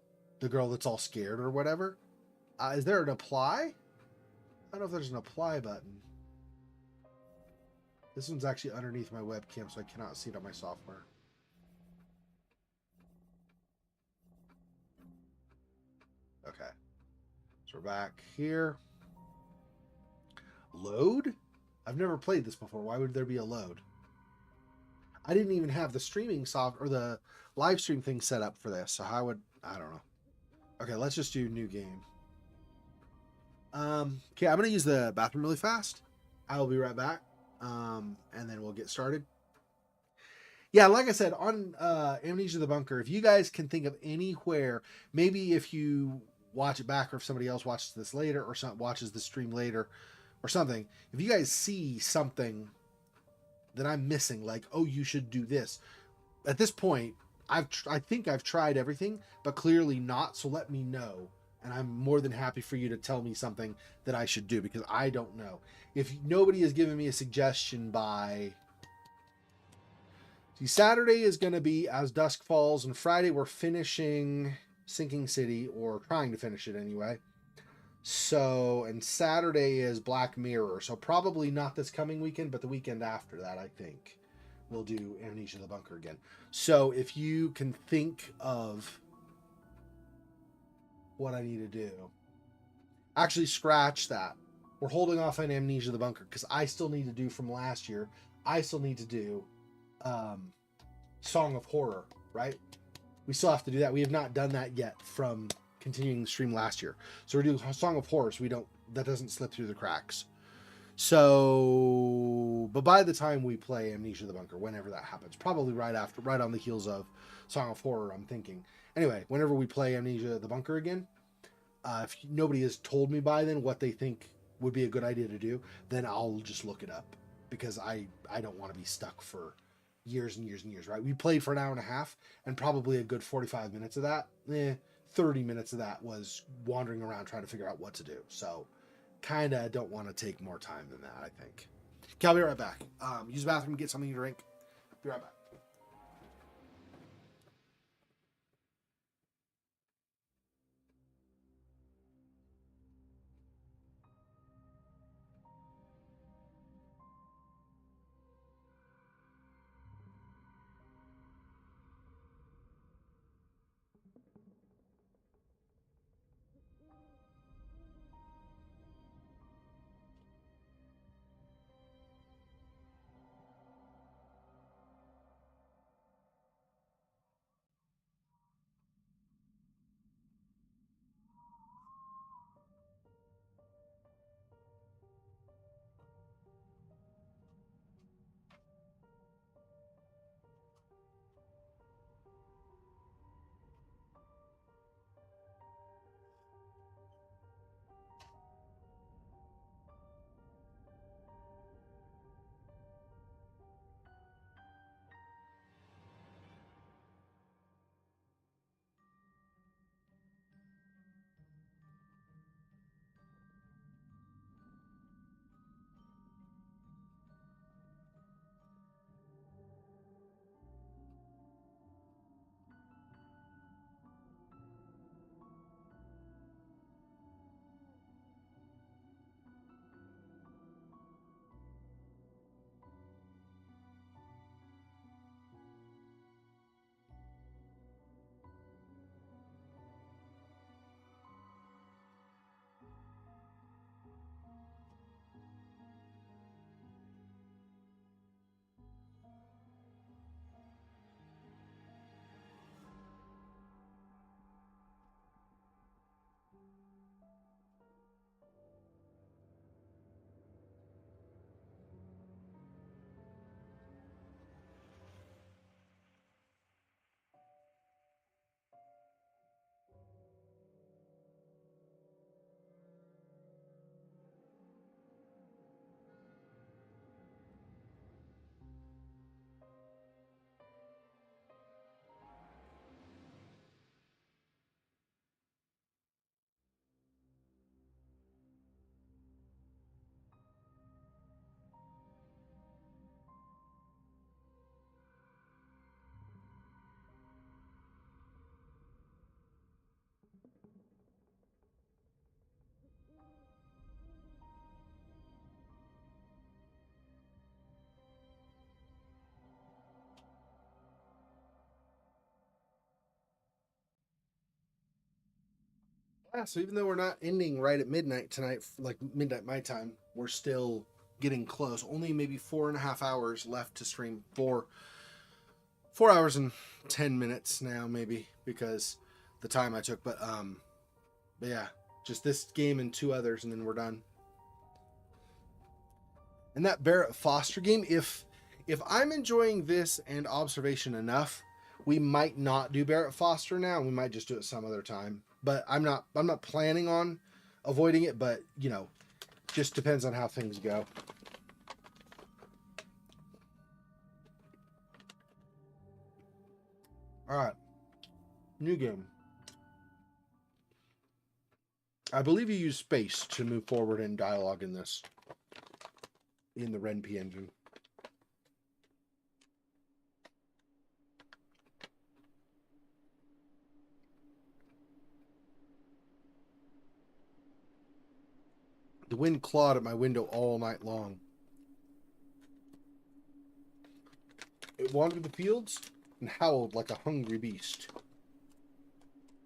The girl that's all scared or whatever. Is there an apply? I don't know if there's an apply button. This one's actually underneath my webcam, so I cannot see it on my software. Okay. So we're back here. Load? I've never played this before. Why would there be a load? I didn't even have the streaming or the live stream thing set up for this, so how would... I don't know. Okay, let's just do new game. Okay, I'm going to use the bathroom really fast. I will be right back. And then we'll get started. Yeah, like I said, on Amnesia the Bunker, if you guys can think of anywhere, maybe if you watch it back or if somebody else watches this later or watches the stream later or something, if you guys see something that I'm missing, like, oh, you should do this. At this point, I think I've tried everything, but clearly not, so let me know. And I'm more than happy for you to tell me something that I should do, because I don't know. If nobody has given me a suggestion by... See, Saturday is going to be As Dusk Falls, and Friday we're finishing Sinking City, or trying to finish it anyway. So, and Saturday is Black Mirror, so probably not this coming weekend, but the weekend after that, I think, we'll do Amnesia the Bunker again. So, if you can think of what I need to do, actually scratch that. We're holding off on Amnesia the Bunker, because I still need to do from last year, I still need to do Song of Horror, right? We still have to do that. We have not done that yet from continuing the stream last year. So we're doing Song of Horror, so that doesn't slip through the cracks. So, but by the time we play Amnesia the Bunker, whenever that happens, probably right on the heels of Song of Horror, I'm thinking. Anyway, whenever we play Amnesia the Bunker again, if nobody has told me by then what they think would be a good idea to do, then I'll just look it up, because I don't want to be stuck for years and years and years, right? We played for an hour and a half, and probably a good 45 minutes of that, 30 minutes of that was wandering around trying to figure out what to do. So kind of don't want to take more time than that, I think. Okay, I'll be right back. Use the bathroom, get something to drink. Be right back. Yeah, so even though we're not ending right at midnight tonight, like midnight my time, we're still getting close. Only maybe 4.5 hours left to stream. 4 hours and 10 minutes now, maybe, because the time I took. But yeah, just this game and 2 others, and then we're done. And that Barrett Foster game, if I'm enjoying this and Observation enough, we might not do Barrett Foster now. We might just do it some other time. But I'm not planning on avoiding it, but you know, just depends on how things go. All right. New game. I believe you use space to move forward in dialogue in this. In the RenP engine. The wind clawed at my window all night long. It wandered the fields and howled like a hungry beast.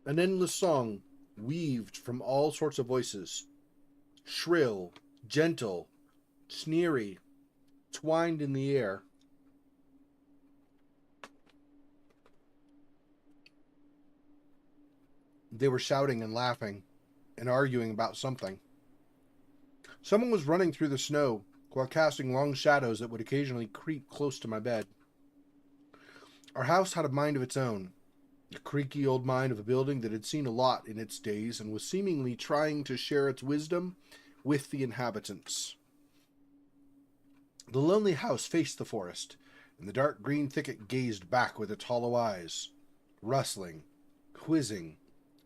An endless song weaved from all sorts of voices. Shrill, gentle, sneery, twined in the air. They were shouting and laughing and arguing about something. Someone was running through the snow while casting long shadows that would occasionally creep close to my bed. Our house had a mind of its own, the creaky old mind of a building that had seen a lot in its days and was seemingly trying to share its wisdom with the inhabitants. The lonely house faced the forest, and the dark green thicket gazed back with its hollow eyes, rustling, whizzing,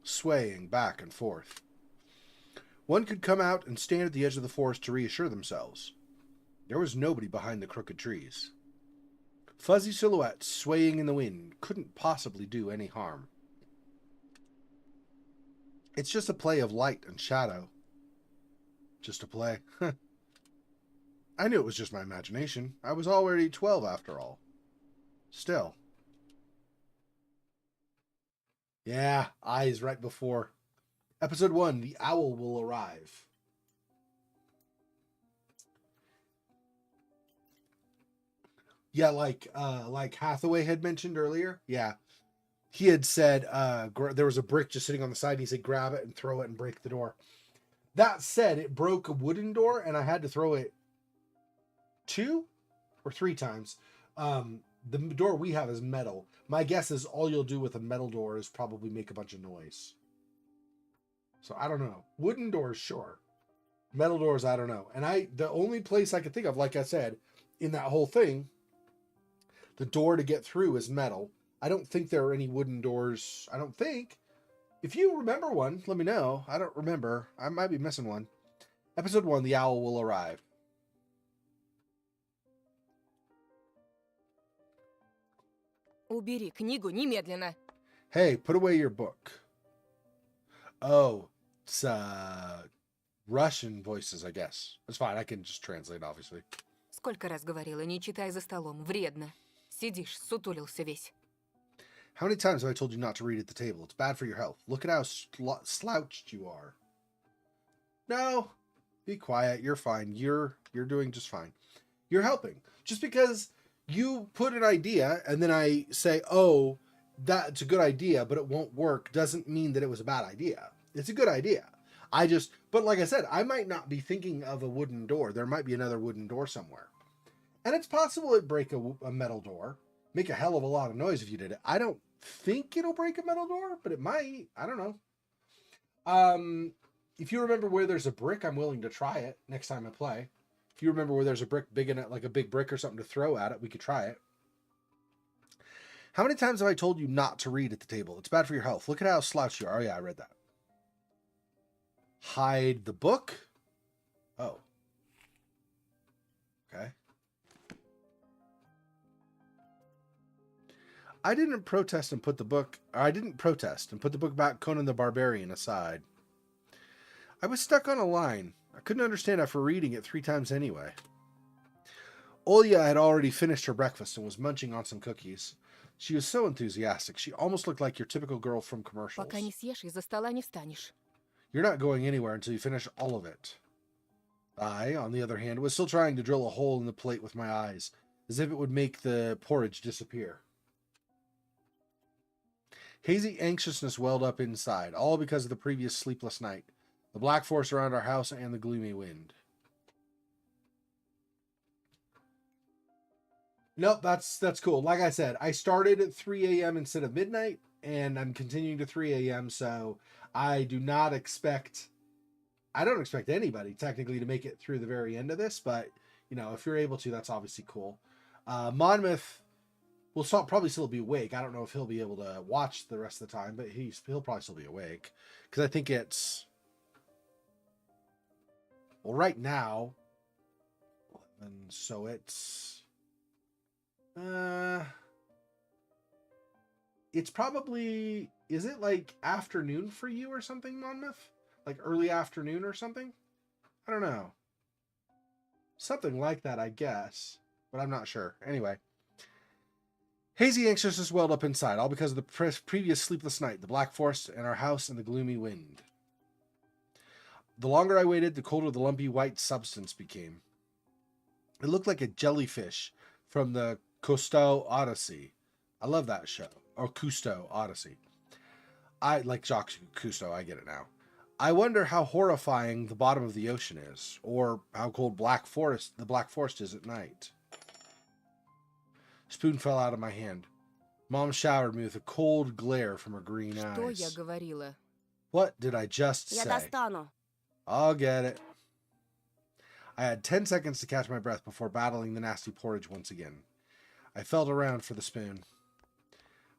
swaying back and forth. One could come out and stand at the edge of the forest to reassure themselves. There was nobody behind the crooked trees. Fuzzy silhouettes swaying in the wind couldn't possibly do any harm. It's just a play of light and shadow. Just a play. I knew it was just my imagination. I was already 12 after all. Still. Yeah, eyes right before. Episode 1, The Owl Will Arrive. Yeah, like Hathaway had mentioned earlier. Yeah. He had said there was a brick just sitting on the side. And he said, grab it and throw it and break the door. That said, it broke a wooden door, and I had to throw it 2 or 3 times. The door we have is metal. My guess is all you'll do with a metal door is probably make a bunch of noise. So I don't know. Wooden doors, sure. Metal doors, I don't know. And the only place I could think of, like I said, in that whole thing, the door to get through is metal. I don't think there are any wooden doors. I don't think. If you remember one, let me know. I don't remember. I might be missing one. Episode 1, The Owl Will Arrive. Убери книгу немедленно. Hey, put away your book. Oh, it's Russian voices, I guess. It's fine. I can just translate, obviously. Сколько раз говорила, не читай за столом, вредно. Сидишь, сутулился весь. How many times have I told you not to read at the table? It's bad for your health. Look at how slouched you are. No, be quiet. You're fine. You're doing just fine. You're helping. Just because you put an idea and then I say, oh, that's a good idea, but it won't work, doesn't mean that it was a bad idea. It's a good idea. But like I said, I might not be thinking of a wooden door. There might be another wooden door somewhere. And it's possible it'd break a metal door. Make a hell of a lot of noise if you did it. I don't think it'll break a metal door, but it might. I don't know. If you remember where there's a brick, I'm willing to try it next time I play. If you remember where there's a brick big enough, like a big brick or something to throw at it, we could try it. How many times have I told you not to read at the table? It's bad for your health. Look at how slouched you are. Oh yeah, I read that. Hide the book. Oh. Okay. I didn't protest and put the book back Conan the Barbarian aside. I was stuck on a line. I couldn't understand after reading it 3 times anyway. Olya had already finished her breakfast and was munching on some cookies. She was so enthusiastic. She almost looked like your typical girl from commercials. Пока не съешь, из-за стола не встанешь. You're not going anywhere until you finish all of it. I, on the other hand, was still trying to drill a hole in the plate with my eyes, as if it would make the porridge disappear. Hazy anxiousness welled up inside, all because of the previous sleepless night, the black forest around our house, and the gloomy wind. Nope, that's cool. Like I said, I started at 3 a.m. instead of midnight, and I'm continuing to 3 a.m., so I don't expect anybody, technically, to make it through the very end of this, but, you know, if you're able to, that's obviously cool. Monmouth will probably still be awake. I don't know if he'll be able to watch the rest of the time, but he'll probably still be awake, because I think it's... Well, right now... And so it's... It's probably... Is it like afternoon for you or something, Monmouth? Like early afternoon or something? I don't know. Something like that, I guess. But I'm not sure. Anyway. Hazy anxiousness welled up inside, all because of the previous sleepless night, the black forest and our house and the gloomy wind. The longer I waited, the colder the lumpy white substance became. It looked like a jellyfish from the Cousteau Odyssey. I love that show. Or Cousteau Odyssey. I like Jacques Cousteau, I get it now. I wonder how horrifying the bottom of the ocean is, or how cold the Black Forest is at night. Spoon fell out of my hand. Mom showered me with a cold glare from her green Что eyes. я говорила? What did I just say? Я достану. I'll get it. I had 10 seconds to catch my breath before battling the nasty porridge once again. I felt around for the spoon.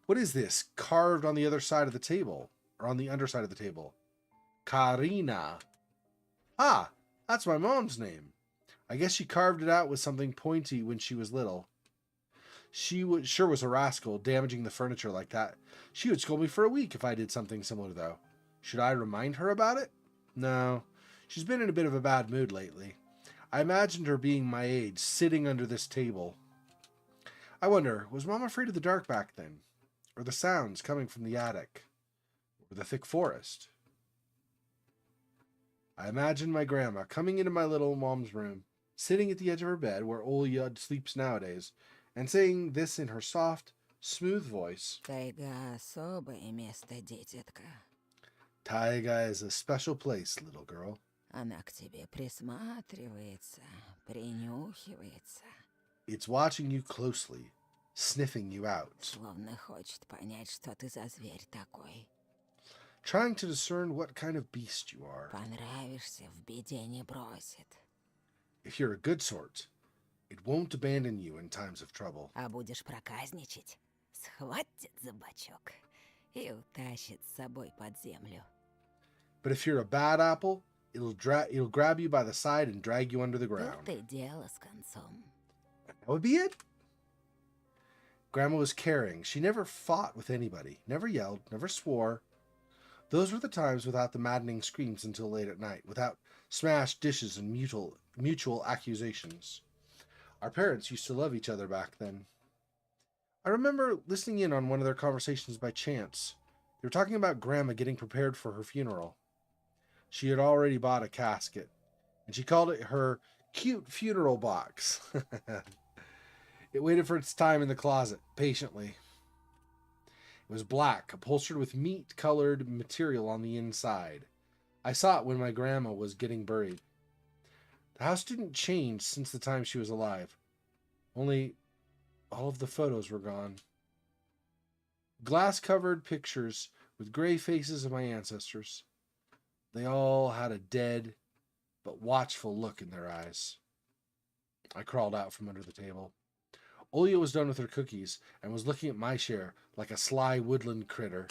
What is this, carved on the other side of the table? Or on the underside of the table? Karina. Ah, that's my mom's name. I guess she carved it out with something pointy when she was little. She sure was a rascal, damaging the furniture like that. She would scold me for a week if I did something similar, though. Should I remind her about it? No. She's been in a bit of a bad mood lately. I imagined her being my age, sitting under this table. I wonder, was Mom afraid of the dark back then? Or the sounds coming from the attic? Or the thick forest? I imagined my grandma coming into my little mom's room, sitting at the edge of her bed where Olya sleeps nowadays, and saying this in her soft, smooth voice. Тайга особое место, детятка. Taiga is a special place, little girl. Она к тебе присматривается, принюхивается. It's watching you closely, sniffing you out. Словно хочет понять, что ты за зверь такой. Trying to discern what kind of beast you are. Понравишься, в беде не бросит. If you're a good sort, it won't abandon you in times of trouble. А будешь проказничать, схватит за бочок и утащит с собой под землю. But if you're a bad apple, it'll grab you by the side and drag you under the ground. Тут и дело с концом. That would be it. Grandma was caring. She never fought with anybody, never yelled, never swore. Those were the times without the maddening screams until late at night, without smashed dishes and mutual accusations. Our parents used to love each other back then. I remember listening in on one of their conversations by chance. They were talking about Grandma getting prepared for her funeral. She had already bought a casket, and she called it her cute funeral box. It waited for its time in the closet, patiently. It was black, upholstered with meat-colored material on the inside. I saw it when my grandma was getting buried. The house didn't change since the time she was alive. Only all of the photos were gone. Glass-covered pictures with gray faces of my ancestors. They all had a dead but watchful look in their eyes. I crawled out from under the table. Olya was done with her cookies and was looking at my share like a sly woodland critter.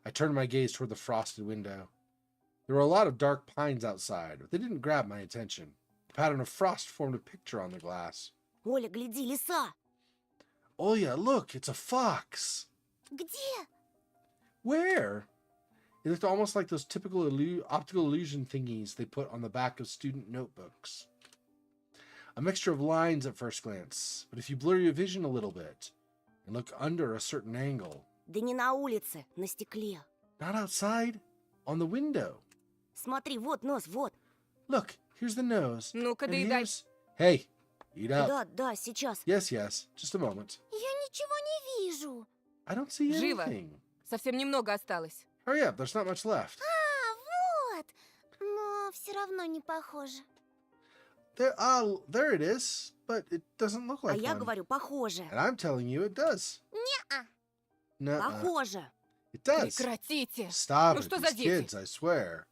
I turned my gaze toward the frosted window. There were a lot of dark pines outside, but they didn't grab my attention. The pattern of frost formed a picture on the glass. Оля, гляди, лиса! Olya, look, it's a fox! Где? Where? It looked almost like those typical optical illusion thingies they put on the back of student notebooks. A mixture of lines at first glance, but if you blur your vision a little bit and look under a certain angle... Да не на улице, на стекле. Not outside, on the window. Смотри, вот нос, вот. Look, here's the nose. Ну-ка, and доедай. here's... Hey, eat up. Да, да, сейчас. Yes, yes. Just a moment. Я ничего не вижу. I don't see Живо. anything. Совсем немного осталось. Hurry up, there's not much left. Вот. Но все равно не похоже. There it is, but it doesn't look А like я one. говорю, похоже. And I'm telling you it does. Не-а. Nuh-uh. Похоже. It does. Прекратите. Stop Ну it, что these за дети? kids, I swear.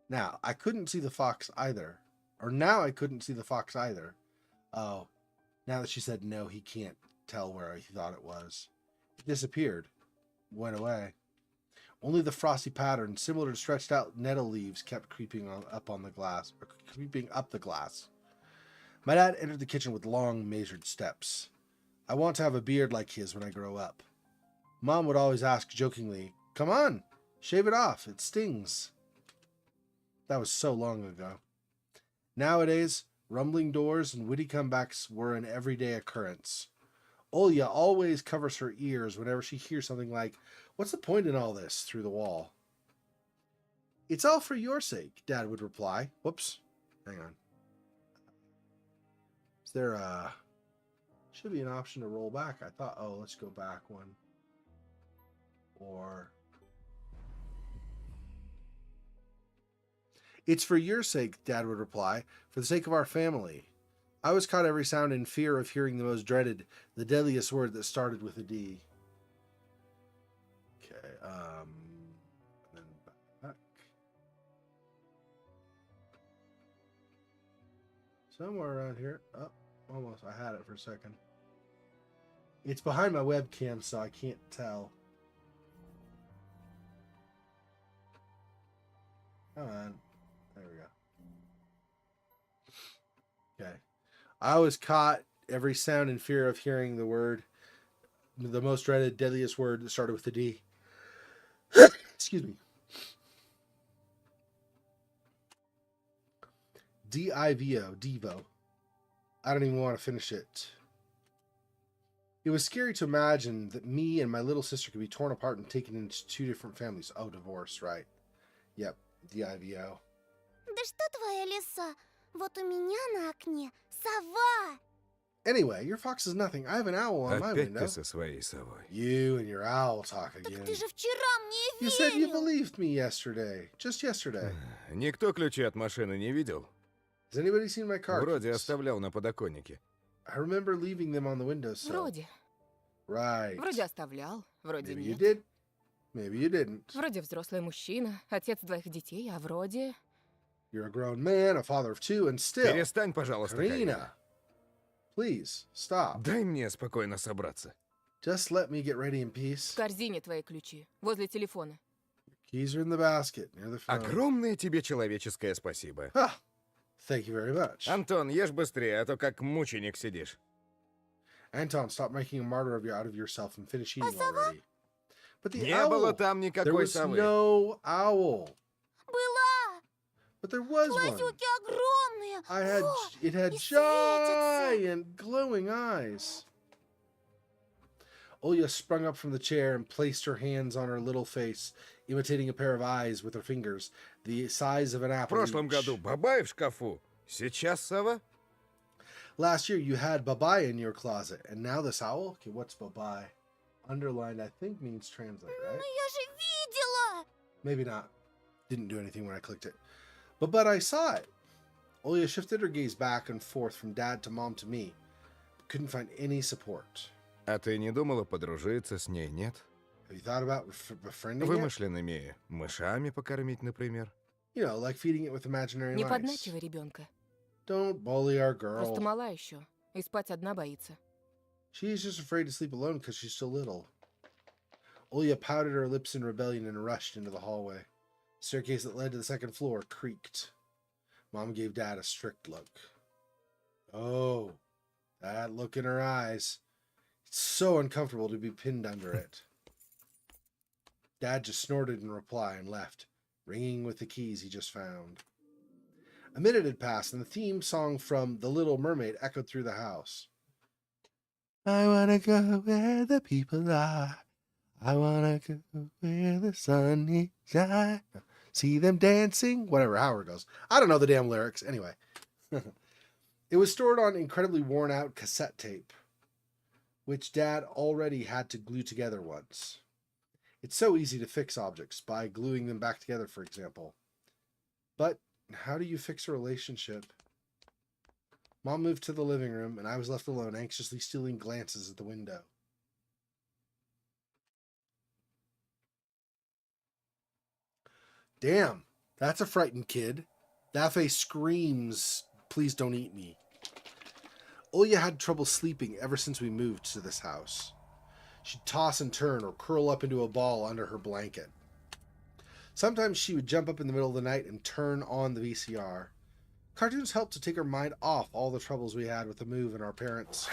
Now, I couldn't see the fox either. Or now I couldn't see the fox either. Oh, now that she said no, he can't tell where he thought it was. It disappeared. Went away. Only the frosty pattern, similar to stretched out nettle leaves, kept creeping up the glass. My dad entered the kitchen with long, measured steps. I want to have a beard like his when I grow up. Mom would always ask jokingly, "Come on, shave it off, it stings." That was so long ago. Nowadays, rumbling doors and witty comebacks were an everyday occurrence. Olya always covers her ears whenever she hears something like, "What's the point in all this?" through the wall. "It's all for your sake," Dad would reply. Whoops. Hang on. Is there a... Should be an option to roll back. I thought, oh, let's go back one. Or... "It's for your sake," Dad would reply, "for the sake of our family." I was caught every sound in fear of hearing the most dreaded, the deadliest word that started with a D. Okay, and then back. Somewhere around here. Oh, almost. I had it for a second. It's behind my webcam, so I can't tell. Come on. There we go. Okay. I was caught every sound in fear of hearing the word, the most dreaded, deadliest word that started with a D. Excuse me. D-I-V-O, Devo. I don't even want to finish it. It was scary to imagine that me and my little sister could be torn apart and taken into two different families. Oh, divorce, right. Yep, D-I-V-O. Да что твоя лиса? Вот у меня на окне сова. Anyway, your fox is nothing. I have an owl on my Опять window. ты со своей совой. You and your owl talk Так again. ты же вчера мне You said you верил. believed me yesterday. Just yesterday. Никто ключи от машины не видел? Has anybody seen my car Вроде keys? оставлял на подоконнике. I remember leaving them on the windowsill. Вроде. Right. Вроде оставлял, вроде Maybe you нет. did. Maybe you didn't. Вроде взрослый мужчина, отец двоих детей, а вроде... You're a grown man, a father of two, and still... Перестань, пожалуйста, Карина. Karina, please, stop. Дай мне спокойно собраться. Just let me get ready in peace. В корзине твои ключи, возле телефона. Keys are in the basket, near the phone. Огромное тебе человеческое спасибо. Ah, thank you very much. Антон, ешь быстрее, а то как мученик сидишь. Anton, stop making a martyr out of yourself and finish eating already. But the Не owl... было там There никакой was совы. no owl. Была. But there was one. Глазюки огромные. It had и светятся. giant glowing eyes. Olya sprung up from the chair and placed her hands on her little face, imitating a pair of eyes with her fingers, the size of an В apple прошлом each. году бабай в шкафу. Сейчас сова? Last year you had babai in your closet, and now this owl? Okay, what's babai? Underlined, I think, means translate, right? Но я же видела. Maybe not. Didn't do anything when I clicked it. But I saw it. Olya shifted her gaze back and forth from dad to mom to me, but couldn't find any support. А ты не думала подружиться с ней, нет? Have you thought about befriending it? Вымышленными мышами покормить, например? You know, like feeding it with imaginary Не mice. подначивай ребенка. Don't bully our Просто girl. мала еще, и спать одна боится. She's just afraid to sleep alone because she's still little. Olya pouted her lips in rebellion and rushed into the hallway. The staircase that led to the second floor creaked. Mom gave Dad a strict look. Oh, that look in her eyes. It's so uncomfortable to be pinned under it. Dad just snorted in reply and left, ringing with the keys he just found. A minute had passed, and the theme song from The Little Mermaid echoed through the house. I wanna go where the people are. I wanna go where the sun is shine. See them dancing? Whatever, however it goes. I don't know the damn lyrics. Anyway. It was stored on incredibly worn out cassette tape, which Dad already had to glue together once. It's so easy to fix objects by gluing them back together, for example. But how do you fix a relationship? Mom moved to the living room, and I was left alone, anxiously stealing glances at the window. Damn, that's a frightened kid. That face screams, please don't eat me. Olya had trouble sleeping ever since we moved to this house. She'd toss and turn or curl up into a ball under her blanket. Sometimes she would jump up in the middle of the night and turn on the VCR. Cartoons helped to take her mind off all the troubles we had with the move and our parents.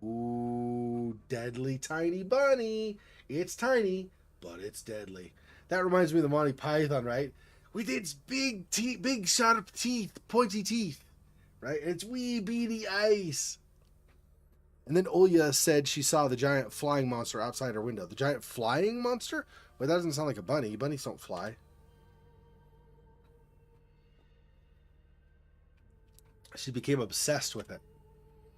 Ooh, deadly tiny bunny. It's tiny, but it's deadly. That reminds me of the Monty Python, right? With its big teeth, big sharp teeth, pointy teeth, right? And its wee beady eyes. And then Olya said she saw the giant flying monster outside her window. The giant flying monster? Well, that doesn't sound like a bunny. Bunnies don't fly. She became obsessed with it.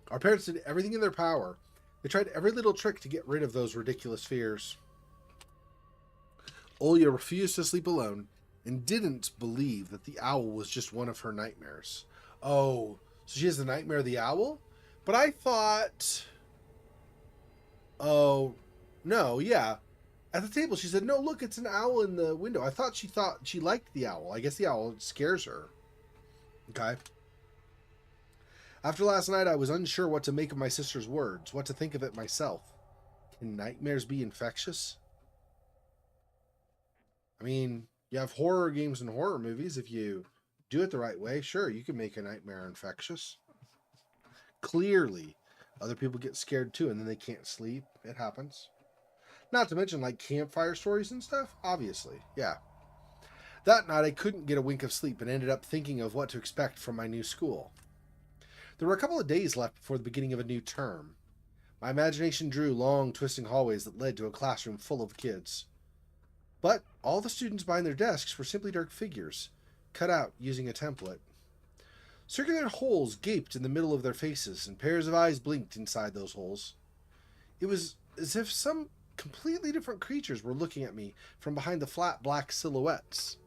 Our parents did everything in their power. They tried every little trick to get rid of those ridiculous fears. Olya refused to sleep alone and didn't believe that the owl was just one of her nightmares. Oh, so she has the nightmare of the owl? But I thought... Oh, no, yeah. At the table, she said, no, look, it's an owl in the window. I thought she liked the owl. I guess the owl scares her. Okay. After last night, I was unsure what to make of my sister's words, what to think of it myself. Can nightmares be infectious? I mean, you have horror games and horror movies. If you do it the right way, sure, you can make a nightmare infectious. Clearly, other people get scared too, and then they can't sleep. It happens. Not to mention, like, campfire stories and stuff, obviously. Yeah. That night, I couldn't get a wink of sleep and ended up thinking of what to expect from my new school. There were a couple of days left before the beginning of a new term. My imagination drew long, twisting hallways that led to a classroom full of kids. But all the students behind their desks were simply dark figures, cut out using a template. Circular holes gaped in the middle of their faces, and pairs of eyes blinked inside those holes. It was as if some completely different creatures were looking at me from behind the flat black silhouettes.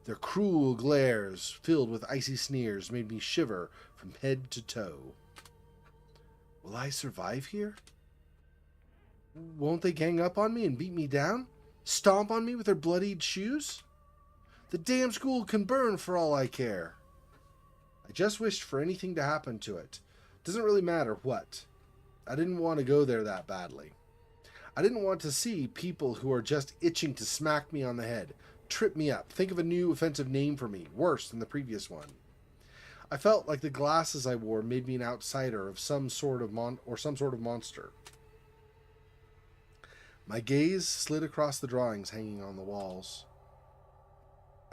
Their cruel glares, filled with icy sneers, made me shiver from head to toe. Will I survive here? Won't they gang up on me and beat me down? Stomp on me with their bloodied shoes? The damn school can burn for all I care. I just wished for anything to happen to it. Doesn't really matter what. I didn't want to go there that badly. I didn't want to see people who are just itching to smack me on the head, trip me up, think of a new offensive name for me, worse than the previous one. I felt like the glasses I wore made me an outsider of some sort of monster. My gaze slid across the drawings hanging on the walls.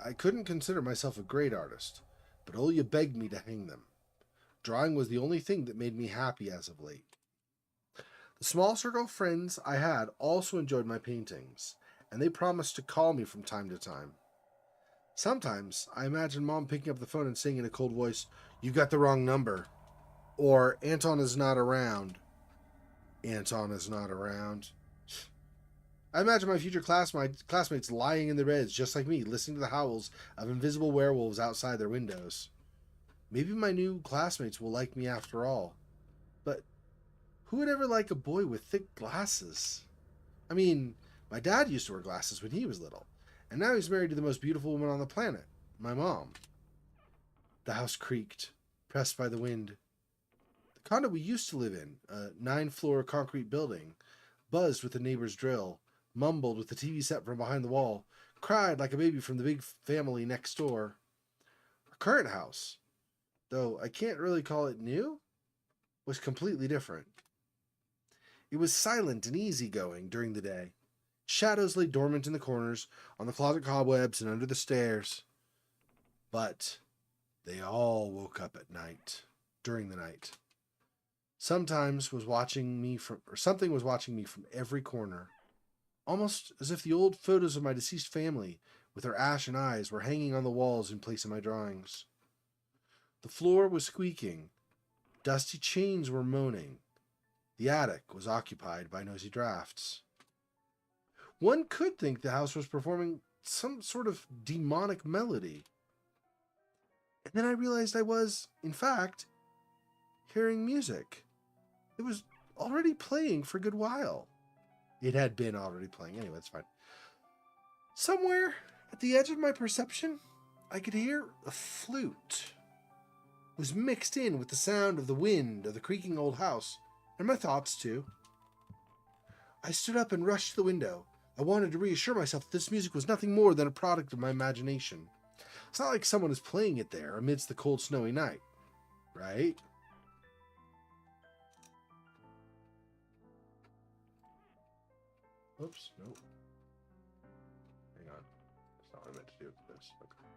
I couldn't consider myself a great artist, but Olya begged me to hang them. Drawing was the only thing that made me happy as of late. The small circle of friends I had also enjoyed my paintings, and they promised to call me from time to time. Sometimes I imagine Mom picking up the phone and saying in a cold voice, "You got the wrong number," or "Anton is not around." Anton is not around. I imagine my future classmates lying in their beds just like me, listening to the howls of invisible werewolves outside their windows. Maybe my new classmates will like me after all. But who would ever like a boy with thick glasses? I mean, my dad used to wear glasses when he was little, and now he's married to the most beautiful woman on the planet, my mom. The house creaked, pressed by the wind. The condo we used to live in, a 9-floor concrete building, buzzed with the neighbor's drill, mumbled with the TV set from behind the wall, cried like a baby from the big family next door. Our current house, though I can't really call it new, was completely different. It was silent and easygoing during the day. Shadows lay dormant in the corners, on the closet cobwebs, and under the stairs. But they all woke up at night, during the night. Something was watching me from every corner, almost as if the old photos of my deceased family with her ashen eyes, were hanging on the walls in place of my drawings. The floor was squeaking. Dusty chains were moaning. The attic was occupied by noisy drafts. One could think the house was performing some sort of demonic melody. And then I realized I was, in fact, hearing music. It was already playing for a good while. It had been already playing. Anyway, it's fine. Somewhere at the edge of my perception, I could hear a flute. It was mixed in with the sound of the wind of the creaking old house, and my thoughts too. I stood up and rushed to the window. I wanted to reassure myself that this music was nothing more than a product of my imagination. It's not like someone is playing it there amidst the cold, snowy night, right? Oops, nope. Hang on. That's not what I meant to do with this. Okay.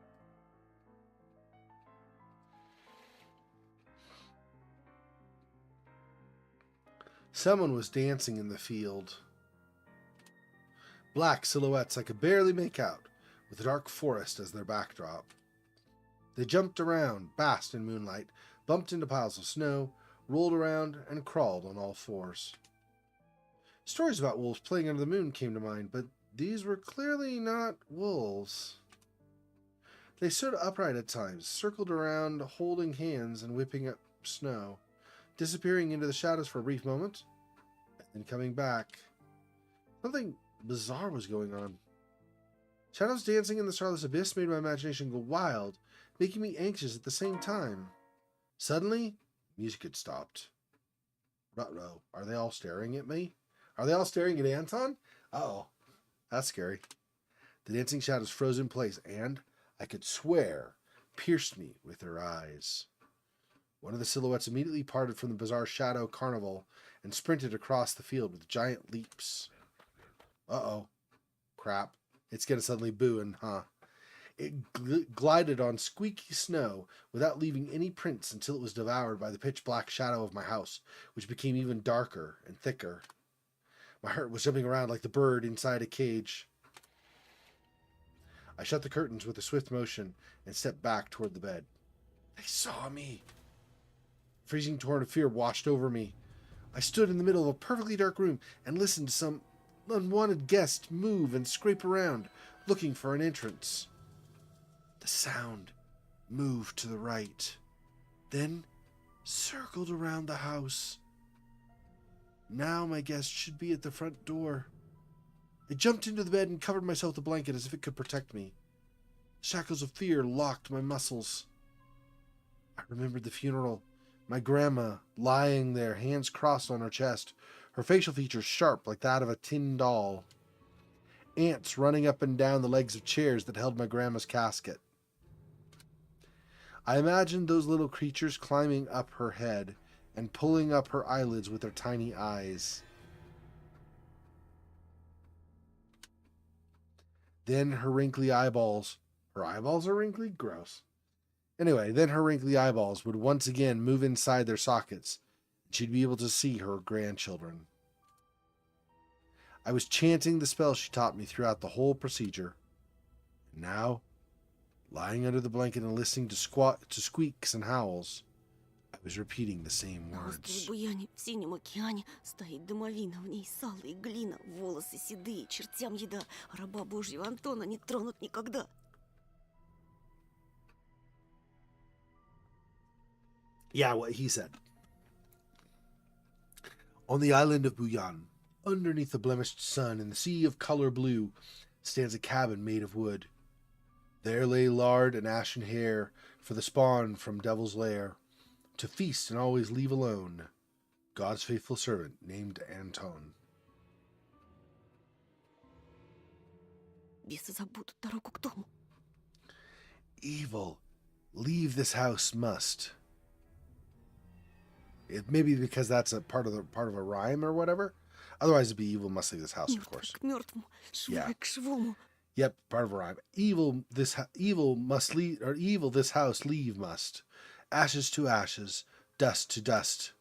Someone was dancing in the field. Black silhouettes I could barely make out, with the dark forest as their backdrop. They jumped around, basked in moonlight, bumped into piles of snow, rolled around, and crawled on all fours. Stories about wolves playing under the moon came to mind, but these were clearly not wolves. They stood upright at times, circled around, holding hands and whipping up snow, disappearing into the shadows for a brief moment, and then coming back. Something bizarre was going on. Shadows dancing in the starless abyss made my imagination go wild, making me anxious at the same time. Suddenly, music had stopped. Ruh-roh, are they all staring at me? Are they all staring at Anton? Uh-oh, that's scary. The dancing shadows froze in place and, I could swear, pierced me with their eyes. One of the silhouettes immediately parted from the bizarre shadow carnival and sprinted across the field with giant leaps. Uh-oh. Crap. It's gonna suddenly booing, huh? It glided on squeaky snow without leaving any prints until it was devoured by the pitch-black shadow of my house, which became even darker and thicker. My heart was jumping around like the bird inside a cage. I shut the curtains with a swift motion and stepped back toward the bed. They saw me. A freezing torrent of fear washed over me. I stood in the middle of a perfectly dark room and listened to some unwanted guest move and scrape around, looking for an entrance. The sound moved to the right, then circled around the house. Now my guest should be at the front door. I jumped into the bed and covered myself with a blanket as if it could protect me. Shackles of fear locked my muscles. I remembered the funeral. My grandma lying there, hands crossed on her chest, her facial features sharp like that of a tin doll. Ants running up and down the legs of chairs that held my grandma's casket. I imagined those little creatures climbing up her head and pulling up her eyelids with their tiny eyes. Then her wrinkly eyeballs. Her eyeballs are wrinkly? Gross. Anyway, then her wrinkly eyeballs would once again move inside their sockets, and she'd be able to see her grandchildren. I was chanting the spell she taught me throughout the whole procedure. And now, lying under the blanket and listening to squeaks and howls, I was repeating the same На words. острове Буяне, в синем океане, стоит домовина, в ней сало и глина, волосы седые, чертям еда, раба Божьего Антона не тронут никогда. Yeah, what he said. On the island of Buyan, underneath the blemished sun in the sea of color blue, stands a cabin made of wood. There lay lard and ashen hair for the spawn from Devil's Lair, to feast and always leave alone, God's faithful servant named Anton. Бесы забудут дорогу к дому. Evil, leave this house must. It may be because that's a part of a rhyme or whatever. Otherwise, it'd be evil must leave this house, of course. К мертвому, Yeah. живой к живому. Yep, part of a rhyme. Evil this house leave must. Ashes to ashes, dust to dust.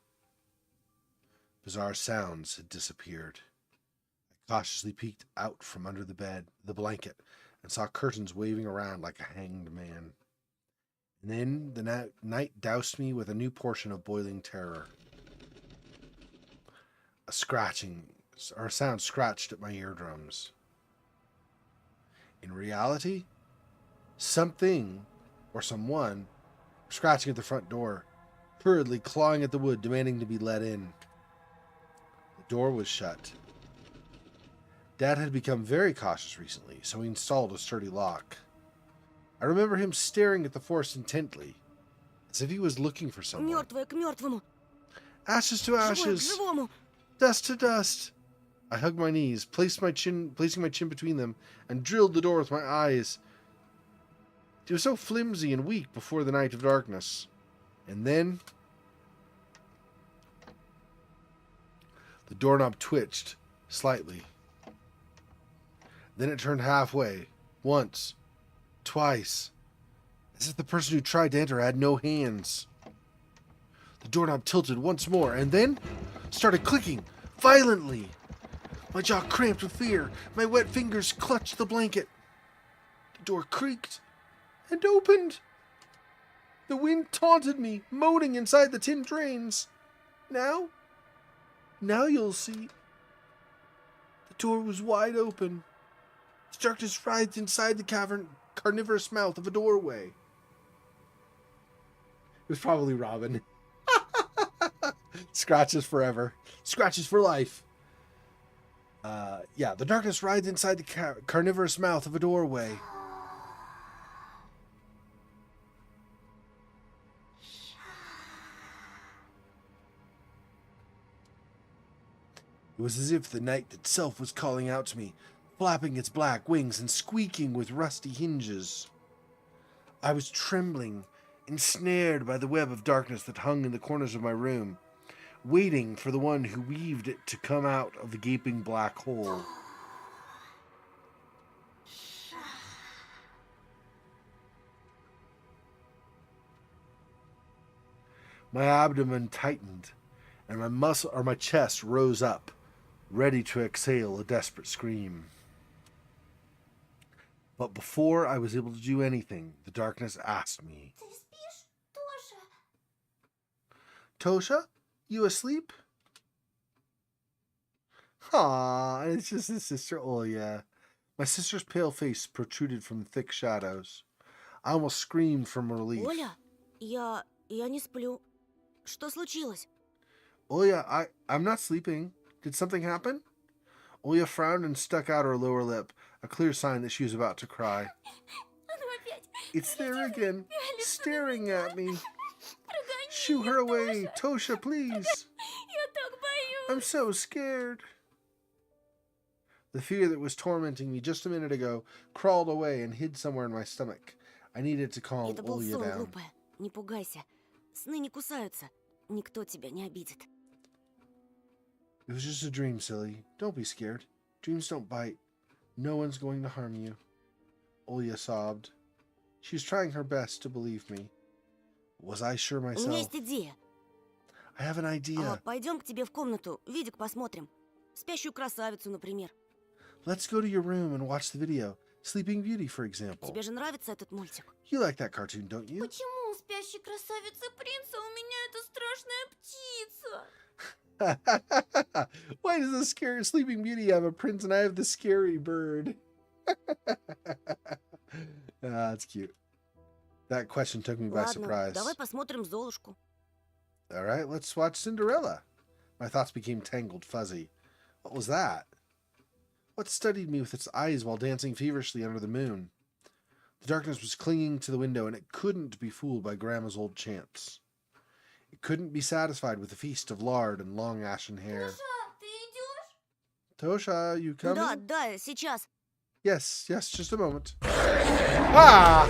Bizarre sounds had disappeared. I cautiously peeked out from under the blanket, and saw curtains waving around like a hanged man. And then the night doused me with a new portion of boiling terror. A sound scratched at my eardrums. In reality, something or someone scratching at the front door, hurriedly clawing at the wood, demanding to be let in. The door was shut. Dad had become very cautious recently, so he installed a sturdy lock. I remember him staring at the forest intently, as if he was looking for someone. Мертвое к мертвому. Ashes to Живое к ashes, живому. dust to dust. I hugged my knees, placing my chin between them, and drilled the door with my eyes. It was so flimsy and weak before the night of darkness. And then the doorknob twitched slightly. Then it turned halfway, once, twice, as if the person who tried to enter had no hands. The doorknob tilted once more, and then started clicking violently. My jaw cramped with fear. My wet fingers clutched the blanket. The door creaked and opened. The wind taunted me, moaning inside the tin drains. Now you'll see. The door was wide open. The darkness writhed inside the carnivorous mouth of a doorway. It was probably Robin. Scratches forever. Scratches for life. The darkness writhed inside the carnivorous mouth of a doorway. It was as if the night itself was calling out to me, flapping its black wings and squeaking with rusty hinges. I was trembling, ensnared by the web of darkness that hung in the corners of my room, waiting for the one who weaved it to come out of the gaping black hole. My abdomen tightened, and my chest rose up, ready to exhale a desperate scream. But before I was able to do anything, the darkness asked me, Ты спишь, Тоша? Tosha, you asleep? Ah, it's just his sister Olya. My sister's pale face protruded from thick shadows. I almost screamed from relief. Оля, я не сплю. Что случилось? Olya, I'm not sleeping. Did something happen? Olya frowned and stuck out her lower lip, a clear sign that she was about to cry. It's there again, staring at me. Shoo her away, Tosha, please. I'm so scared. The fear that was tormenting me just a minute ago crawled away and hid somewhere in my stomach. I needed to calm Это был Olya сон, down. глупая. Не пугайся. Сны не кусаются. Никто тебя не обидит. It was just a dream, silly. Don't be scared. Dreams don't bite. No one's going to harm you. Olya sobbed. She was trying her best to believe me. Was I sure У меня myself? есть идея. I have an idea. Пойдем к тебе в комнату, видик посмотрим. Спящую красавицу, например. Let's go to your room and watch the video. Sleeping Beauty, for example. Тебе же нравится этот мультик? You like that cartoon, don't you? Почему у спящей красавицы принца у меня эта страшная птица? Why does the scary Sleeping Beauty have a prince and I have the scary bird? That's cute. That question took me by Ладно, surprise. давай посмотрим Золушку. All right, let's watch Cinderella. My thoughts became tangled, fuzzy. What was that? What studied me with its eyes while dancing feverishly under the moon? The darkness was clinging to the window, and it couldn't be fooled by Grandma's old chants. It couldn't be satisfied with a feast of lard and long ashen hair. Тоша, ты идешь? Tosha, you coming? Да, сейчас. Yes, just a moment. Ah!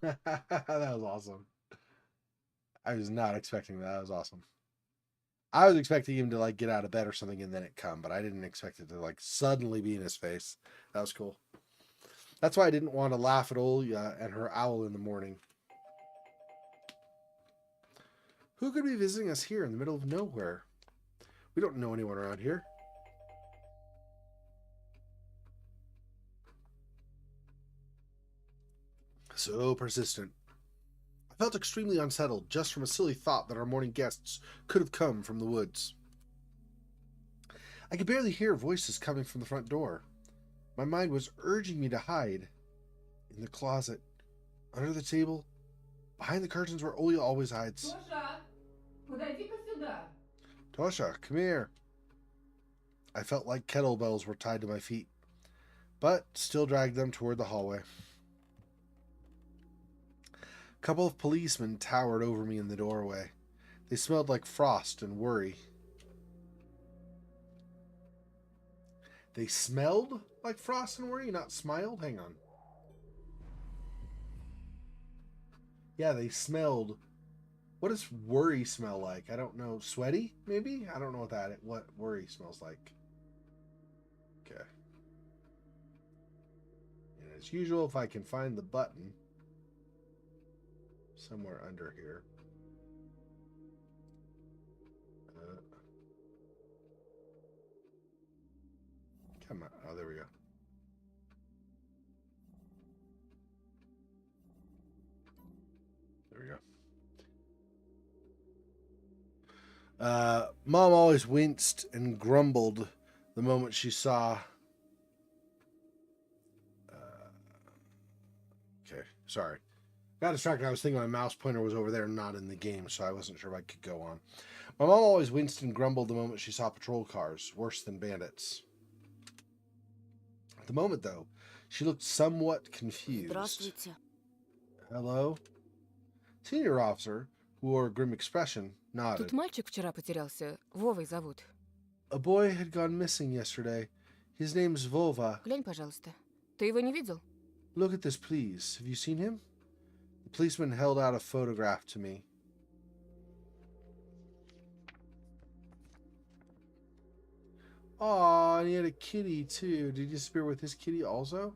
That was awesome. I was not expecting that. That was awesome. I was expecting him to like get out of bed or something and then it come, but I didn't expect it to like suddenly be in his face. That was cool. That's why I didn't want to laugh at Olya and her owl in the morning. Who could be visiting us here in the middle of nowhere? We don't know anyone around here. So persistent. I felt extremely unsettled just from a silly thought that our morning guests could have come from the woods. I could barely hear voices coming from the front door. My mind was urging me to hide. In the closet, under the table, behind the curtains where Olya always hides. Tosha, come here. I felt like kettlebells were tied to my feet, but still dragged them toward the hallway. A couple of policemen towered over me in the doorway. They smelled like frost and worry. They smelled like frost and worry, not smiled? Hang on. Yeah, they smelled. What does worry smell like? I don't know. Sweaty, maybe? I don't know what worry smells like. Okay. And as usual, if I can find the button somewhere under here. Come on. Oh, there we go. There we go. Mom always winced and grumbled the moment she saw... okay, sorry. Got distracted. I was thinking my mouse pointer was over there, not in the game, so I wasn't sure if I could go on. My mom always winced and grumbled the moment she saw patrol cars, worse than bandits. At the moment, though, she looked somewhat confused. Здравствуйте. Hello? Senior officer, who wore a grim expression, nodded. Тут мальчик вчера потерялся. Вовой зовут. A boy had gone missing yesterday. His name's Vova. Глянь, пожалуйста. Ты его не видел? Look at this, please. Have you seen him? The policeman held out a photograph to me. Aw, and he had a kitty, too. Did he disappear with his kitty also?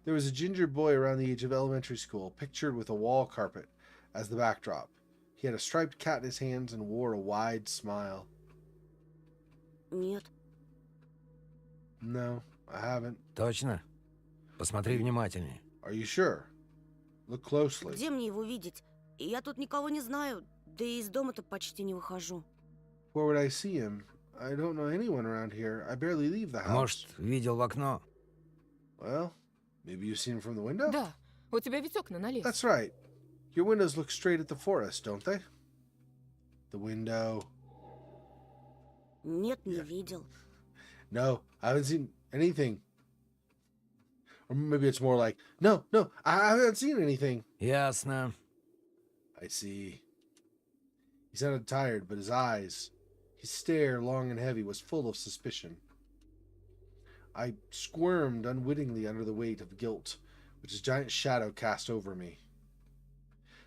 There was a ginger boy around the age of elementary school, pictured with a wall carpet as the backdrop. He had a striped cat in his hands and wore a wide smile. Нет. No, I haven't. Точно? Посмотри внимательнее. Are you sure? Look closely. Где мне его видеть? Я тут никого не знаю, да и из дома-то почти не выхожу. Where would I see him? I don't know anyone around here. I barely leave the house. Может, видел в окно? Well, maybe you've seen him from the window? Да. У тебя ведь окна на лес. That's right. Your windows look straight at the forest, don't they? The window. Нет, не видел. No, I haven't seen anything. Or maybe it's more like, no, I haven't seen anything. Ясно. I see. He sounded tired, but his eyes, his stare, long and heavy, was full of suspicion. I squirmed unwittingly under the weight of guilt, which his giant shadow cast over me.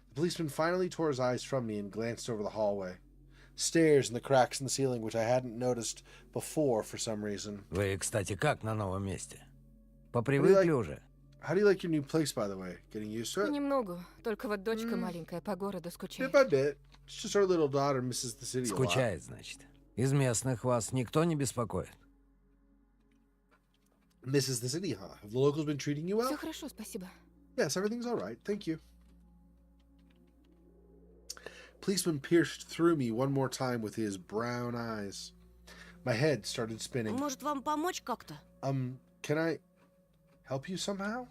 The policeman finally tore his eyes from me and glanced over the hallway. Stairs and the cracks in the ceiling, which I hadn't noticed before for some reason. Вы, кстати, как на новом месте? Попривыкли уже? How do you like your new place, by the way? Getting used to it? Немного. Только вот дочка маленькая по городу скучает. Bit by bit. It's just our little daughter misses the city a lot. Скучает, значит. Из местных вас никто не беспокоит? Misses the city, huh? Have the locals been treating you well? Все хорошо, спасибо. Yes, everything's all right. Thank you. Policeman pierced through me one more time with his brown eyes. My head started spinning. Может, вам помочь как-то? Can I help you somehow?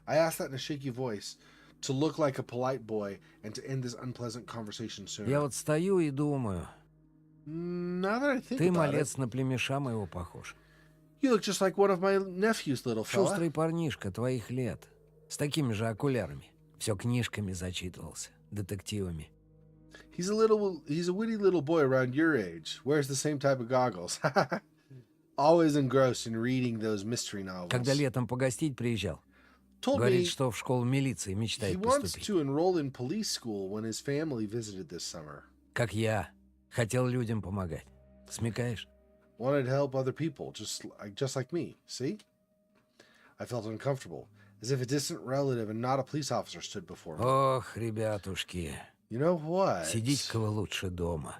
I asked that in a shaky voice, to look like a polite boy and to end this unpleasant conversation soon. Я вот стою и думаю. Now that I think Ты, about малец, it, на племеша моего похож. you look just like one of my nephews, little fella. Шустрый парнишка твоих лет. С такими же окулярами. Все книжками зачитывался. Детективами. He's a witty little boy around your age. Wears the same type of goggles. Always engrossed in reading those mystery novels. Когда летом погостить приезжал. Told me Говорит, что в школу милиции he мечтает wants поступить. to enroll in police school when his family visited this summer. Как я. Хотел людям помогать. Смекаешь? Wanted to help other people, just like me. See? I felt uncomfortable, as if a distant relative and not a police officer stood before me. Ох, ребятушки. You know what? Сидите-ка вы лучше дома.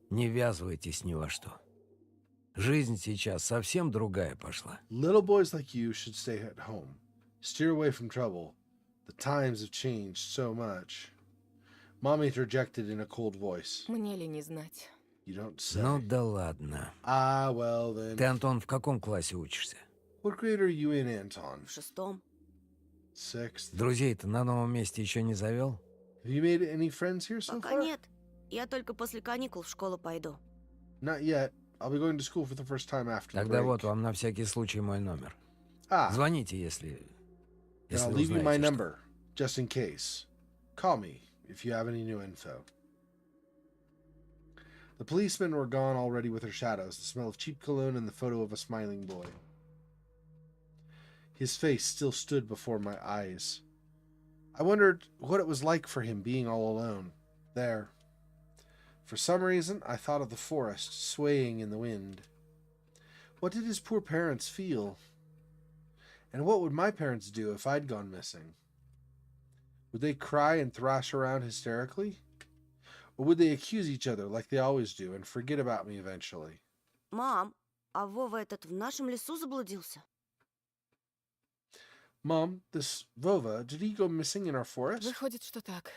Не ввязывайтесь ни во что. Жизнь сейчас совсем другая пошла. Little boys like you should stay at home. Steer away from trouble. The times have changed so much. Mommy interjected in a cold voice. Мне ли не знать? You don't say. Ну да ладно. Ah, well then. Ты, Антон, в каком классе учишься? What grade are you in, Anton? В 6. 6th. Друзей-то на новом месте еще не завел? Have you made any friends here so Пока far? нет. Я только после каникул в школу пойду. Not yet. I'll be going to school for the first time after the Тогда break. вот вам на всякий случай мой номер. Ah. Звоните, если Then I'll leave you my number, just in case. Call me if you have any new info. The policemen were gone already with their shadows, the smell of cheap cologne and the photo of a smiling boy. His face still stood before my eyes. I wondered what it was like for him being all alone, there. For some reason, I thought of the forest swaying in the wind. What did his poor parents feel? And what would my parents do if I'd gone missing? Would they cry and thrash around hysterically? Or would they accuse each other like they always do and forget about me eventually? Мам, а Вова этот в нашем лесу заблудился? Mom, this Vova, did he go missing in our forest? Выходит, что так.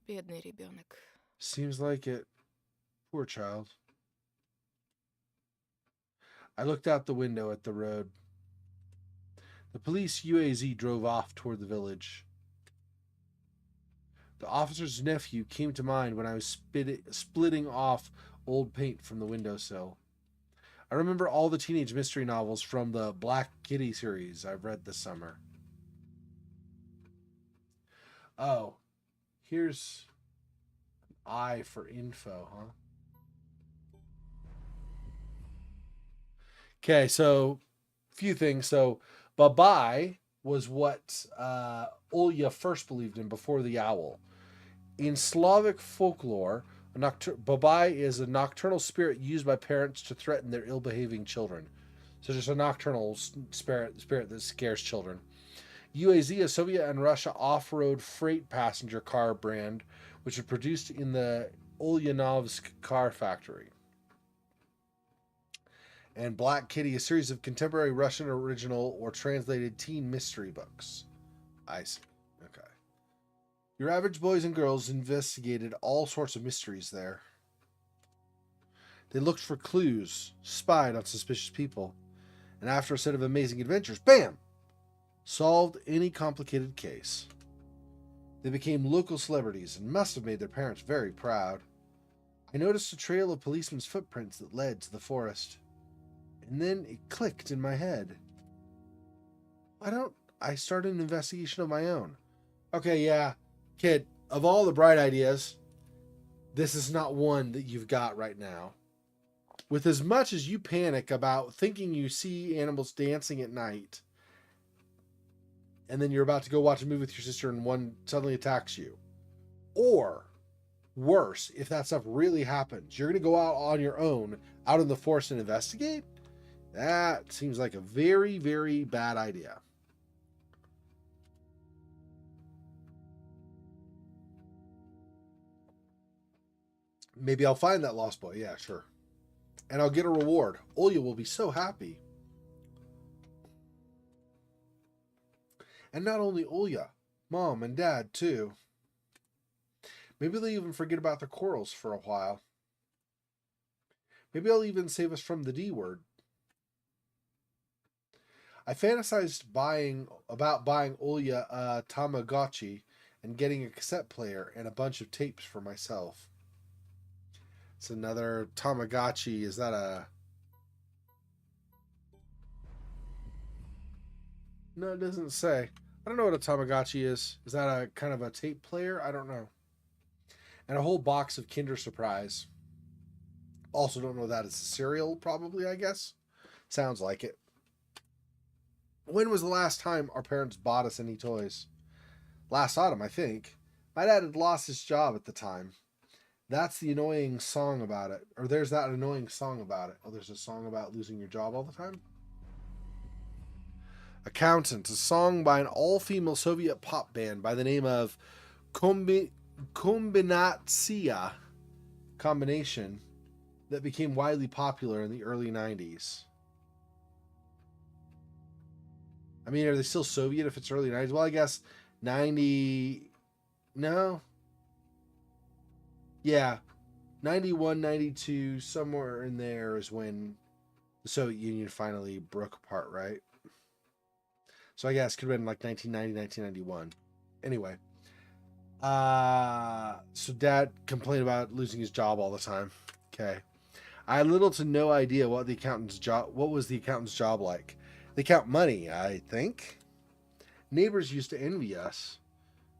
Бедный ребенок. Seems like it. Poor child. I looked out the window at the road. The police UAZ drove off toward the village. The officer's nephew came to mind when I was splitting off old paint from the windowsill. I remember all the teenage mystery novels from the Black Kitty series I've read this summer. Oh, here's an eye for info, huh? Okay, so few things. So Babai was what Olya first believed in before the owl. In Slavic folklore, Babai is a nocturnal spirit used by parents to threaten their ill-behaving children. So just a nocturnal spirit that scares children. UAZ, a Soviet and Russia off-road freight passenger car brand, which was produced in the Ulyanovsk car factory. And Black Kitty, a series of contemporary Russian original or translated teen mystery books. I see. Okay. Your average boys and girls investigated all sorts of mysteries there. They looked for clues, spied on suspicious people, and after a set of amazing adventures, bam! Solved any complicated case. They became local celebrities and must have made their parents very proud. I noticed a trail of policemen's footprints that led to the forest. And then it clicked in my head. Why don't I start an investigation of my own? Okay, yeah, kid, of all the bright ideas, this is not one that you've got right now. With as much as you panic about thinking you see animals dancing at night, and then you're about to go watch a movie with your sister and one suddenly attacks you. Or, worse, if that stuff really happens, you're going to go out on your own, out in the forest and investigate? That seems like a very, very bad idea. Maybe I'll find that lost boy. Yeah, sure. And I'll get a reward. Olya will be so happy. And not only Olya, Mom and Dad too. Maybe they'll even forget about their quarrels for a while. Maybe I'll even save us from the D word. I fantasized about buying Olya a Tamagotchi and getting a cassette player and a bunch of tapes for myself. It's another Tamagotchi. Is that a... No, it doesn't say. I don't know what a Tamagotchi is. Is that a kind of a tape player? I don't know. And a whole box of Kinder Surprise. Also don't know that. It's a cereal, probably, I guess. Sounds like it. When was the last time our parents bought us any toys? Last autumn, I think. My dad had lost his job at the time. That's the annoying song about it. Or there's that annoying song about it. Oh, there's a song about losing your job all the time? Accountants, a song by an all-female Soviet pop band by the name of Kombinatsiya, combination, that became widely popular in the early 90s. I mean, are they still Soviet if it's early 90s? Well, I guess 90... No? Yeah. 91, 92, somewhere in there is when the Soviet Union finally broke apart, right? So I guess it could have been like 1990, 1991. Anyway. So Dad complained about losing his job all the time. Okay. I had little to no idea what the accountant's job like. They count money, I think. Neighbors used to envy us.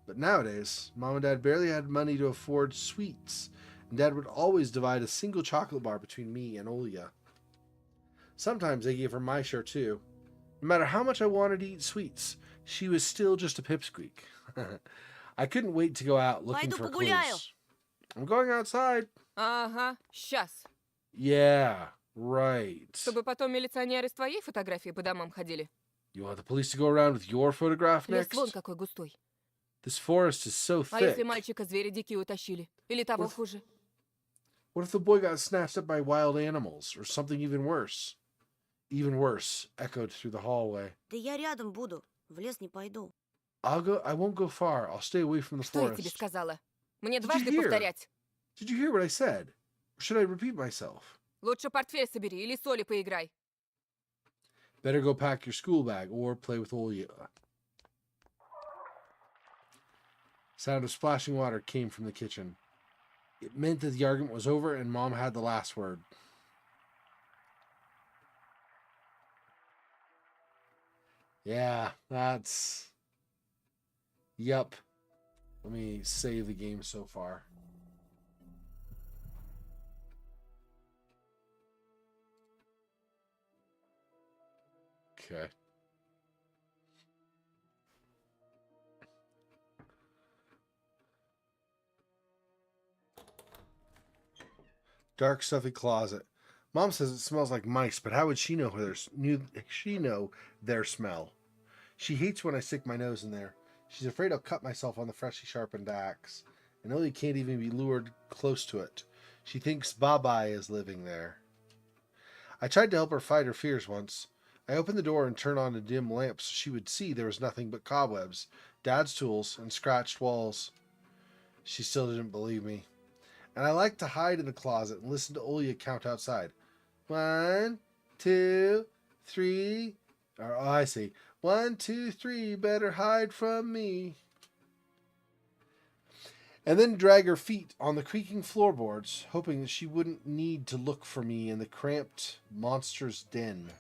But nowadays, Mom and Dad barely had money to afford sweets, and Dad would always divide a single chocolate bar between me and Olya. Sometimes they gave her my share too. No matter how much I wanted to eat sweets, she was still just a pipsqueak. I couldn't wait to go out looking for clues. I'm going outside. Ага, сейчас. Yeah, right. Чтобы потом милиционеры с твоей фотографией по домам ходили. You want the police to go around with your photograph Лес next? вон какой густой. This forest is so А thick. если мальчика звери дикие утащили? Или того хуже? What if the boy got snatched up by wild animals, or something even worse? Even worse, echoed through the hallway. Да я рядом буду. В лес не пойду. I won't go far. I'll stay away from the Что я тебе forest. сказала? Мне Did you дважды hear? повторять. Did you hear what I said? Or should I repeat myself? Лучше портфель собери или соли поиграй. Better go pack your school bag or play with Olya. Sound of splashing water came from the kitchen. It meant that the argument was over and Mom had the last word. Yeah, that's... Yup. Let me save the game so far. Okay. Dark, stuffy closet. Mom says it smells like mice, but how would she know their smell? She hates when I stick my nose in there. She's afraid I'll cut myself on the freshly sharpened axe. And Ollie can't even be lured close to it. She thinks Baba is living there. I tried to help her fight her fears once. I opened the door and turned on a dim lamp so she would see there was nothing but cobwebs, Dad's tools, and scratched walls. She still didn't believe me. And I liked to hide in the closet and listen to Olya count outside. 1, 2, 3. Oh, I see. 1, 2, 3. Better hide from me. And then drag her feet on the creaking floorboards, hoping that she wouldn't need to look for me in the cramped monster's den.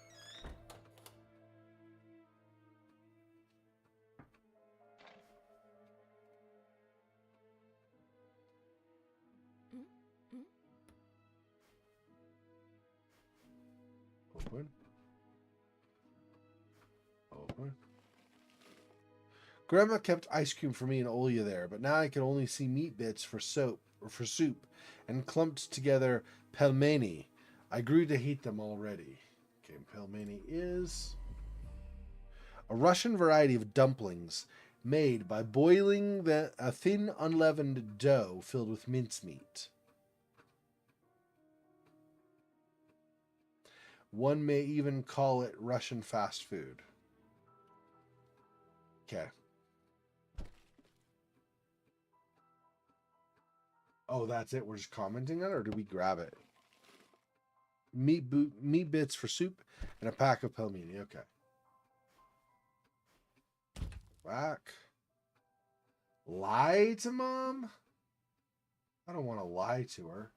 Open. Open. Grandma kept ice cream for me and Olya there, but now I can only see meat bits for soup, and clumped together pelmeni. I grew to hate them already. Okay, pelmeni is a Russian variety of dumplings made by boiling a thin, unleavened dough filled with mincemeat. One may even call it Russian fast food. Okay. Oh, that's it. We're just commenting on it, or did we grab it? Meat bits for soup and a pack of pelmeni. Okay. Back. Lie to Mom? I don't want to lie to her.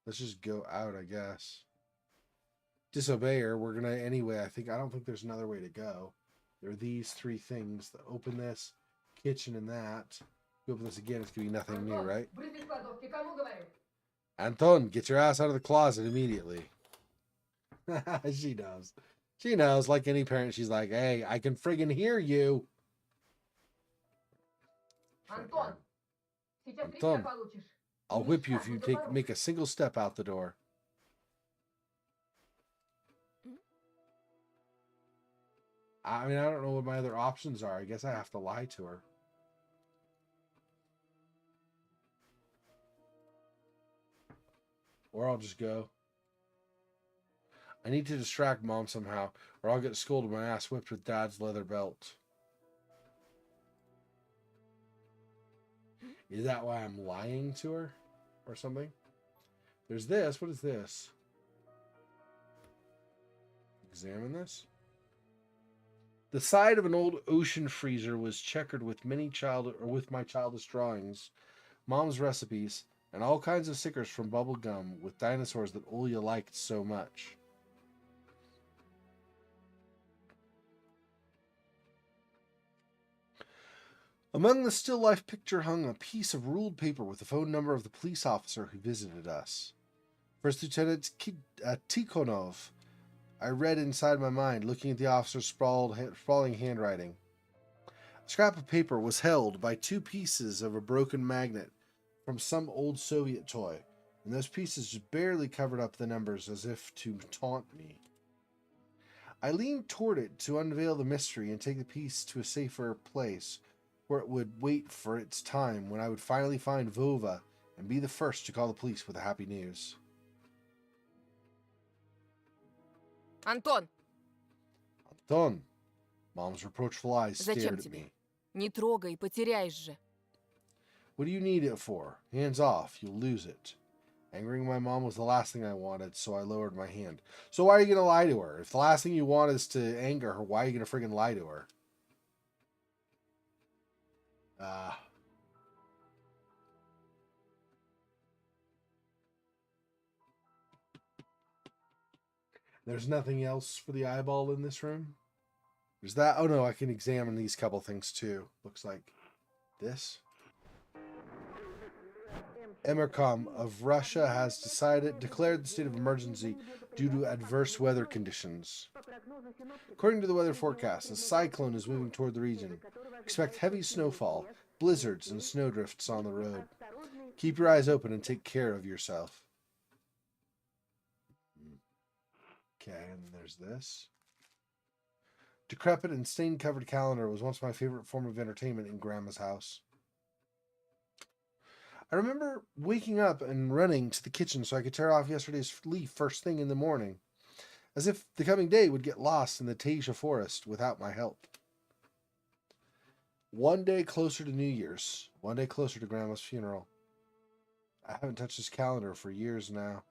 Let's just go out, I guess. Disobey her. We're gonna anyway. I don't think there's another way to go. There are these three things. The open this, kitchen, and that. You open this again, it's gonna be nothing new, right? Anton, get your ass out of the closet immediately. She knows. She knows, like any parent, she's like, hey, I can friggin' hear you. Anton, I'll whip you if you make a single step out the door. I mean, I don't know what my other options are. I guess I have to lie to her. Or I'll just go. I need to distract Mom somehow, or I'll get scolded my ass whipped with Dad's leather belt. Is that why I'm lying to her? Or something? There's this. What is this? Examine this. The side of an old ocean freezer was checkered with my childish drawings, Mom's recipes, and all kinds of stickers from bubble gum with dinosaurs that Olya liked so much. Among the still life picture hung a piece of ruled paper with the phone number of the police officer who visited us. First Lieutenant Tikhonov. I read inside my mind, looking at the officer's sprawling handwriting. A scrap of paper was held by two pieces of a broken magnet from some old Soviet toy, and those pieces just barely covered up the numbers as if to taunt me. I leaned toward it to unveil the mystery and take the piece to a safer place, where it would wait for its time when I would finally find Vova and be the first to call the police with the happy news. Антон! Антон! Mom's reproachful eyes Зачем stared at тебе? me. Не трогай, потеряешь же. What do you need it for? Hands off, you'll lose it. Angering my mom was the last thing I wanted, so I lowered my hand. So why are you going to lie to her? If the last thing you want is to anger her, why are you going to friggin' lie to her? There's nothing else for the eyeball in this room? There's that. Oh no, I can examine these couple things too. Looks like this. Emercom of Russia has declared the state of emergency due to adverse weather conditions. According to the weather forecast, a cyclone is moving toward the region. Expect heavy snowfall, blizzards, and snowdrifts on the road. Keep your eyes open and take care of yourself. Okay, and there's this. Decrepit and stain-covered calendar was once my favorite form of entertainment in Grandma's house. I remember waking up and running to the kitchen so I could tear off yesterday's leaf first thing in the morning, as if the coming day would get lost in the Tasia forest without my help. One day closer to New Year's, one day closer to Grandma's funeral. I haven't touched this calendar for years now.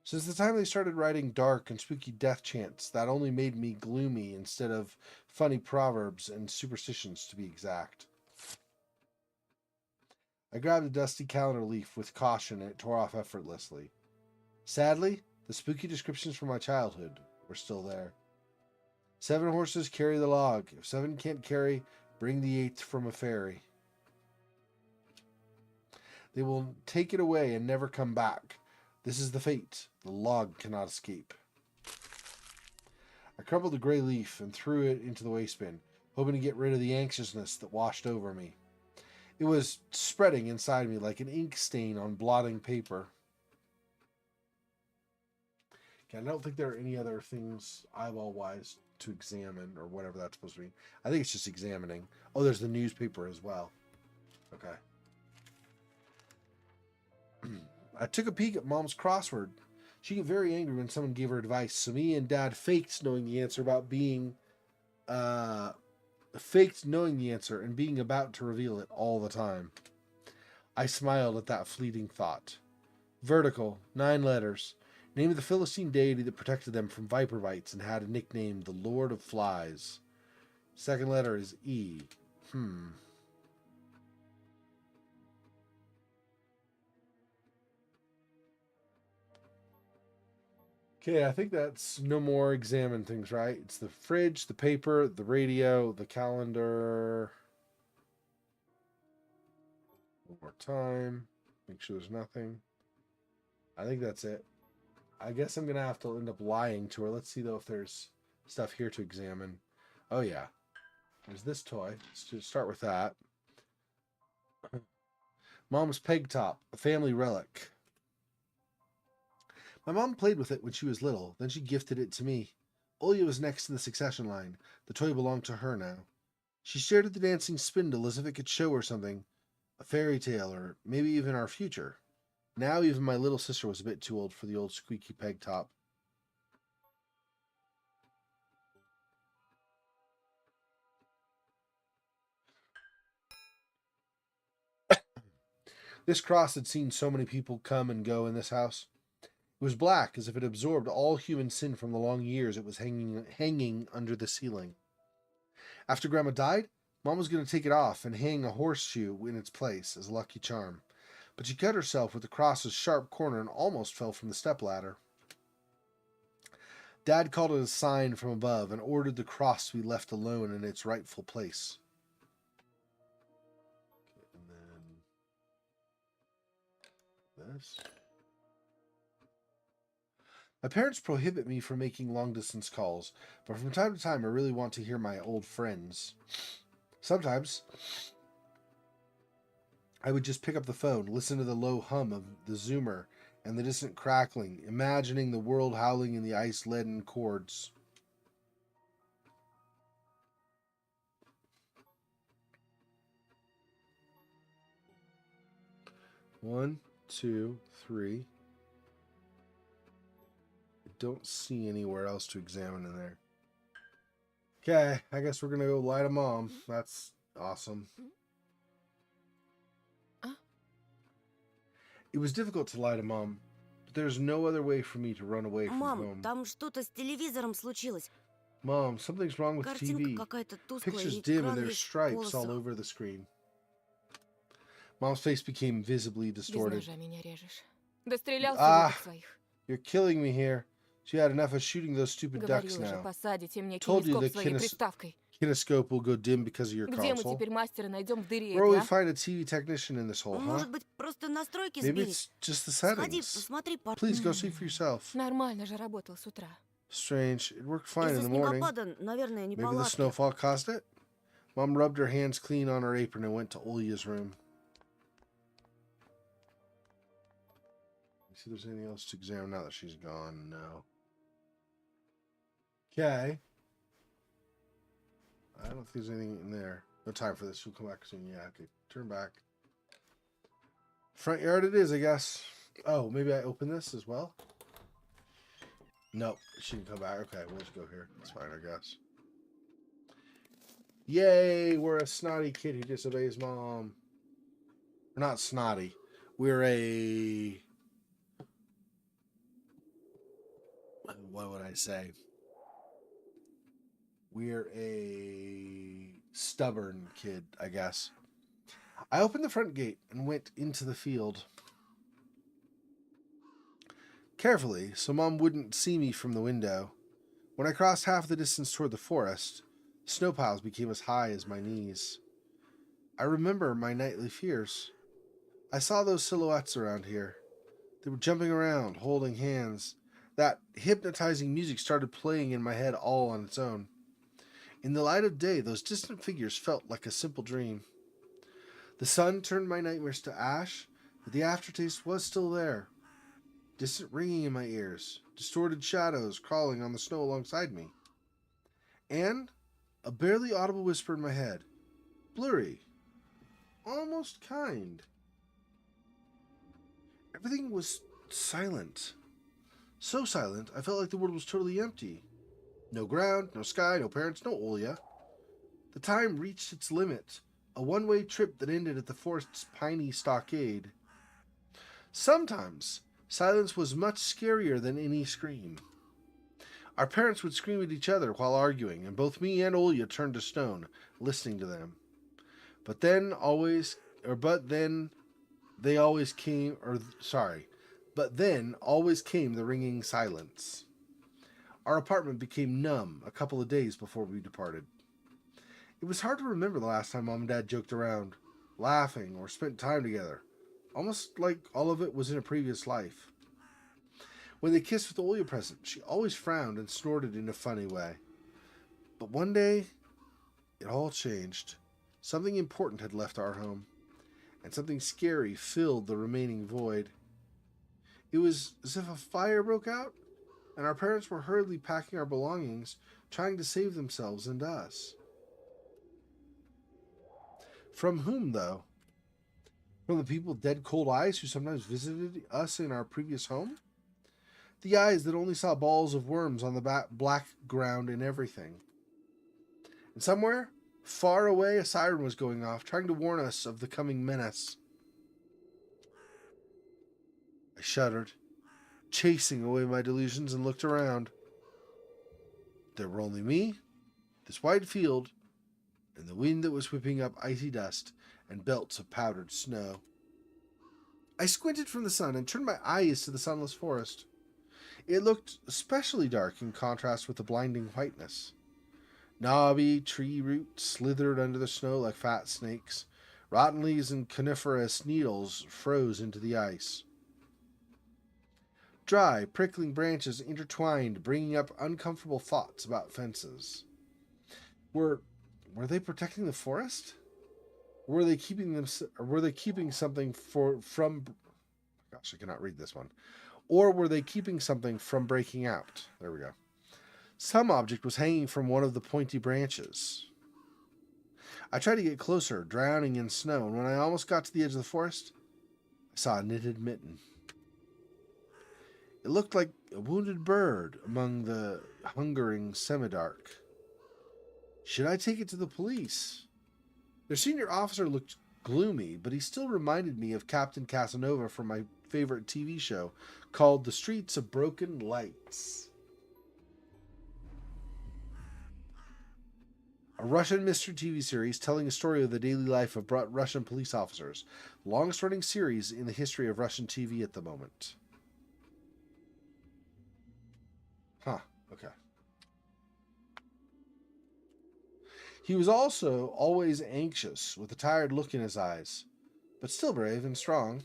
Since the time they started writing dark and spooky death chants, that only made me gloomy instead of funny proverbs and superstitions, to be exact. I grabbed a dusty calendar leaf with caution and it tore off effortlessly. Sadly, the spooky descriptions from my childhood were still there. 7 horses carry the log. If 7 can't carry, bring the 8th from a ferry. They will take it away and never come back. This is the fate. The log cannot escape. I crumpled the gray leaf and threw it into the waste bin, hoping to get rid of the anxiousness that washed over me. It was spreading inside me like an ink stain on blotting paper. Okay, I don't think there are any other things eyeball-wise to examine, or whatever that's supposed to mean. I think it's just examining. Oh, there's the newspaper as well. Okay. I took a peek at Mom's crossword. She got very angry when someone gave her advice, so me and Dad faked knowing the answer and being about to reveal it all the time. I smiled at that fleeting thought. Vertical, 9 letters. Name of the Philistine deity that protected them from viper bites and had a nickname, the Lord of Flies. Second letter is E. Okay, I think that's no more examine things, right? It's the fridge, the paper, the radio, the calendar. One more time. Make sure there's nothing. I think that's it. I guess I'm going to have to end up lying to her. Let's see, though, if there's stuff here to examine. Oh, yeah. There's this toy. Let's just start with that. Mom's peg top, a family relic. My mom played with it when she was little, then she gifted it to me. Olya was next in the succession line. The toy belonged to her now. She stared at the dancing spindle as if it could show her something, a fairy tale, or maybe even our future. Now even my little sister was a bit too old for the old squeaky peg top. This cross had seen so many people come and go in this house. It was black, as if it absorbed all human sin from the long years it was hanging under the ceiling. After Grandma died, Mom was going to take it off and hang a horseshoe in its place as a lucky charm. But she cut herself with the cross's sharp corner and almost fell from the stepladder. Dad called it a sign from above and ordered the cross to be left alone in its rightful place. And then this. My parents prohibit me from making long-distance calls, but from time to time I really want to hear my old friends. Sometimes I would just pick up the phone, listen to the low hum of the zoomer and the distant crackling, imagining the world howling in the ice-leaden chords. One, two, three. Don't see anywhere else to examine in there. Okay, I guess we're gonna go lie to Mom. That's awesome. It was difficult to lie to Mom, but there's no other way for me to run away from Мам, home. там что-то с телевизором случилось. Mom, something's wrong with the Картинка TV. какая-то тусклая, Pictures и dim экран and there's весь в stripes all полосах. over the screen. Mom's face became visibly Без distorted. ножа меня режешь. Дострелялся Ah, от своих. you're killing me here. She had enough of shooting those stupid ducks Говорила же, now. посадите мне Told you кинескоп the своей приставкой. kinescope will go dim because of your Где мы console. теперь мастера найдем в дыре Where will we этой, а? find a TV technician in this hole, huh? Может быть, просто настройки Maybe сбились? it's just the Сходи, settings. посмотри, Please go see for yourself. Нормально же работал с утра. Strange. It worked fine in Из-за the morning. снегопада, наверное, Maybe the неполадки. snowfall caused it? Mom rubbed her hands clean on her apron and went to Olya's room. See if there's anything else to examine now that she's gone. No. Okay. I don't think there's anything in there. No time for this. She'll come back soon. Yeah, okay. Turn back. Front yard it is, I guess. Oh, maybe I open this as well? Nope. She can come back. Okay, we'll just go here. It's fine, I guess. Yay! We're a snotty kid who disobeys Mom. We're not snotty. We're a... What would I say? We're a stubborn kid, I guess. I opened the front gate and went into the field. Carefully, so Mom wouldn't see me from the window. When I crossed half the distance toward the forest, snow piles became as high as my knees. I remember my nightly fears. I saw those silhouettes around here. They were jumping around, holding hands. That hypnotizing music started playing in my head all on its own. In the light of day, those distant figures felt like a simple dream. The sun turned my nightmares to ash, but the aftertaste was still there. Distant ringing in my ears, distorted shadows crawling on the snow alongside me. And a barely audible whisper in my head. Blurry. Almost kind. Everything was silent. So silent, I felt like the world was totally empty. No ground, no sky, no parents, no Olya. The time reached its limit, a one-way trip that ended at the forest's piney stockade. Sometimes, silence was much scarier than any scream. Our parents would scream at each other while arguing, and both me and Olya turned to stone, listening to them. But then always came the ringing silence. Our apartment became numb a couple of days before we departed. It was hard to remember the last time Mom and Dad joked around, laughing, or spent time together, almost like all of it was in a previous life. When they kissed with the Olya present, she always frowned and snorted in a funny way. But one day, it all changed. Something important had left our home, and something scary filled the remaining void. It was as if a fire broke out, and our parents were hurriedly packing our belongings, trying to save themselves and us. From whom, though? From the people with dead cold eyes who sometimes visited us in our previous home? The eyes that only saw balls of worms on the black ground and everything. And somewhere, far away, a siren was going off, trying to warn us of the coming menace. I shuddered, chasing away my delusions, and looked around. There were only me, this wide field, and the wind that was whipping up icy dust and belts of powdered snow. I squinted from the sun and turned my eyes to the sunless forest. It looked especially dark in contrast with the blinding whiteness. Knobby tree roots slithered under the snow like fat snakes. Rotten leaves and coniferous needles froze into the ice. Dry, prickling branches intertwined, bringing up uncomfortable thoughts about fences. Were they protecting the forest? Were they keeping something from? Gosh, I cannot read this one. Or were they keeping something from breaking out? There we go. Some object was hanging from one of the pointy branches. I tried to get closer, drowning in snow, and when I almost got to the edge of the forest, I saw a knitted mitten. It looked like a wounded bird among the hungering semi-dark. Should I take it to the police? Their senior officer looked gloomy, but he still reminded me of Captain Casanova from my favorite TV show called The Streets of Broken Lights. A Russian mystery TV series telling a story of the daily life of Russian police officers. Longest-running series in the history of Russian TV at the moment. Huh, okay. He was also always anxious, with a tired look in his eyes, but still brave and strong.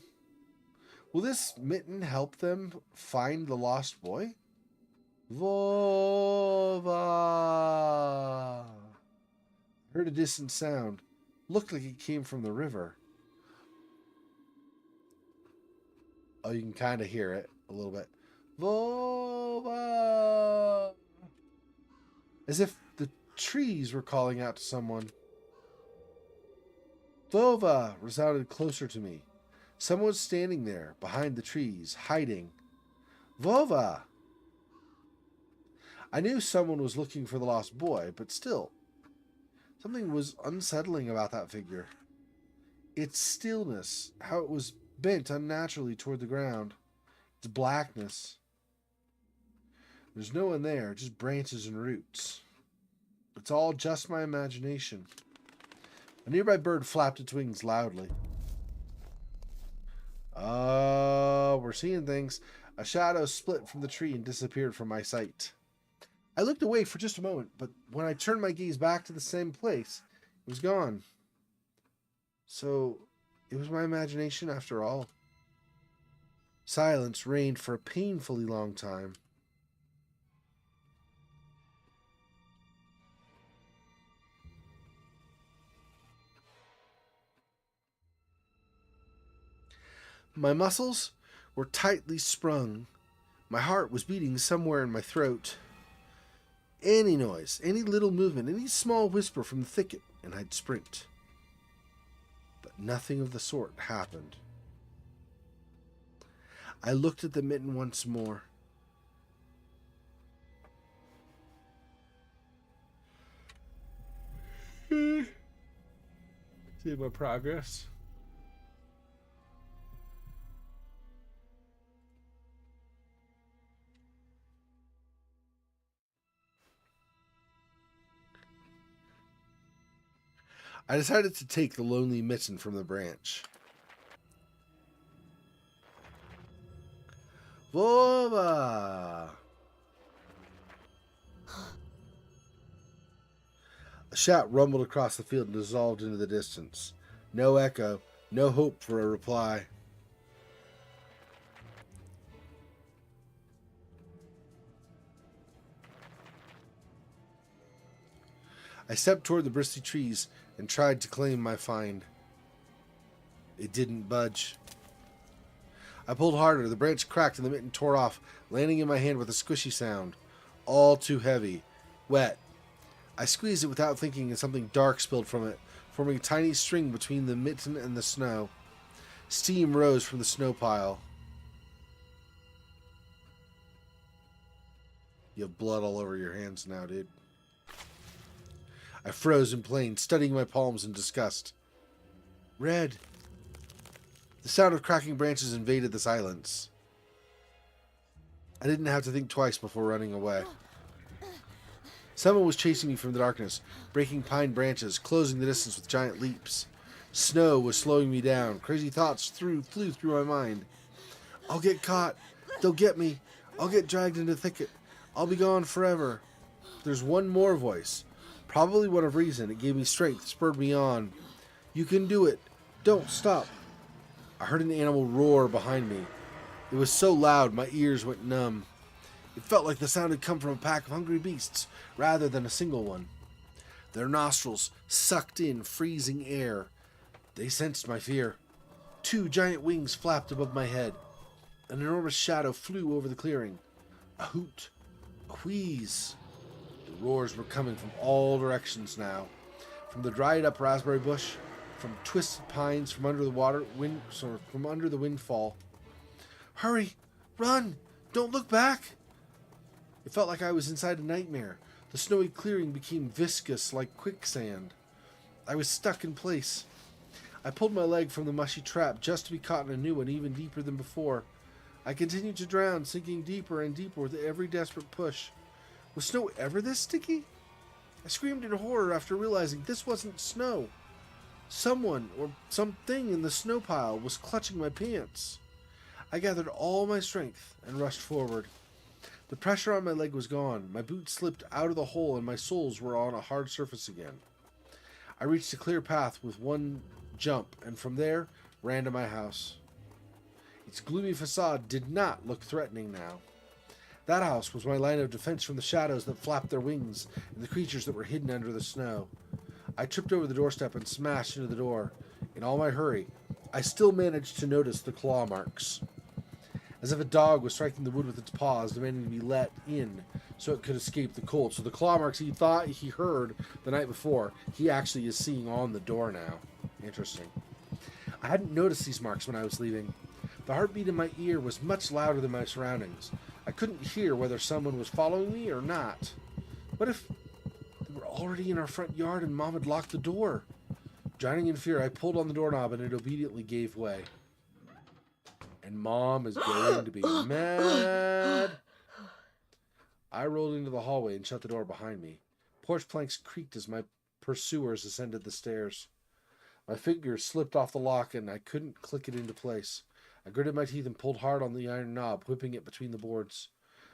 Will this mitten help them find the lost boy? Vova! I heard a distant sound. Looked like it came from the river. Oh, you can kind of hear it a little bit. Vova! As if the trees were calling out to someone. Vova resounded closer to me. Someone was standing there, behind the trees, hiding. Vova! I knew someone was looking for the lost boy, but still, something was unsettling about that figure. Its stillness, how it was bent unnaturally toward the ground, its blackness. There's no one there, just branches and roots. It's all just my imagination. A nearby bird flapped its wings loudly. Oh, we're seeing things. A shadow split from the tree and disappeared from my sight. I looked away for just a moment, but when I turned my gaze back to the same place, it was gone. So, it was my imagination after all. Silence reigned for a painfully long time. My muscles were tightly sprung. My heart was beating somewhere in my throat. Any noise, any little movement, any small whisper from the thicket, and I'd sprint. But nothing of the sort happened. I looked at the mitten once more. See my progress? I decided to take the lonely mitten from the branch. Vova! A shout rumbled across the field and dissolved into the distance. No echo, no hope for a reply. I stepped toward the bristly trees and tried to claim my find. It didn't budge. I pulled harder. The branch cracked and the mitten tore off, landing in my hand with a squishy sound. All too heavy. Wet. I squeezed it without thinking and something dark spilled from it, forming a tiny string between the mitten and the snow. Steam rose from the snow pile. You have blood all over your hands now, dude. I froze in pain, studying my palms in disgust. Red. The sound of cracking branches invaded the silence. I didn't have to think twice before running away. Someone was chasing me from the darkness, breaking pine branches, closing the distance with giant leaps. Snow was slowing me down. Crazy thoughts flew through my mind. I'll get caught. They'll get me. I'll get dragged into the thicket. I'll be gone forever. There's one more voice. Probably one of reason. It gave me strength, spurred me on. You can do it. Don't stop. I heard an animal roar behind me. It was so loud my ears went numb. It felt like the sound had come from a pack of hungry beasts rather than a single one. Their nostrils sucked in freezing air. They sensed my fear. 2 giant wings flapped above my head. An enormous shadow flew over the clearing. A hoot. A wheeze. The roars were coming from all directions now. From the dried up raspberry bush, from twisted pines, from under the windfall. Hurry! Run! Don't look back! It felt like I was inside a nightmare. The snowy clearing became viscous like quicksand. I was stuck in place. I pulled my leg from the mushy trap just to be caught in a new one even deeper than before. I continued to drown, sinking deeper and deeper with every desperate push. Was snow ever this sticky? I screamed in horror after realizing this wasn't snow. Someone or something in the snow pile was clutching my pants. I gathered all my strength and rushed forward. The pressure on my leg was gone. My boots slipped out of the hole and my soles were on a hard surface again. I reached a clear path with one jump and from there ran to my house. Its gloomy facade did not look threatening now. That house was my line of defense from the shadows that flapped their wings and the creatures that were hidden under the snow. I tripped over the doorstep and smashed into the door. In all my hurry, I still managed to notice the claw marks. As if a dog was striking the wood with its paws, demanding to be let in so it could escape the cold. So the claw marks he thought he heard the night before, he actually is seeing on the door now. Interesting. I hadn't noticed these marks when I was leaving. The heartbeat in my ear was much louder than my surroundings. I couldn't hear whether someone was following me or not. What if they were already in our front yard and Mom had locked the door? Drowning in fear, I pulled on the doorknob and it obediently gave way. And Mom is going to be mad. I rolled into the hallway and shut the door behind me. Porch planks creaked as my pursuers ascended the stairs. My fingers slipped off the lock and I couldn't click it into place. I gritted my teeth and pulled hard on the iron knob, whipping it between the boards.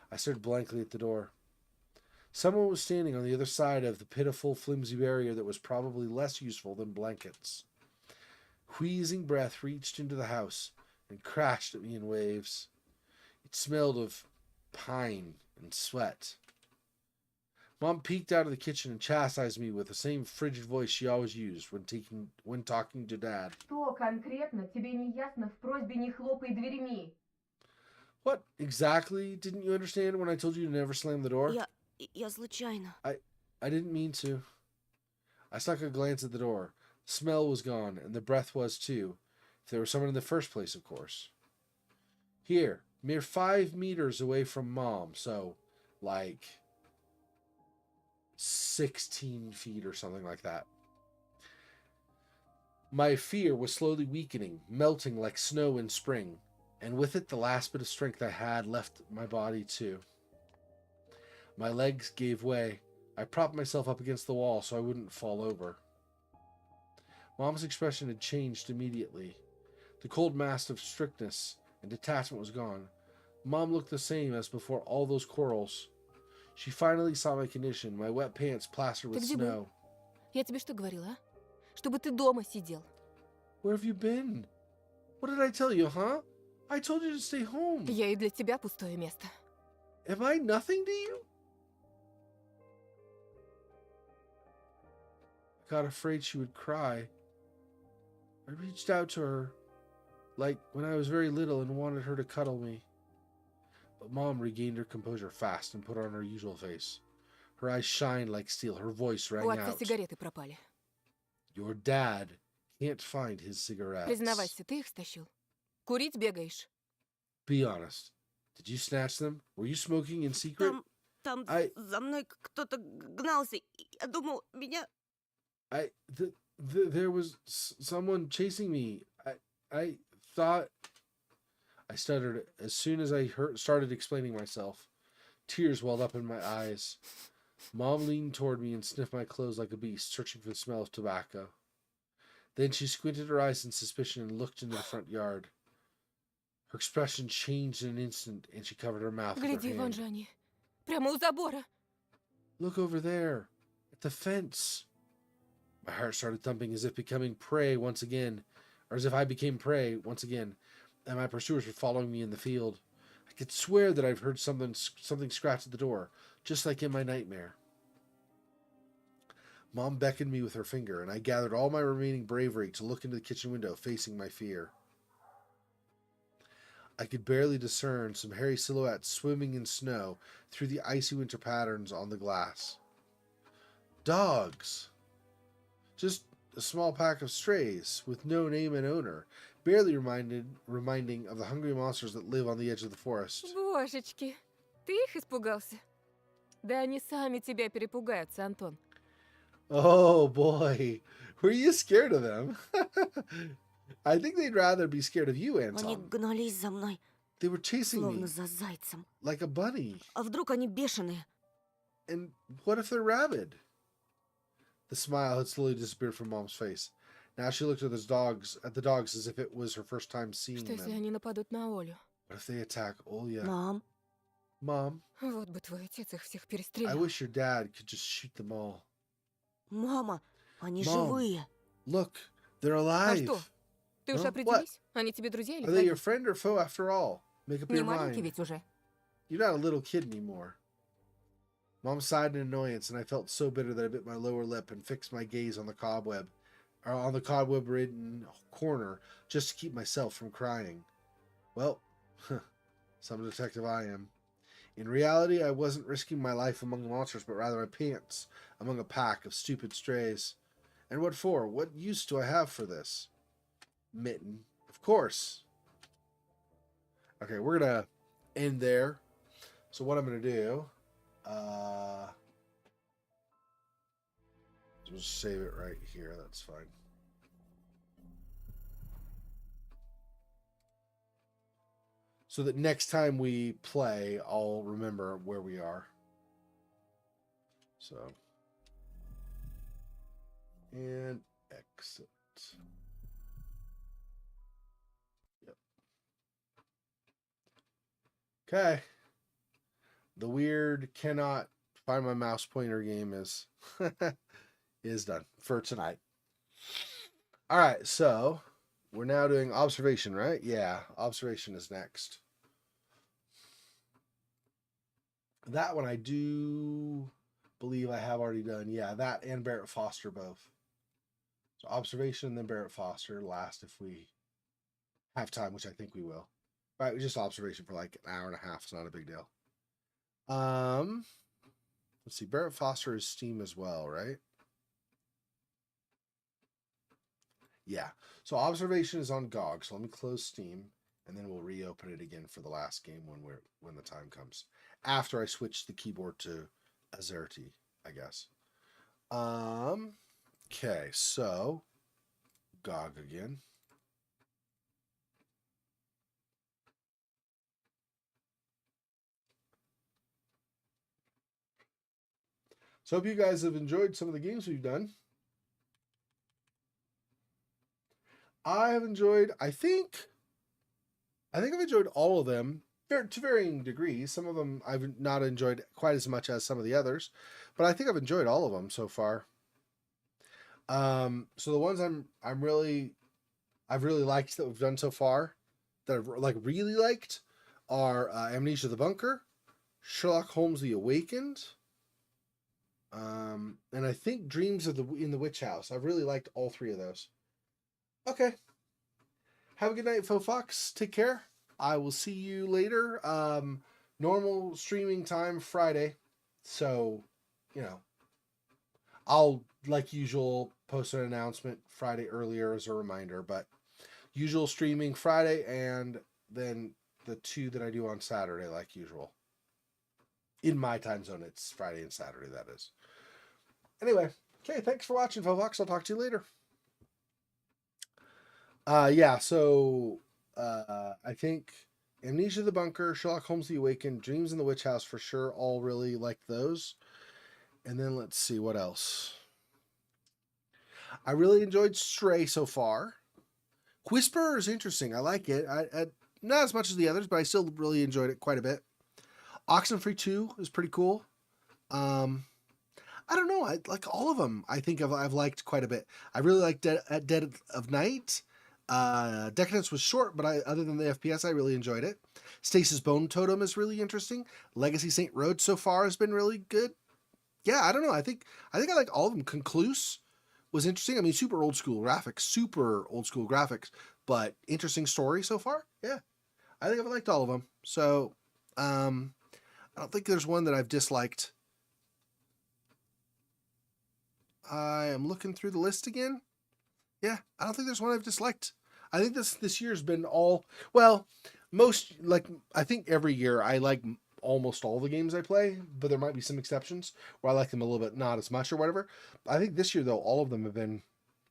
I stared blankly at the door. Someone was standing on the other side of the pitiful, flimsy barrier that was probably less useful than blankets. Wheezing breath reached into the house and crashed at me in waves. It smelled of pine and sweat. Mom peeked out of the kitchen and chastised me with the same frigid voice she always used when talking to Dad. Что конкретно тебе не ясно в просьбе не хлопай дверьми? What exactly didn't you understand when I told you to never slam the door? Я случайно. I didn't mean to. I stuck a glance at the door. The smell was gone, and the breath was too. If there was someone in the first place, of course. Here, mere 5 meters away from Mom, so, like, 16 feet or something like that. My fear was slowly weakening, melting like snow in spring, and with it the last bit of strength I had left my body too. My legs gave way. I propped myself up against the wall so I wouldn't fall over. Mom's expression had changed immediately. The cold mask of strictness and detachment was gone. Mom looked the same as before all those quarrels. She finally saw my condition, my wet pants plastered with snow. Я тебе что говорила, а? Чтобы ты дома сидел. Where have you been? What did I tell you, huh? I told you to stay home. Я и для тебя пустое место. Am I nothing to you? I got afraid she would cry. I reached out to her. Like when I was very little and wanted her to cuddle me. But Mom regained her composure fast and put on her usual face. Her eyes shined like steel. Her voice rang У отца out. сигареты пропали. Your dad can't find his cigarettes. Признавайся, ты их стащил? Курить бегаешь? Be honest. Did you snatch them? Were you smoking in secret? Там за мной кто-то гнался. Я думал, меня... There was someone chasing me. I thought... I stuttered as soon as I started explaining myself. Tears welled up in my eyes. Mom leaned toward me and sniffed my clothes like a beast, searching for the smell of tobacco. Then she squinted her eyes in suspicion and looked into the front yard. Her expression changed in an instant, and she covered her mouth with her Гляди, вон hand. же они. Прямо у забора. Look over there, at the fence. My heart started thumping as if becoming prey once again, or as if I became prey once again, and my pursuers were following me in the field. I could swear that I've heard something scratch at the door, just like in my nightmare. Mom beckoned me with her finger, and I gathered all my remaining bravery to look into the kitchen window, facing my fear. I could barely discern some hairy silhouettes swimming in snow through the icy winter patterns on the glass. Dogs! Just a small pack of strays, with no name and owner, barely reminding of the hungry monsters that live on the edge of the forest. Божечки, ты их испугался? Да они сами тебя перепугаются, Антон. Oh boy, were you scared of them? I think they'd rather be scared of you, Они Anton. гнались за мной, They were chasing словно me за зайцем. like a bunny. А вдруг они бешеные? And what if they're rabid? The smile had slowly disappeared from Mom's face. Now she looked at the dogs as if it was her first time seeing Что если them. они нападут на Олю? What if they attack Olya? Mom? Mom, Вот бы твой отец их всех I перестрелял. wish your dad could just shoot them all. Мама, они Mom. живые. Look, they're А alive. что? Ты уж Huh? определись? Они тебе друзья или Are they враги? your friend or foe after all? Make up Не your маленький mind. ведь уже. You're not a little kid anymore. Mom sighed in annoyance, and I felt so bitter that I bit my lower lip and fixed my gaze on the cobweb-ridden corner, just to keep myself from crying. Well, some detective I am. In reality, I wasn't risking my life among monsters, but rather my pants among a pack of stupid strays. And what for? What use do I have for this? Mitten. Of course. Okay, we're gonna end there. So what I'm gonna do, just save it right here. That's fine. So that next time we play, I'll remember where we are. So, and exit. Yep. Okay. The weird cannot find my mouse pointer game is is done for tonight. All right, so we're now doing observation, right? Yeah, observation is next. That one I do believe I have already done. Yeah, that and Barrett Foster both. So observation and then Barrett Foster last if we have time, which I think we will. All right, just observation for like an hour and a half. It's not a big deal. Let's see. Barrett Foster is Steam as well, right? Yeah. So observation is on GOG. So let me close Steam, and then we'll reopen it again for the last game when the time comes. After I switch the keyboard to Azerty, I guess. Okay. So GOG again. So hope you guys have enjoyed some of the games we've done. I have enjoyed, I think I've enjoyed all of them to varying degrees. Some of them I've not enjoyed quite as much as some of the others, but I think I've enjoyed all of them so far. So the ones I've really liked that we've done so far, that I've really liked, are Amnesia the Bunker, Sherlock Holmes the Awakened, and I think Dreams in the Witch House. I've really liked all three of those. Okay. have a good night, Fofox. Take care. I will see you later. Normal streaming time Friday. So, you know, I'll, like usual, post an announcement Friday earlier as a reminder. But usual streaming Friday, and then the 2 that I do on Saturday, like usual. In my time zone, it's Friday and Saturday, that is. Anyway, okay, thanks for watching, Fofox. I'll talk to you later. Yeah, so I think Amnesia the Bunker, Sherlock Holmes the Awakened, Dreams in the Witch House for sure, all really like those. And then let's see what else. I really enjoyed Stray so far. Whisperer is interesting. I like it. I not as much as the others, but I still really enjoyed it quite a bit. Oxenfree 2 is pretty cool. I don't know. I like all of them. I think I've liked quite a bit. I really liked Dead of Night. Decadence was short, but other than the FPS, I really enjoyed it. Stasis Bone Totem is really interesting. Legacy St. Rhodes so far has been really good. Yeah, I don't know. I think I like all of them. Concluse was interesting. I mean, super old school graphics, but interesting story so far. Yeah, I think I've liked all of them. So, I don't think there's one that I've disliked. I am looking through the list again. Yeah, I don't think there's one I've disliked. I think this year's been all, well, most, like, I think every year I like almost all the games I play, but there might be some exceptions where I like them a little bit not as much or whatever. I think this year, though, all of them have been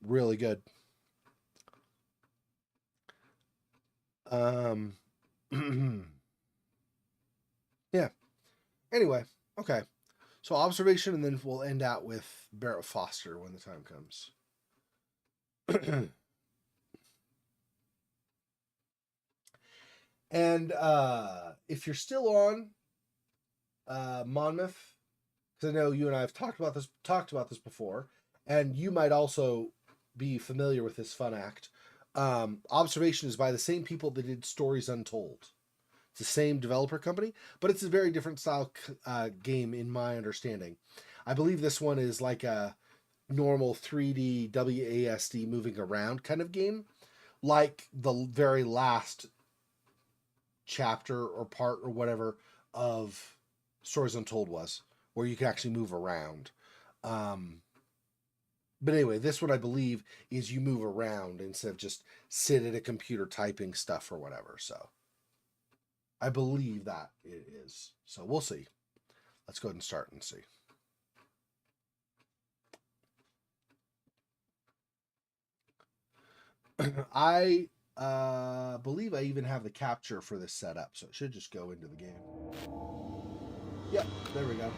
really good. Yeah. Anyway, okay. So observation, and then we'll end out with Barrett Foster when the time comes. And if you're still on Monmouth, because I know you and I have talked about this before, and you might also be familiar with this fun act. Observation is by the same people that did Stories Untold. It's the same developer company, but it's a very different style game in my understanding. I believe this one is like a normal 3D WASD moving around kind of game, like the very last chapter or part or whatever of Stories Untold was, where you can actually move around. But anyway, this one I believe is you move around instead of just sit at a computer typing stuff or whatever. So I believe that it is. So we'll see. Let's go ahead and start and see. I believe I even have the capture for this setup, so it should just go into the game. Yep, there we go.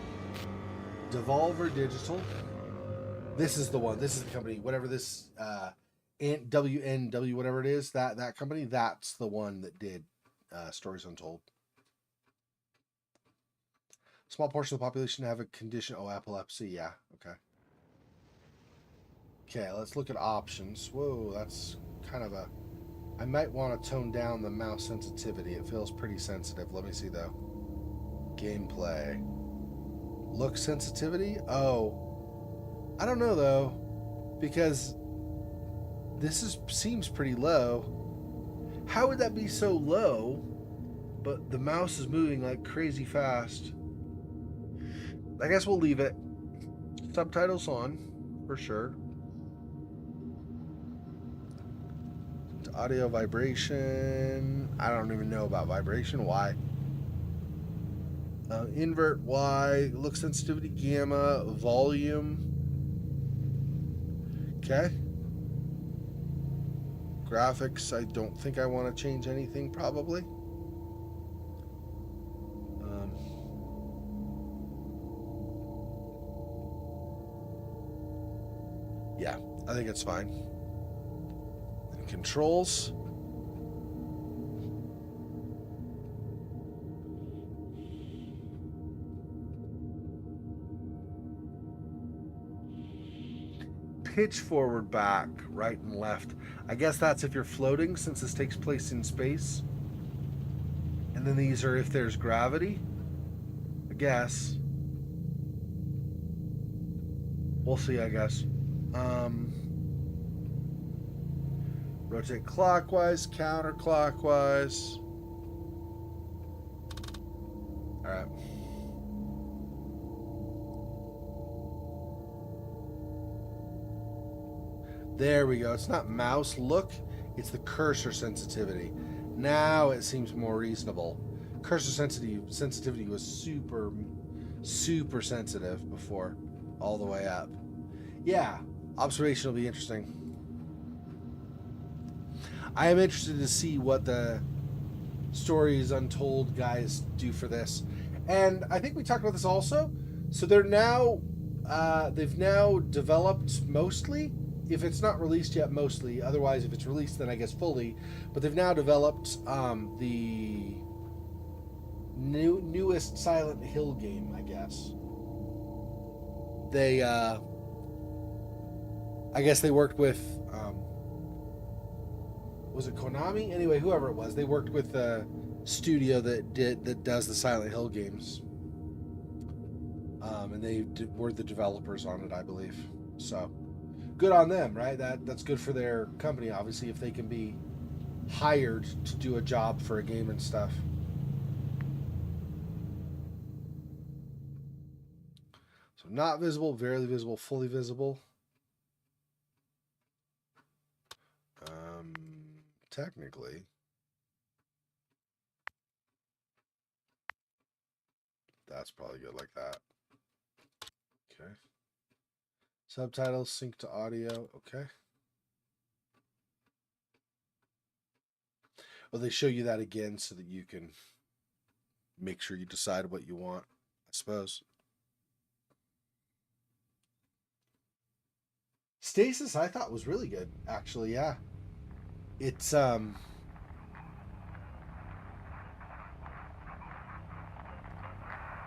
Devolver Digital. This is the one. This is the company. Whatever this WNW, whatever it is, that company, that's the one that did Stories Untold. Small portion of the population have a condition. Oh, epilepsy. Yeah. Okay. Okay, let's look at options. Whoa, that's kind of a... I might want to tone down the mouse sensitivity. It feels pretty sensitive. Let me see, though. Gameplay. Look sensitivity? Oh. I don't know, though. Because this seems pretty low. How would that be so low, but the mouse is moving like crazy fast? I guess we'll leave it. Subtitles on, for sure. Audio vibration. I don't even know about vibration. Why? Invert Y. Look sensitivity. Gamma. Volume. Okay. Graphics. I don't think I want to change anything, probably. Yeah, I think it's fine. And controls. Pitch forward, back, right and left. I guess that's if you're floating, since this takes place in space. And then these are if there's gravity. I guess. We'll see, I guess. Rotate clockwise, counterclockwise. All right. There we go. It's not mouse look, it's the cursor sensitivity. Now it seems more reasonable. Cursor sensitivity was super sensitive before, all the way up. Yeah, observation will be interesting. I am interested to see what the Stories Untold guys do for this. And I think we talked about this also. So they're now, they've now developed mostly, if it's not released yet, mostly. Otherwise, if it's released, then I guess fully. But they've now developed the newest Silent Hill game, I guess. They, I guess they worked with, was it Konami? Anyway, whoever it was, they worked with the studio that does the Silent Hill games, and they were the developers on it, I believe. So, good on them, right? That's good for their company, obviously, if they can be hired to do a job for a game and stuff. So, not visible, barely visible, fully visible. Technically, that's probably good like that. Okay. Subtitles sync to audio. Okay. Well, they show you that again so that you can make sure you decide what you want, I suppose. Stasis, I thought was really good, actually. Yeah. It's yeah,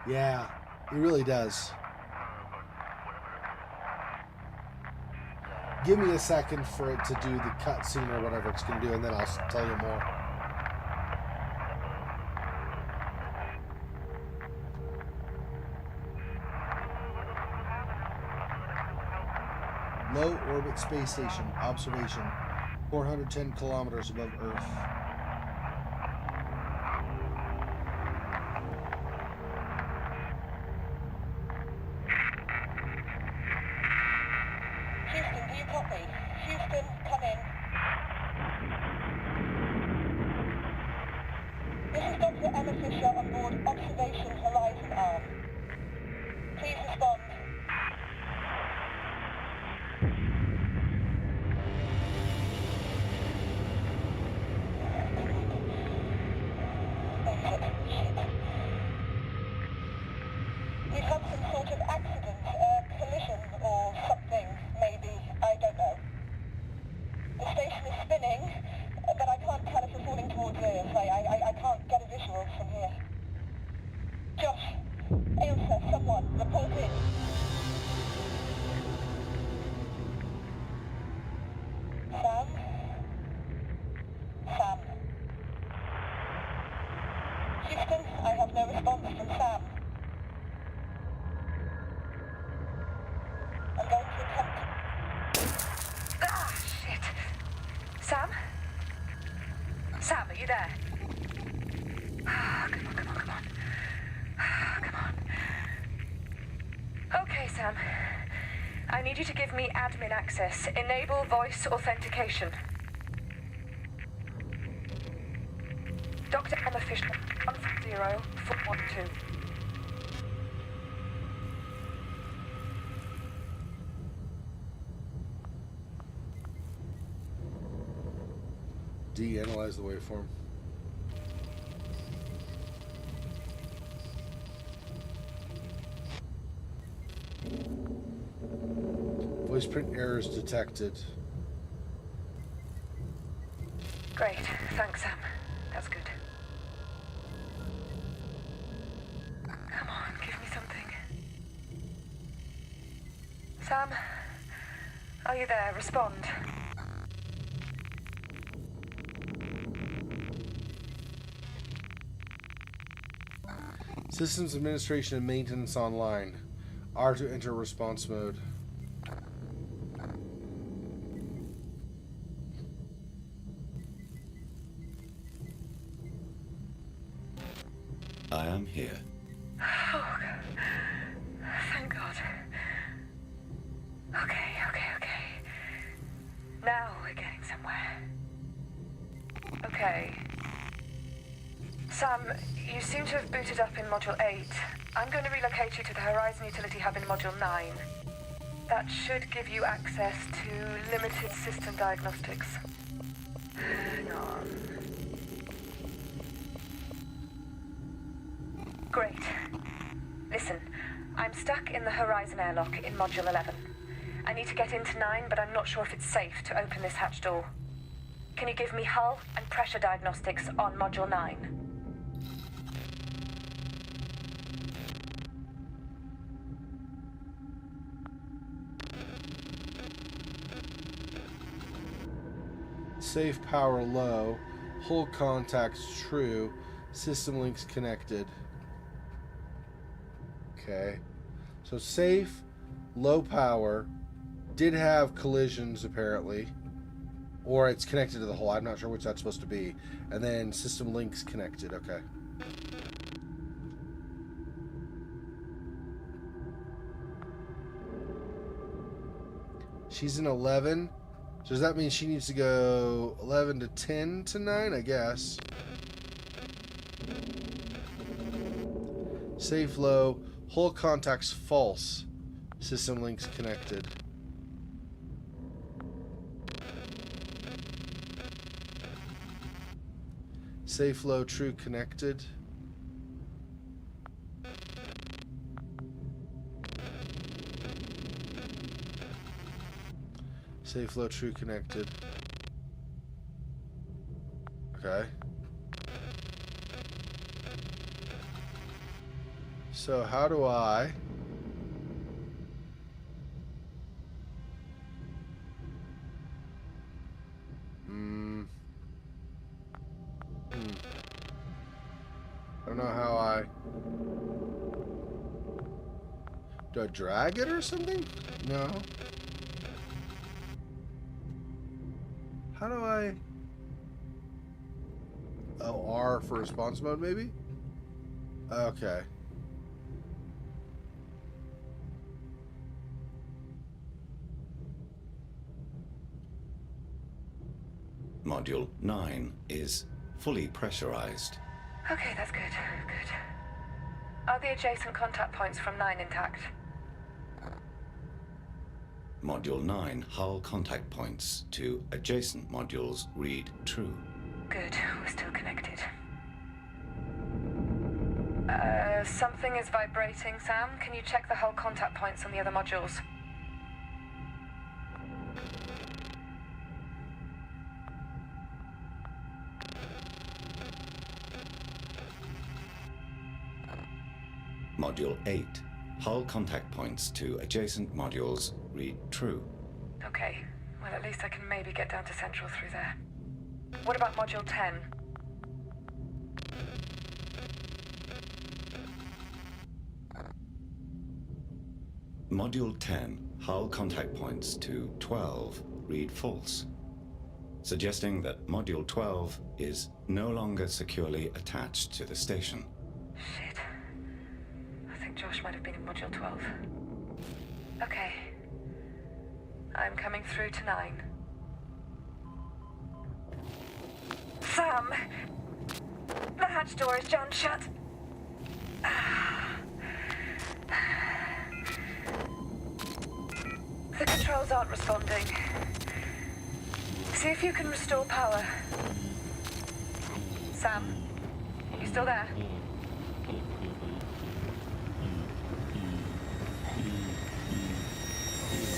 it really does. Give me a second for it to do the cutscene or whatever it's going to do, and then I'll tell you more. Low orbit space station observation. 410 kilometers above Earth. Houston, do you copy? Houston, come in. This is Dr. Emma Fisher on board Observation Horizon Arm. Please respond. We've had some sort of accident, collision or something, maybe, I don't know. The station is spinning, but I can't tell if we're falling towards Earth. I can't get a visual from here. Josh, Ailsa, someone, report in. Sam? Sam. Houston, I have no response from Sam. I'm going to attempt to... Ah, shit. Sam? Sam, are you there? Come on. Come on. Okay, Sam. I need you to give me admin access. Enable voice authentication. Dr. Emma Fisher, 10412. De-analyze the waveform. Voice print errors detected. Great. Thanks, Sam. That's good. Come on, give me something. Sam? Are you there? Respond. Systems administration and maintenance online. R to enter response mode. am here. Oh, thank God. Okay. Now we're getting somewhere. Okay. Sam, you seem to have booted up in Module 8. I'm going to relocate you to the Horizon Utility Hub in Module 9. That should give you access to limited system diagnostics. Hang on. Great. Listen, I'm stuck in the Horizon airlock in Module 11. I need to get into 9, but I'm not sure if it's safe to open this hatch door. Can you give me hull and pressure diagnostics on Module 9? Safe power low. Hull contacts true. System links connected. Okay. So safe, low power. Did have collisions apparently. Or it's connected to the hull. I'm not sure which that's supposed to be. And then system links connected. Okay. She's in 11. So does that mean she needs to go 11 to 10 to 9, I guess? Safe low. Hull contacts false. System links connected. Safe low true connected. Safe low true connected. Okay. So how do I I don't know how I do I drag it or something? No. How do I... Oh, R for response mode, maybe? Okay. Module 9 is fully pressurized. Okay, that's good. Good. Are the adjacent contact points from 9 intact? Module 9 hull contact points to adjacent modules read true. Good, we're still connected. Something is vibrating, Sam. Can you check the hull contact points on the other modules? Module 8 hull contact points to adjacent modules read true. Okay, well at least I can maybe get down to Central through there. What about Module 10? Module 10 hull contact points to 12 read false, suggesting that Module 12 is no longer securely attached to the station. Shit. I think Josh might have been in Module 12. Okay. I'm coming through to 9. Sam! The hatch door is jammed shut. The controls aren't responding. See if you can restore power. Sam? You still there?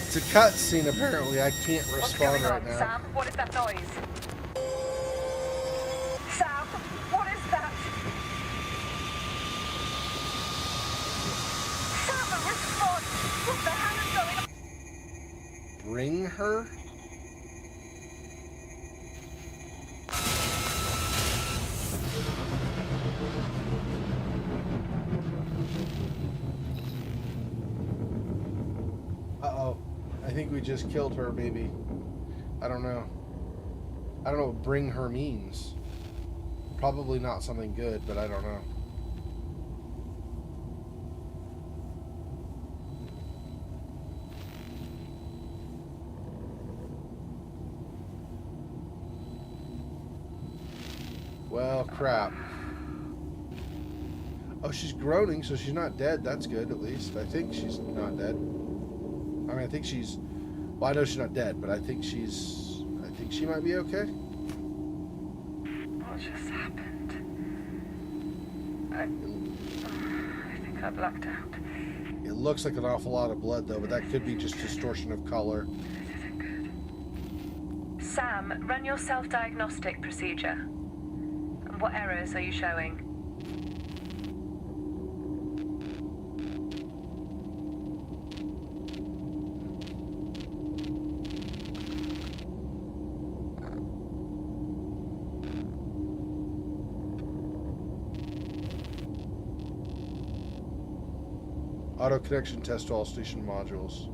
It's a cutscene, apparently. I can't respond right now. Sam, what is that noise? Sam, what is that? Sam, respond! What the hell is going on? Bring her? Uh-oh. I think we just killed her, maybe. I don't know. I don't know what bring her means. Probably not something good, but I don't know. Well, crap. Oh, she's groaning, so she's not dead. That's good, at least. I think she's not dead. I mean, I think she's... Well, I know she's not dead, but I think she's... I think she might be okay. What just happened? I think I blacked out. It looks like an awful lot of blood, though, but that could be just distortion of color. This isn't good. Sam, run your self-diagnostic procedure. And what errors are you showing? Auto connection test to all station modules.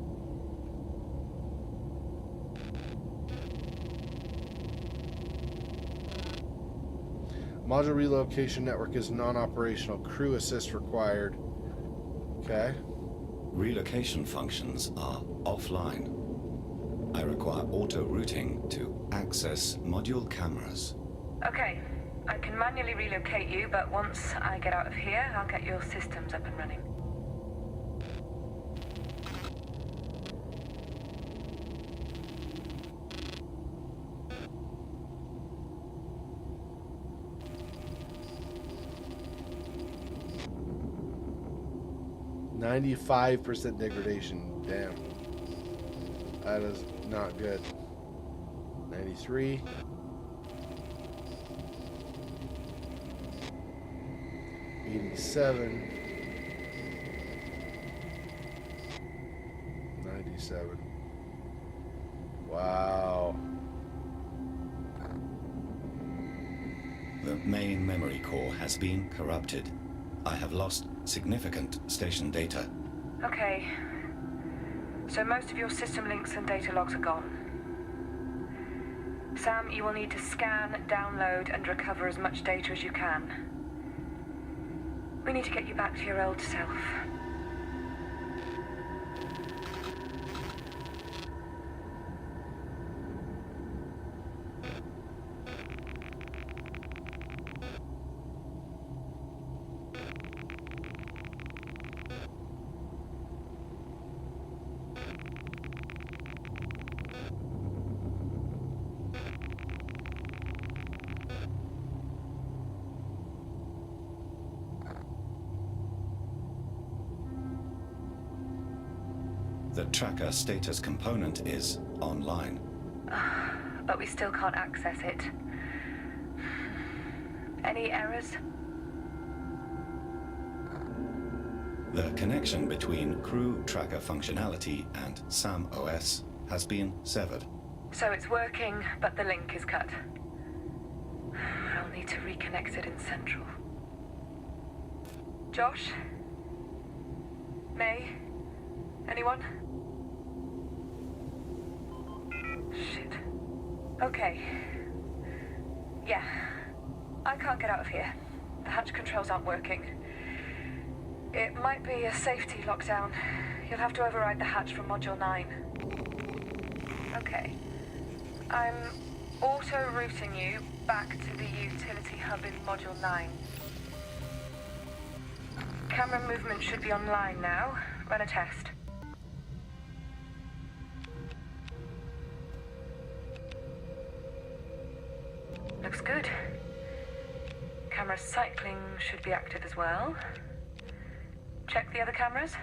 Module relocation network is non-operational. Crew assist required. Okay. Relocation functions are offline. I require auto-routing to access module cameras. Okay, I can manually relocate you, but once I get out of here, I'll get your systems up and running. %95 degradation. Damn. That is not good. 93. 87. 97. Wow. The main memory core has been corrupted. I have lost significant station data. Okay. So most of your system links and data logs are gone. Sam, you will need to scan, download, and recover as much data as you can. We need to get you back to your old self. The tracker status component is online. But we still can't access it. Any errors? The connection between crew tracker functionality and SAM OS has been severed. So it's working, but the link is cut. I'll need to reconnect it in Central. Josh? May? Anyone? Shit. Okay. Yeah. I can't get out of here. The hatch controls aren't working. It might be a safety lockdown. You'll have to override the hatch from Module 9. Okay. I'm auto-routing you back to the utility hub in Module 9. Camera movement should be online now. Run a test. Looks good. Camera cycling should be active as well. Check the other cameras.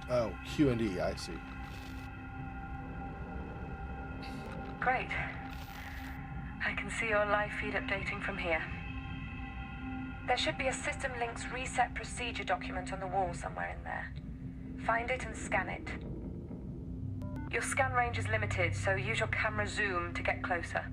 Oh, Q&E, I see. Great. I can see your live feed updating from here. There should be a System Links reset procedure document on the wall somewhere in there. Find it and scan it. Your scan range is limited, so use your camera zoom to get closer.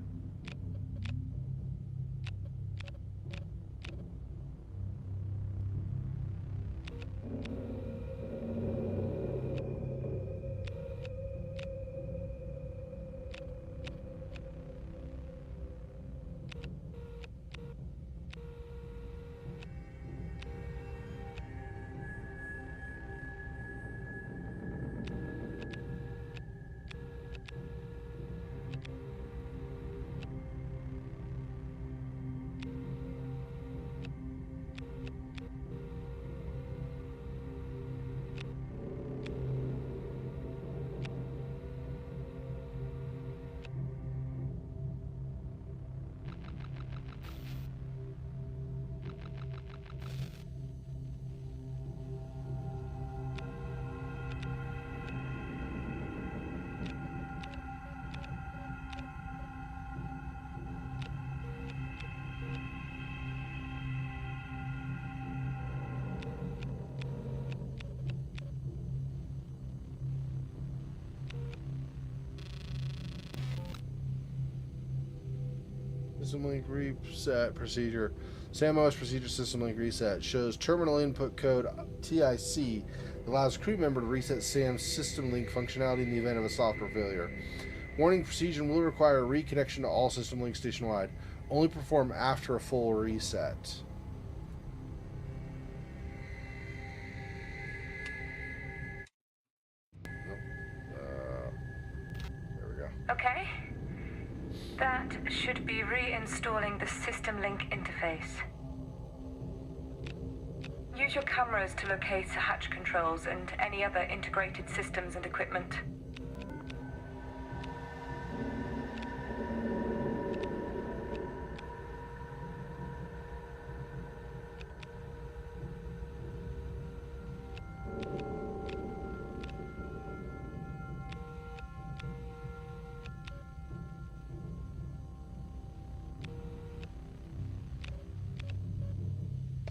System link reset procedure. SAMOS procedure system link reset. Shows terminal input code TIC that allows a crew member to reset SAM's system link functionality in the event of a software failure. Warning, procedure will require a reconnection to all system links station-wide. Only perform after a full reset. There we go. Okay. That should be reinstalling the system link interface. Use your cameras to locate the hatch controls and any other integrated systems and equipment.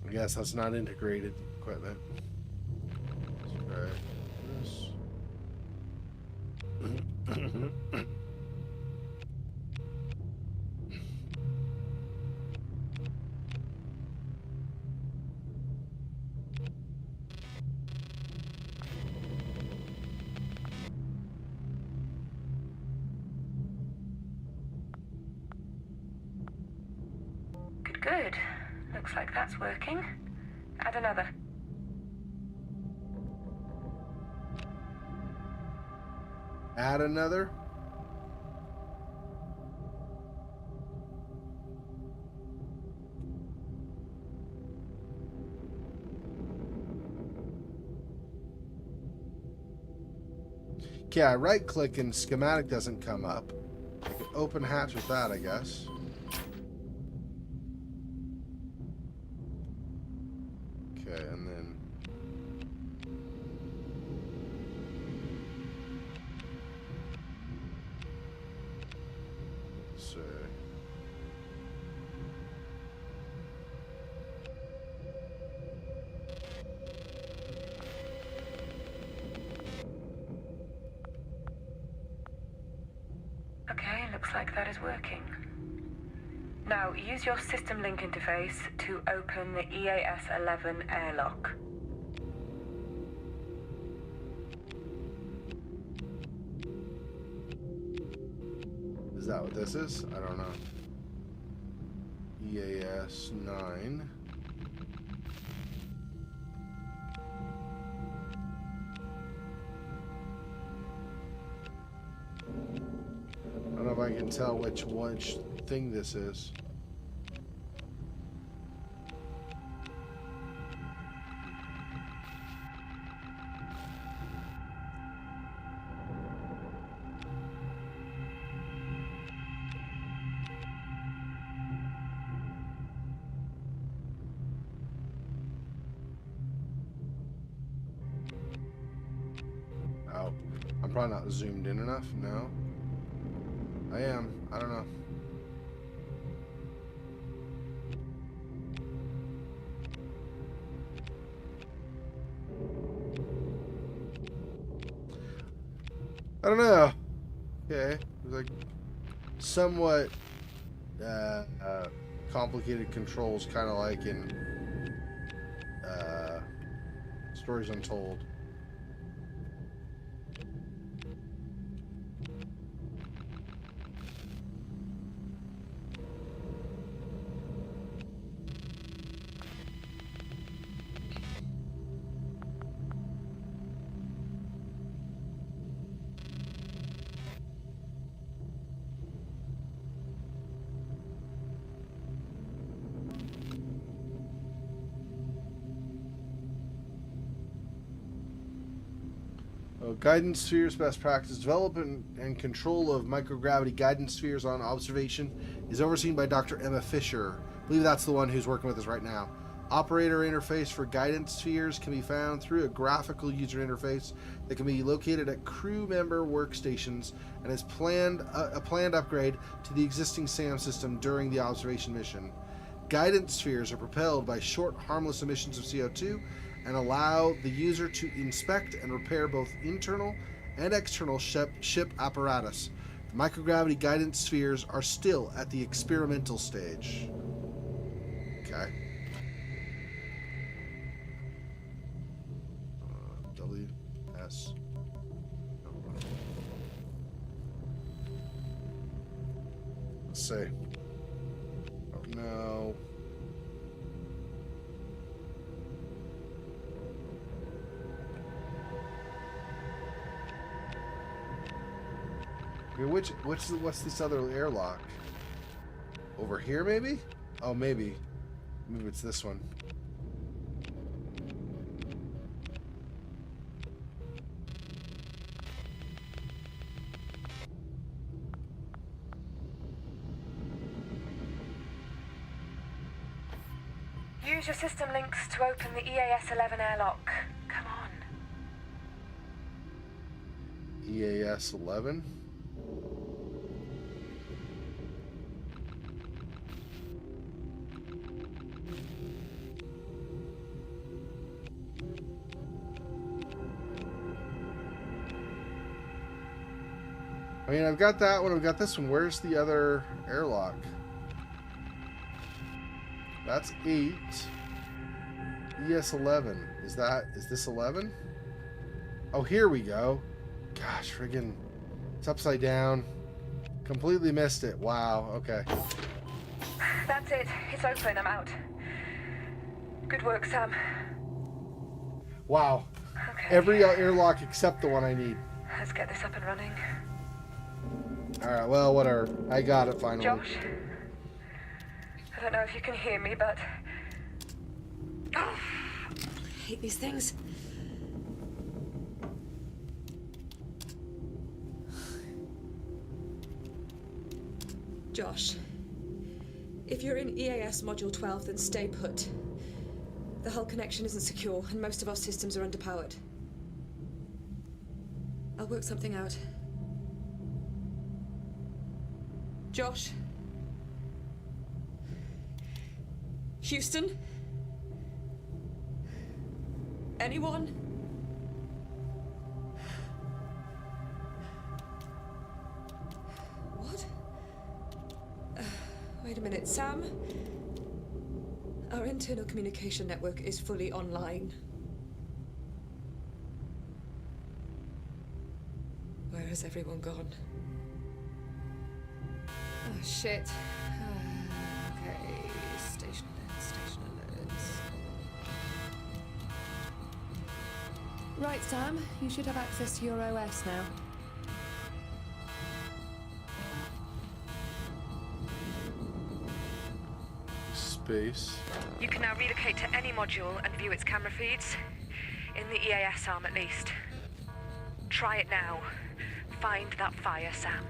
I guess that's not integrated equipment. Let's try this. Good. Looks like that's working. Add another. Add another? Okay, I right click and schematic doesn't come up. I can open hatch with that, I guess. Okay, and then let's see. Okay, looks like that is working. Now, use your system link interface to open the EAS-11 airlock. Is that what this is? I don't know. EAS-9. I don't know if I can tell which thing this is. Oh, I'm probably not zoomed in enough. No. I am. I don't know. I don't know. Okay. It was like somewhat complicated controls, kind of like in Stories Untold. Guidance spheres best practice. Development and control of microgravity guidance spheres on observation is overseen by Dr. Emma Fisher. I believe that's the one who's working with us right now. Operator interface for guidance spheres can be found through a graphical user interface that can be located at crew member workstations and is a planned upgrade to the existing SAM system during the observation mission. Guidance spheres are propelled by short, harmless emissions of CO2 and allow the user to inspect and repair both internal and external ship apparatus. Microgravity guidance spheres are still at the experimental stage. Okay. W, S. Let's see. Oh, no. What's this other airlock? Over here, maybe? Oh, maybe. Maybe it's this one. Use your system links to open the EAS-11 airlock. Come on. EAS-11? I mean, I've got that one, I've got this one. Where's the other airlock? That's 8. ES-11. Is this 11? Oh, here we go. Gosh, friggin'. It's upside down. Completely missed it. Wow, okay. That's it. It's open. I'm out. Good work, Sam. Wow. Okay. Every airlock except the one I need. Let's get this up and running. Alright, well, whatever. I got it finally. Josh? I don't know if you can hear me, but... Oh, I hate these things. Josh, if you're in EAS Module 12, then stay put. The hull connection isn't secure, and most of our systems are underpowered. I'll work something out. Josh? Houston? Anyone? What? Wait a minute, Sam? Our internal communication network is fully online. Where has everyone gone? Oh, shit. Okay, station alerts. Right, Sam, you should have access to your OS now. Space. You can now relocate to any module and view its camera feeds. In the EAS arm, at least. Try it now. Find that fire, Sam.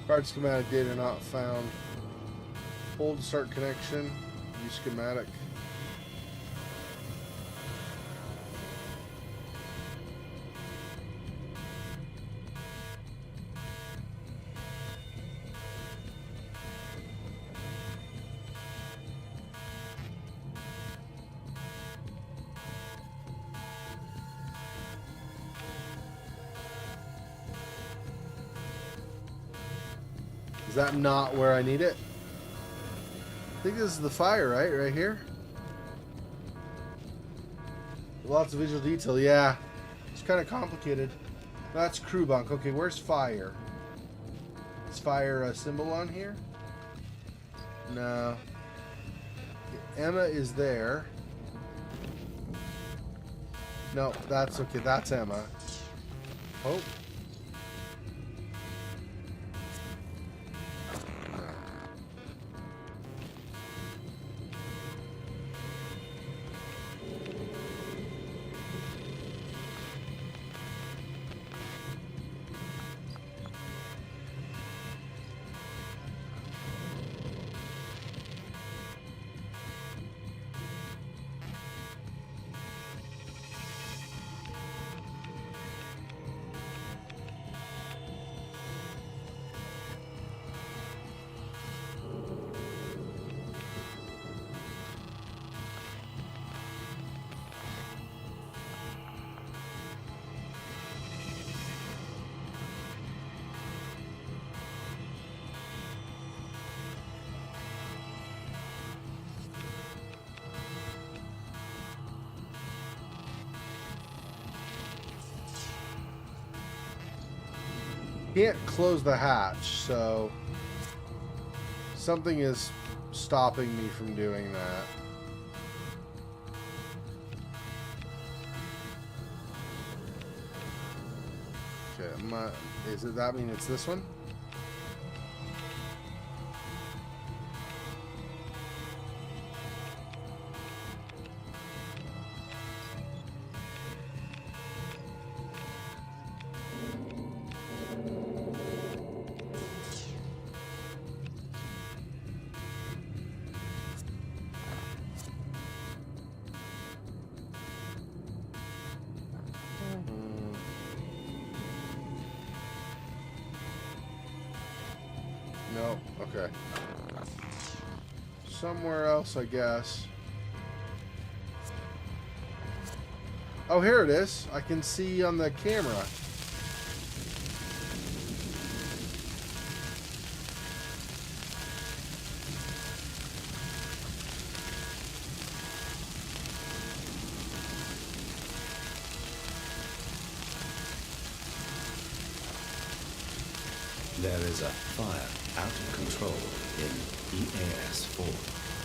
Card schematic data not found. Hold to start connection. View schematic. Is that not where I need it? I think this is the fire, right? Right here? Lots of visual detail, yeah. It's kind of complicated. That's crew bunk. Okay, where's fire? Is fire a symbol on here? No. Emma is there. No, that's okay. That's Emma. Oh. can't close the hatch, so something is stopping me from doing that. Okay, does that mean it's this one? No, okay. Somewhere else, I guess. Oh, here it is. I can see on the camera. There is a fire out of control in EAS 4.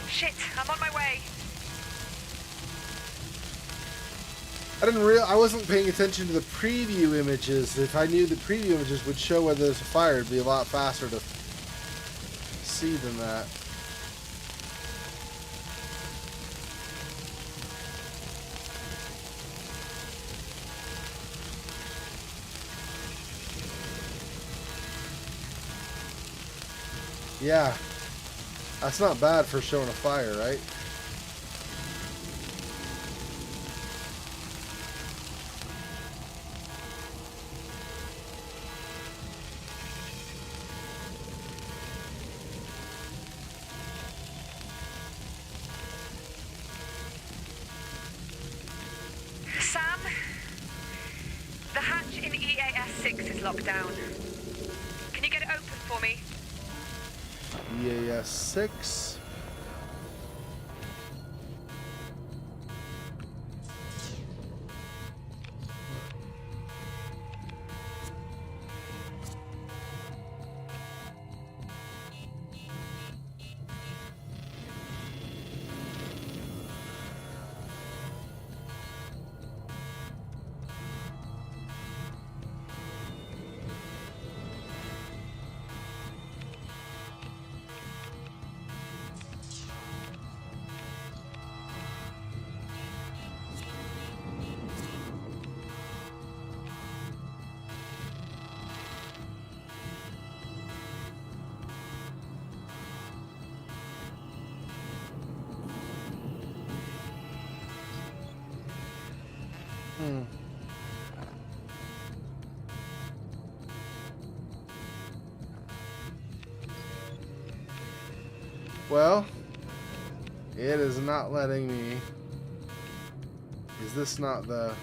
Shit, I'm on my way. I wasn't paying attention to the preview images. If I knew the preview images would show whether there's a fire, it'd be a lot faster to see than that. Yeah, that's not bad for showing a fire, right? Sam, the hatch in EAS 6 is locked down. Can you get it open for me? EAS 6. Well, it is not letting me. Is this not the...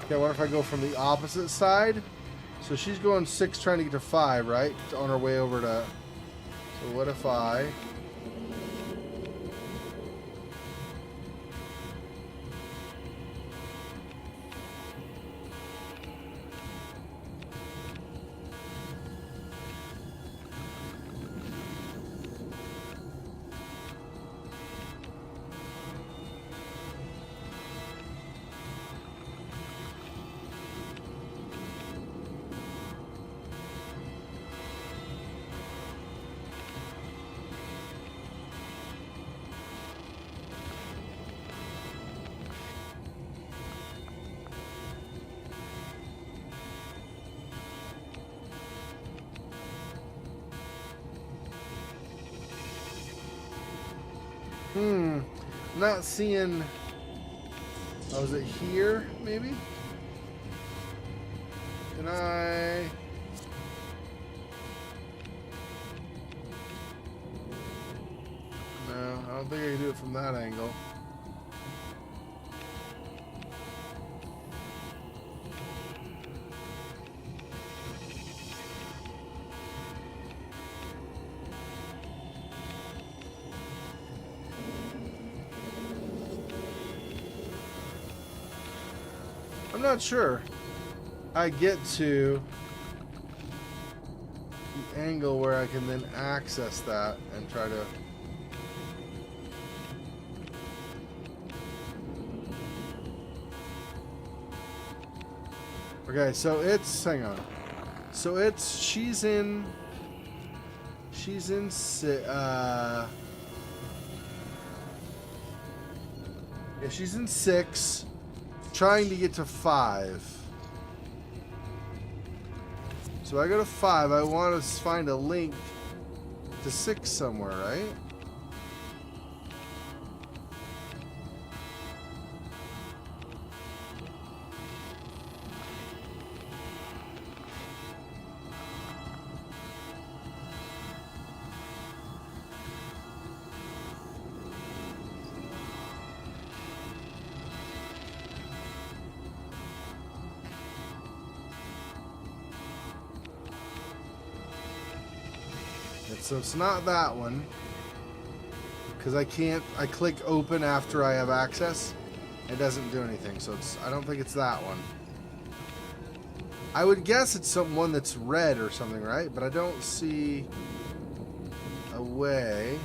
Okay, what if I go from the opposite side? So she's going 6 trying to get to 5, right? On her way over to... So what if I... Not seeing... Oh, is it here, maybe? Can I... don't think I can do it from that angle. I'm not sure. I get to the angle where I can then access that and try to... Okay, so it's... hang on. So it's... she's in... yeah, she's in 6. Trying to get to 5. So I go to 5. I want to find a link to 6 somewhere, right? So it's not that one, because I click open after I have access. It doesn't do anything, so I don't think it's that one. I would guess it's someone that's red or something, right? But I don't see a way.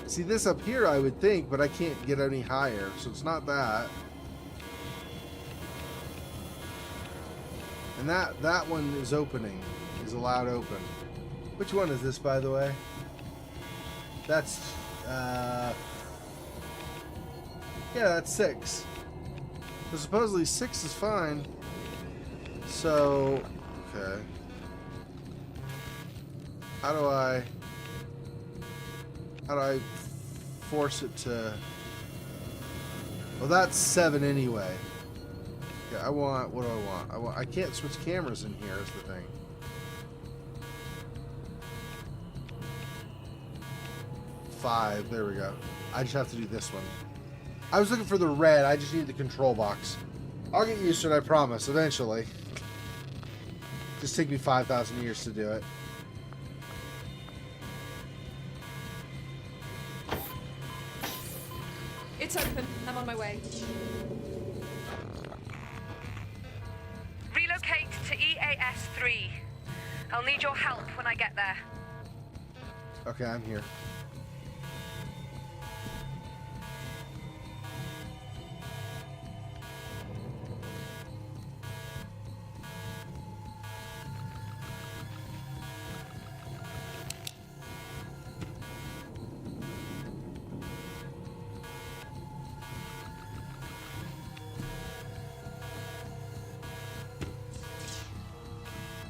See this up here, I would think, but I can't get any higher, so it's not that. And that one is opening, is allowed open. Which one is this, by the way? That's, yeah, that's 6. So supposedly 6 is fine. So, okay. How do I force it to... well, that's 7 anyway. Okay, I want... what do I want? I can't switch cameras in here is the thing. Five, there we go. I just have to do this one. I was looking for the red, I just need the control box. I'll get used to it, I promise, eventually. Just take me 5,000 years to do it. It's open. I'm on my way. Relocate to EAS 3. I'll need your help when I get there. Okay, I'm here.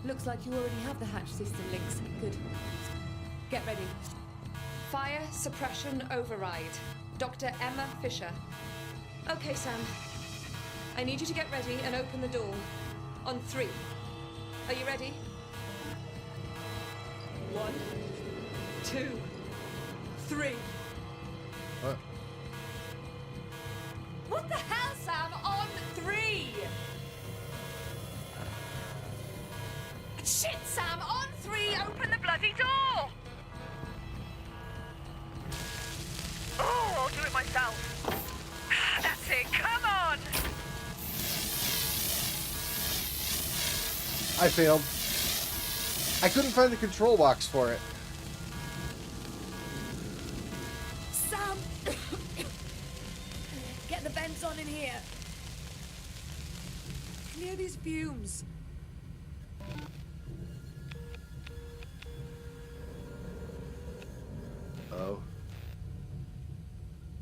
Looks like you already have the hatch system links. Good. Get ready. Fire suppression override. Dr. Emma Fisher. Okay, Sam. I need you to get ready and open the door. On 3. Are you ready? 1, 2, 3. What? What the hell, Sam? On 3! Shit, Sam! On 3, open the bloody door! Oh, I'll do it myself. That's it, come on! I failed. I couldn't find the control box for it. Sam! Get the vents on in here. Clear these fumes. Oh.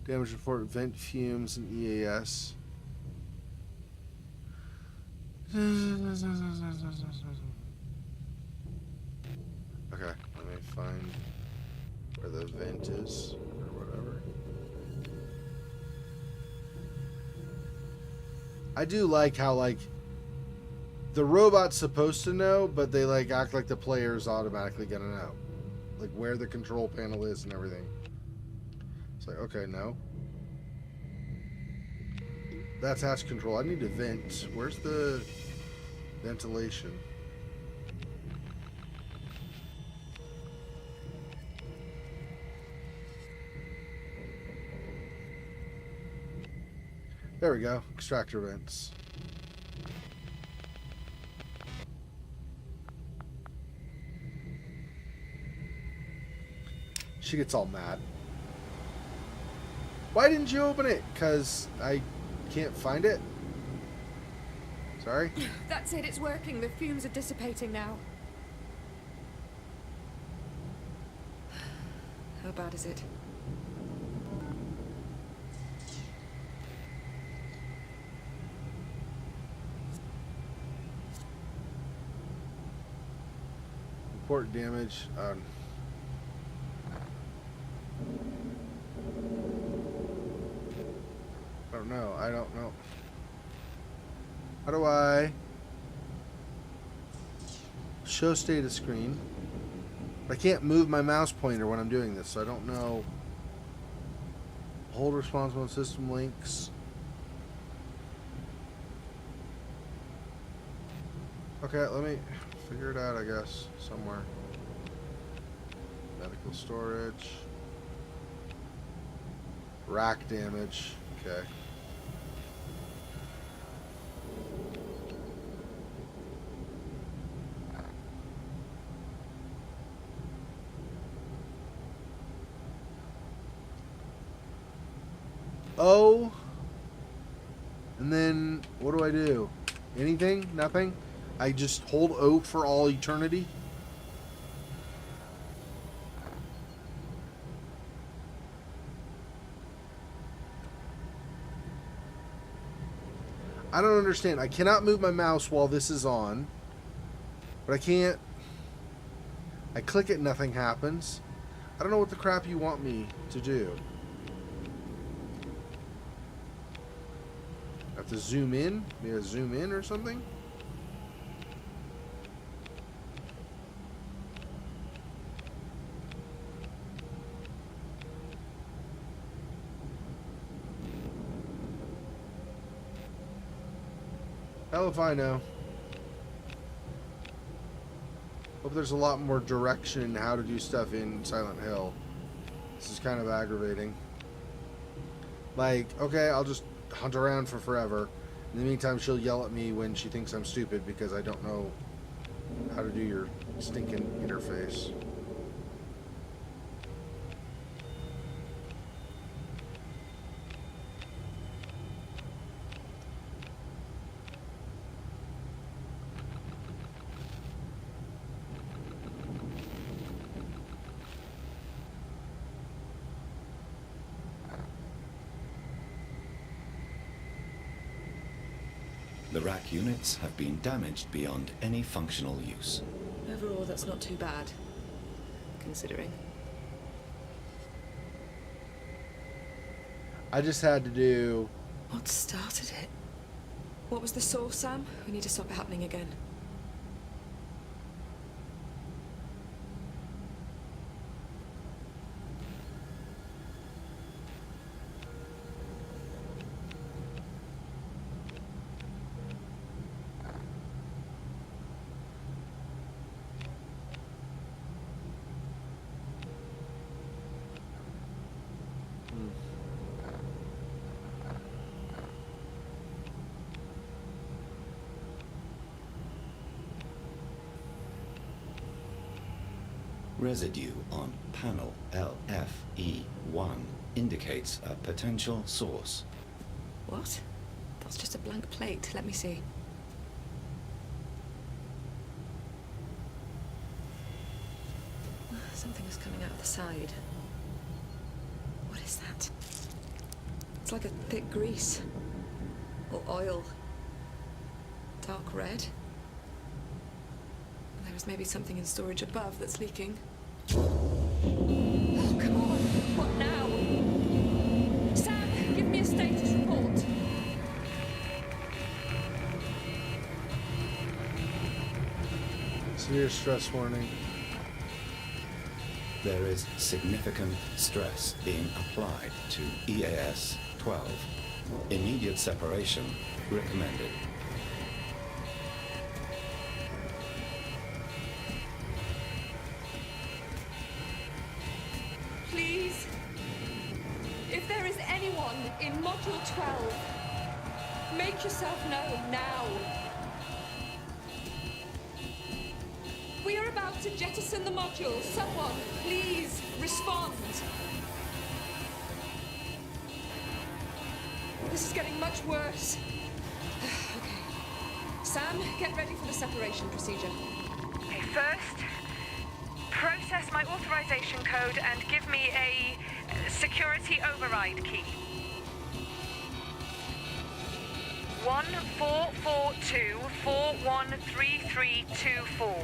Damage report, vent fumes, and EAS. Okay, let me find where the vent is or whatever. I do like how, like, the robot's supposed to know, but they, like, act like the player's automatically gonna know. Like, where the control panel is and everything. It's like, okay, no. That's hatch control. I need to vent. Where's the ventilation? There we go. Extractor vents. She gets all mad. Why didn't you open it? 'Cause I can't find it? Sorry? That's it, it's working. The fumes are dissipating now. How bad is it? Report damage. I don't know. I don't know. How do I show status screen? I can't move my mouse pointer when I'm doing this, so I don't know. Hold responsible system links. Okay, let me figure it out, I guess, somewhere. Medical storage. Rack damage. Okay. O. And then what do I do? Anything? Nothing? I just hold O for all eternity? I don't understand. I cannot move my mouse while this is on. But I can't... I click it, nothing happens. I don't know what the crap you want me to do. I have to zoom in? Maybe I zoom in or something? Hell if I know. Hope there's a lot more direction in how to do stuff in Silent Hill. This is kind of aggravating. Like, okay, I'll just hunt around for forever. In the meantime, she'll yell at me when she thinks I'm stupid because I don't know how to do your stinking interface. The rack units have been damaged beyond any functional use. Overall, that's not too bad, considering. I just had to do... What started it? What was the source, Sam? We need to stop it happening again. Residue on panel LFE1 indicates a potential source. What? That's just a blank plate. Let me see. Something is coming out of the side. What is that? It's like a thick grease. Or oil. Dark red. There is maybe something in storage above that's leaking. Oh, come on. What now? Sam, give me a status report. Severe stress warning. There is significant stress being applied to EAS 12. Immediate separation recommended. Please, if there is anyone in Module 12, make yourself known now. We are about to jettison the module. Someone, please, respond. This is getting much worse. Okay. Sam, get ready for the separation procedure. Okay, first, process my authorization code and give me a security override key. 1442413324.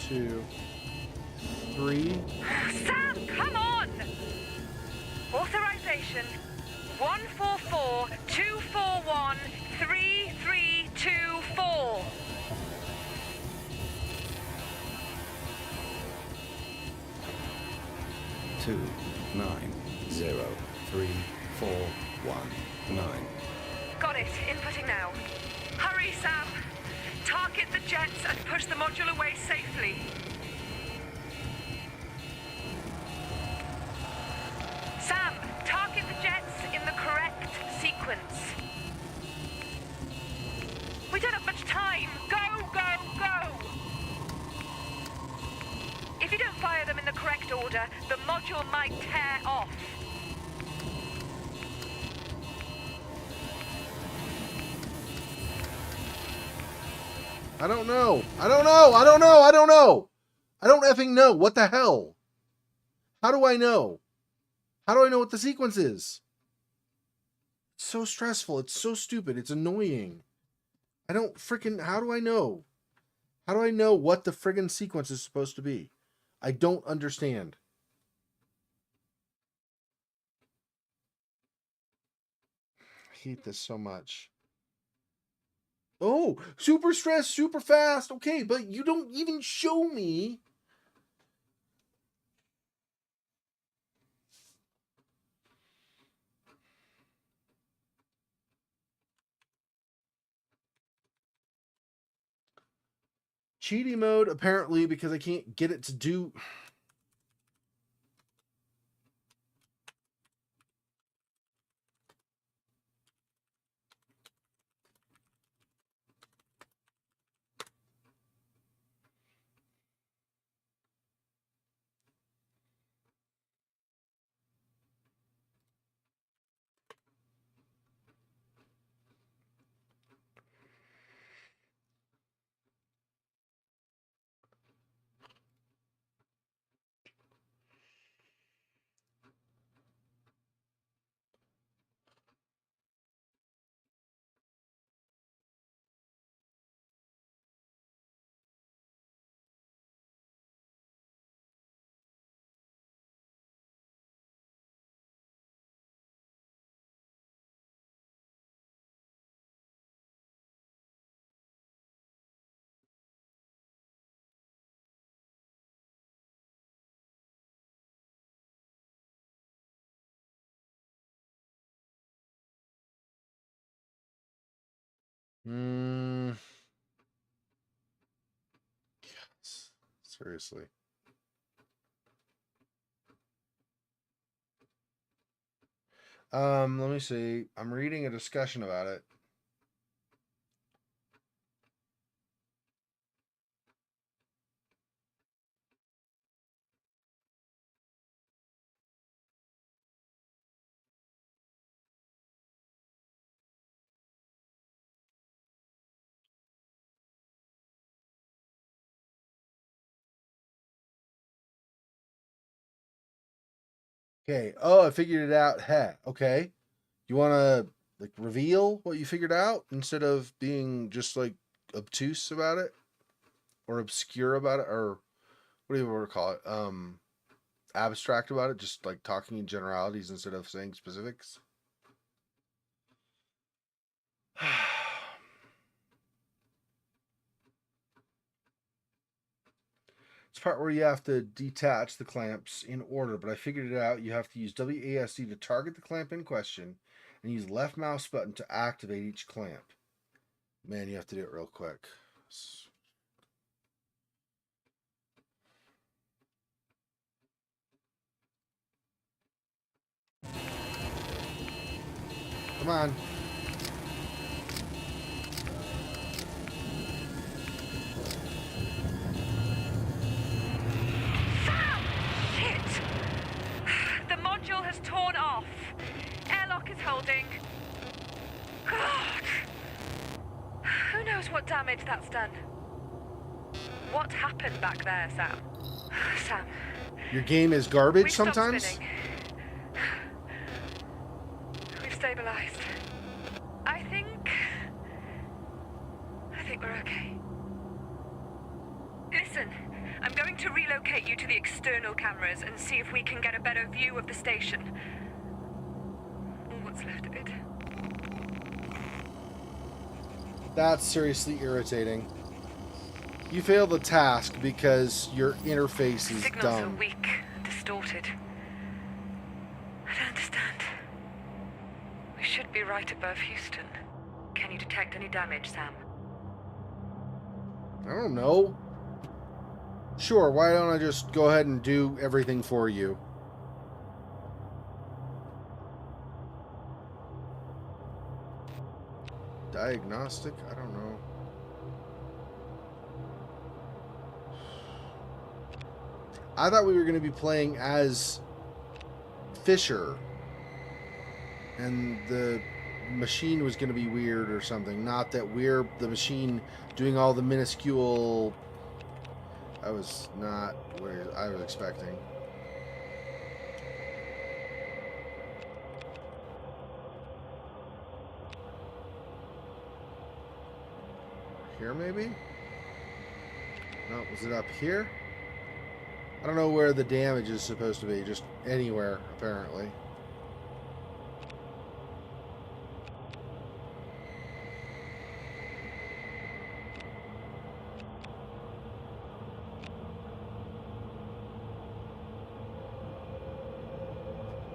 2, 3. Sam, come on! Authorization 144241334. 29034119. Got it. Inputting now. Hurry, Sam. Target the jets and push the module away safely. Sam, target the jets in the correct sequence. We don't have much time. Go, go, go! If you don't fire them in the correct order, the module might tear off. I don't know. I don't know. I don't know. I don't know. I don't effing know. What the hell? How do I know? How do I know what the sequence is? It's so stressful. It's so stupid. It's annoying. I don't freaking... How do I know? How do I know what the friggin' sequence is supposed to be? I don't understand. I hate this so much. Oh, super stressed, super fast. Okay, but you don't even show me. Cheaty mode, apparently, because I can't get it to do... Seriously. Let me see. I'm reading a discussion about it. Okay. Oh, I figured it out. Heh. Okay. You want to like reveal what you figured out instead of being just like obtuse about it? or obscure about it, or what do you want to call it? Abstract about it, just like talking in generalities instead of saying specifics. It's the part where you have to detach the clamps in order, but I figured it out. You have to use WASD to target the clamp in question and use left mouse button to activate each clamp. Man, you have to do it real quick. Come on. Shit! The module has torn off. Airlock is holding. God! Who knows what damage that's done? What happened back there, Sam? Sam. Your game is garbage We've stopped sometimes? spinning. We've stabilized. I think we're okay. Listen, I'm going to relocate you to the external cameras and see if we can get a better view of the station. Or what's left of it. That's seriously irritating. You failed the task because your interface is Signals dumb. are weak, distorted. I don't understand. We should be right above Houston. Can you detect any damage, Sam? I don't know. Sure, why don't I just go ahead and do everything for you? Diagnostic? I don't know. I thought we were going to be playing as Fisher. And the machine was going to be weird or something. Not that we're the machine doing all the minuscule... That was not what I was expecting. Here, maybe? No, was it up here? I don't know where the damage is supposed to be. Just anywhere, apparently.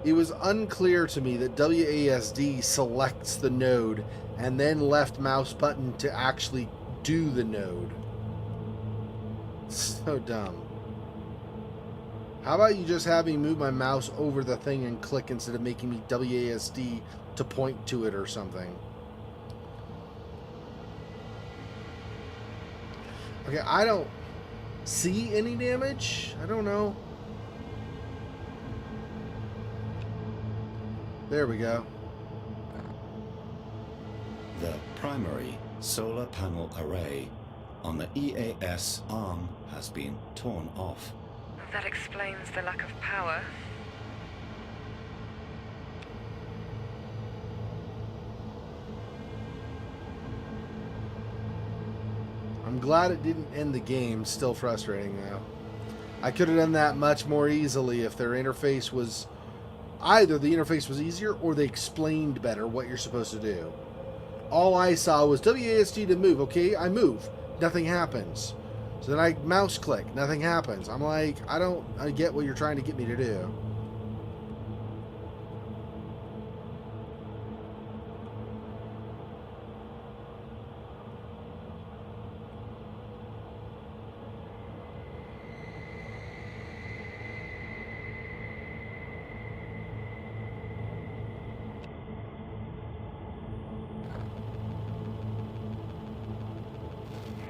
It was unclear to me that WASD selects the node and then left mouse button to actually do the node. So dumb. How about you just have me move my mouse over the thing and click instead of making me WASD to point to it or something? Okay, I don't see any damage. I don't know. There we go. The primary solar panel array on the EAS arm has been torn off. That explains the lack of power. I'm glad it didn't end the game. Still frustrating though. I could have done that much more easily if their interface was... Either the interface was easier or they explained better what you're supposed to do. All I saw was WASD to move. Okay, I move. Nothing happens. So then I mouse click. Nothing happens. I'm like, I get what you're trying to get me to do.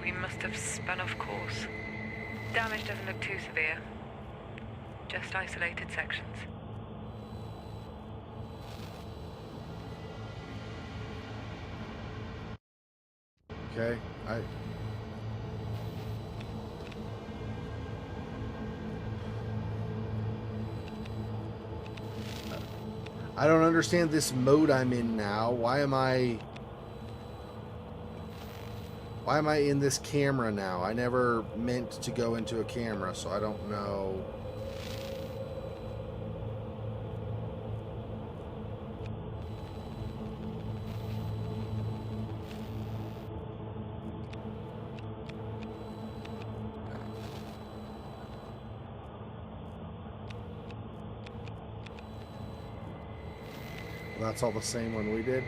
We must have spun off course. Damage doesn't look too severe. Just isolated sections. Okay, I don't understand this mode I'm in now. Why am I... Why am I in this camera now? I never meant to go into a camera, so I don't know. That's all the same one we did.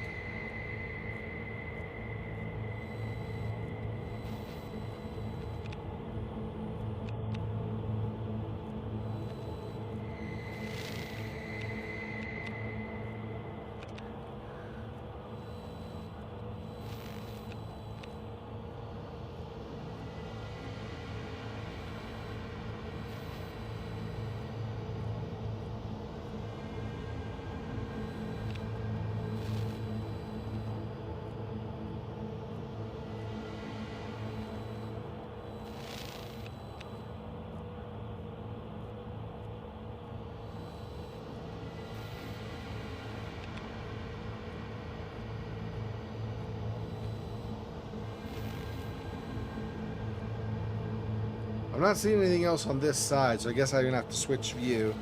I'm not seeing anything else on this side, so I guess I'm gonna have to switch view.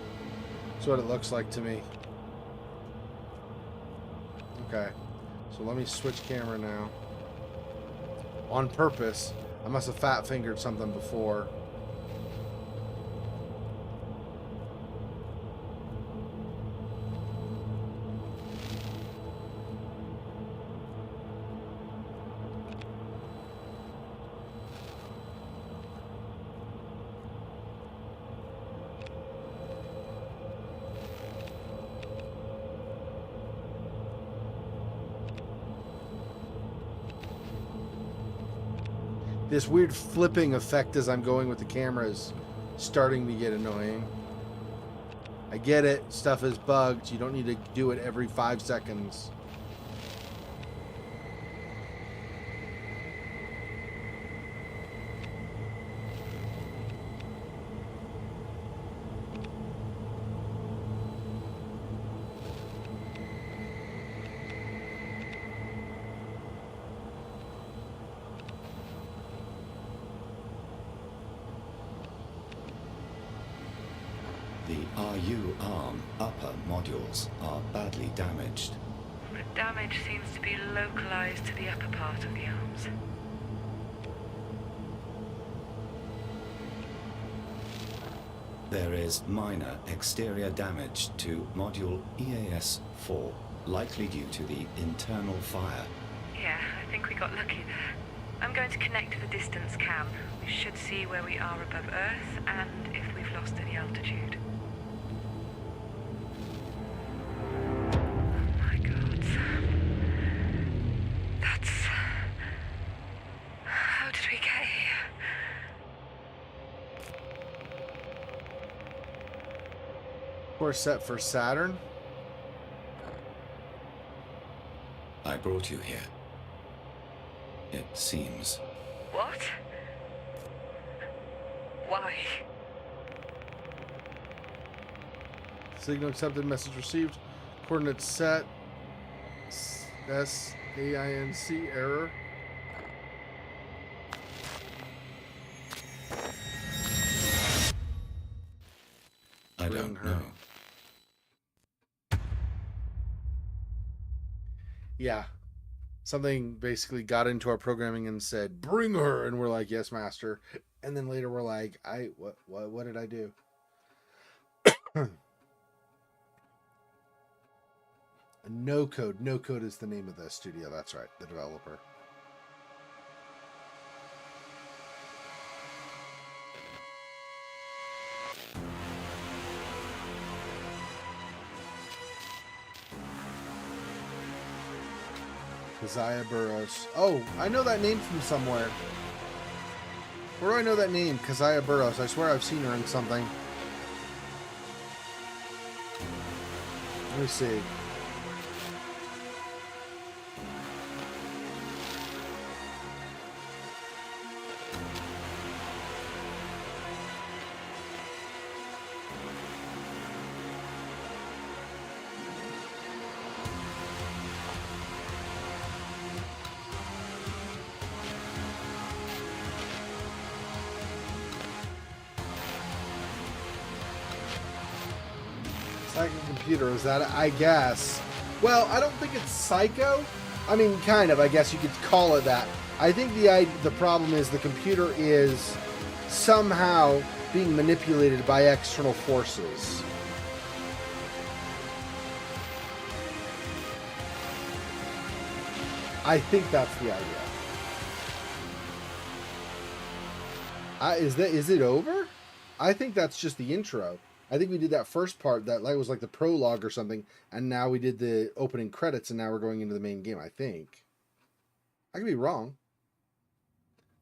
That's what it looks like to me. Okay, so let me switch camera now. On purpose. I must have fat fingered something before. This weird flipping effect as I'm going with the camera is starting to get annoying. I get it, stuff is bugged. You don't need to do it every 5 seconds. The RU arm upper modules are badly damaged. The damage seems to be localized to the upper part of the arms. There is minor exterior damage to module EAS-4, likely due to the internal fire. Yeah, I think we got lucky there. I'm going to connect to the distance cam. We should see where we are above Earth and if we've lost any altitude. Course set for Saturn. I brought you here. It seems. What? Why? Signal accepted, message received. Coordinates set. SAINC error. I don't know. Yeah. Something basically got into our programming and said, "Bring her," and we're like, "Yes, master." And then later we're like, what did I do?" No Code. No Code is the name of the studio. That's right, the developer. Keziah Burrows. Oh, I know that name from somewhere. Where do I know that name? Keziah Burrows. I swear I've seen her in something. Let me see. Hacking computer, is that it? I guess. Well, I don't think it's psycho. I mean, kind of, I guess you could call it that. I think the problem is the computer is somehow being manipulated by external forces. I think that's the idea. Is it over? I think that's just the intro. I think we did that first part that was like the prologue or something, and now we did the opening credits, and now we're going into the main game, I think. I could be wrong.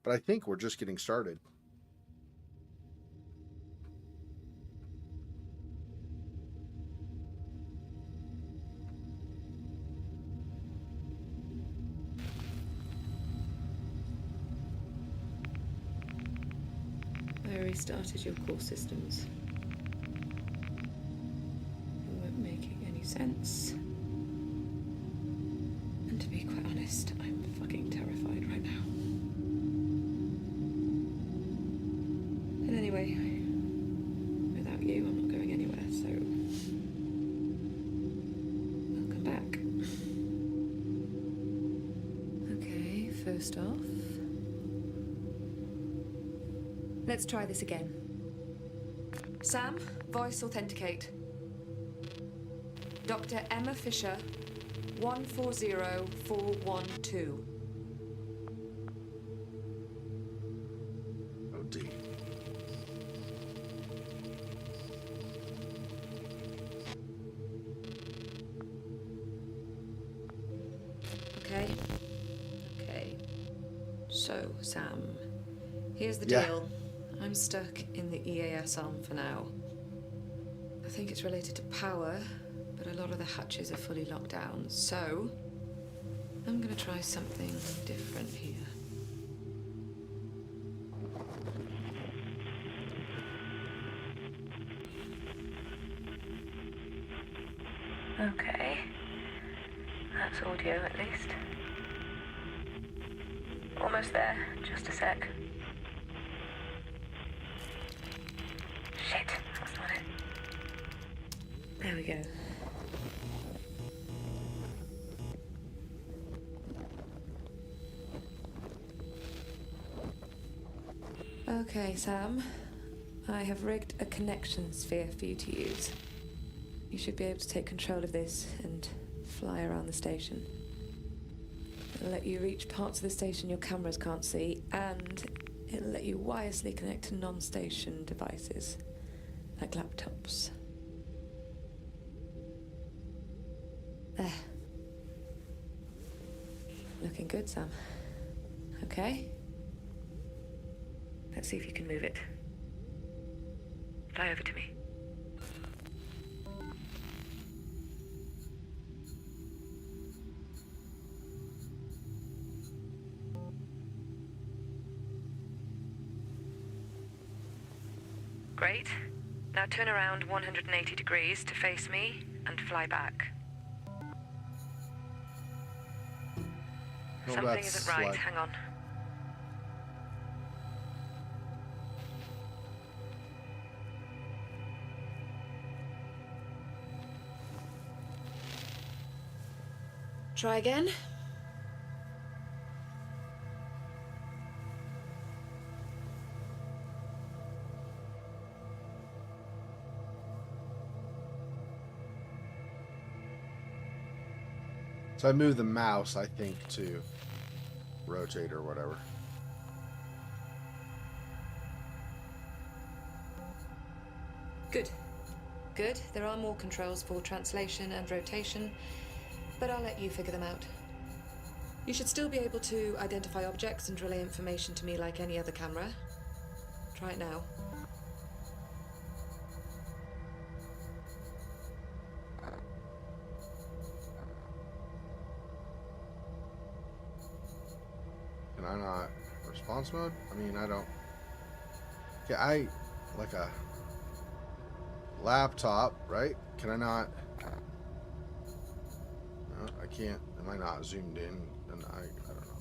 But I think we're just getting started. I restarted your core systems. They weren't making any sense. And to be quite honest, I'm fucking terrified right now. And anyway, without you, I'm not going anywhere, so welcome back. Okay, first off, let's try this again. Sam, voice authenticate. Dr. Emma Fisher, 140412. Oh, dear. Okay. Okay. So, Sam, here's the Yeah. deal. I'm stuck in the EAS arm for now. I think it's related to power, but a lot of the hatches are fully locked down, so I'm gonna try something different here. Okay. That's audio, at least. Almost there. Just a sec. Shit, that's not it. There we go. Okay, Sam. I have rigged a connection sphere for you to use. You should be able to take control of this and fly around the station. It'll let you reach parts of the station your cameras can't see, and it'll let you wirelessly connect to non-station devices, like laptops. There. Looking good, Sam. Okay. Let's see if you can move it. Fly over to me. Great. Now turn around 180 degrees to face me and fly back. Well, Something that's isn't right. like- Hang on. Try again. So I move the mouse, I think, to rotate or whatever. Good. Good. There are more controls for translation and rotation, but I'll let you figure them out. You should still be able to identify objects and relay information to me like any other camera. Try it now. Can I not? Response mode? I mean, I don't... Okay, like a laptop, right? Can I not... No, I can't. Am I not zoomed in? And I don't know.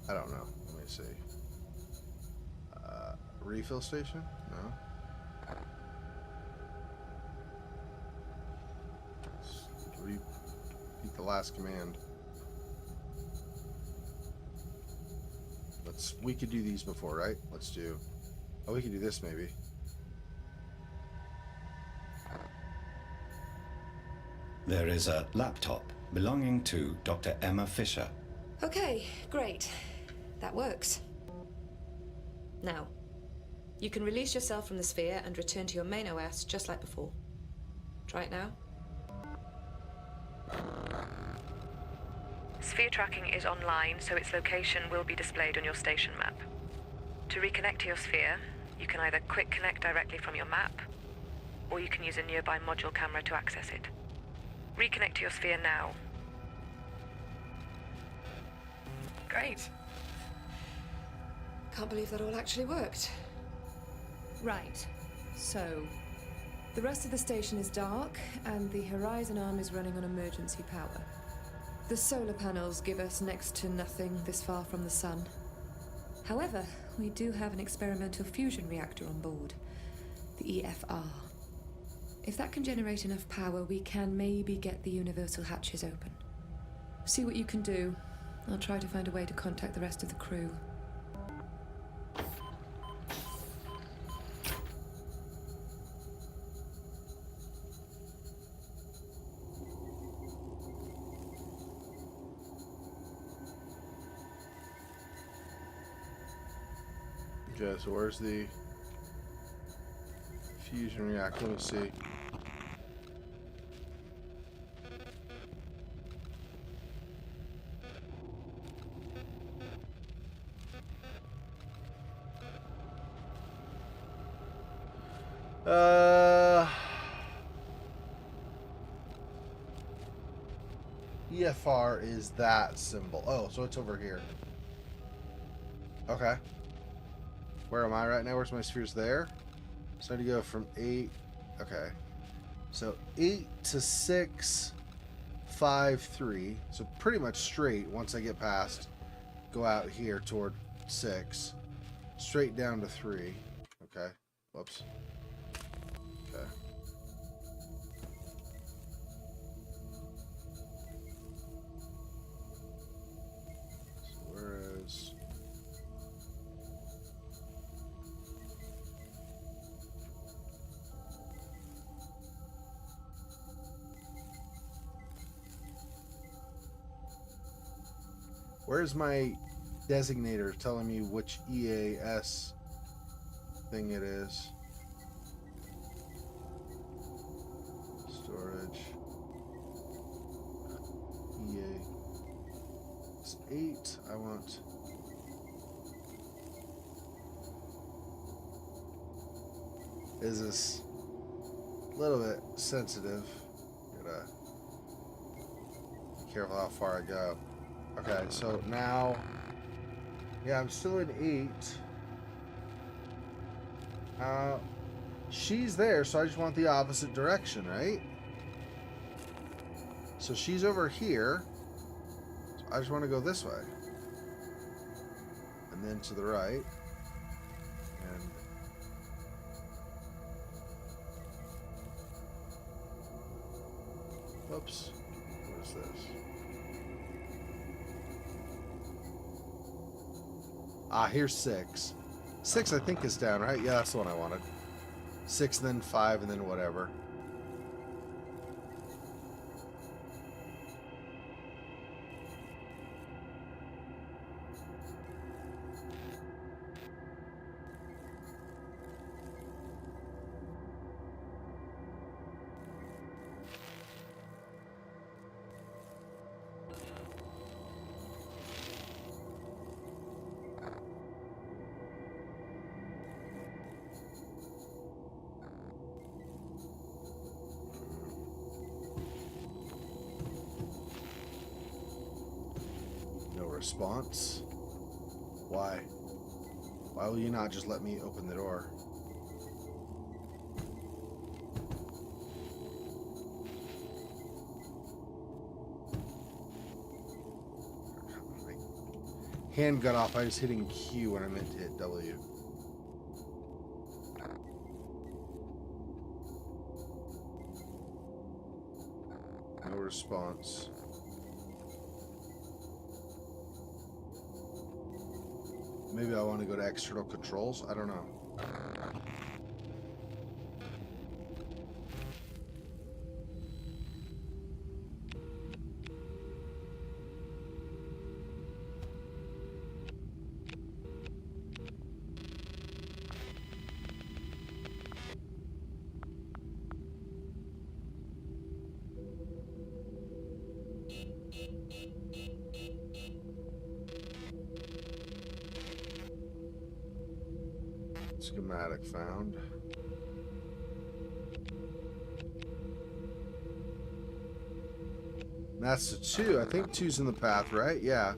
I don't know. Let me see. Refill station? No. Repeat the last command. We could do these before, right? Let's do... Oh, we can do this maybe. There is a laptop belonging to Dr. Emma Fisher. Okay, great. That works. Now, you can release yourself from the sphere and return to your main OS just like before. Try it now. Sphere tracking is online, so its location will be displayed on your station map. To reconnect to your sphere, you can either quick connect directly from your map, or you can use a nearby module camera to access it. Reconnect to your sphere now. Great. Can't believe that all actually worked. Right. So, the rest of the station is dark, and the Horizon arm is running on emergency power. The solar panels give us next to nothing this far from the sun. However, we do have an experimental fusion reactor on board, the EFR. If that can generate enough power, we can maybe get the universal hatches open. See what you can do. I'll try to find a way to contact the rest of the crew. Okay, so where's the fusion reactor? Let me see. EFR is that symbol. Oh, so it's over here. Okay. Where am I right now? Where's my spheres there? So I need to go from 8. Okay. So 8 to 6, 5, 3. So pretty much straight once I get past. Go out here toward 6. Straight down to 3. Okay. Whoops. Okay. So where is... Where's my designator telling me which EAS thing it is? Storage. EA. It's 8. I want... Is this a little bit sensitive? Gotta be careful how far I go. Okay, so now, yeah, I'm still in 8. She's there, so I just want the opposite direction, right? So she's over here. So I just want to go this way. And then to the right. And whoops. What is this? Ah, here's 6. 6, I think, is down, right? Yeah, that's the one I wanted. 6, then 5, and then whatever. Response? Why? Why will you not just let me open the door? My hand got off. I was hitting Q when I meant to hit W. No response. Maybe I want to go to external controls. I don't know. Schematic found. And that's the 2. I think 2's in the path, right? Yeah.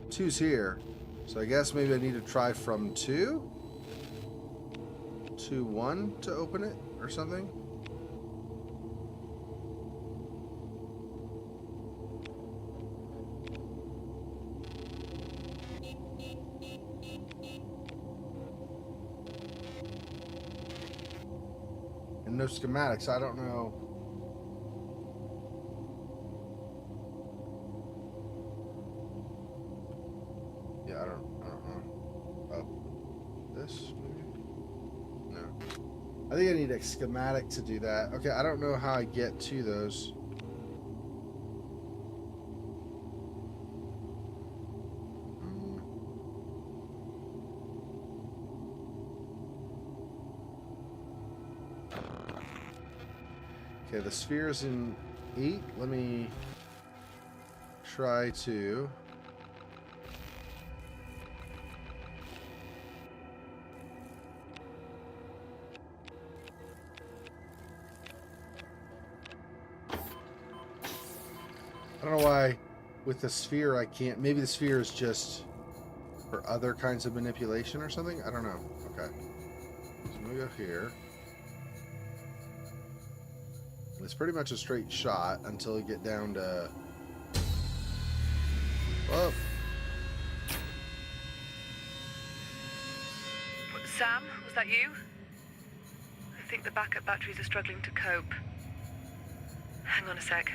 2's here. So I guess maybe I need to try from 2 to 1 to open it or something. No schematics. I don't know. Yeah, I don't know. Oh, this maybe? No. I think I need a schematic to do that. Okay, I don't know how I get to those. Okay, the sphere's in 8. Let me try to... I don't know why with the sphere I can't... Maybe the sphere is just for other kinds of manipulation or something? I don't know. Okay. So I'm going to go here. It's pretty much a straight shot until you get down to... Oh. Sam, was that you? I think the backup batteries are struggling to cope. Hang on a sec.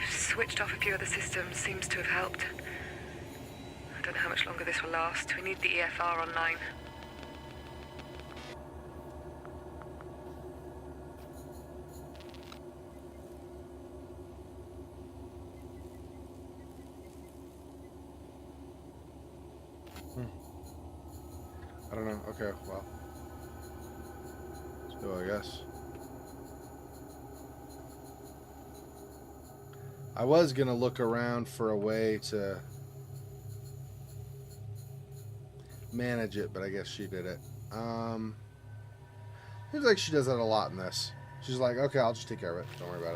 Switched off a few other systems, seems to have helped. I don't know how much longer this will last. We need the EFR online. I don't know. Okay, well. Let's go, I guess. I was going to look around for a way to manage it, but I guess she did it. Seems like she does that a lot in this. She's like, okay, I'll just take care of it. Don't worry about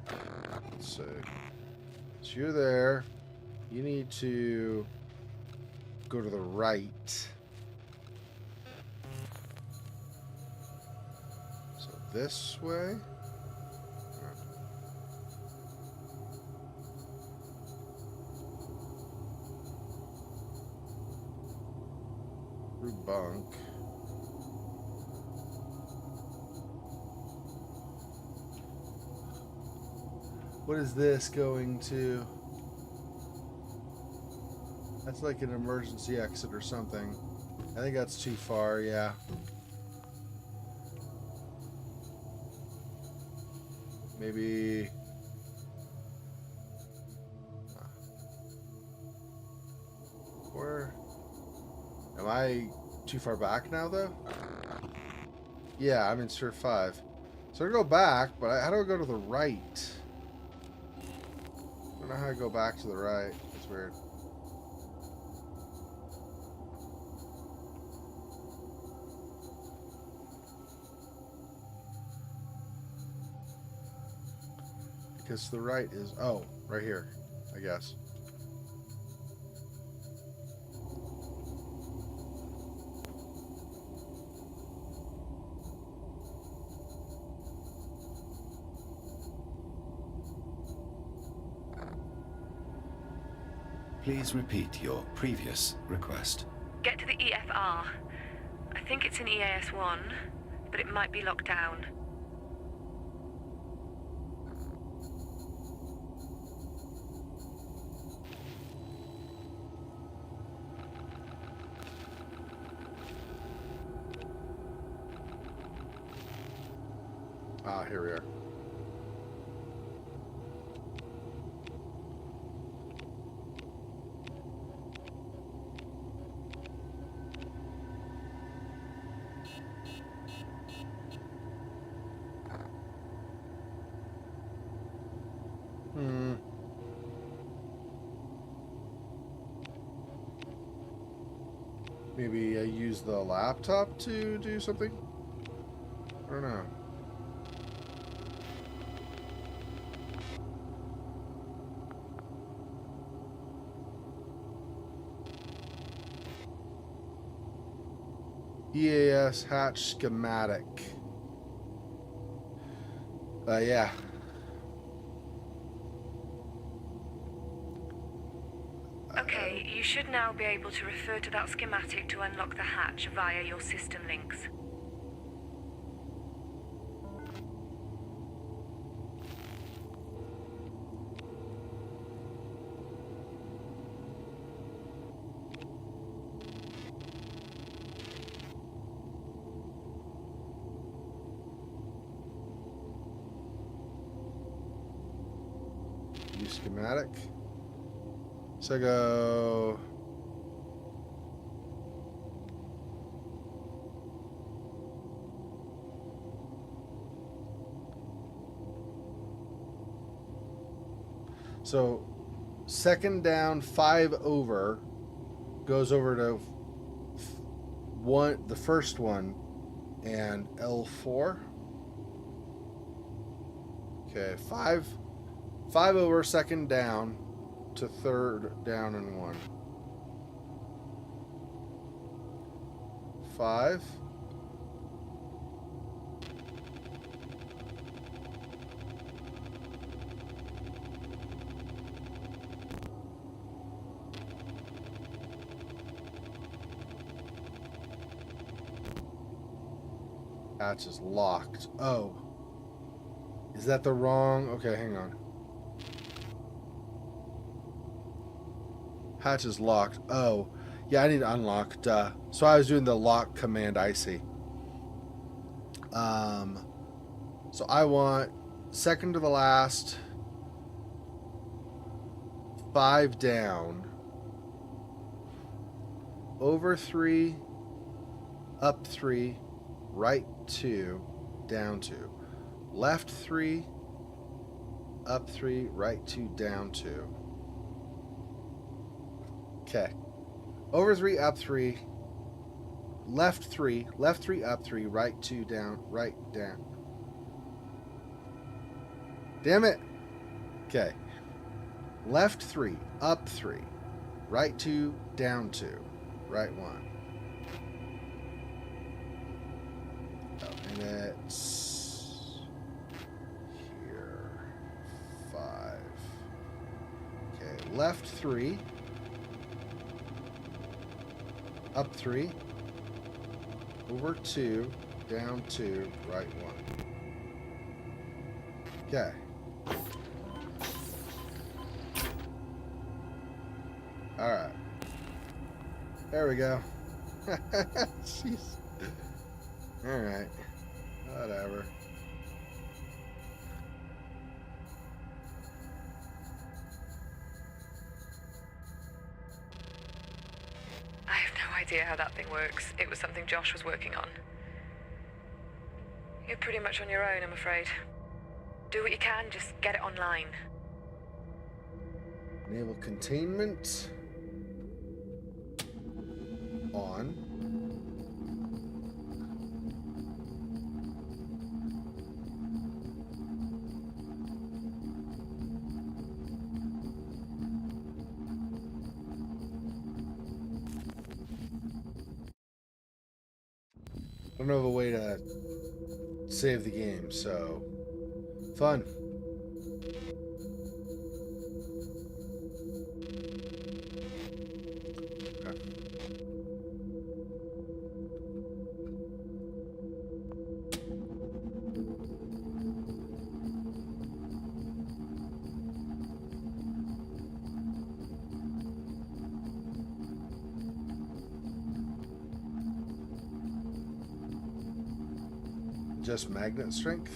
it. Let's see. So you're there. You need to go to the right. So this way. Bunk. What is this going to? That's like an emergency exit or something. I think that's too far, yeah. Maybe... Where? Am I too far back now, though? Yeah, I'm in Sphere 5. So I go back, but how do I go to the right? I don't know how I go back to the right. It's weird. Because the right is... Oh, right here, I guess. Please repeat your previous request. Get to the EFR. I think it's in EAS 1, but it might be locked down. Ah, here we are. Maybe I use the laptop to do something? I don't know. EAS hatch schematic. Yeah. Okay, you should now be able to refer to that schematic to unlock the hatch via your system links. Use schematic. So I go. So second down, 5 over goes over to the first one, and L4. Okay, 5 over, second down to third down and 1. 5. Hatch is locked. Oh. Is that the wrong? Okay, hang on. Hatch is locked. Oh. Yeah, I need to unlock. Duh. So I was doing the lock command, I see. So I want second to the last, 5 down, over 3, up 3, right 2, down 2, left 3, up 3, right 2, down 2. Okay. Over 3, up 3, left 3, up 3, right 2, down, right, down. Damn it. Okay. Left 3, up 3, right 2, down 2, right 1. Oh, and it's here. 5. Okay, left 3, up 3, over 2, down 2, right 1. Okay. Alright. There we go. Jeez. Alright. Whatever. I have no idea how that thing works. It was something Josh was working on. You're pretty much on your own, I'm afraid. Do what you can, just get it online. Enable containment. On. I don't have a way to save the game, so fun. Okay. just magnet strength?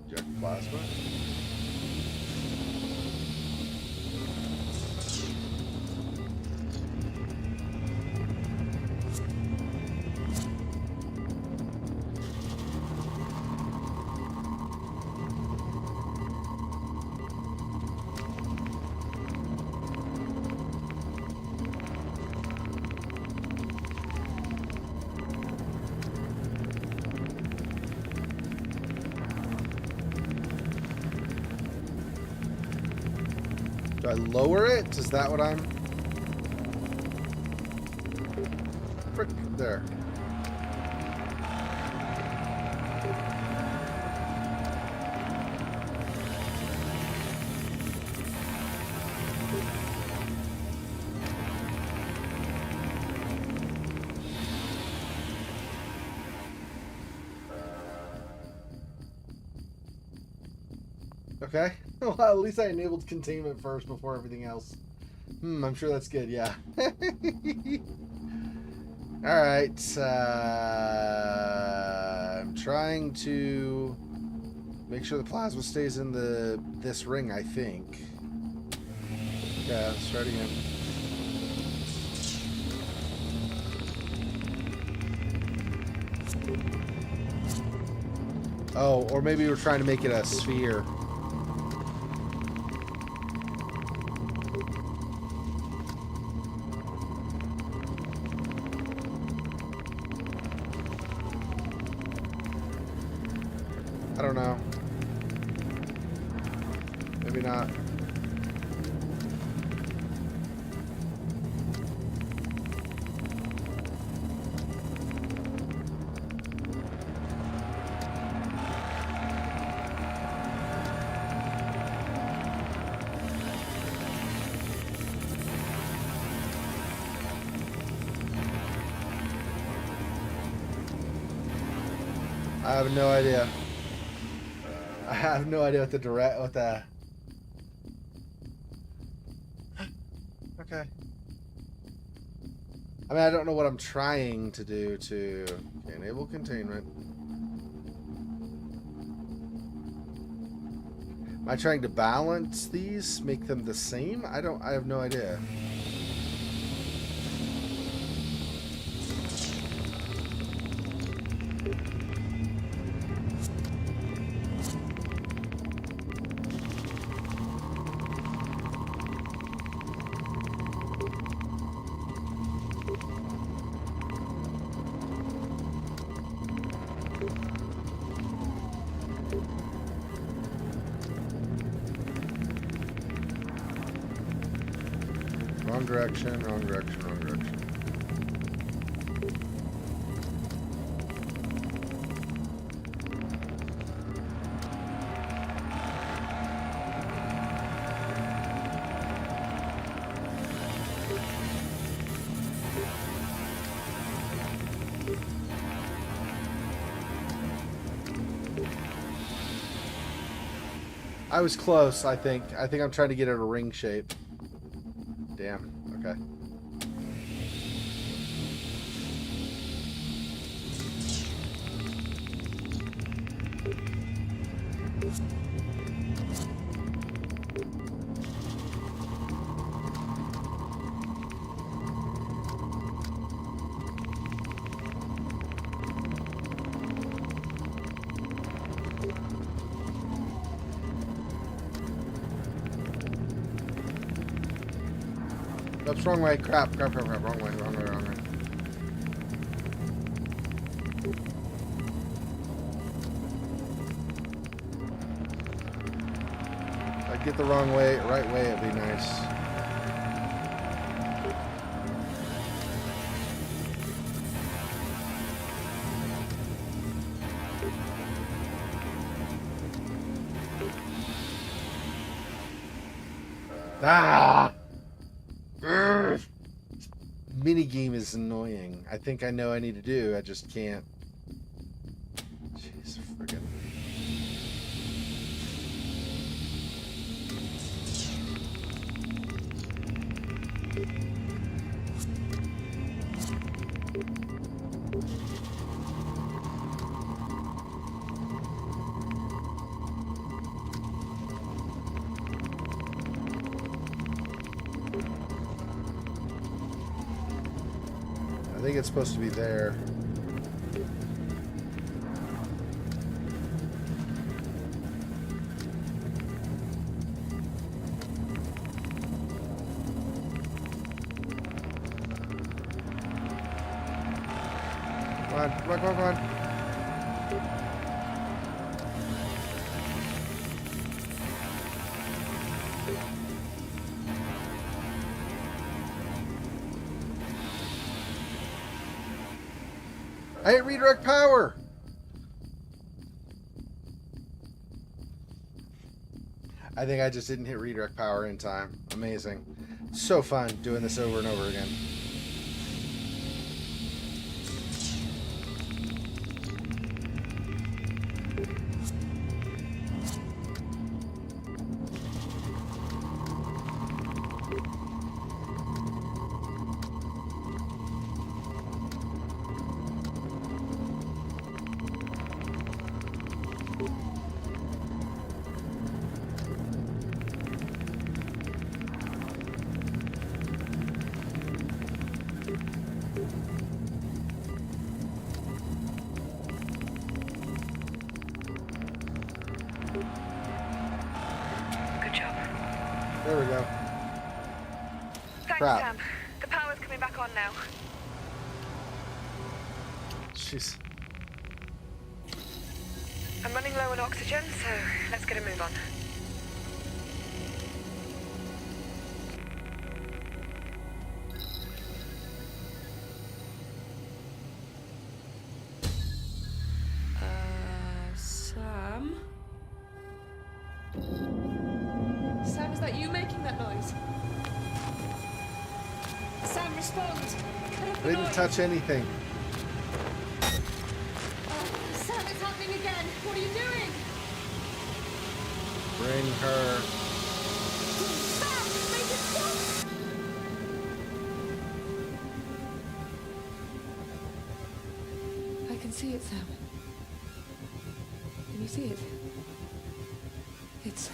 Eject plasma? Do I lower it? Is that what I'm... Frick, there. Okay. Well, at least I enabled containment first before everything else. I'm sure that's good, yeah. Alright. I'm trying to make sure the plasma stays in this ring, I think. Yeah, let's try it again. Oh, or maybe we're trying to make it a sphere. I don't know. Maybe not. I have no idea. I have no idea what the Okay. I mean, I don't know what I'm trying to do to enable containment. Am I trying to balance these, make them the same? I have no idea. Wrong direction, wrong direction, wrong direction. I was close, I think. I think I'm trying to get it a ring shape. Damn. Okay. Oops, wrong way. Crap, crap, crap, crap. Wrong way, wrong way, wrong way. If I get the wrong way, right way, it'd be nice. Ah! Mini game is annoying. I think I know I need to do. I just can't. Jeez, friggin'. think it's supposed to be there. Come on, come on, come on. I hit redirect power! I think I just didn't hit redirect power in time. Amazing. So fun doing this over and over again. There we go. Thanks, Crap. Sam. The power's coming back on now. Jeez. I'm running low on oxygen, so let's get a move on. Sam? Sam, is that you making that noise? Sam, respond! Cut off I the didn't noise. touch anything. Sam, it's happening again! What are you doing? Bring her. Sam, make it stop! I can see it, Sam. Can you see it? It's...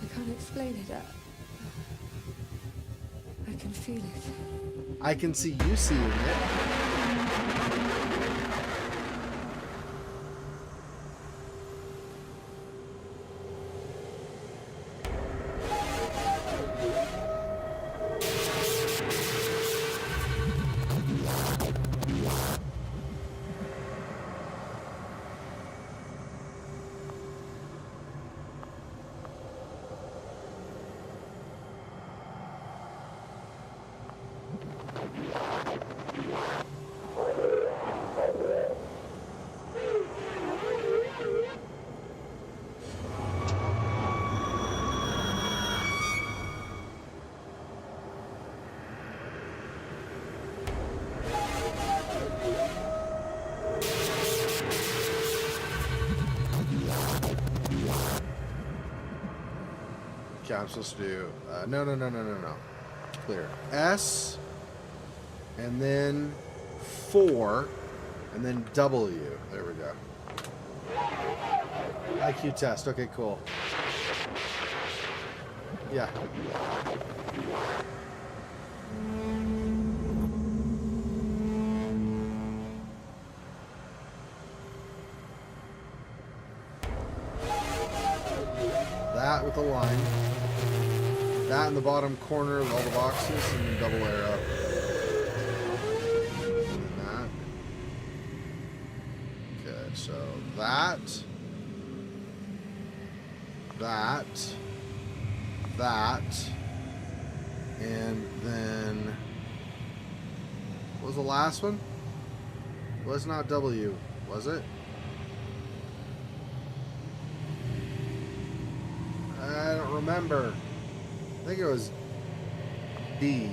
I can't explain it. I can feel it. I can see you seeing it. Okay, I'm supposed to do... no. Clear. S, and then 4, and then W. There we go. IQ test. Okay, cool. Yeah. That with a line. That in the bottom corner of all the boxes, and then double arrow. And then that. Okay, so that. And then... What was the last one? It was not W, was it? I don't remember. I think it was D.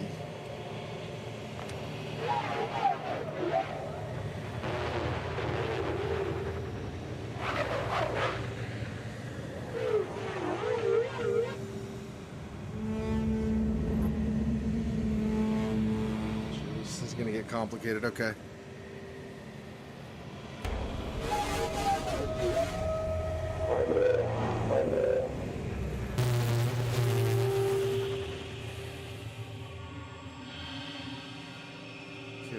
This is gonna get complicated. Okay.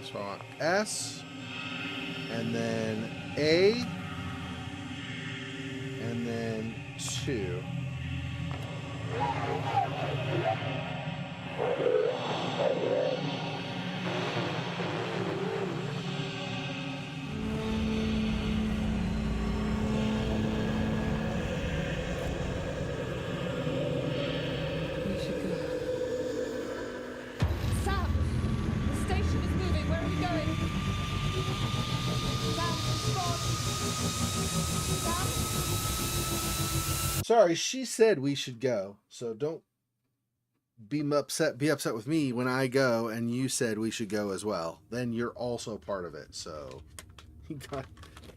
So I want S, and then A, and then 2. We should go. Sam! The station is moving. Where are we going? Sam, respond! Sam? Sorry, she said we should go, so don't be upset with me when I go and you said we should go as well. Then you're also part of it, so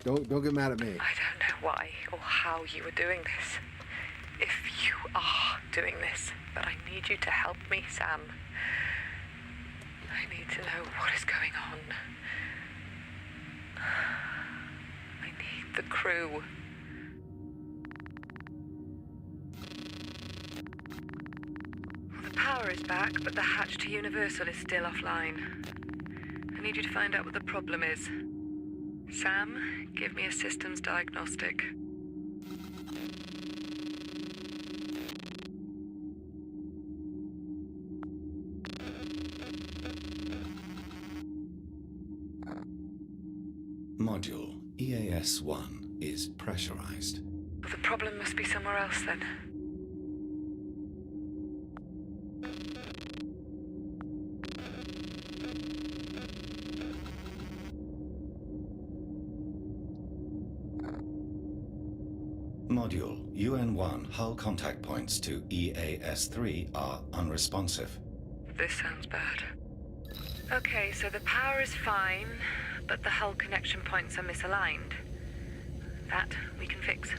don't get mad at me. I don't know why or how you are doing this. If you are doing this, but I need you to help me, Sam. I need to know what is going on. I need the crew. The power is back, but the hatch to Universal is still offline. I need you to find out what the problem is. Sam, give me a systems diagnostic. Module EAS-1 is pressurized. The problem must be somewhere else then. Module UN-1 hull contact points to EAS-3 are unresponsive. This sounds bad. Okay, so the power is fine, but the hull connection points are misaligned. That we can fix.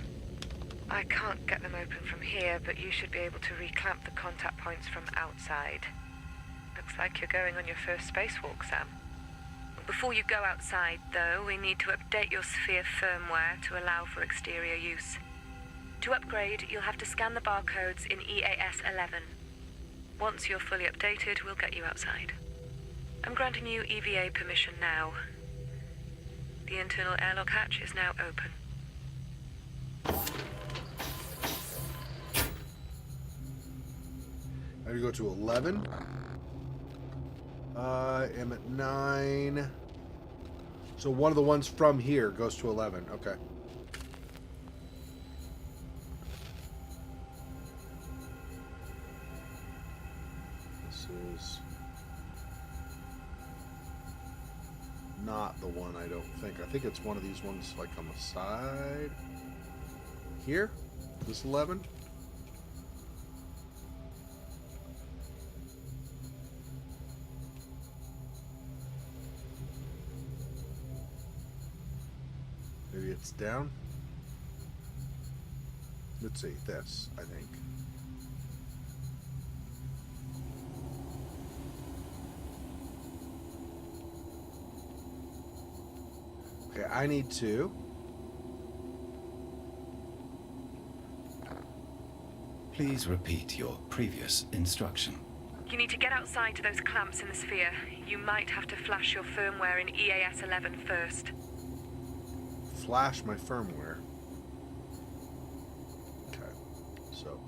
I can't get them open from here, but you should be able to reclamp the contact points from outside. Looks like you're going on your first spacewalk, Sam. Before you go outside, though, we need to update your sphere firmware to allow for exterior use. To upgrade, you'll have to scan the barcodes in EAS-11. Once you're fully updated, we'll get you outside. I'm granting you EVA permission now. The internal airlock hatch is now open. I gotta go to 11. I am at 9. So one of the ones from here goes to 11. Okay. This is not the one, I don't think. I think it's one of these ones like on the side. Here? This 11? Maybe it's down. Let's see, this, I think. Okay, I need to. Please repeat your previous instruction. You need to get outside to those clamps in the sphere. You might have to flash your firmware in EAS-11 first. Flash my firmware. Okay, so.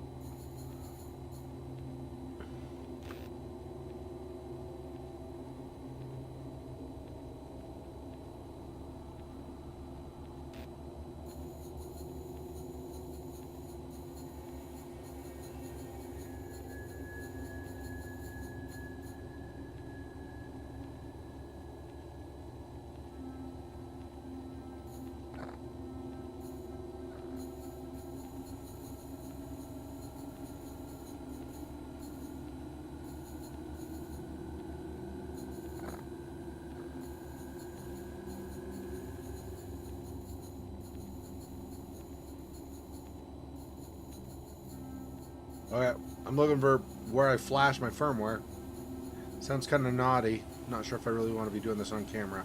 Okay, I'm looking for where I flash my firmware. Sounds kind of naughty. Not sure if I really want to be doing this on camera.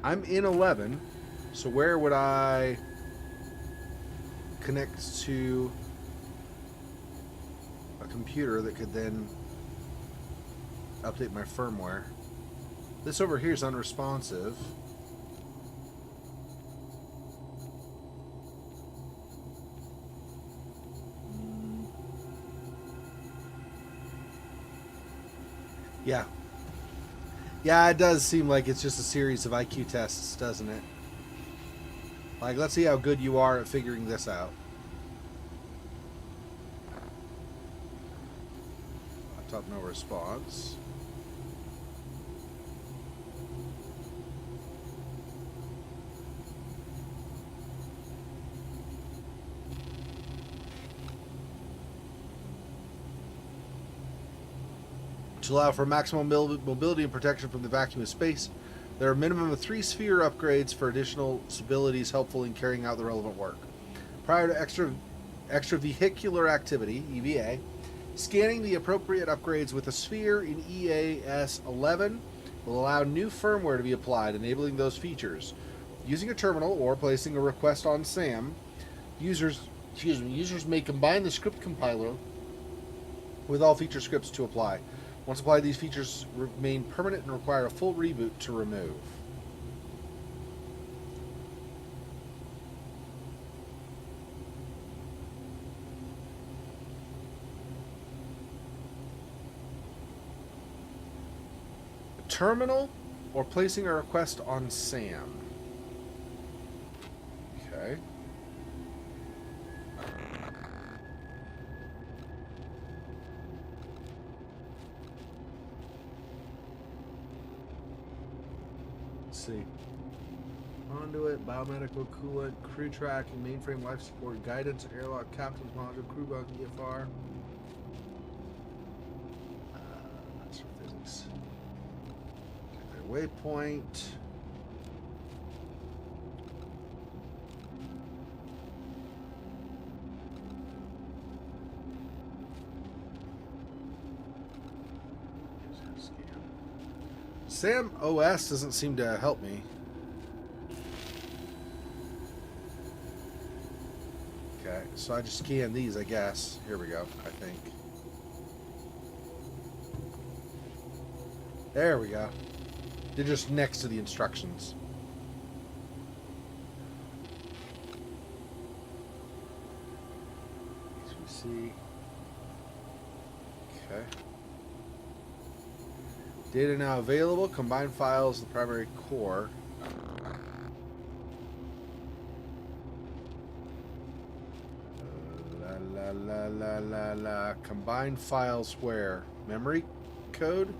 I'm in 11, so where would I connect to a computer that could then update my firmware. This over here is unresponsive. Yeah. Yeah, it does seem like it's just a series of IQ tests, doesn't it? Like, let's see how good you are at figuring this out. Laptop, no response. To allow for maximum mobility and protection from the vacuum of space, there are a minimum of 3 sphere upgrades for additional abilities helpful in carrying out the relevant work. Prior to extravehicular activity, EVA, scanning the appropriate upgrades with a sphere in EAS 11 will allow new firmware to be applied, enabling those features. Using a terminal or placing a request on SAM, users may combine the script compiler with all feature scripts to apply. Once applied, these features remain permanent and require a full reboot to remove. Terminal or placing a request on SAM. Okay. See. Conduit, biomedical coolant, crew tracking, mainframe life support, guidance, airlock, captain's module, crew bug, EFR. Astrophysics. Okay, waypoint. SAM OS doesn't seem to help me. Okay, so I just scan these, I guess. Here we go, I think. There we go. They're just next to the instructions. HVC. Okay. Data now available. Combine files, the primary core. Combine files where? Memory code?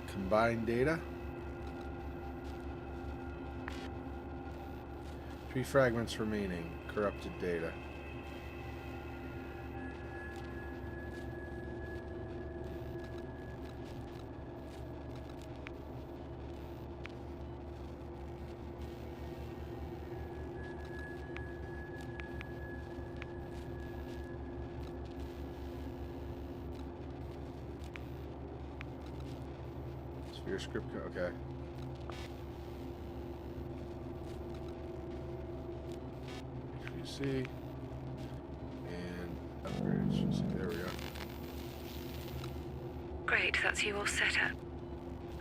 Combine data. 3 fragments remaining. Corrupted data. Sphere script, okay. HVC and upgrades. There we go. Great, that's you all set up.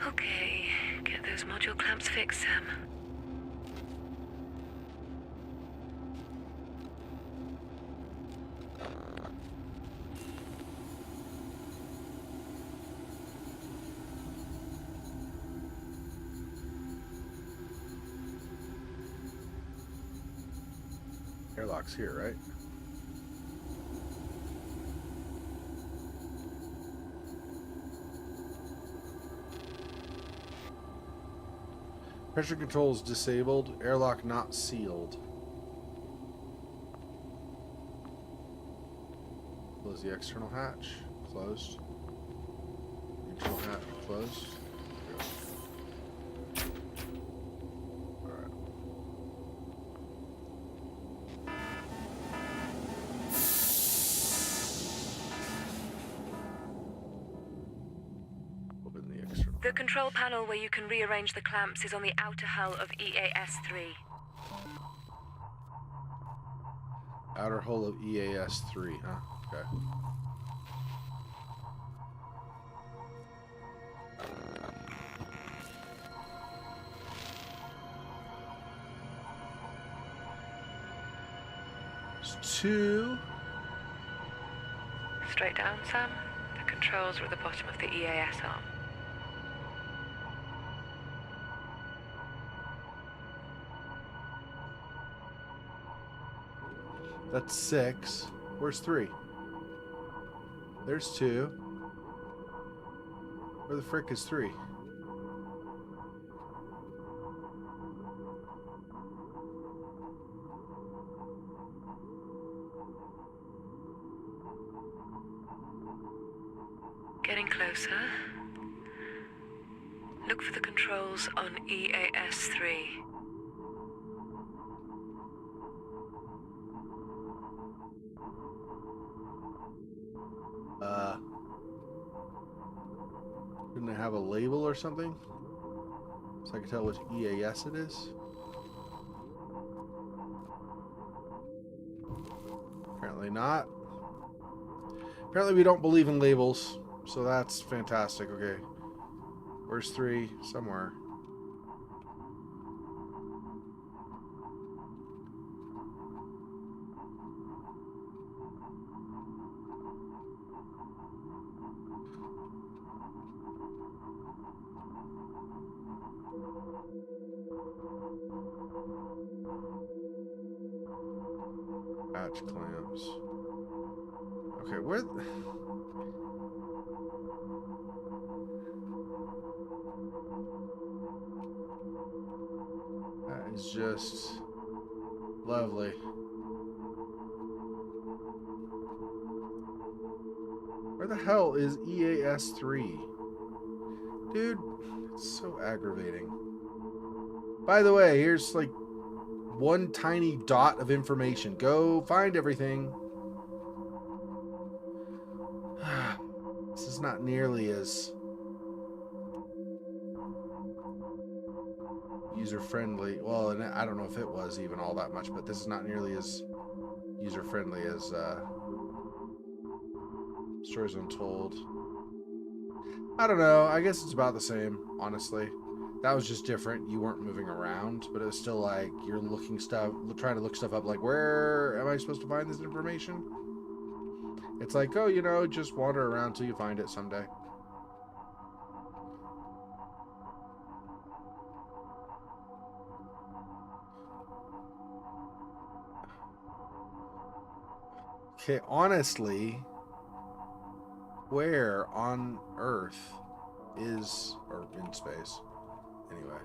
Okay, get those module clamps fixed, Sam. Airlock's here, right? Pressure controls disabled. Airlock not sealed. Close the external hatch. Closed. Internal hatch closed. Open the external The control panel where you can rearrange the clamps is on the outer hull of EAS-3. Outer hull of EAS-3, huh? Okay. It's 2. Straight down, Sam. The controls are at the bottom of the EAS arm. That's 6. Where's 3? There's 2. Where the frick is 3? Getting closer. Look for the controls on EAS-3. Couldn't it have a label or something? So I can tell which EAS it is? Apparently not. Apparently we don't believe in labels, so that's fantastic. Okay. Where's 3? Somewhere. Hatch clamps. Okay, where? That is just lovely. Where the hell is EAS-3? Dude, it's so aggravating. By the way, here's like one tiny dot of information. Go find everything. This is not nearly as user-friendly. Well, and I don't know if it was even all that much, but this is not nearly as user-friendly as Stories Untold. I don't know. I guess it's about the same, honestly. That was just different. You weren't moving around, but it was still like you're looking stuff, trying to look stuff up. Like, where am I supposed to find this information? It's like, oh, you know, just wander around till you find it someday. Okay, honestly, where on Earth is, or in space, anyway.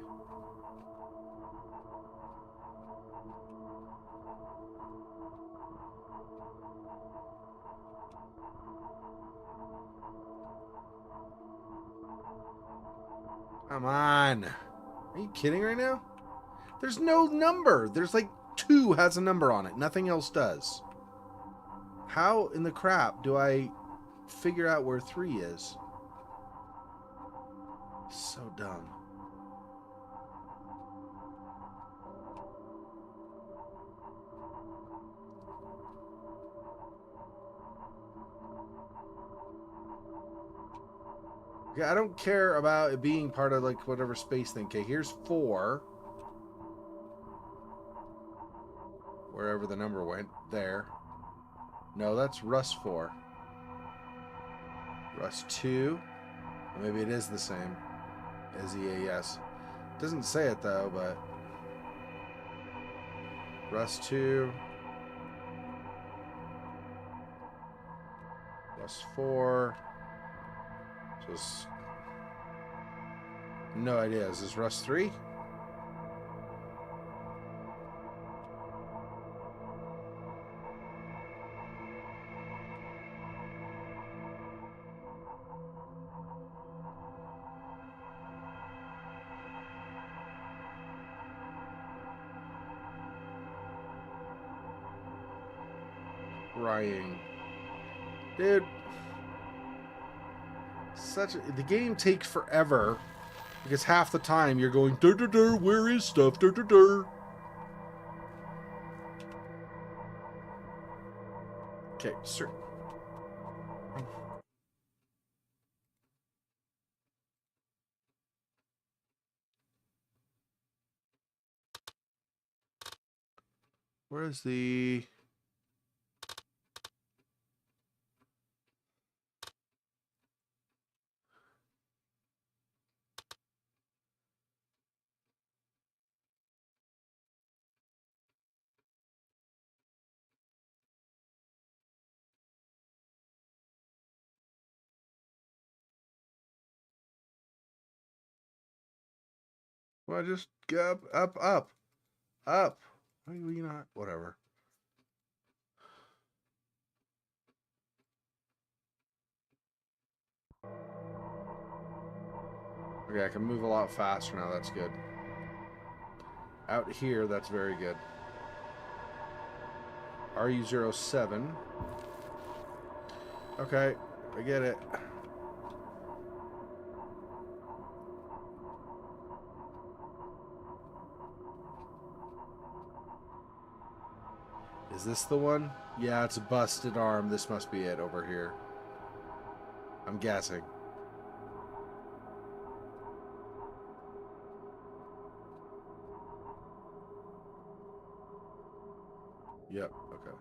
Come on. Are you kidding right now? There's no number. There's like 2 has a number on it. Nothing else does. How in the crap do I figure out where 3 is? So dumb. Okay, I don't care about it being part of like whatever space thing. Okay, here's 4. Wherever the number went. There. No, that's Rust 4. Rust 2. Maybe it is the same as EAS. Doesn't say it though, but Rust 2. Rust 4. So it's no idea. Is this Rust 3? Crying. Dude. The game takes forever because half the time you're going dur dur dur. Where is stuff? Dur dur dur. Okay, sir. Where is the... Well, just get up. Why are you not? Whatever. Okay, I can move a lot faster now. That's good. Out here, that's very good. RU07. Okay, I get it. Is this the one? Yeah, it's a busted arm. This must be it over here. I'm guessing. Yep, okay.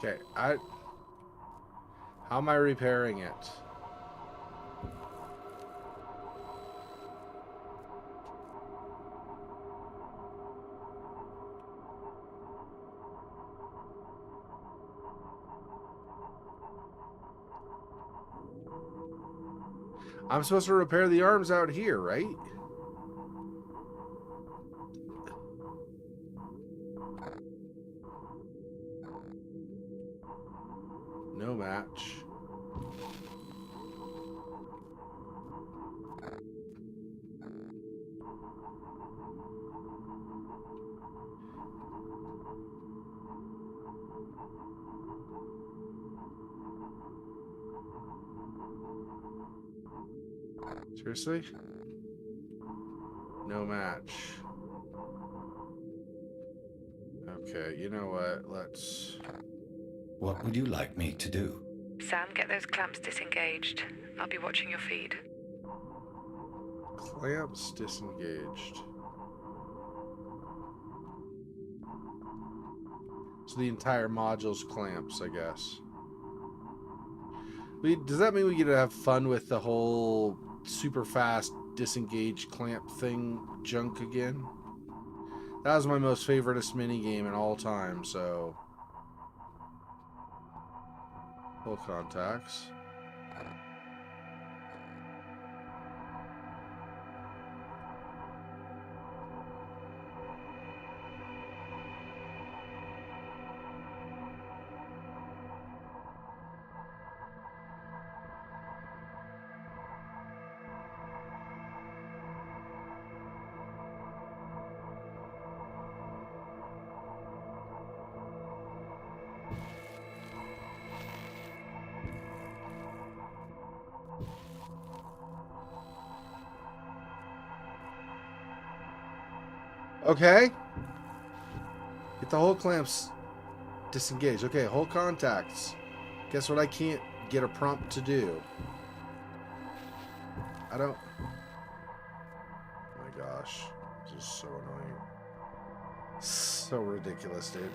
Okay, how am I repairing it? I'm supposed to repair the arms out here, right? No match. Seriously? No match. Okay, you know what? Let's... What would you like me to do? Sam, get those clamps disengaged. I'll be watching your feed. Clamps disengaged. So the entire module's clamps, I guess. Does that mean we get to have fun with the whole super fast disengage clamp thing junk again? That was my most favoriteest minigame in all time, so... Full contacts. Okay. Get the whole clamps disengaged. Okay, whole contacts. Guess what I can't get a prompt to do? I don't... Oh my gosh. This is so annoying. So ridiculous, dude.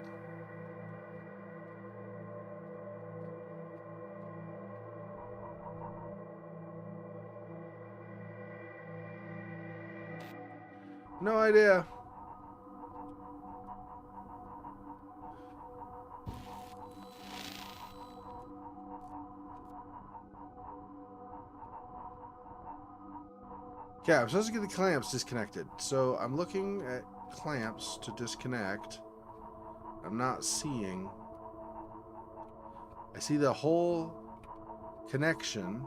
No idea. Yeah, I'm supposed to get the clamps disconnected. So I'm looking at clamps to disconnect. I'm not seeing. I see the whole connection.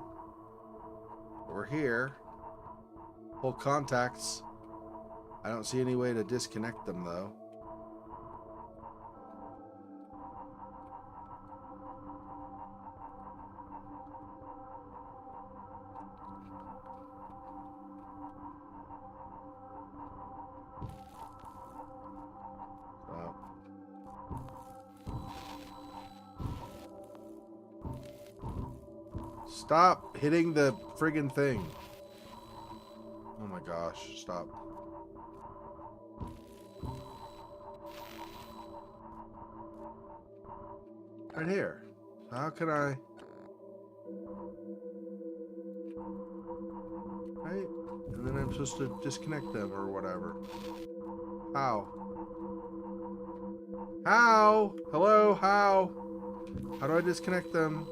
We're here. Pull contacts. I don't see any way to disconnect them, though. Stop hitting the friggin' thing. Oh my gosh, stop. Right here. How can I... Right? And then I'm supposed to disconnect them or whatever. How? How? Hello? How? How do I disconnect them?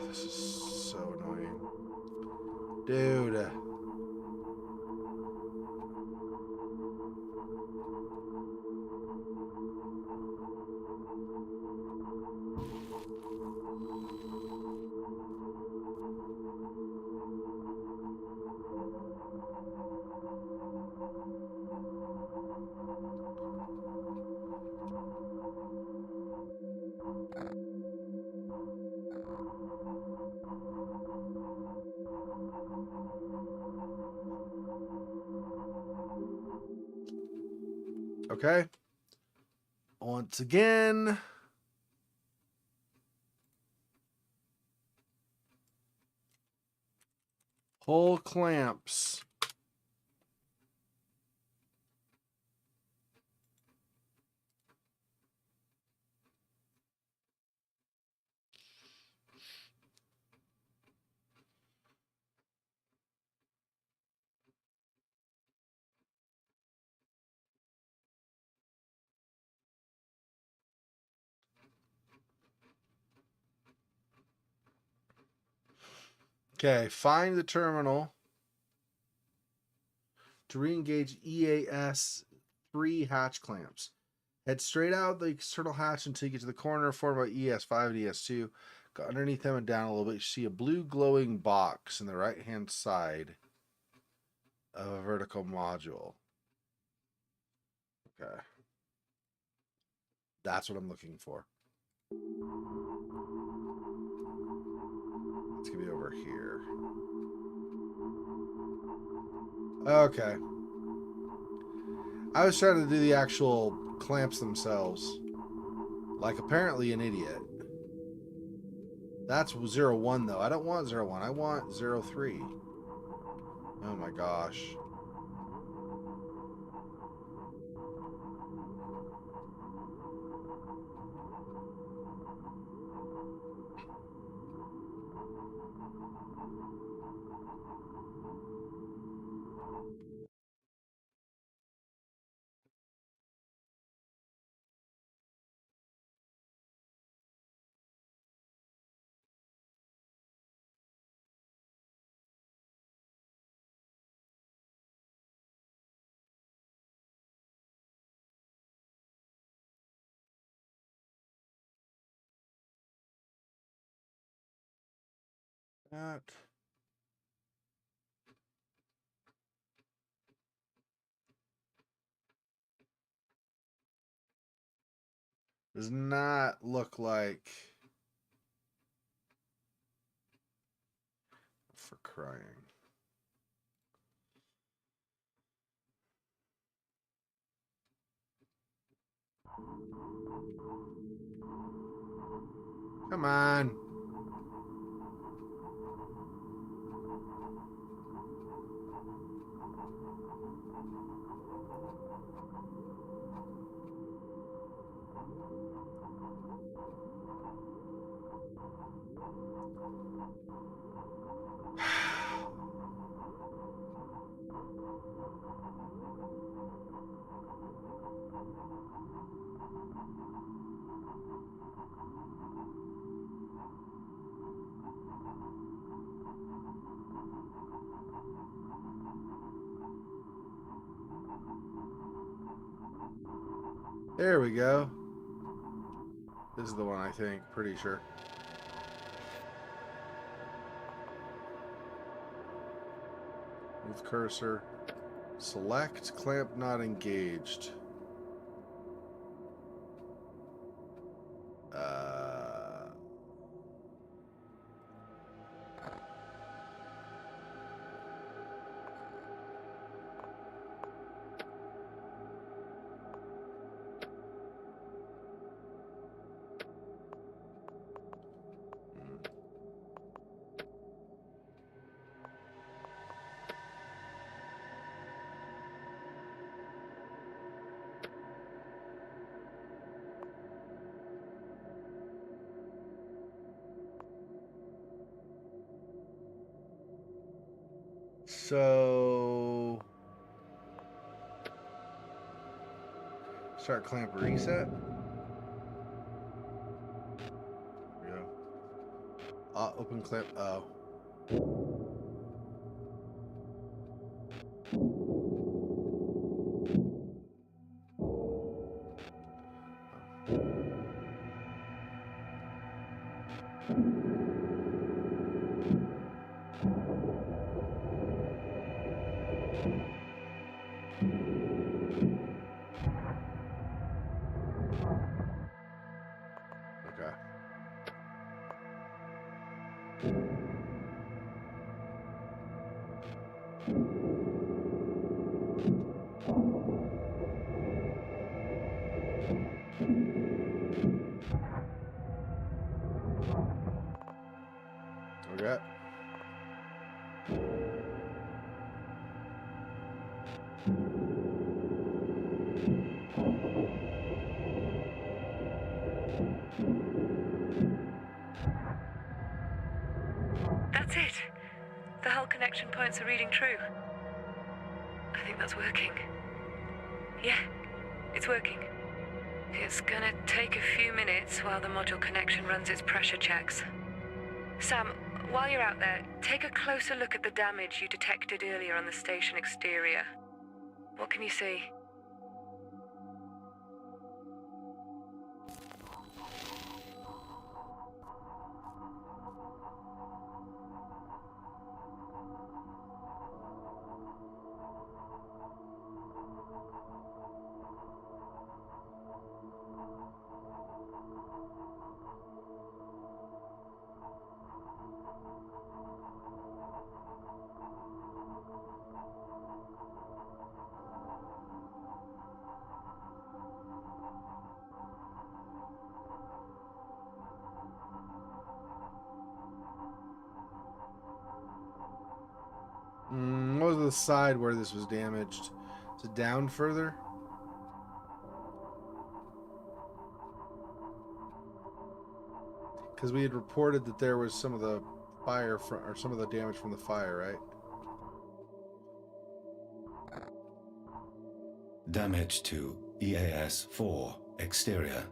This is so annoying. Dude. Okay. Once again. Pull clamps. Okay, find the terminal to re-engage EAS 3 hatch clamps. Head straight out the external hatch until you get to the corner formed by ES5 and ES2. Go underneath them and down a little bit. You see a blue glowing box in the right-hand side of a vertical module. Okay. That's what I'm looking for. It's going to be over here. Okay. I was trying to do the actual clamps themselves. Like apparently an idiot. That's 01 though. I don't want 01. I want 03. Oh my gosh. That does not look like, for crying. Come on. There we go. This is the one, I think. Pretty sure. with cursor. Select, clamp not engaged. So start clamp reset. There we go. Open clamp. Oh. Okay. That's it. The hull connection points are reading true. I think that's working. Yeah, it's working. It's gonna take a few minutes while the module connection runs its pressure checks. Sam, while you're out there, take a closer look at the damage you detected earlier on the station exterior. What can you see? What was the side where this was damaged? Is it down further? Because we had reported that there was some of the fire or some of the damage from the fire, right? Damage to EAS-4 exterior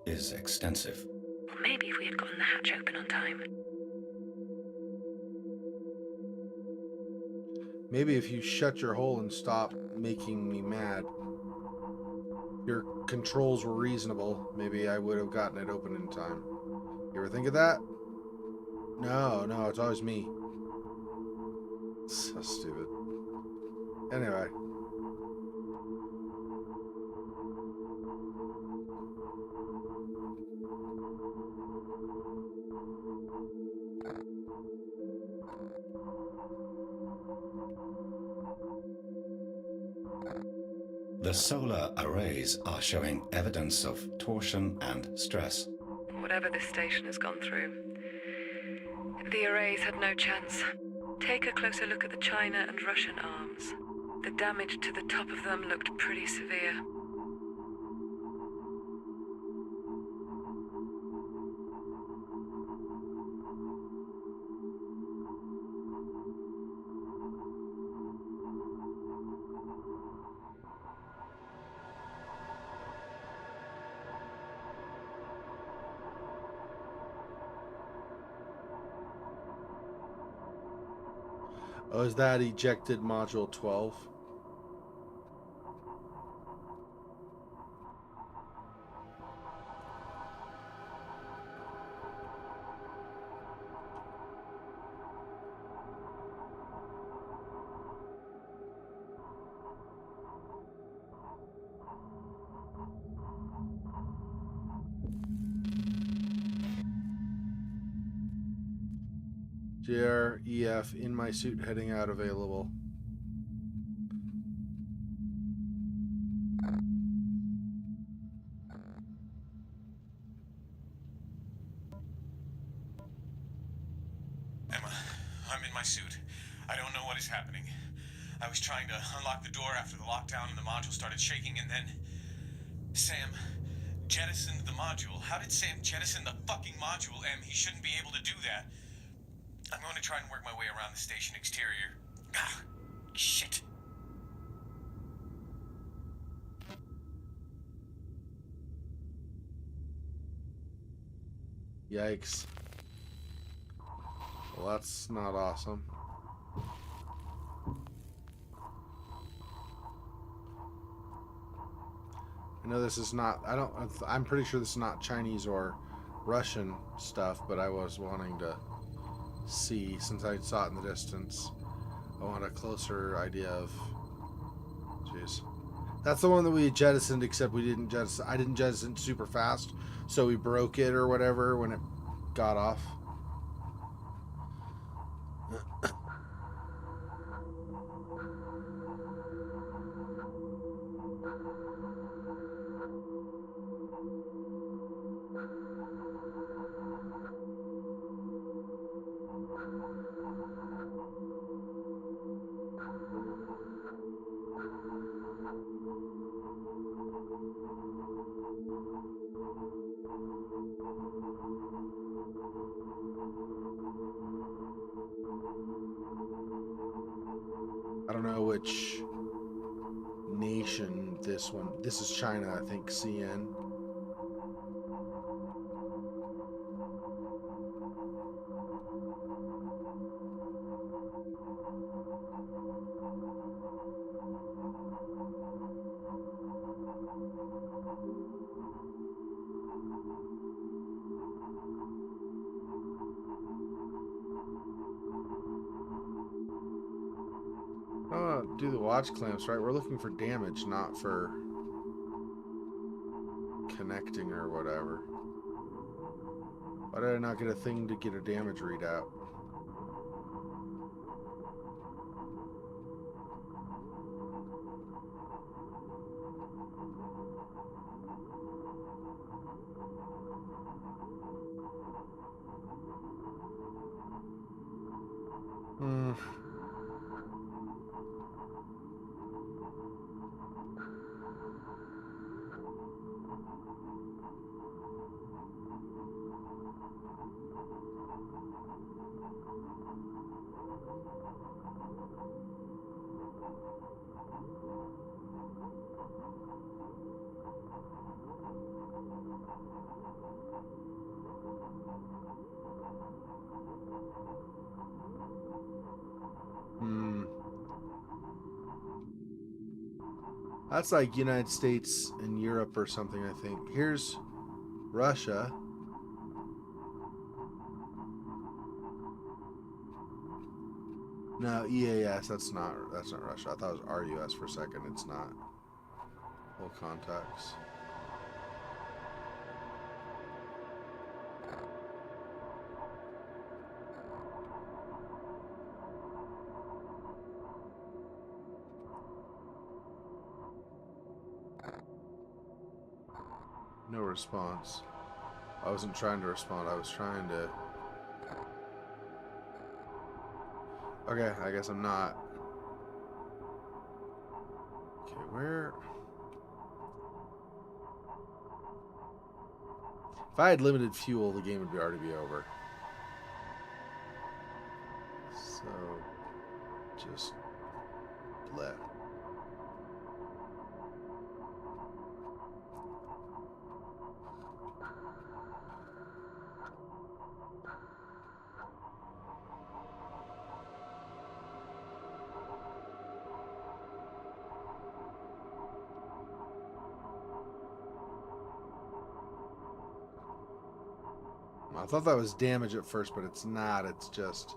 is extensive. Or maybe if we had gotten the hatch open on time. Maybe if you shut your hole and stop making me mad, your controls were reasonable, maybe I would have gotten it open in time. You ever think of that? No, it's always me. So stupid. Anyway. The solar arrays are showing evidence of torsion and stress. Whatever this station has gone through, the arrays had no chance. Take a closer look at the China and Russian arms. The damage to the top of them looked pretty severe. Oh, is that ejected module 12? JREF in my suit heading out available. Emma, I'm in my suit. I don't know what is happening. I was trying to unlock the door after the lockdown and the module started shaking, and then Sam jettisoned the module. How did Sam jettison the fucking module, Em? He shouldn't be able to do that. I'm going to try and work my way around the station exterior. Ah, shit. Yikes. Well, that's not awesome. I know this is not, I'm pretty sure this is not Chinese or Russian stuff, but I was wanting to see, since I saw it in the distance, I want a closer idea of, jeez. That's the one that we jettisoned, except we didn't jettison, I didn't jettison super fast, so we broke it or whatever when it got off. I don't know which nation this one. This is China, I think. CN. Do the watch clamps, right? We're looking for damage, not for connecting or whatever. Why did I not get a thing to get a damage readout? That's like United States and Europe or something, I think. Here's Russia. No, EAS, that's not Russia. I thought it was RUS for a second. It's not. Full contacts. No response. I wasn't trying to respond. I was trying to... Okay, I guess I'm not. Okay, where... If I had limited fuel, the game would already be over. So... Just... Let. I thought that was damage at first, but it's not. It's just...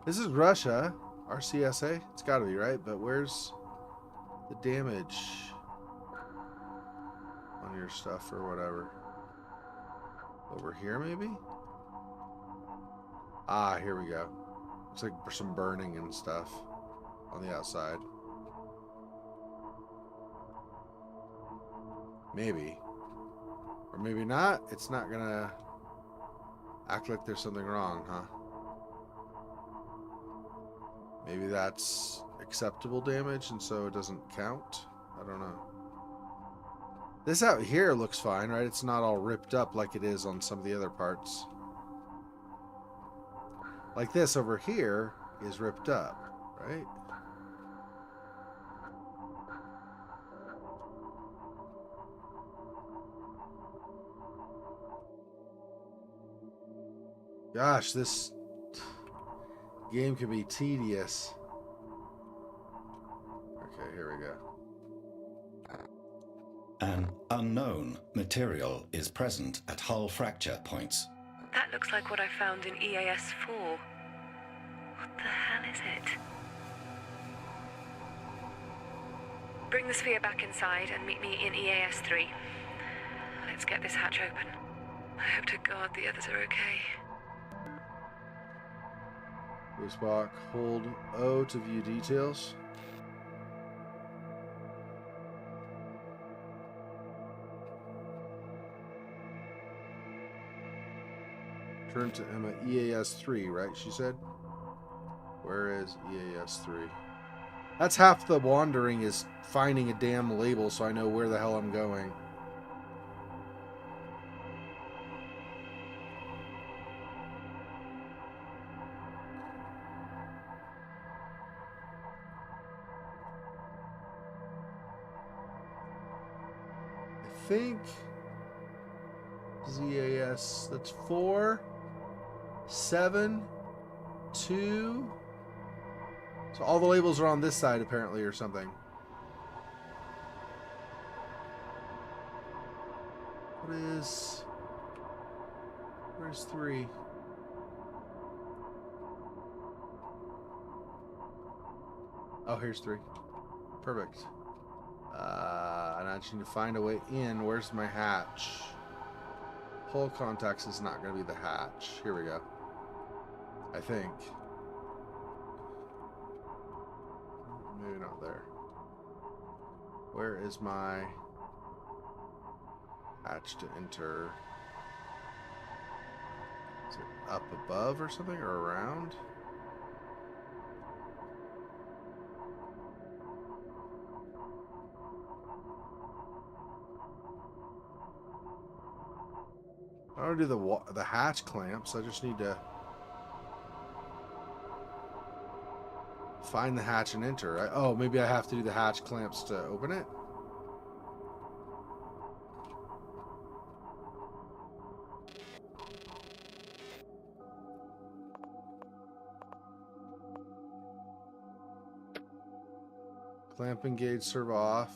This is Russia. RCSA? It's gotta be, right? But where's the damage on your stuff or whatever? Over here, maybe? Ah, here we go. Looks like for some burning and stuff on the outside. Maybe. Or maybe not. It's not gonna act like there's something wrong, huh? Maybe that's acceptable damage and so it doesn't count? I don't know. This out here looks fine, right? It's not all ripped up like it is on some of the other parts. Like this over here is ripped up, right? Gosh, this game can be tedious. Okay, here we go. An unknown material is present at hull fracture points. That looks like what I found in EAS 4. What the hell is it? Bring the sphere back inside and meet me in EAS 3. Let's get this hatch open. I hope to God the others are okay. Spock, hold O to view details. Turn to Emma. EAS 3, right? She said. Where is EAS 3? That's half the wandering, is finding a damn label so I know where the hell I'm going. I think ZAS, that's 4, 7, 2. So all the labels are on this side apparently or something. Where's 3? Oh, here's 3. Perfect. And I just need to find a way in. Where's my hatch? Hull contacts is not going to be the hatch. Here we go. I think. Maybe not there. Where is my hatch to enter? Is it up above or something, or around? I don't do the hatch clamps. I just need to find the hatch and enter. Oh, maybe I have to do the hatch clamps to open it? Clamp engage, serve off.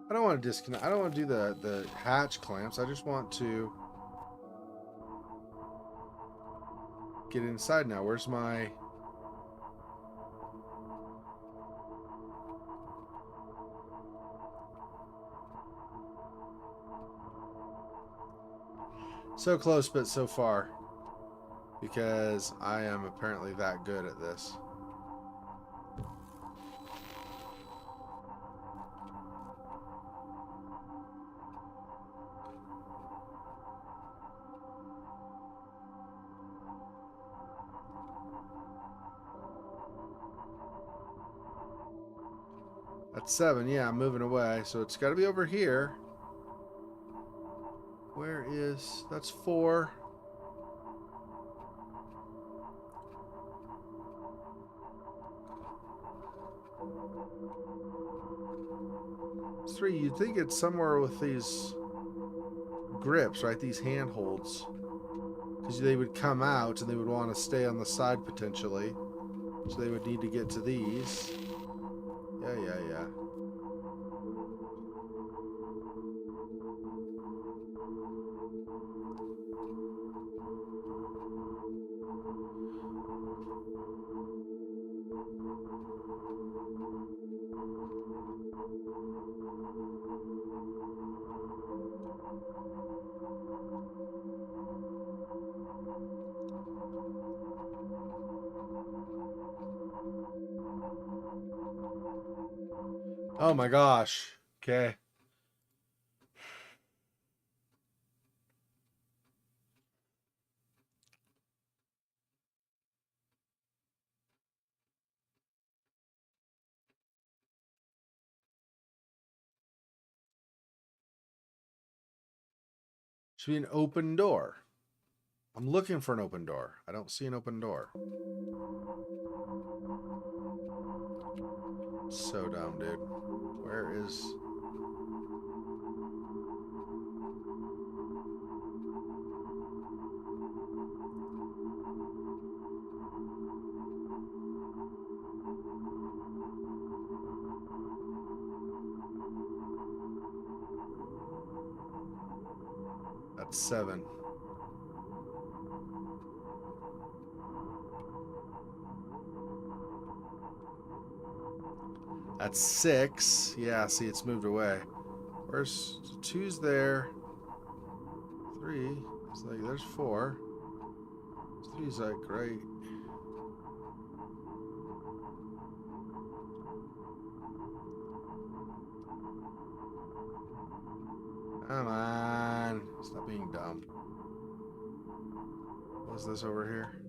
I don't want to disconnect. I don't want to do the hatch clamps. I just want to get inside now. Where's my... So close, but so far. Because I am apparently that good at this. That's 7, yeah, I'm moving away. So it's got to be over here. Where is... That's 4. It's 3. You'd think it's somewhere with these grips, right? These handholds. Because they would come out and they would want to stay on the side potentially. So they would need to get to these. Yeah. Oh my gosh. Okay. Should be an open door. I'm looking for an open door. I don't see an open door. So dumb, dude. Where is... That's 7. That's 6. Yeah, see, it's moved away. Where's 2's there? 3. It's like there's 4. 3's like great. Come on. Stop being dumb. What's this over here?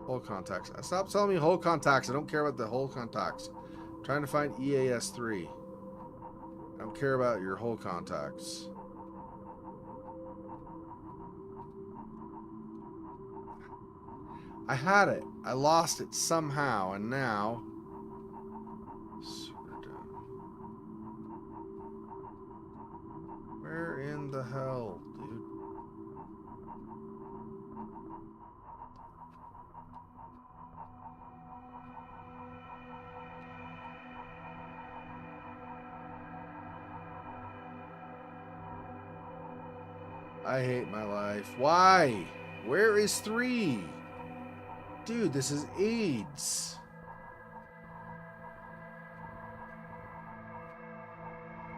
Hole contacts. Stop telling me hole contacts. I don't care about the hole contacts. I'm trying to find EAS3. I don't care about your hole contacts. I had it. I lost it somehow, and now... Super dumb. Where in the hell, dude? I hate my life. Why? Where is 3? Dude, this is AIDS.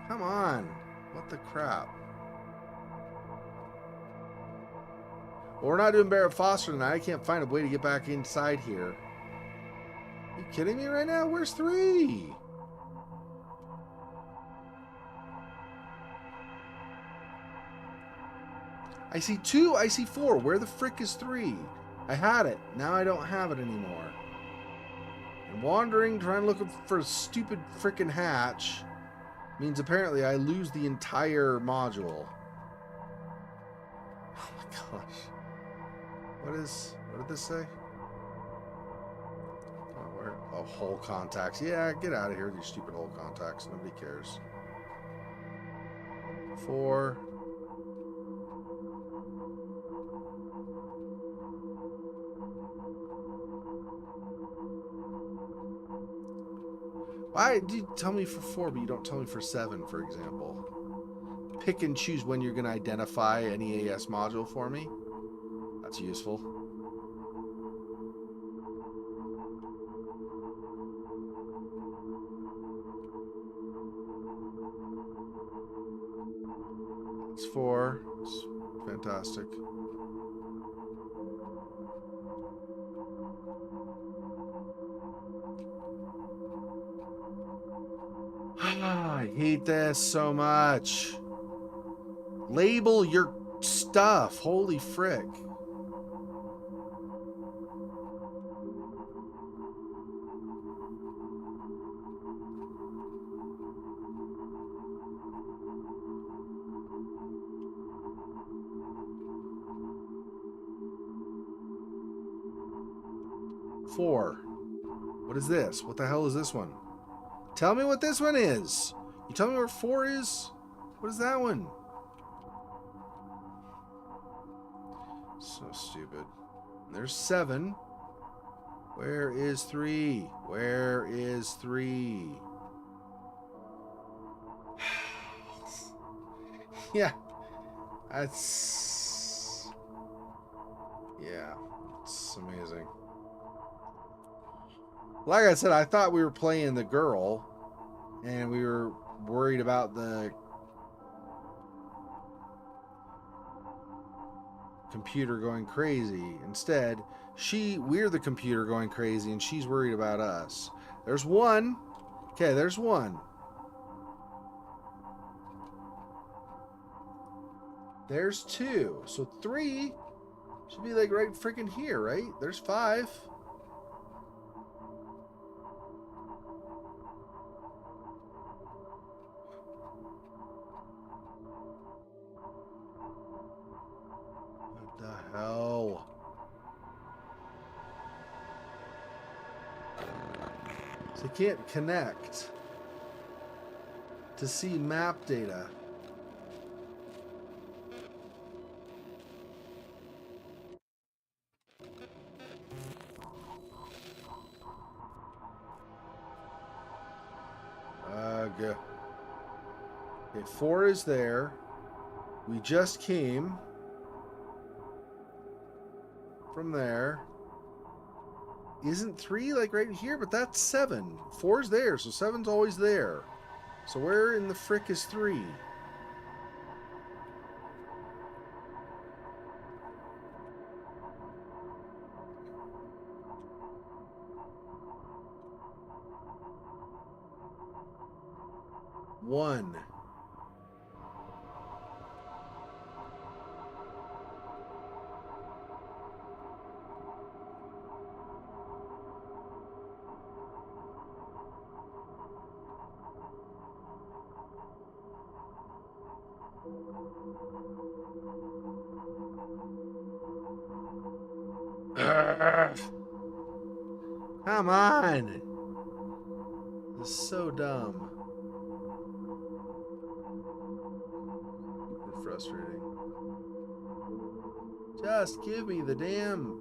Come on. What the crap? Well, we're not doing Barrett Foster tonight. I can't find a way to get back inside here. Are you kidding me right now? Where's 3? I see 2, I see 4. Where the frick is 3? I had it. Now I don't have it anymore. And wandering, trying to look for a stupid frickin' hatch means apparently I lose the entire module. Oh my gosh. What did this say? Oh, where? Oh, hole contacts. Yeah, get out of here with your stupid hole contacts. Nobody cares. 4. Why do you tell me for 4, but you don't tell me for 7, for example? Pick and choose when you're going to identify an EAS module for me. That's useful. It's 4. It's fantastic. I hate this so much. Label your stuff. Holy frick. Four. What is this? What the hell is this one? Tell me what this one is. You tell me where 4 is? What is that one? So stupid. There's 7. Where is 3? Where is 3? Yeah. That's... Yeah. It's amazing. Like I said, I thought we were playing the girl, and we were worried about the computer going crazy. Instead, we're the computer going crazy and she's worried about us. There's one. Okay, there's one. There's two. So 3 should be like right freaking here, right? There's 5. What the hell? So I can't connect to see map data. Okay, 4 is there. We just came from there. Isn't 3 like right here? But that's 7. 4's there, so 7's always there. So where in the frick is 3? One. Come on. This is so dumb. Super frustrating. Just give me the damn...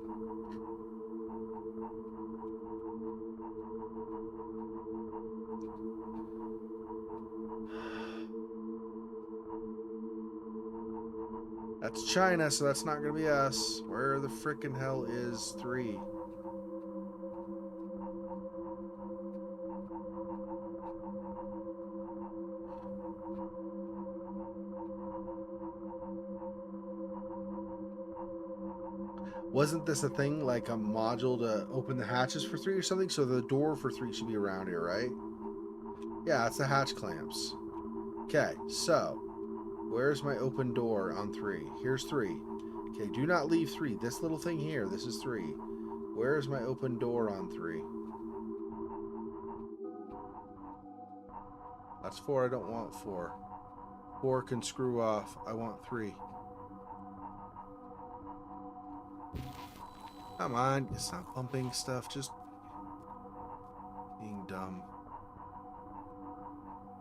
That's China, so that's not gonna be us. Where the frickin' hell is 3? Wasn't this a thing like a module to open the hatches for 3 or something? So the door for 3 should be around here, right? Yeah, it's the hatch clamps. Okay, so where's my open door on 3? Here's 3. Okay, do not leave 3. This little thing here, this is 3. Where's my open door on 3? That's 4. I don't want 4. 4 can screw off. I want 3. Come on, stop bumping stuff. Just being dumb.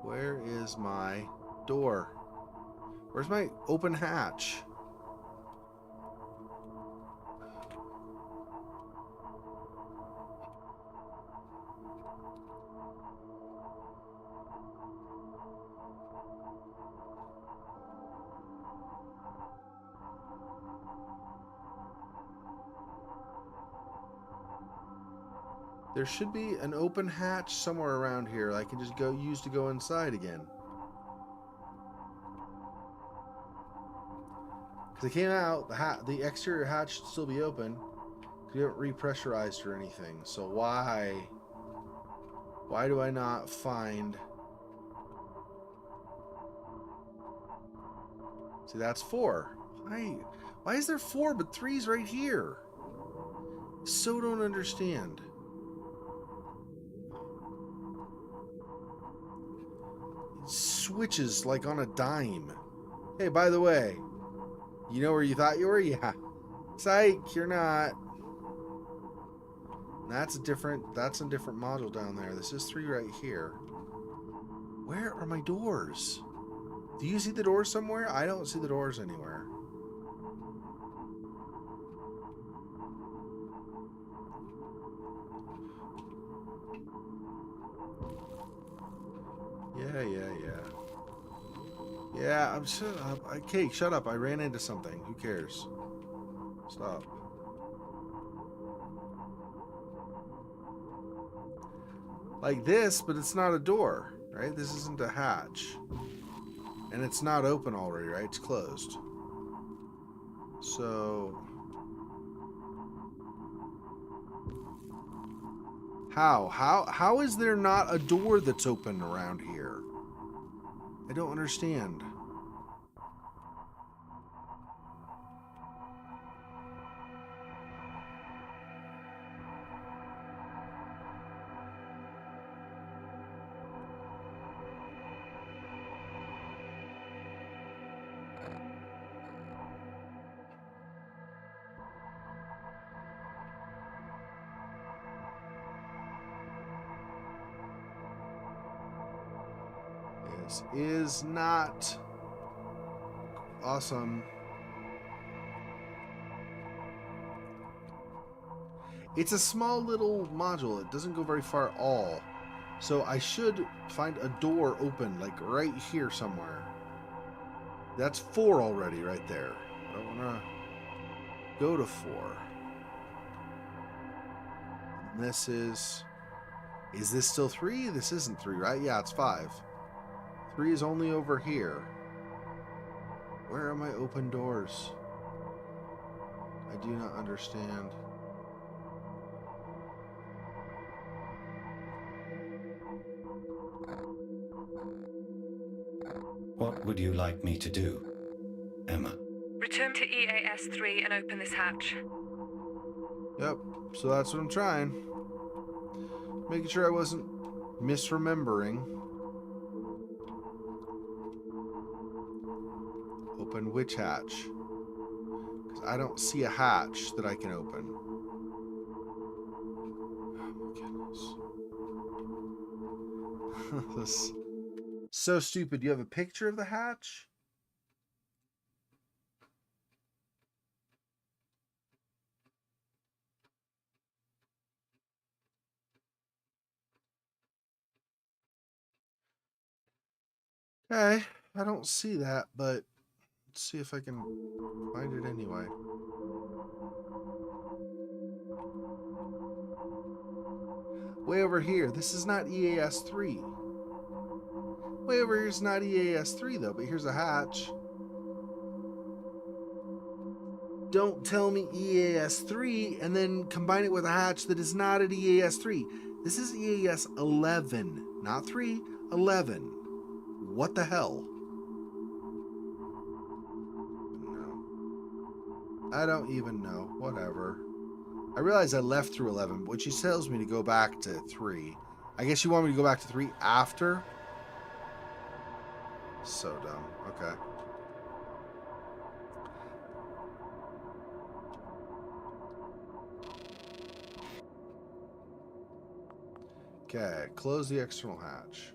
Where is my door? Where's my open hatch? There should be an open hatch somewhere around here I can just use to go inside again. Because it came out, the exterior hatch should still be open. We haven't repressurized or anything. So why do I not find... See, that's 4. Why is there 4 but 3's right here? So don't understand. It switches like on a dime. Hey, by the way, you know where you thought you were? Yeah. Psych, you're not. That's a different module down there. This is 3 right here. Where are my doors? Do you see the doors somewhere? I don't see the doors anywhere. Yeah, I'm shut up. Okay, shut up. I ran into something. Who cares? Stop. Like this, but it's not a door, right? This isn't a hatch. And it's not open already, right? It's closed. So... How is there not a door that's open around here? I don't understand. This is not awesome. It's a small little module. It doesn't go very far at all. So I should find a door open, like right here somewhere. That's 4 already right there. I want to go to 4. And this is this still 3? This isn't 3, right? Yeah, it's 5. 3 is only over here. Where are my open doors? I do not understand. What would you like me to do, Emma? Return to EAS-3 and open this hatch. Yep, so that's what I'm trying. Making sure I wasn't misremembering. Open which hatch? Because I don't see a hatch that I can open. Oh my goodness. This is so stupid. You have a picture of the hatch? Okay, I don't see that, but let's see if I can find it anyway. Way over here. This is not EAS-3. Way over here is not EAS-3 though, but here's a hatch. Don't tell me EAS-3 and then combine it with a hatch that is not at EAS-3. This is EAS-11, not 3, 11. What the hell? No. I don't even know. Whatever. I realize I left through 11, but she tells me to go back to 3. I guess you want me to go back to 3 after? So dumb. Okay. Okay, close the external hatch.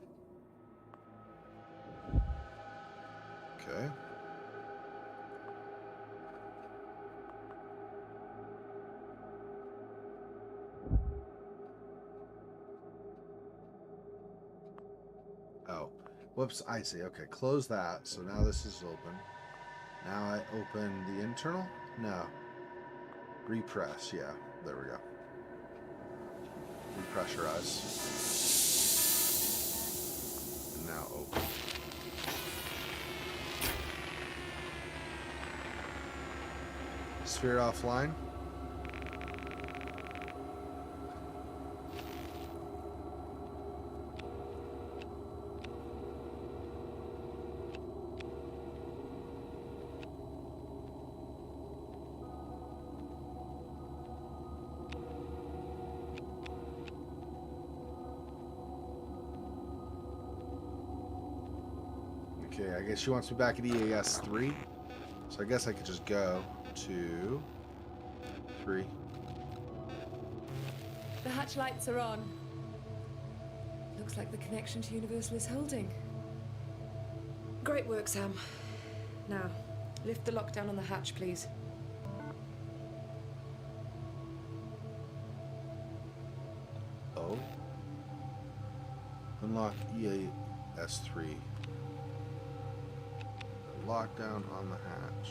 Okay. Oh. Whoops, I see. Okay, close that. So now this is open. Now I open the internal? No. Repress, yeah. There we go. Repressurize. And now open. Sphere offline. Okay, I guess she wants me back at EAS-3. So I guess I could just go to 3. The hatch lights are on. Looks like the connection to Universal is holding. Great work, Sam. Now, lift the lockdown on the hatch, please. Oh. Unlock EAS-3. Lockdown on the hatch.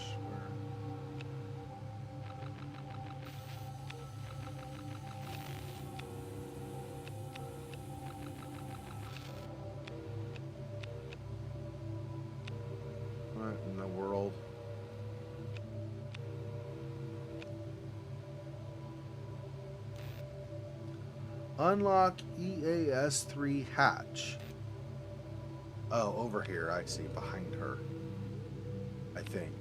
What in the world? Unlock EAS3 hatch. Oh, over here. I see. Behind her. I think.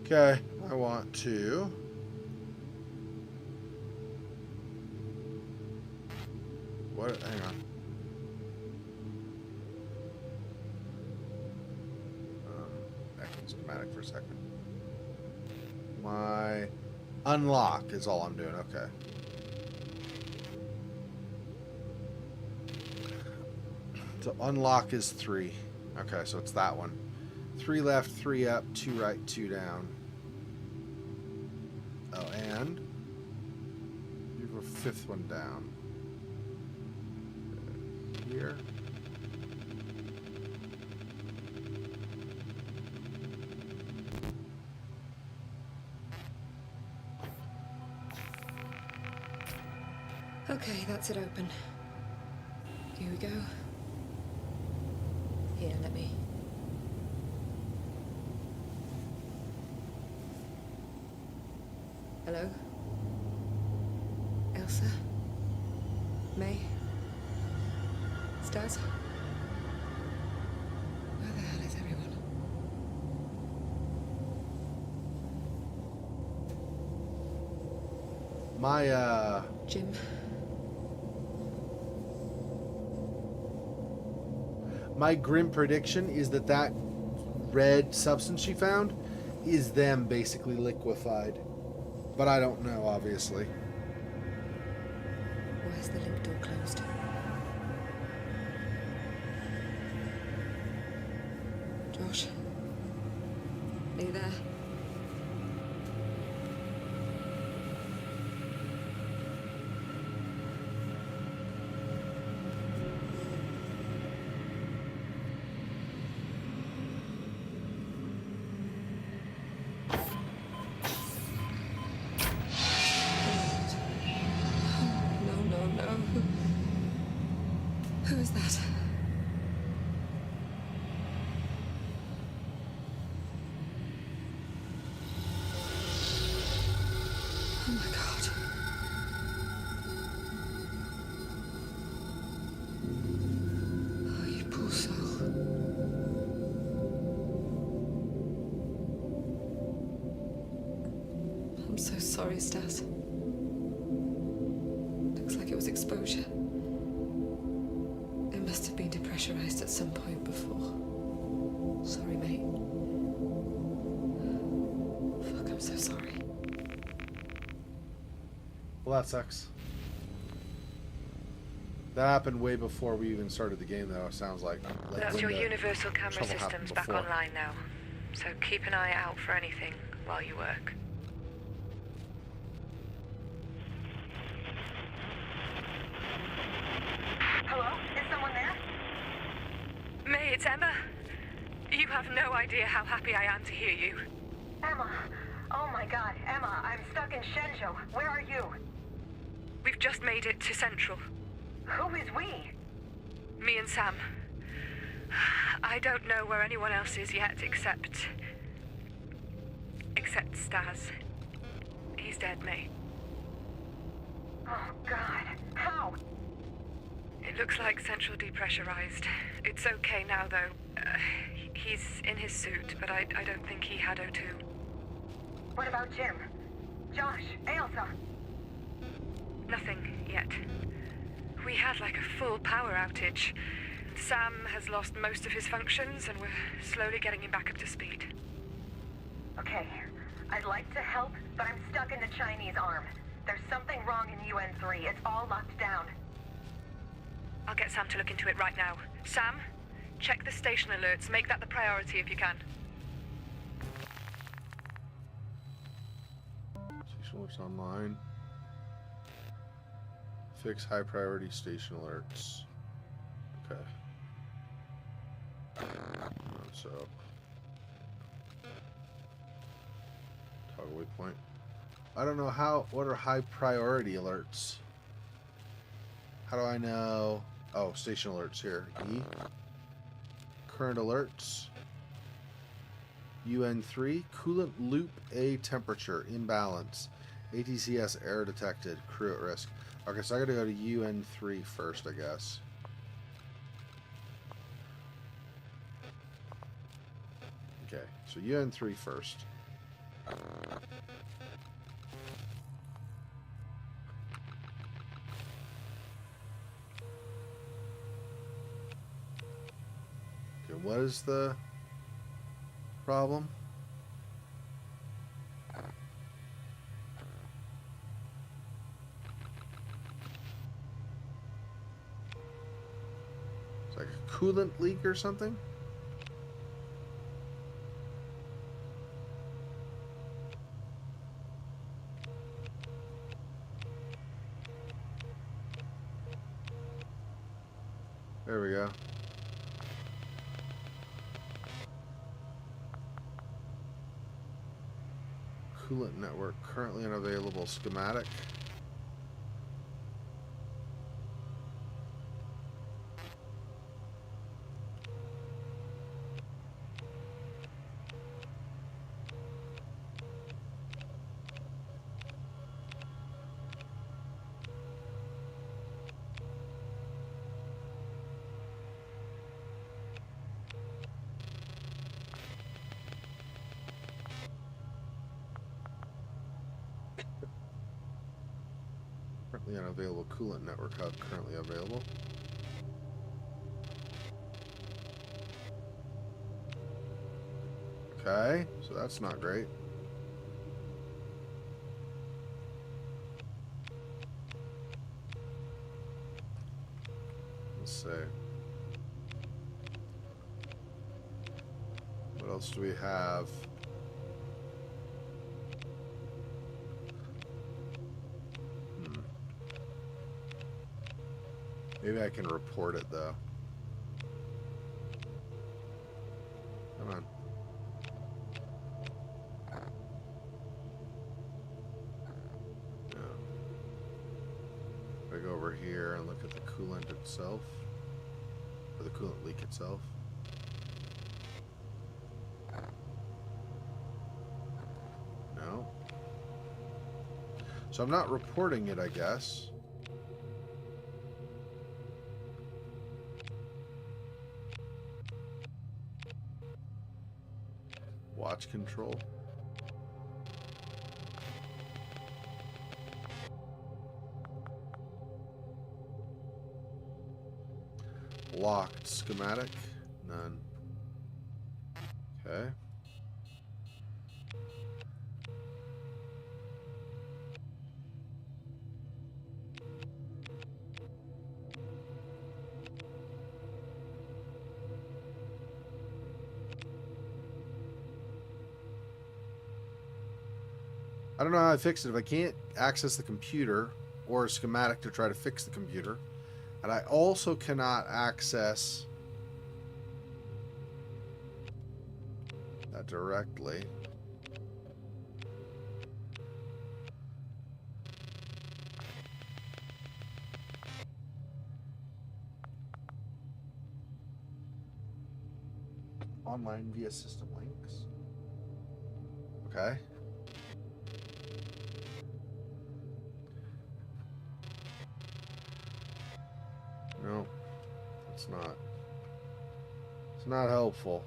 Okay, I want to... What? Hang on. Back in schematic for a second. My unlock is all I'm doing. Okay. So unlock is 3. Okay, so it's that one. 3 left, 3 up, 2 right, 2 down. Oh, and you have a 5th one down. Here. Okay, that's it open. Here we go. Here, let me. Hello? Elsa? May? Stas? Where the hell is everyone? My, Jim? My grim prediction is that that red substance she found is them basically liquefied. But I don't know, obviously. Where's the link door closed? Josh? Are you there? Who is that? Oh my God. Oh, you poor soul. I'm so sorry, Stas. Looks like it was exposure. It must have been depressurized at some point before. Sorry, mate. Fuck, I'm so sorry. Well, that sucks. That happened way before we even started the game, though, it sounds like. That's your universal camera trouble happened systems back before. online now. So keep an eye out for anything while you work. Hello? Is someone there? May, it's Emma. You have no idea how happy I am to hear you. Emma. Oh my God, Emma, I'm stuck in Shenzhou. Where are you? We've just made it to Central. Who is we? Me and Sam. I don't know where anyone else is yet except Stas. He's dead, May. Oh God, how? It looks like Central depressurized. It's okay now, though. He's in his suit, but I don't think he had O2. What about Jim? Josh? Elsa? Nothing yet. We had like a full power outage. Sam has lost most of his functions, and we're slowly getting him back up to speed. Okay, I'd like to help, but I'm stuck in the Chinese arm. There's something wrong in UN-3. It's all locked down. I'll get Sam to look into it right now. Sam, check the station alerts. Make that the priority if you can. Station alerts online. Fix high priority station alerts. Okay. So. waypoint. I don't know what are high priority alerts? How do I know? Oh, station alerts here. E. Current alerts. UN3. Coolant loop A temperature. Imbalance. ATCS error detected. Crew at risk. Okay, so I gotta go to UN3 first, I guess. Okay, so UN3 first. Okay, what is the problem? It's like a coolant leak or something? There we go. Coolant network currently unavailable. Schematic. Currently unavailable. Coolant network hub currently available. Okay, so that's not great. Let's see. What else do we have? Maybe I can report it though. Come on. Yeah. I go over here and look at the coolant itself, or the coolant leak itself. No. So I'm not reporting it, I guess. Watch control. Locked schematic. None. Okay. I don't know how I fix it. If I can't access the computer or a schematic to try to fix the computer, and I also cannot access that directly. Online via system links. Okay. No, it's not. It's not helpful.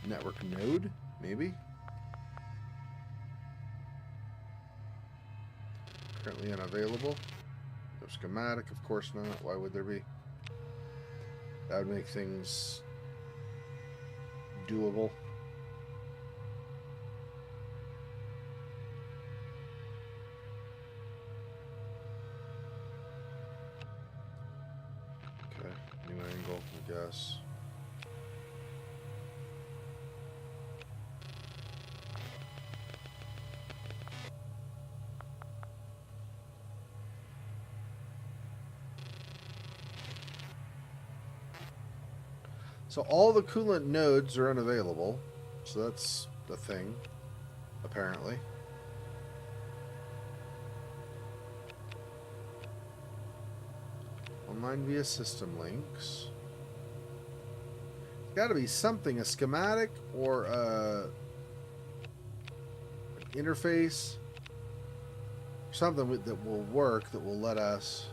Network node, maybe? Currently unavailable. No schematic, of course not. Why would there be? That would make things doable. Okay, new angle, I guess. So all the coolant nodes are unavailable. So that's the thing, apparently. Online via system links. Got to be something, a schematic or an interface, something that will work, that will let us.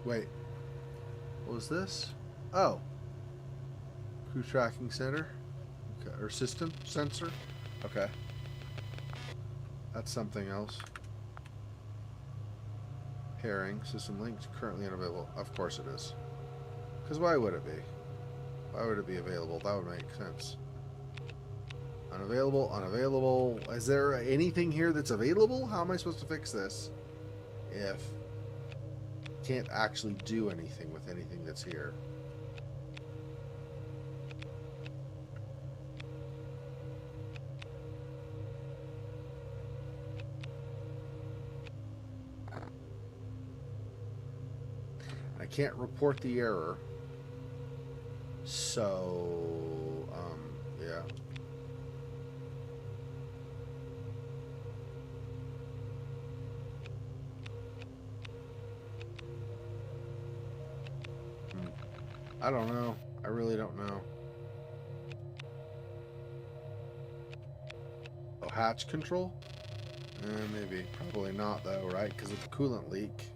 Wait, what was this? Oh, crew tracking center, okay, or system sensor. Okay, that's something else. Pairing system linked currently unavailable. Of course it is. Because why would it be? Why would it be available? That would make sense. Unavailable, unavailable. Is there anything here that's available? How am I supposed to fix this if can't actually do anything with anything that's here? I can't report the error. So, yeah. I don't know. I really don't know. Oh, hatch control? Maybe. Probably not, though, right? Because of the coolant leak.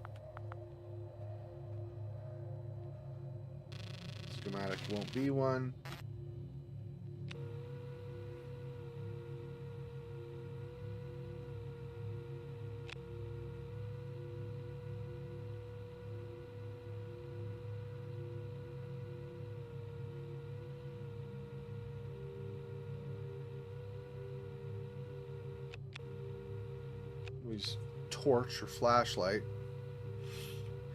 Schematic won't be one. Use torch or flashlight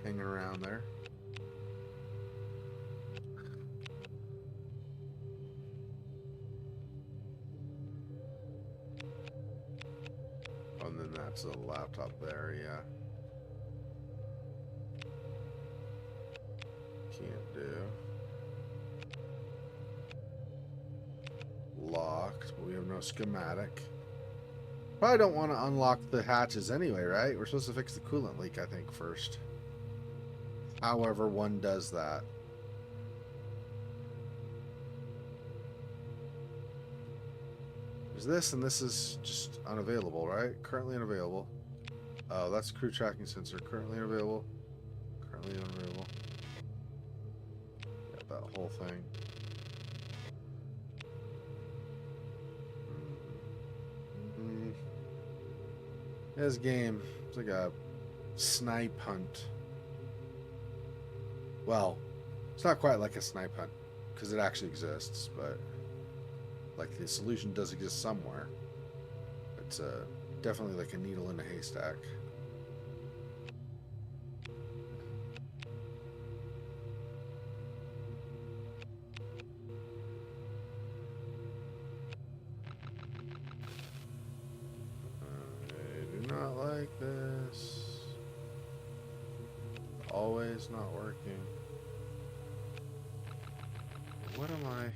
hanging around there. Oh, and then that's the laptop there, yeah. Can't do. Locked, but we have no schematic. Probably don't want to unlock the hatches anyway, right? We're supposed to fix the coolant leak, I think, first. However, one does that. There's this, and this is just unavailable, right? Currently unavailable. Oh, that's crew tracking sensor. Currently unavailable. Currently unavailable. Got that whole thing. This game, it's like a snipe hunt. Well, it's not quite like a snipe hunt, because it actually exists, but like the solution does exist somewhere. It's definitely like a needle in a haystack. Not like this. Always not working. What am I?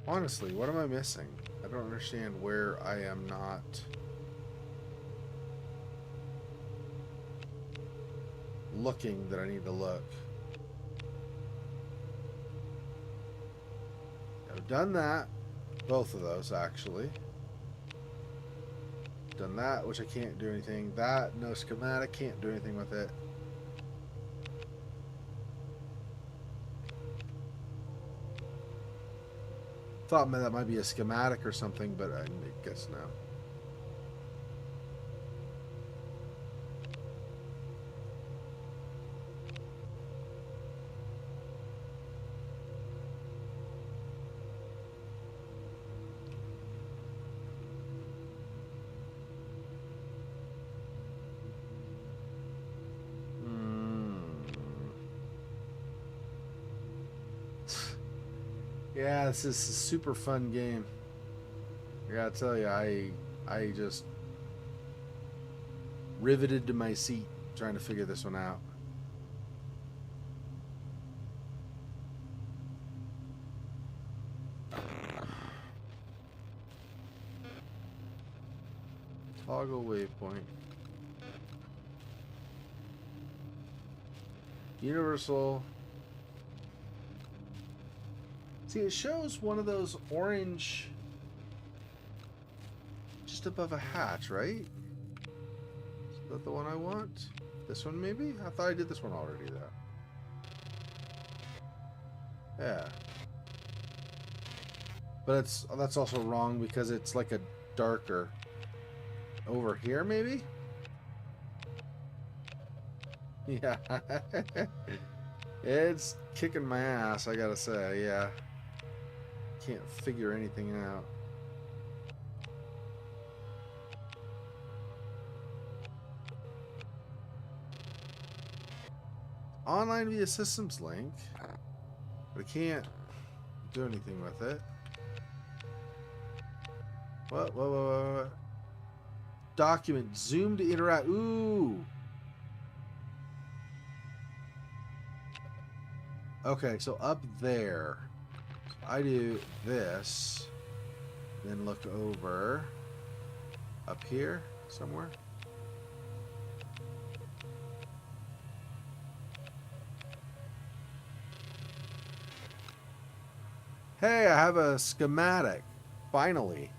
Honestly, what am I missing? I don't understand where I am not. Looking that I need to look. I've done that. Both of those, actually. Done that, which I can't do anything. That, no schematic, can't do anything with it. Thought that might be a schematic or something, but I guess no. Yeah, this is a super fun game. I gotta tell you, I just riveted to my seat trying to figure this one out. Toggle waypoint. Universal. See, it shows one of those orange just above a hatch, right? Is that the one I want? This one maybe? I thought I did this one already though. Yeah. But that's also wrong because it's like a darker over here maybe? Yeah. It's kicking my ass, I gotta say, yeah. Can't figure anything out. Online via systems link. But I can't do anything with it. What? Document. Zoom to interact. Ooh. Okay, so up there. I do this. Then look over. Up here somewhere. Hey, I have a schematic. Finally.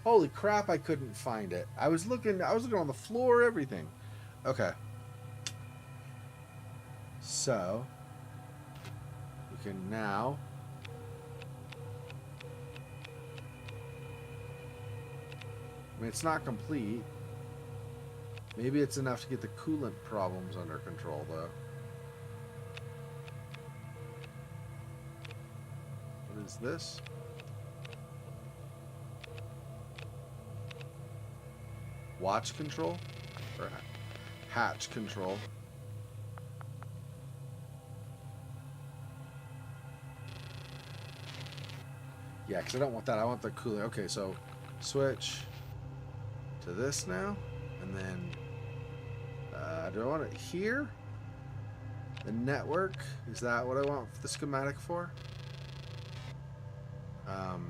Holy crap, I couldn't find it. I was looking on the floor, everything. Okay. So, we can now I mean, it's not complete. Maybe it's enough to get the coolant problems under control, though. What is this? Watch control? Or hatch control? Yeah, because I don't want that. I want the coolant. Okay, so switch to this now. And then, do I want it here? The network? Is that what I want the schematic for? No.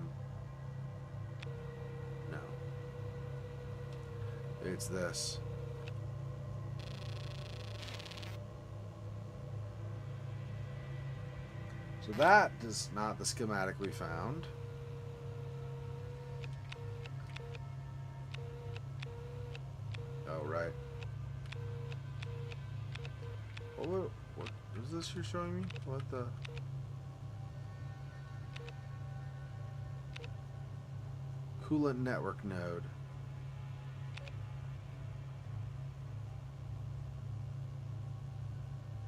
It's this. So that is not the schematic we found. Oh, right. What is this you're showing me? What the... Coolant network node.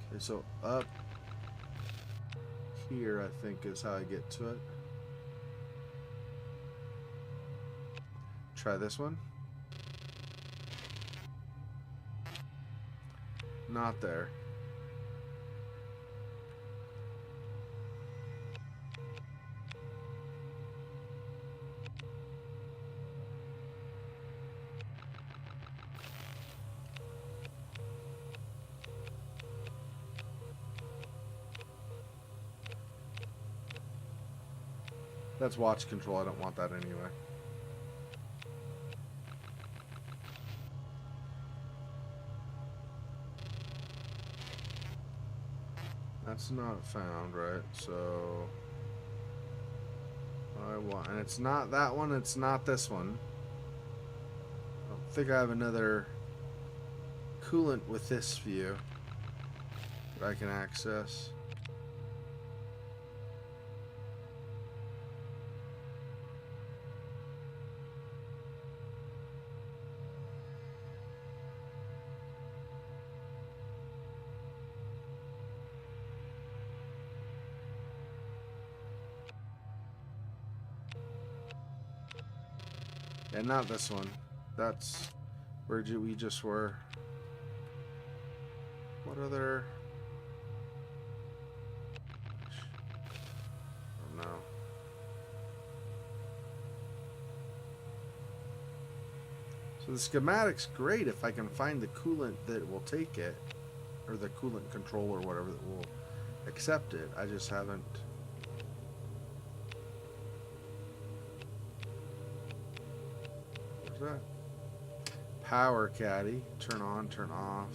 Okay, so up here, I think, is how I get to it. Try this one. Not there. That's watch control. I don't want that anyway. That's not found, right? So I want, and it's not that one. It's not this one. I don't think I have another coolant with this view that I can access. And not this one. That's where we just were. What other? Oh no. So the schematic's great if I can find the coolant that will take it, or the coolant controller or whatever that will accept it. I just haven't. What's that? Power caddy. Turn on, turn off.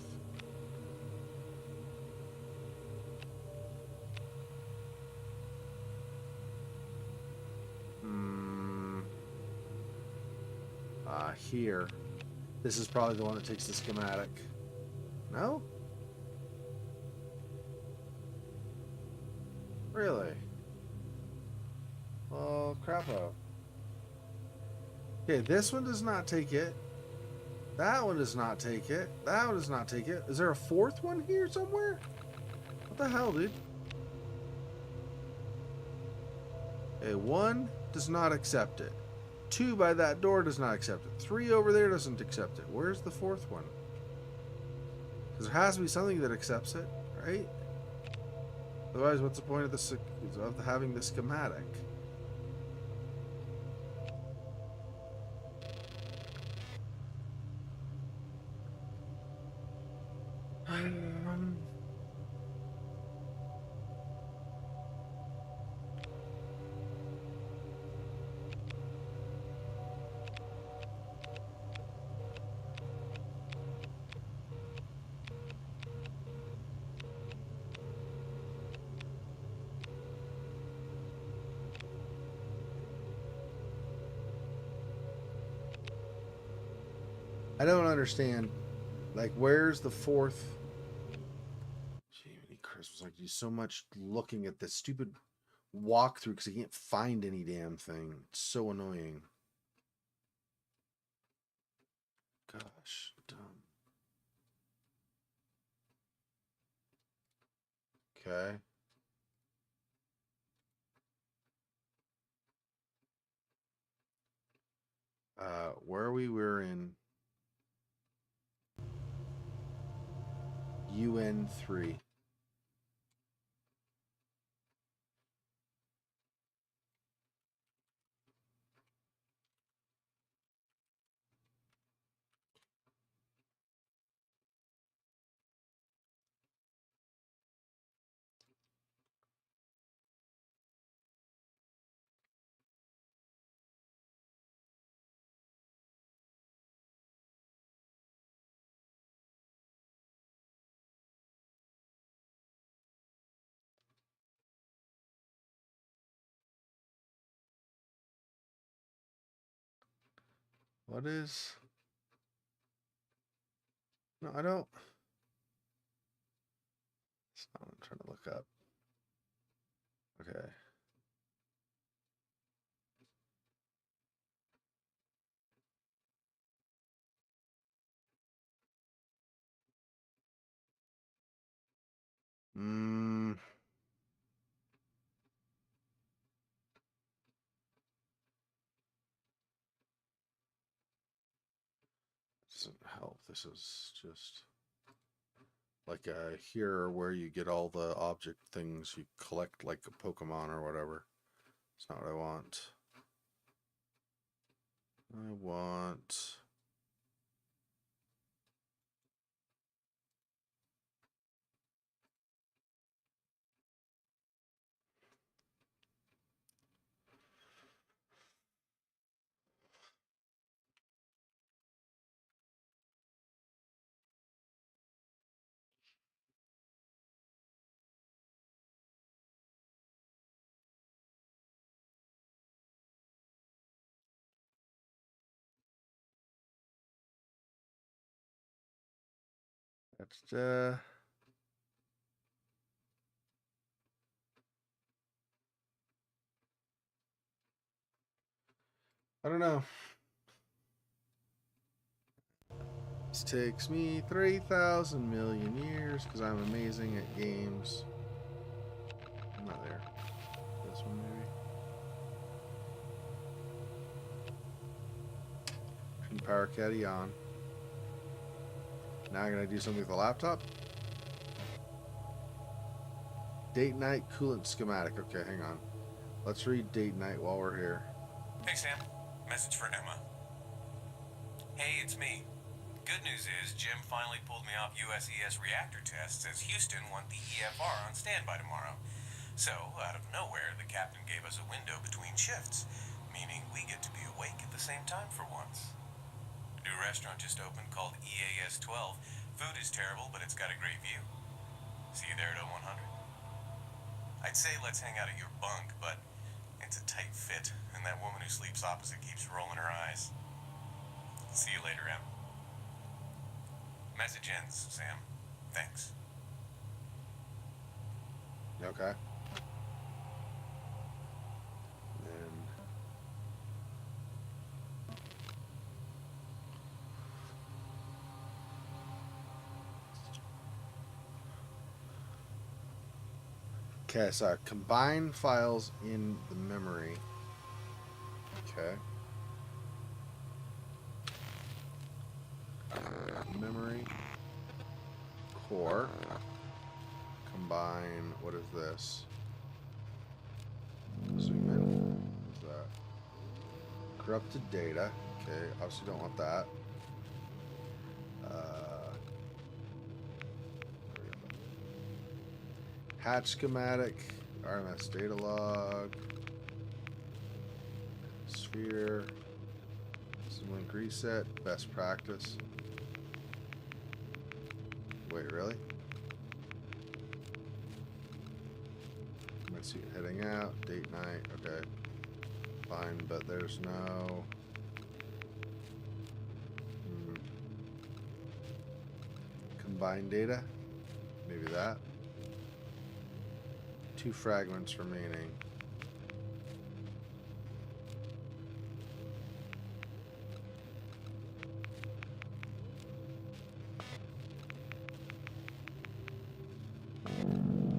Here. This is probably the one that takes the schematic. No? Really? Well, crap-o. Okay, this one does not take it. That one does not take it. That one does not take it. Is there a fourth one here somewhere? What the hell, dude? Okay, 1 does not accept it. 2 by that door does not accept it. 3 over there doesn't accept it. Where's the fourth one? Because there has to be something that accepts it, right? Otherwise, what's the point of having the schematic? I don't understand. Like, where's the fourth? Jiminy Christmas! Like, do so much looking at this stupid walkthrough because I can't find any damn thing. It's so annoying. Gosh, dumb. Okay. Where are we? We're in UN3. What is? No, I don't. That's not what I'm trying to look up. Okay. Doesn't help. This is just like here where you get all the object things you collect, like a Pokemon or whatever. It's not what I want. I want. That's I don't know. This takes me 3,000 million years because I'm amazing at games. I'm not there. This one maybe. Turn power caddy on. Now I'm gonna do something with the laptop. Date night coolant schematic. Okay, hang on. Let's read date night while we're here. Hey Sam, message for Emma. Hey, it's me. Good news is Jim finally pulled me off USES reactor tests as Houston want the EFR on standby tomorrow. So, out of nowhere, the captain gave us a window between shifts, meaning we get to be awake at the same time for once. New restaurant just opened called EAS 12. Food is terrible, but it's got a great view. See you there at 0100. I'd say let's hang out at your bunk, but it's a tight fit, and that woman who sleeps opposite keeps rolling her eyes. See you later, Em. Message ends, Sam. Thanks. Okay. And okay, so combine files in the memory. Okay. Memory core. Combine. What is this? Zoom in. What is that? Corrupted data. Okay, obviously don't want that. Hatch schematic. RMS data log. Sphere. Link reset. Best practice. Wait, really? Let's see, heading out, date night, okay. Fine, but there's no... Combined data? Maybe that. 2 fragments remaining.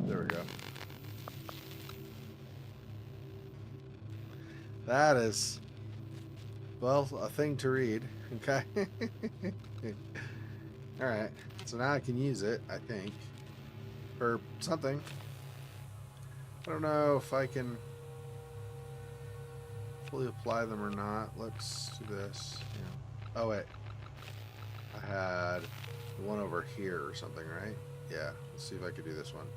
There we go. That is, well, a thing to read. Okay. Alright. So now I can use it, I think. For something. I don't know if I can fully apply them or not. Let's do this. Yeah. Oh, wait. I had the one over here or something, right? Yeah. Let's see if I could do this one.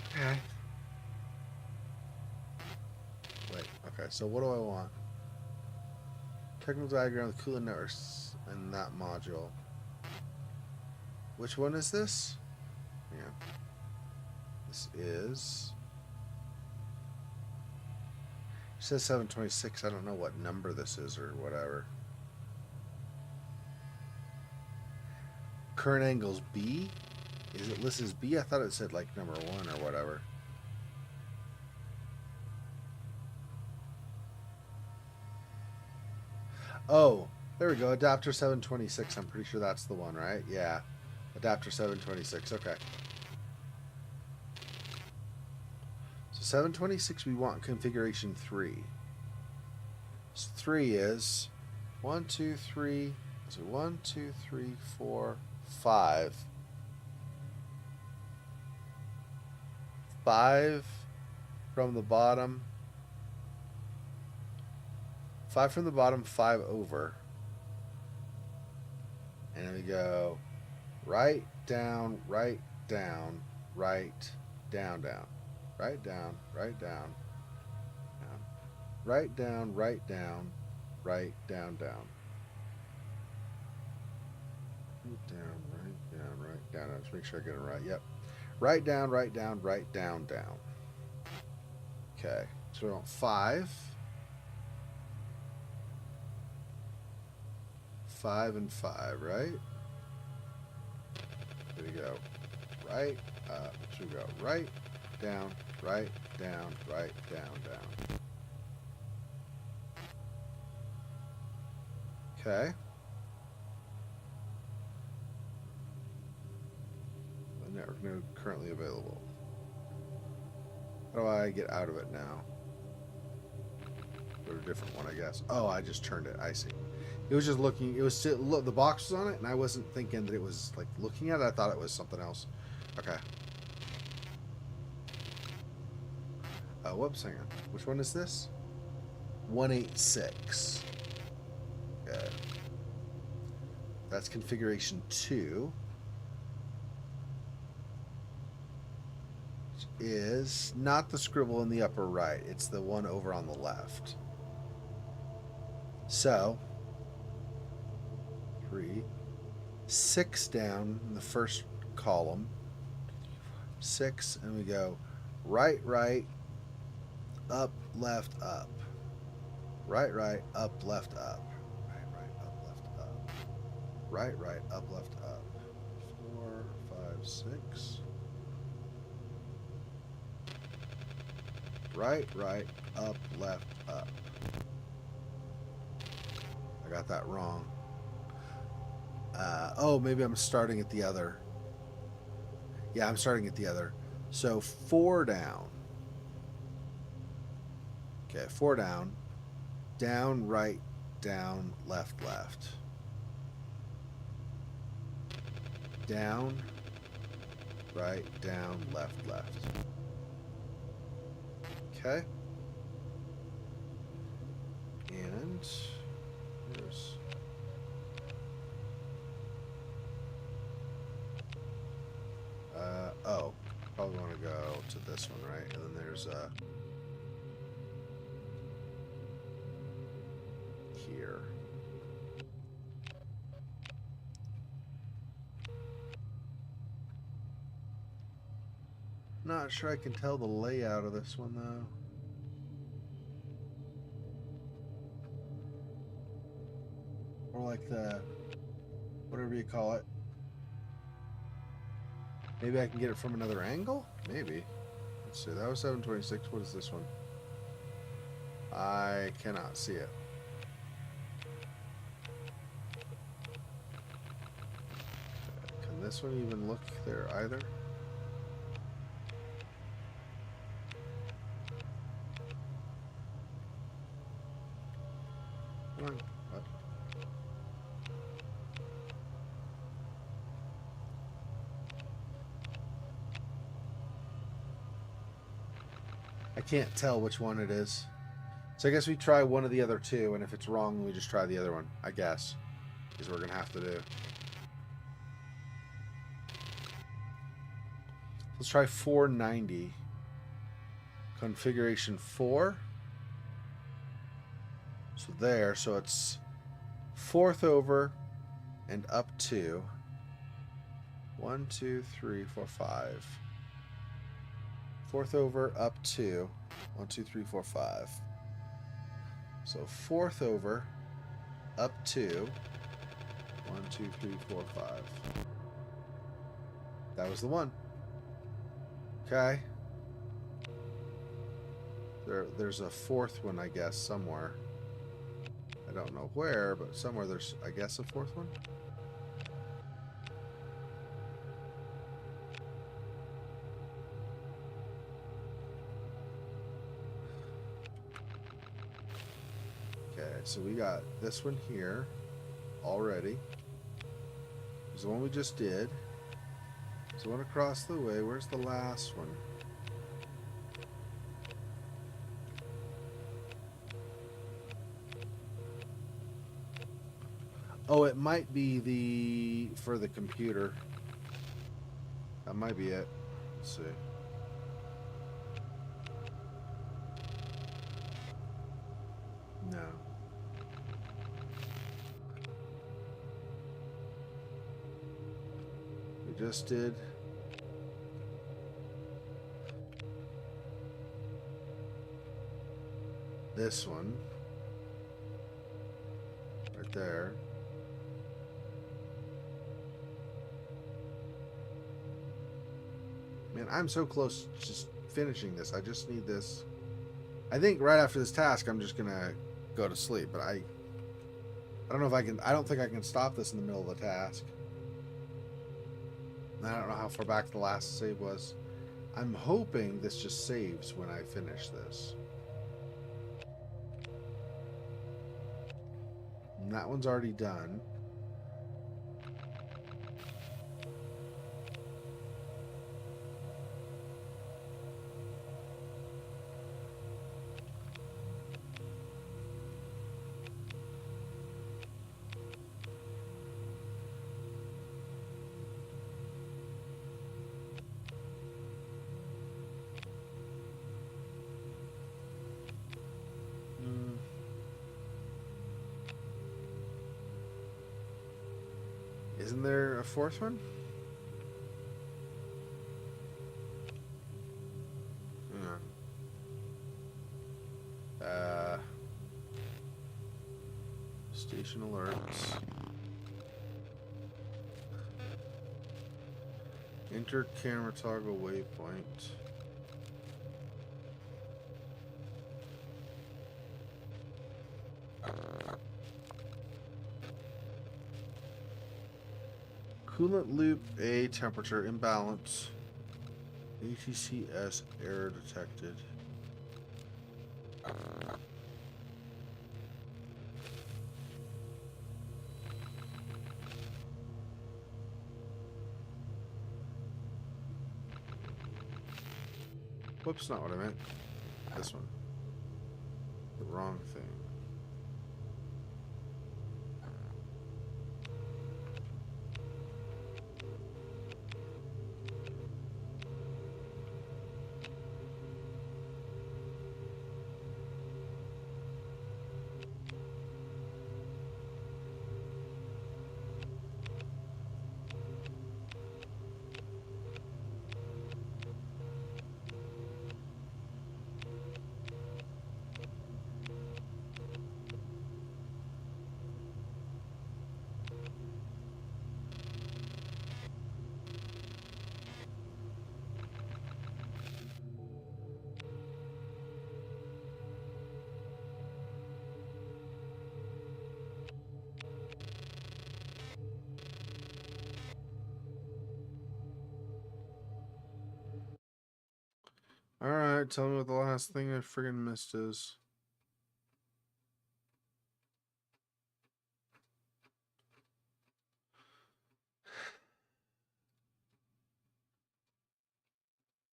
Okay. Wait. Okay. So what do I want? Technical diagram of the coolant networks in that module. Which one is this? Yeah. This is... It says 726. I don't know what number this is or whatever. Current angles B? Is it listed as B? I thought it said like number 1 or whatever. Oh, there we go. Adapter 726. I'm pretty sure that's the one, right? Yeah. Adapter 726. Okay. So 726 we want configuration 3. So 3 is 1, 2, 3. So 1, 2, 3, 4, 5. 5 from the bottom. 5 from the bottom, 5 over. And we go right, down, right, down, right, down, down. Right, down, right, down, down. Right, down, right, down, right, down, down. Down, right, down, right, down. Let's make sure I get it right. Yep. Right, down, right, down, right, down, down. Okay. So we want 5. 5 and 5, right? There we go. Right, up. So we go right, down, right, down, right, down, down. Okay. The network node currently available. How do I get out of it now? Go to a different one, I guess. Oh, I just turned it. I see. It was just looking. It was still, look, the box was on it, and I wasn't thinking that it was like looking at it. I thought it was something else. Okay. Whoops, hang on. Which one is this? 186. Okay. That's configuration 2. Which is not the scribble in the upper right. It's the one over on the left. So, 3, 6 down in the first column. 6, and we go right, right, up, left, up. Right, right, up, left, up. Right, right, up, left, up. Right, right, up, left, up. 4, 5, 6. Right, right, up, left, up. I got that wrong. Oh, maybe I'm starting at the other. Yeah, I'm starting at the other. So 4 down. Okay, 4 down. Down, right, down, left, left. Down, right, down, left, left. Okay. And here's... oh, probably want to go to this one, right? And then there's here. Not sure I can tell the layout of this one though. Or like the, whatever you call it. Maybe I can get it from another angle? Maybe. Let's see, that was 726. What is this one? I cannot see it. Can this one even look there either? Come on. What? I can't tell which one it is. So I guess we try one of the other two, and if it's wrong, we just try the other one, I guess. Is what we're going to have to do. Let's try 490. Configuration 4. So there, so it's 4th over and up 2. 1, 2, 3, 4, 5. 4th over, up 2. 1, 2, 3, 4, 5. So 4th over, up 2. 1, 2, 3, 4, 5. That was the one. Okay. There's a 4th one, I guess, somewhere. I don't know where, but somewhere there's, I guess, a 4th one. Okay, so we got this one here already. There's the one we just did. There's the one across the way. Where's the last one? Oh, it might be the for the computer. That might be it. Let's see. No. We just did. This one. Right there. Man, I'm so close to just finishing this. I just need this. I think right after this task, I'm just gonna go to sleep. But I don't know if I can. I don't think I can stop this in the middle of the task. I don't know how far back the last save was. I'm hoping this just saves when I finish this. And that one's already done. Isn't there a fourth one? Hang on. Station alerts. Enter camera toggle waypoint. Coolant loop A temperature imbalance. ATCS error detected. Whoops, not what I meant. This one. The wrong thing. Alright, tell me what the last thing I friggin' missed is.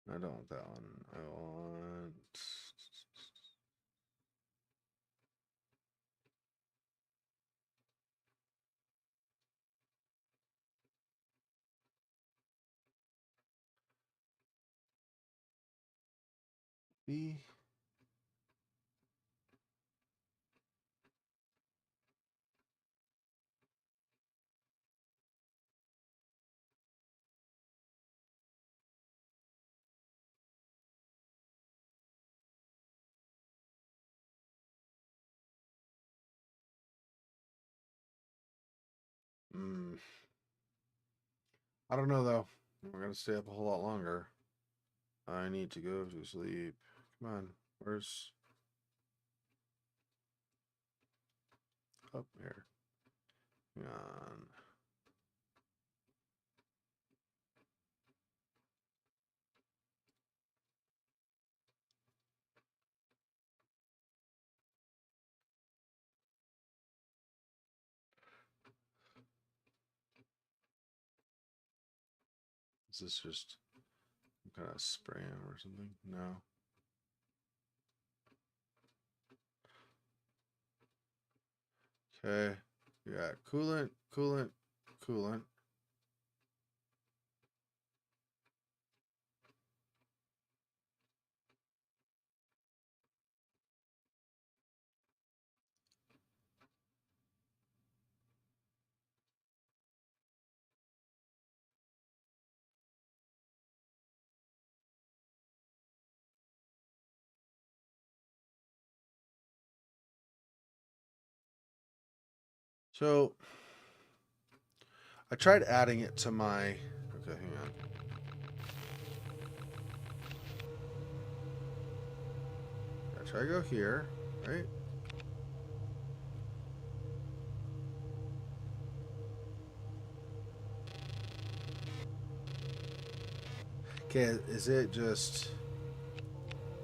I don't want that one. I want... B. I don't know though. We're gonna stay up a whole lot longer. I need to go to sleep. Come on, where's up here? Hang on. Is this just some kind of spray or something? No. Okay. We got coolant, coolant, coolant. So I tried adding it to my, okay, hang on. I try to go here, right? Okay, is it just, is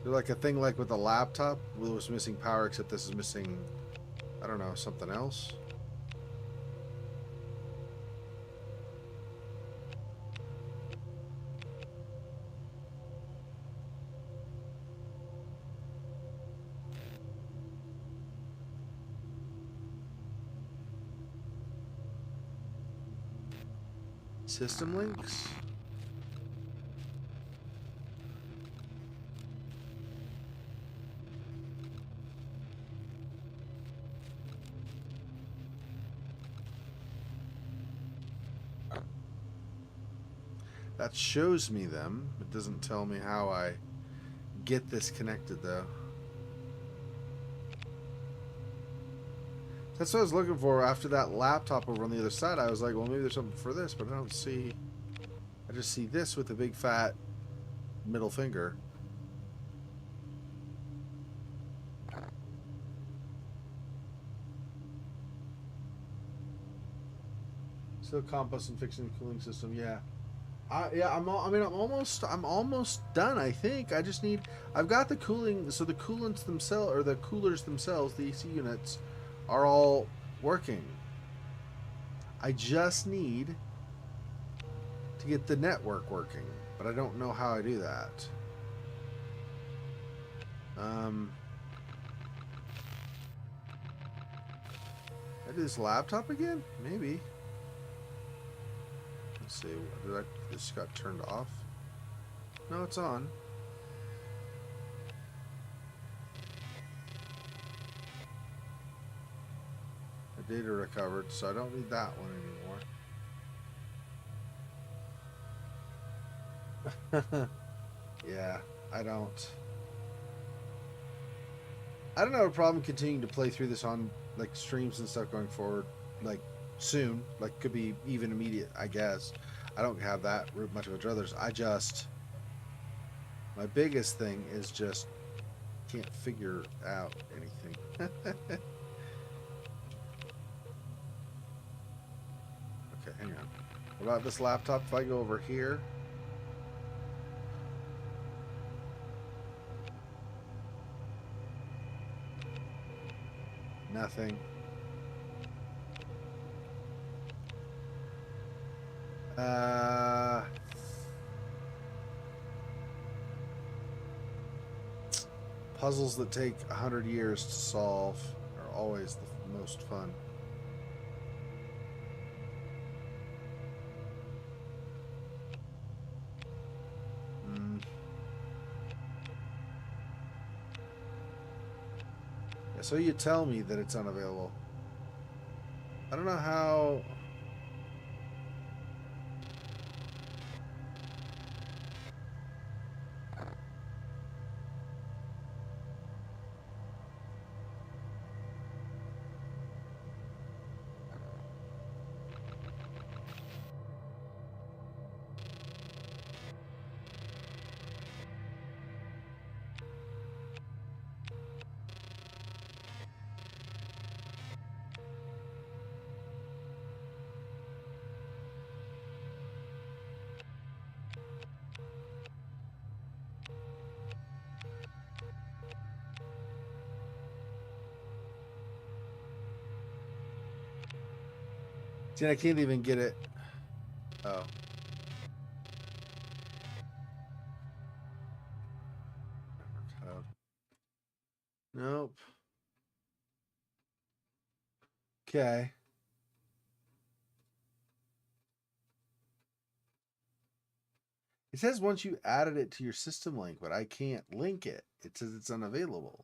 there like a thing like with the laptop where it was missing power, except this is missing, I don't know, something else? System links? That shows me them. It doesn't tell me how I get this connected, though. That's what I was looking for after that laptop over on the other side. I was like, well, maybe there's something for this, but I don't see... I just see this with the big fat middle finger. Still compost and fixing the cooling system, yeah. I'm almost done, I think. I just need... I've got the cooling... So the coolants themselves, or the coolers themselves, the AC units, are all working. I just need to get the network working, but I don't know how I do that. I do this laptop again? Maybe. Let's see. This got turned off? No, it's on. The data recovered, so I don't need that one anymore. Yeah, I don't have a problem continuing to play through this on like streams and stuff going forward, like soon, like could be even immediate, I guess. I don't have that much of a druthers. My biggest thing is just can't figure out anything. Okay, hang on. What about this laptop? If I go over here, nothing. Puzzles that take 100 years to solve are always the most fun. Yeah, so you tell me that it's unavailable. I don't know how... See, I can't even get it. Oh. Nope. Okay. It says once you added it to your system link, but I can't link it. It says it's unavailable.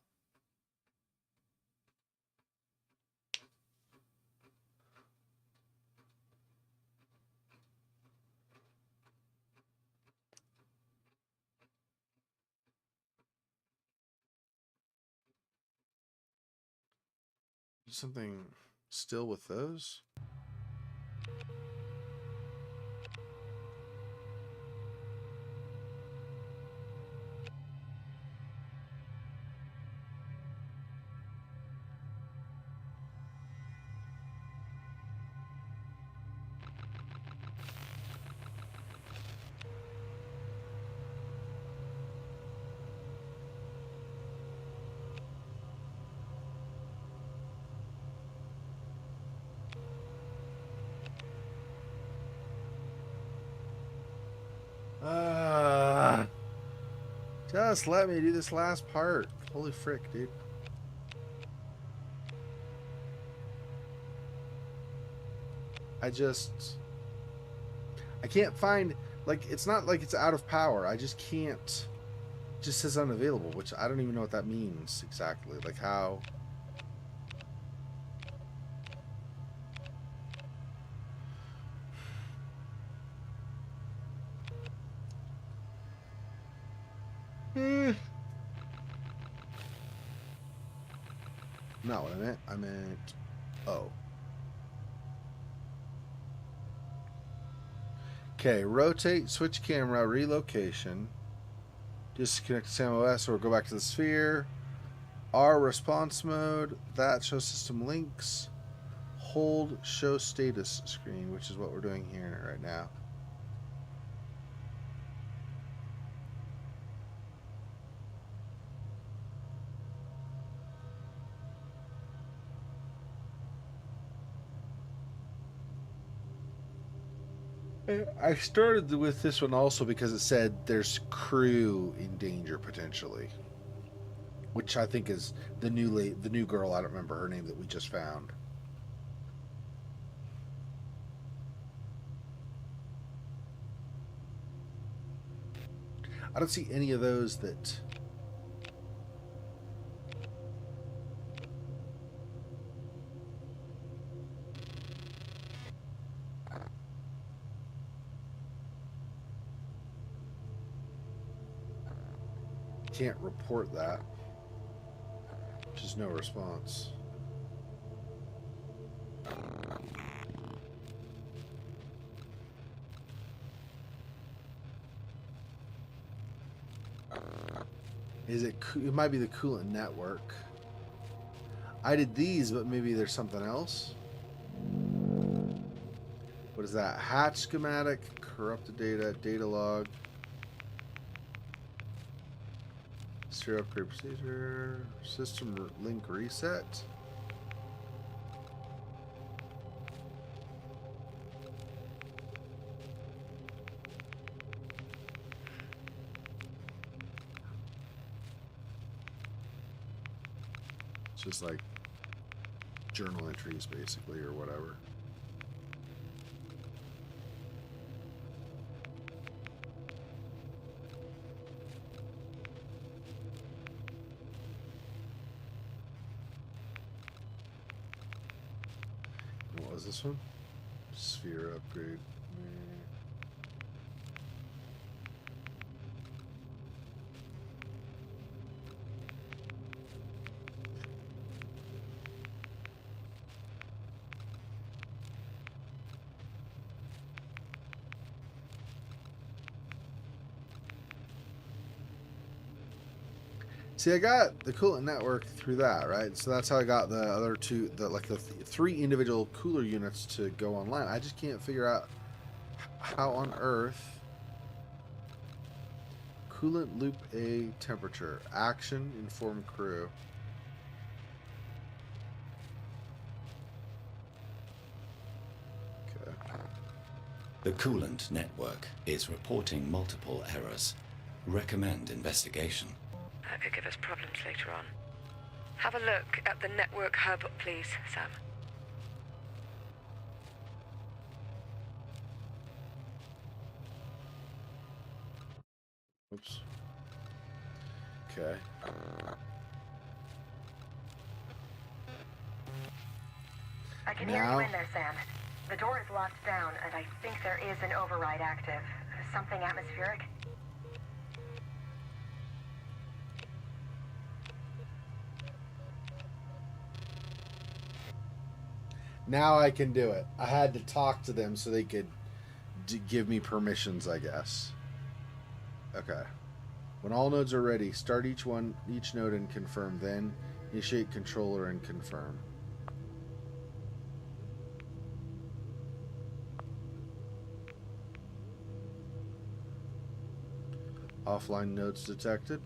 Something still with those? Just let me do this last part. Holy frick, dude. I can't find, like, it's not like it's out of power. I just can't. It just says unavailable, which I don't even know what that means exactly. Like how. Not what I meant. I meant O. Okay, rotate, switch camera, relocation. Disconnect SAM OS or go back to the sphere. R, response mode. That, show system links. Hold, show status screen, which is what we're doing here right now. I started with this one also because it said there's crew in danger potentially, which I think is the new girl. I don't remember her name that we just found. I don't see any of those that. Can't report that. Just no response. Is it? It might be the coolant network. I did these, but maybe there's something else. What is that? Hatch schematic, corrupted data, data log. Sphere upgrade procedure, system link reset. It's just like journal entries basically or whatever. What was this one? Sphere upgrade. See, I got the coolant network through that, right? So that's how I got the other two, the three individual cooler units to go online. I just can't figure out how on earth. Coolant loop A temperature. Action, inform crew. Okay. The coolant network is reporting multiple errors. Recommend investigation. That could give us problems later on. Have a look at the network hub, please, Sam. Oops. Okay. I can hear you in there, Sam. The door is locked down, and I think there is an override active. Something atmospheric. Now I can do it. I had to talk to them so they could give me permissions, I guess. Okay. When all nodes are ready, start each node and confirm. Then initiate controller and confirm. Offline nodes detected.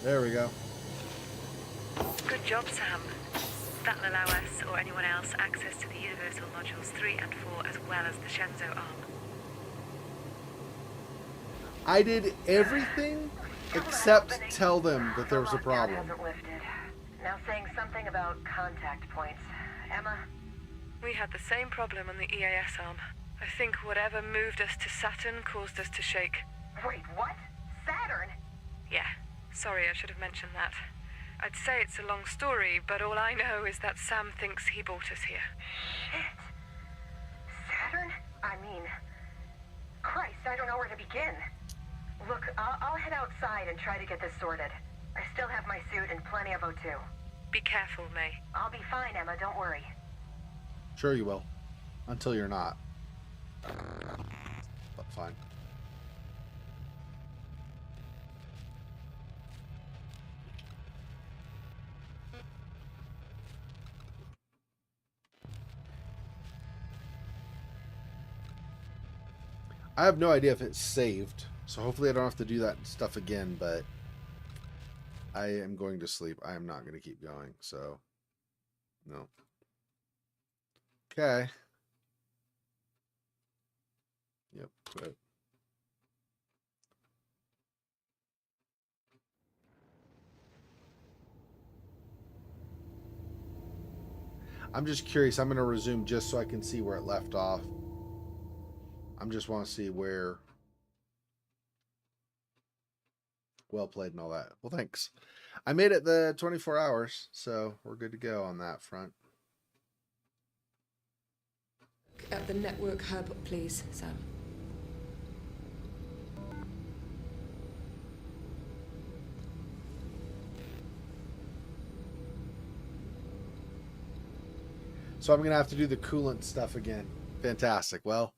There we go. Good job, Sam. That'll allow us, or anyone else, access to the Universal Modules 3 and 4, as well as the Shenzhou arm. I did everything except tell them that there was a problem. Hasn't lifted. Now saying something about contact points. Emma? We had the same problem on the EAS arm. I think whatever moved us to Saturn caused us to shake. Wait, what? Saturn? Yeah. Sorry, I should have mentioned that. I'd say it's a long story, but all I know is that Sam thinks he brought us here. Shit. Saturn? I mean... Christ, I don't know where to begin. Look, I'll head outside and try to get this sorted. I still have my suit and plenty of O2. Be careful, May. I'll be fine, Emma, don't worry. Sure you will. Until you're not. But fine. I have no idea if it's saved, so hopefully I don't have to do that stuff again, but I am going to sleep. I am not going to keep going, so no. Okay. Yep, quit. I'm just curious. I'm going to resume just so I can see where it left off. I just want to see where. Well played and all that. Well, thanks. I made it the 24 hours, so we're good to go on that front. At the network hub, please, Sam. So I'm going to have to do the coolant stuff again. Fantastic. Well,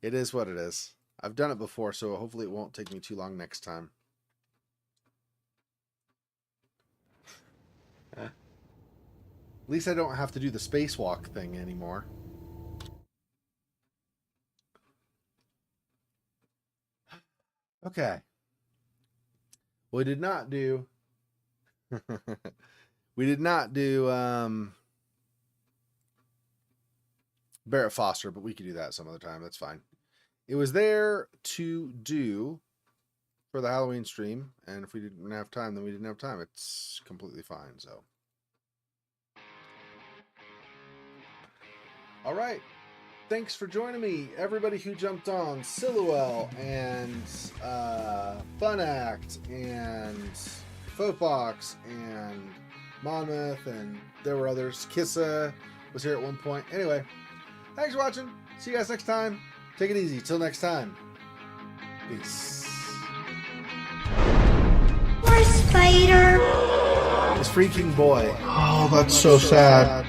it is what it is. I've done it before, so hopefully it won't take me too long next time. At least I don't have to do the spacewalk thing anymore. Okay. We did not do... we did not do... Barrett Foster, but we could do that some other time. That's fine. It was there to do for the Halloween stream, and if we didn't have time, then we didn't have time. It's completely fine, so. All right. Thanks for joining me, everybody who jumped on. Silhouelle and Funact and Fofox and Monmouth, and there were others. Kissa was here at one point. Anyway, thanks for watching. See you guys next time. Take it easy. Till next time. Peace. Poor spider. This freaking boy. Oh, that's so sad.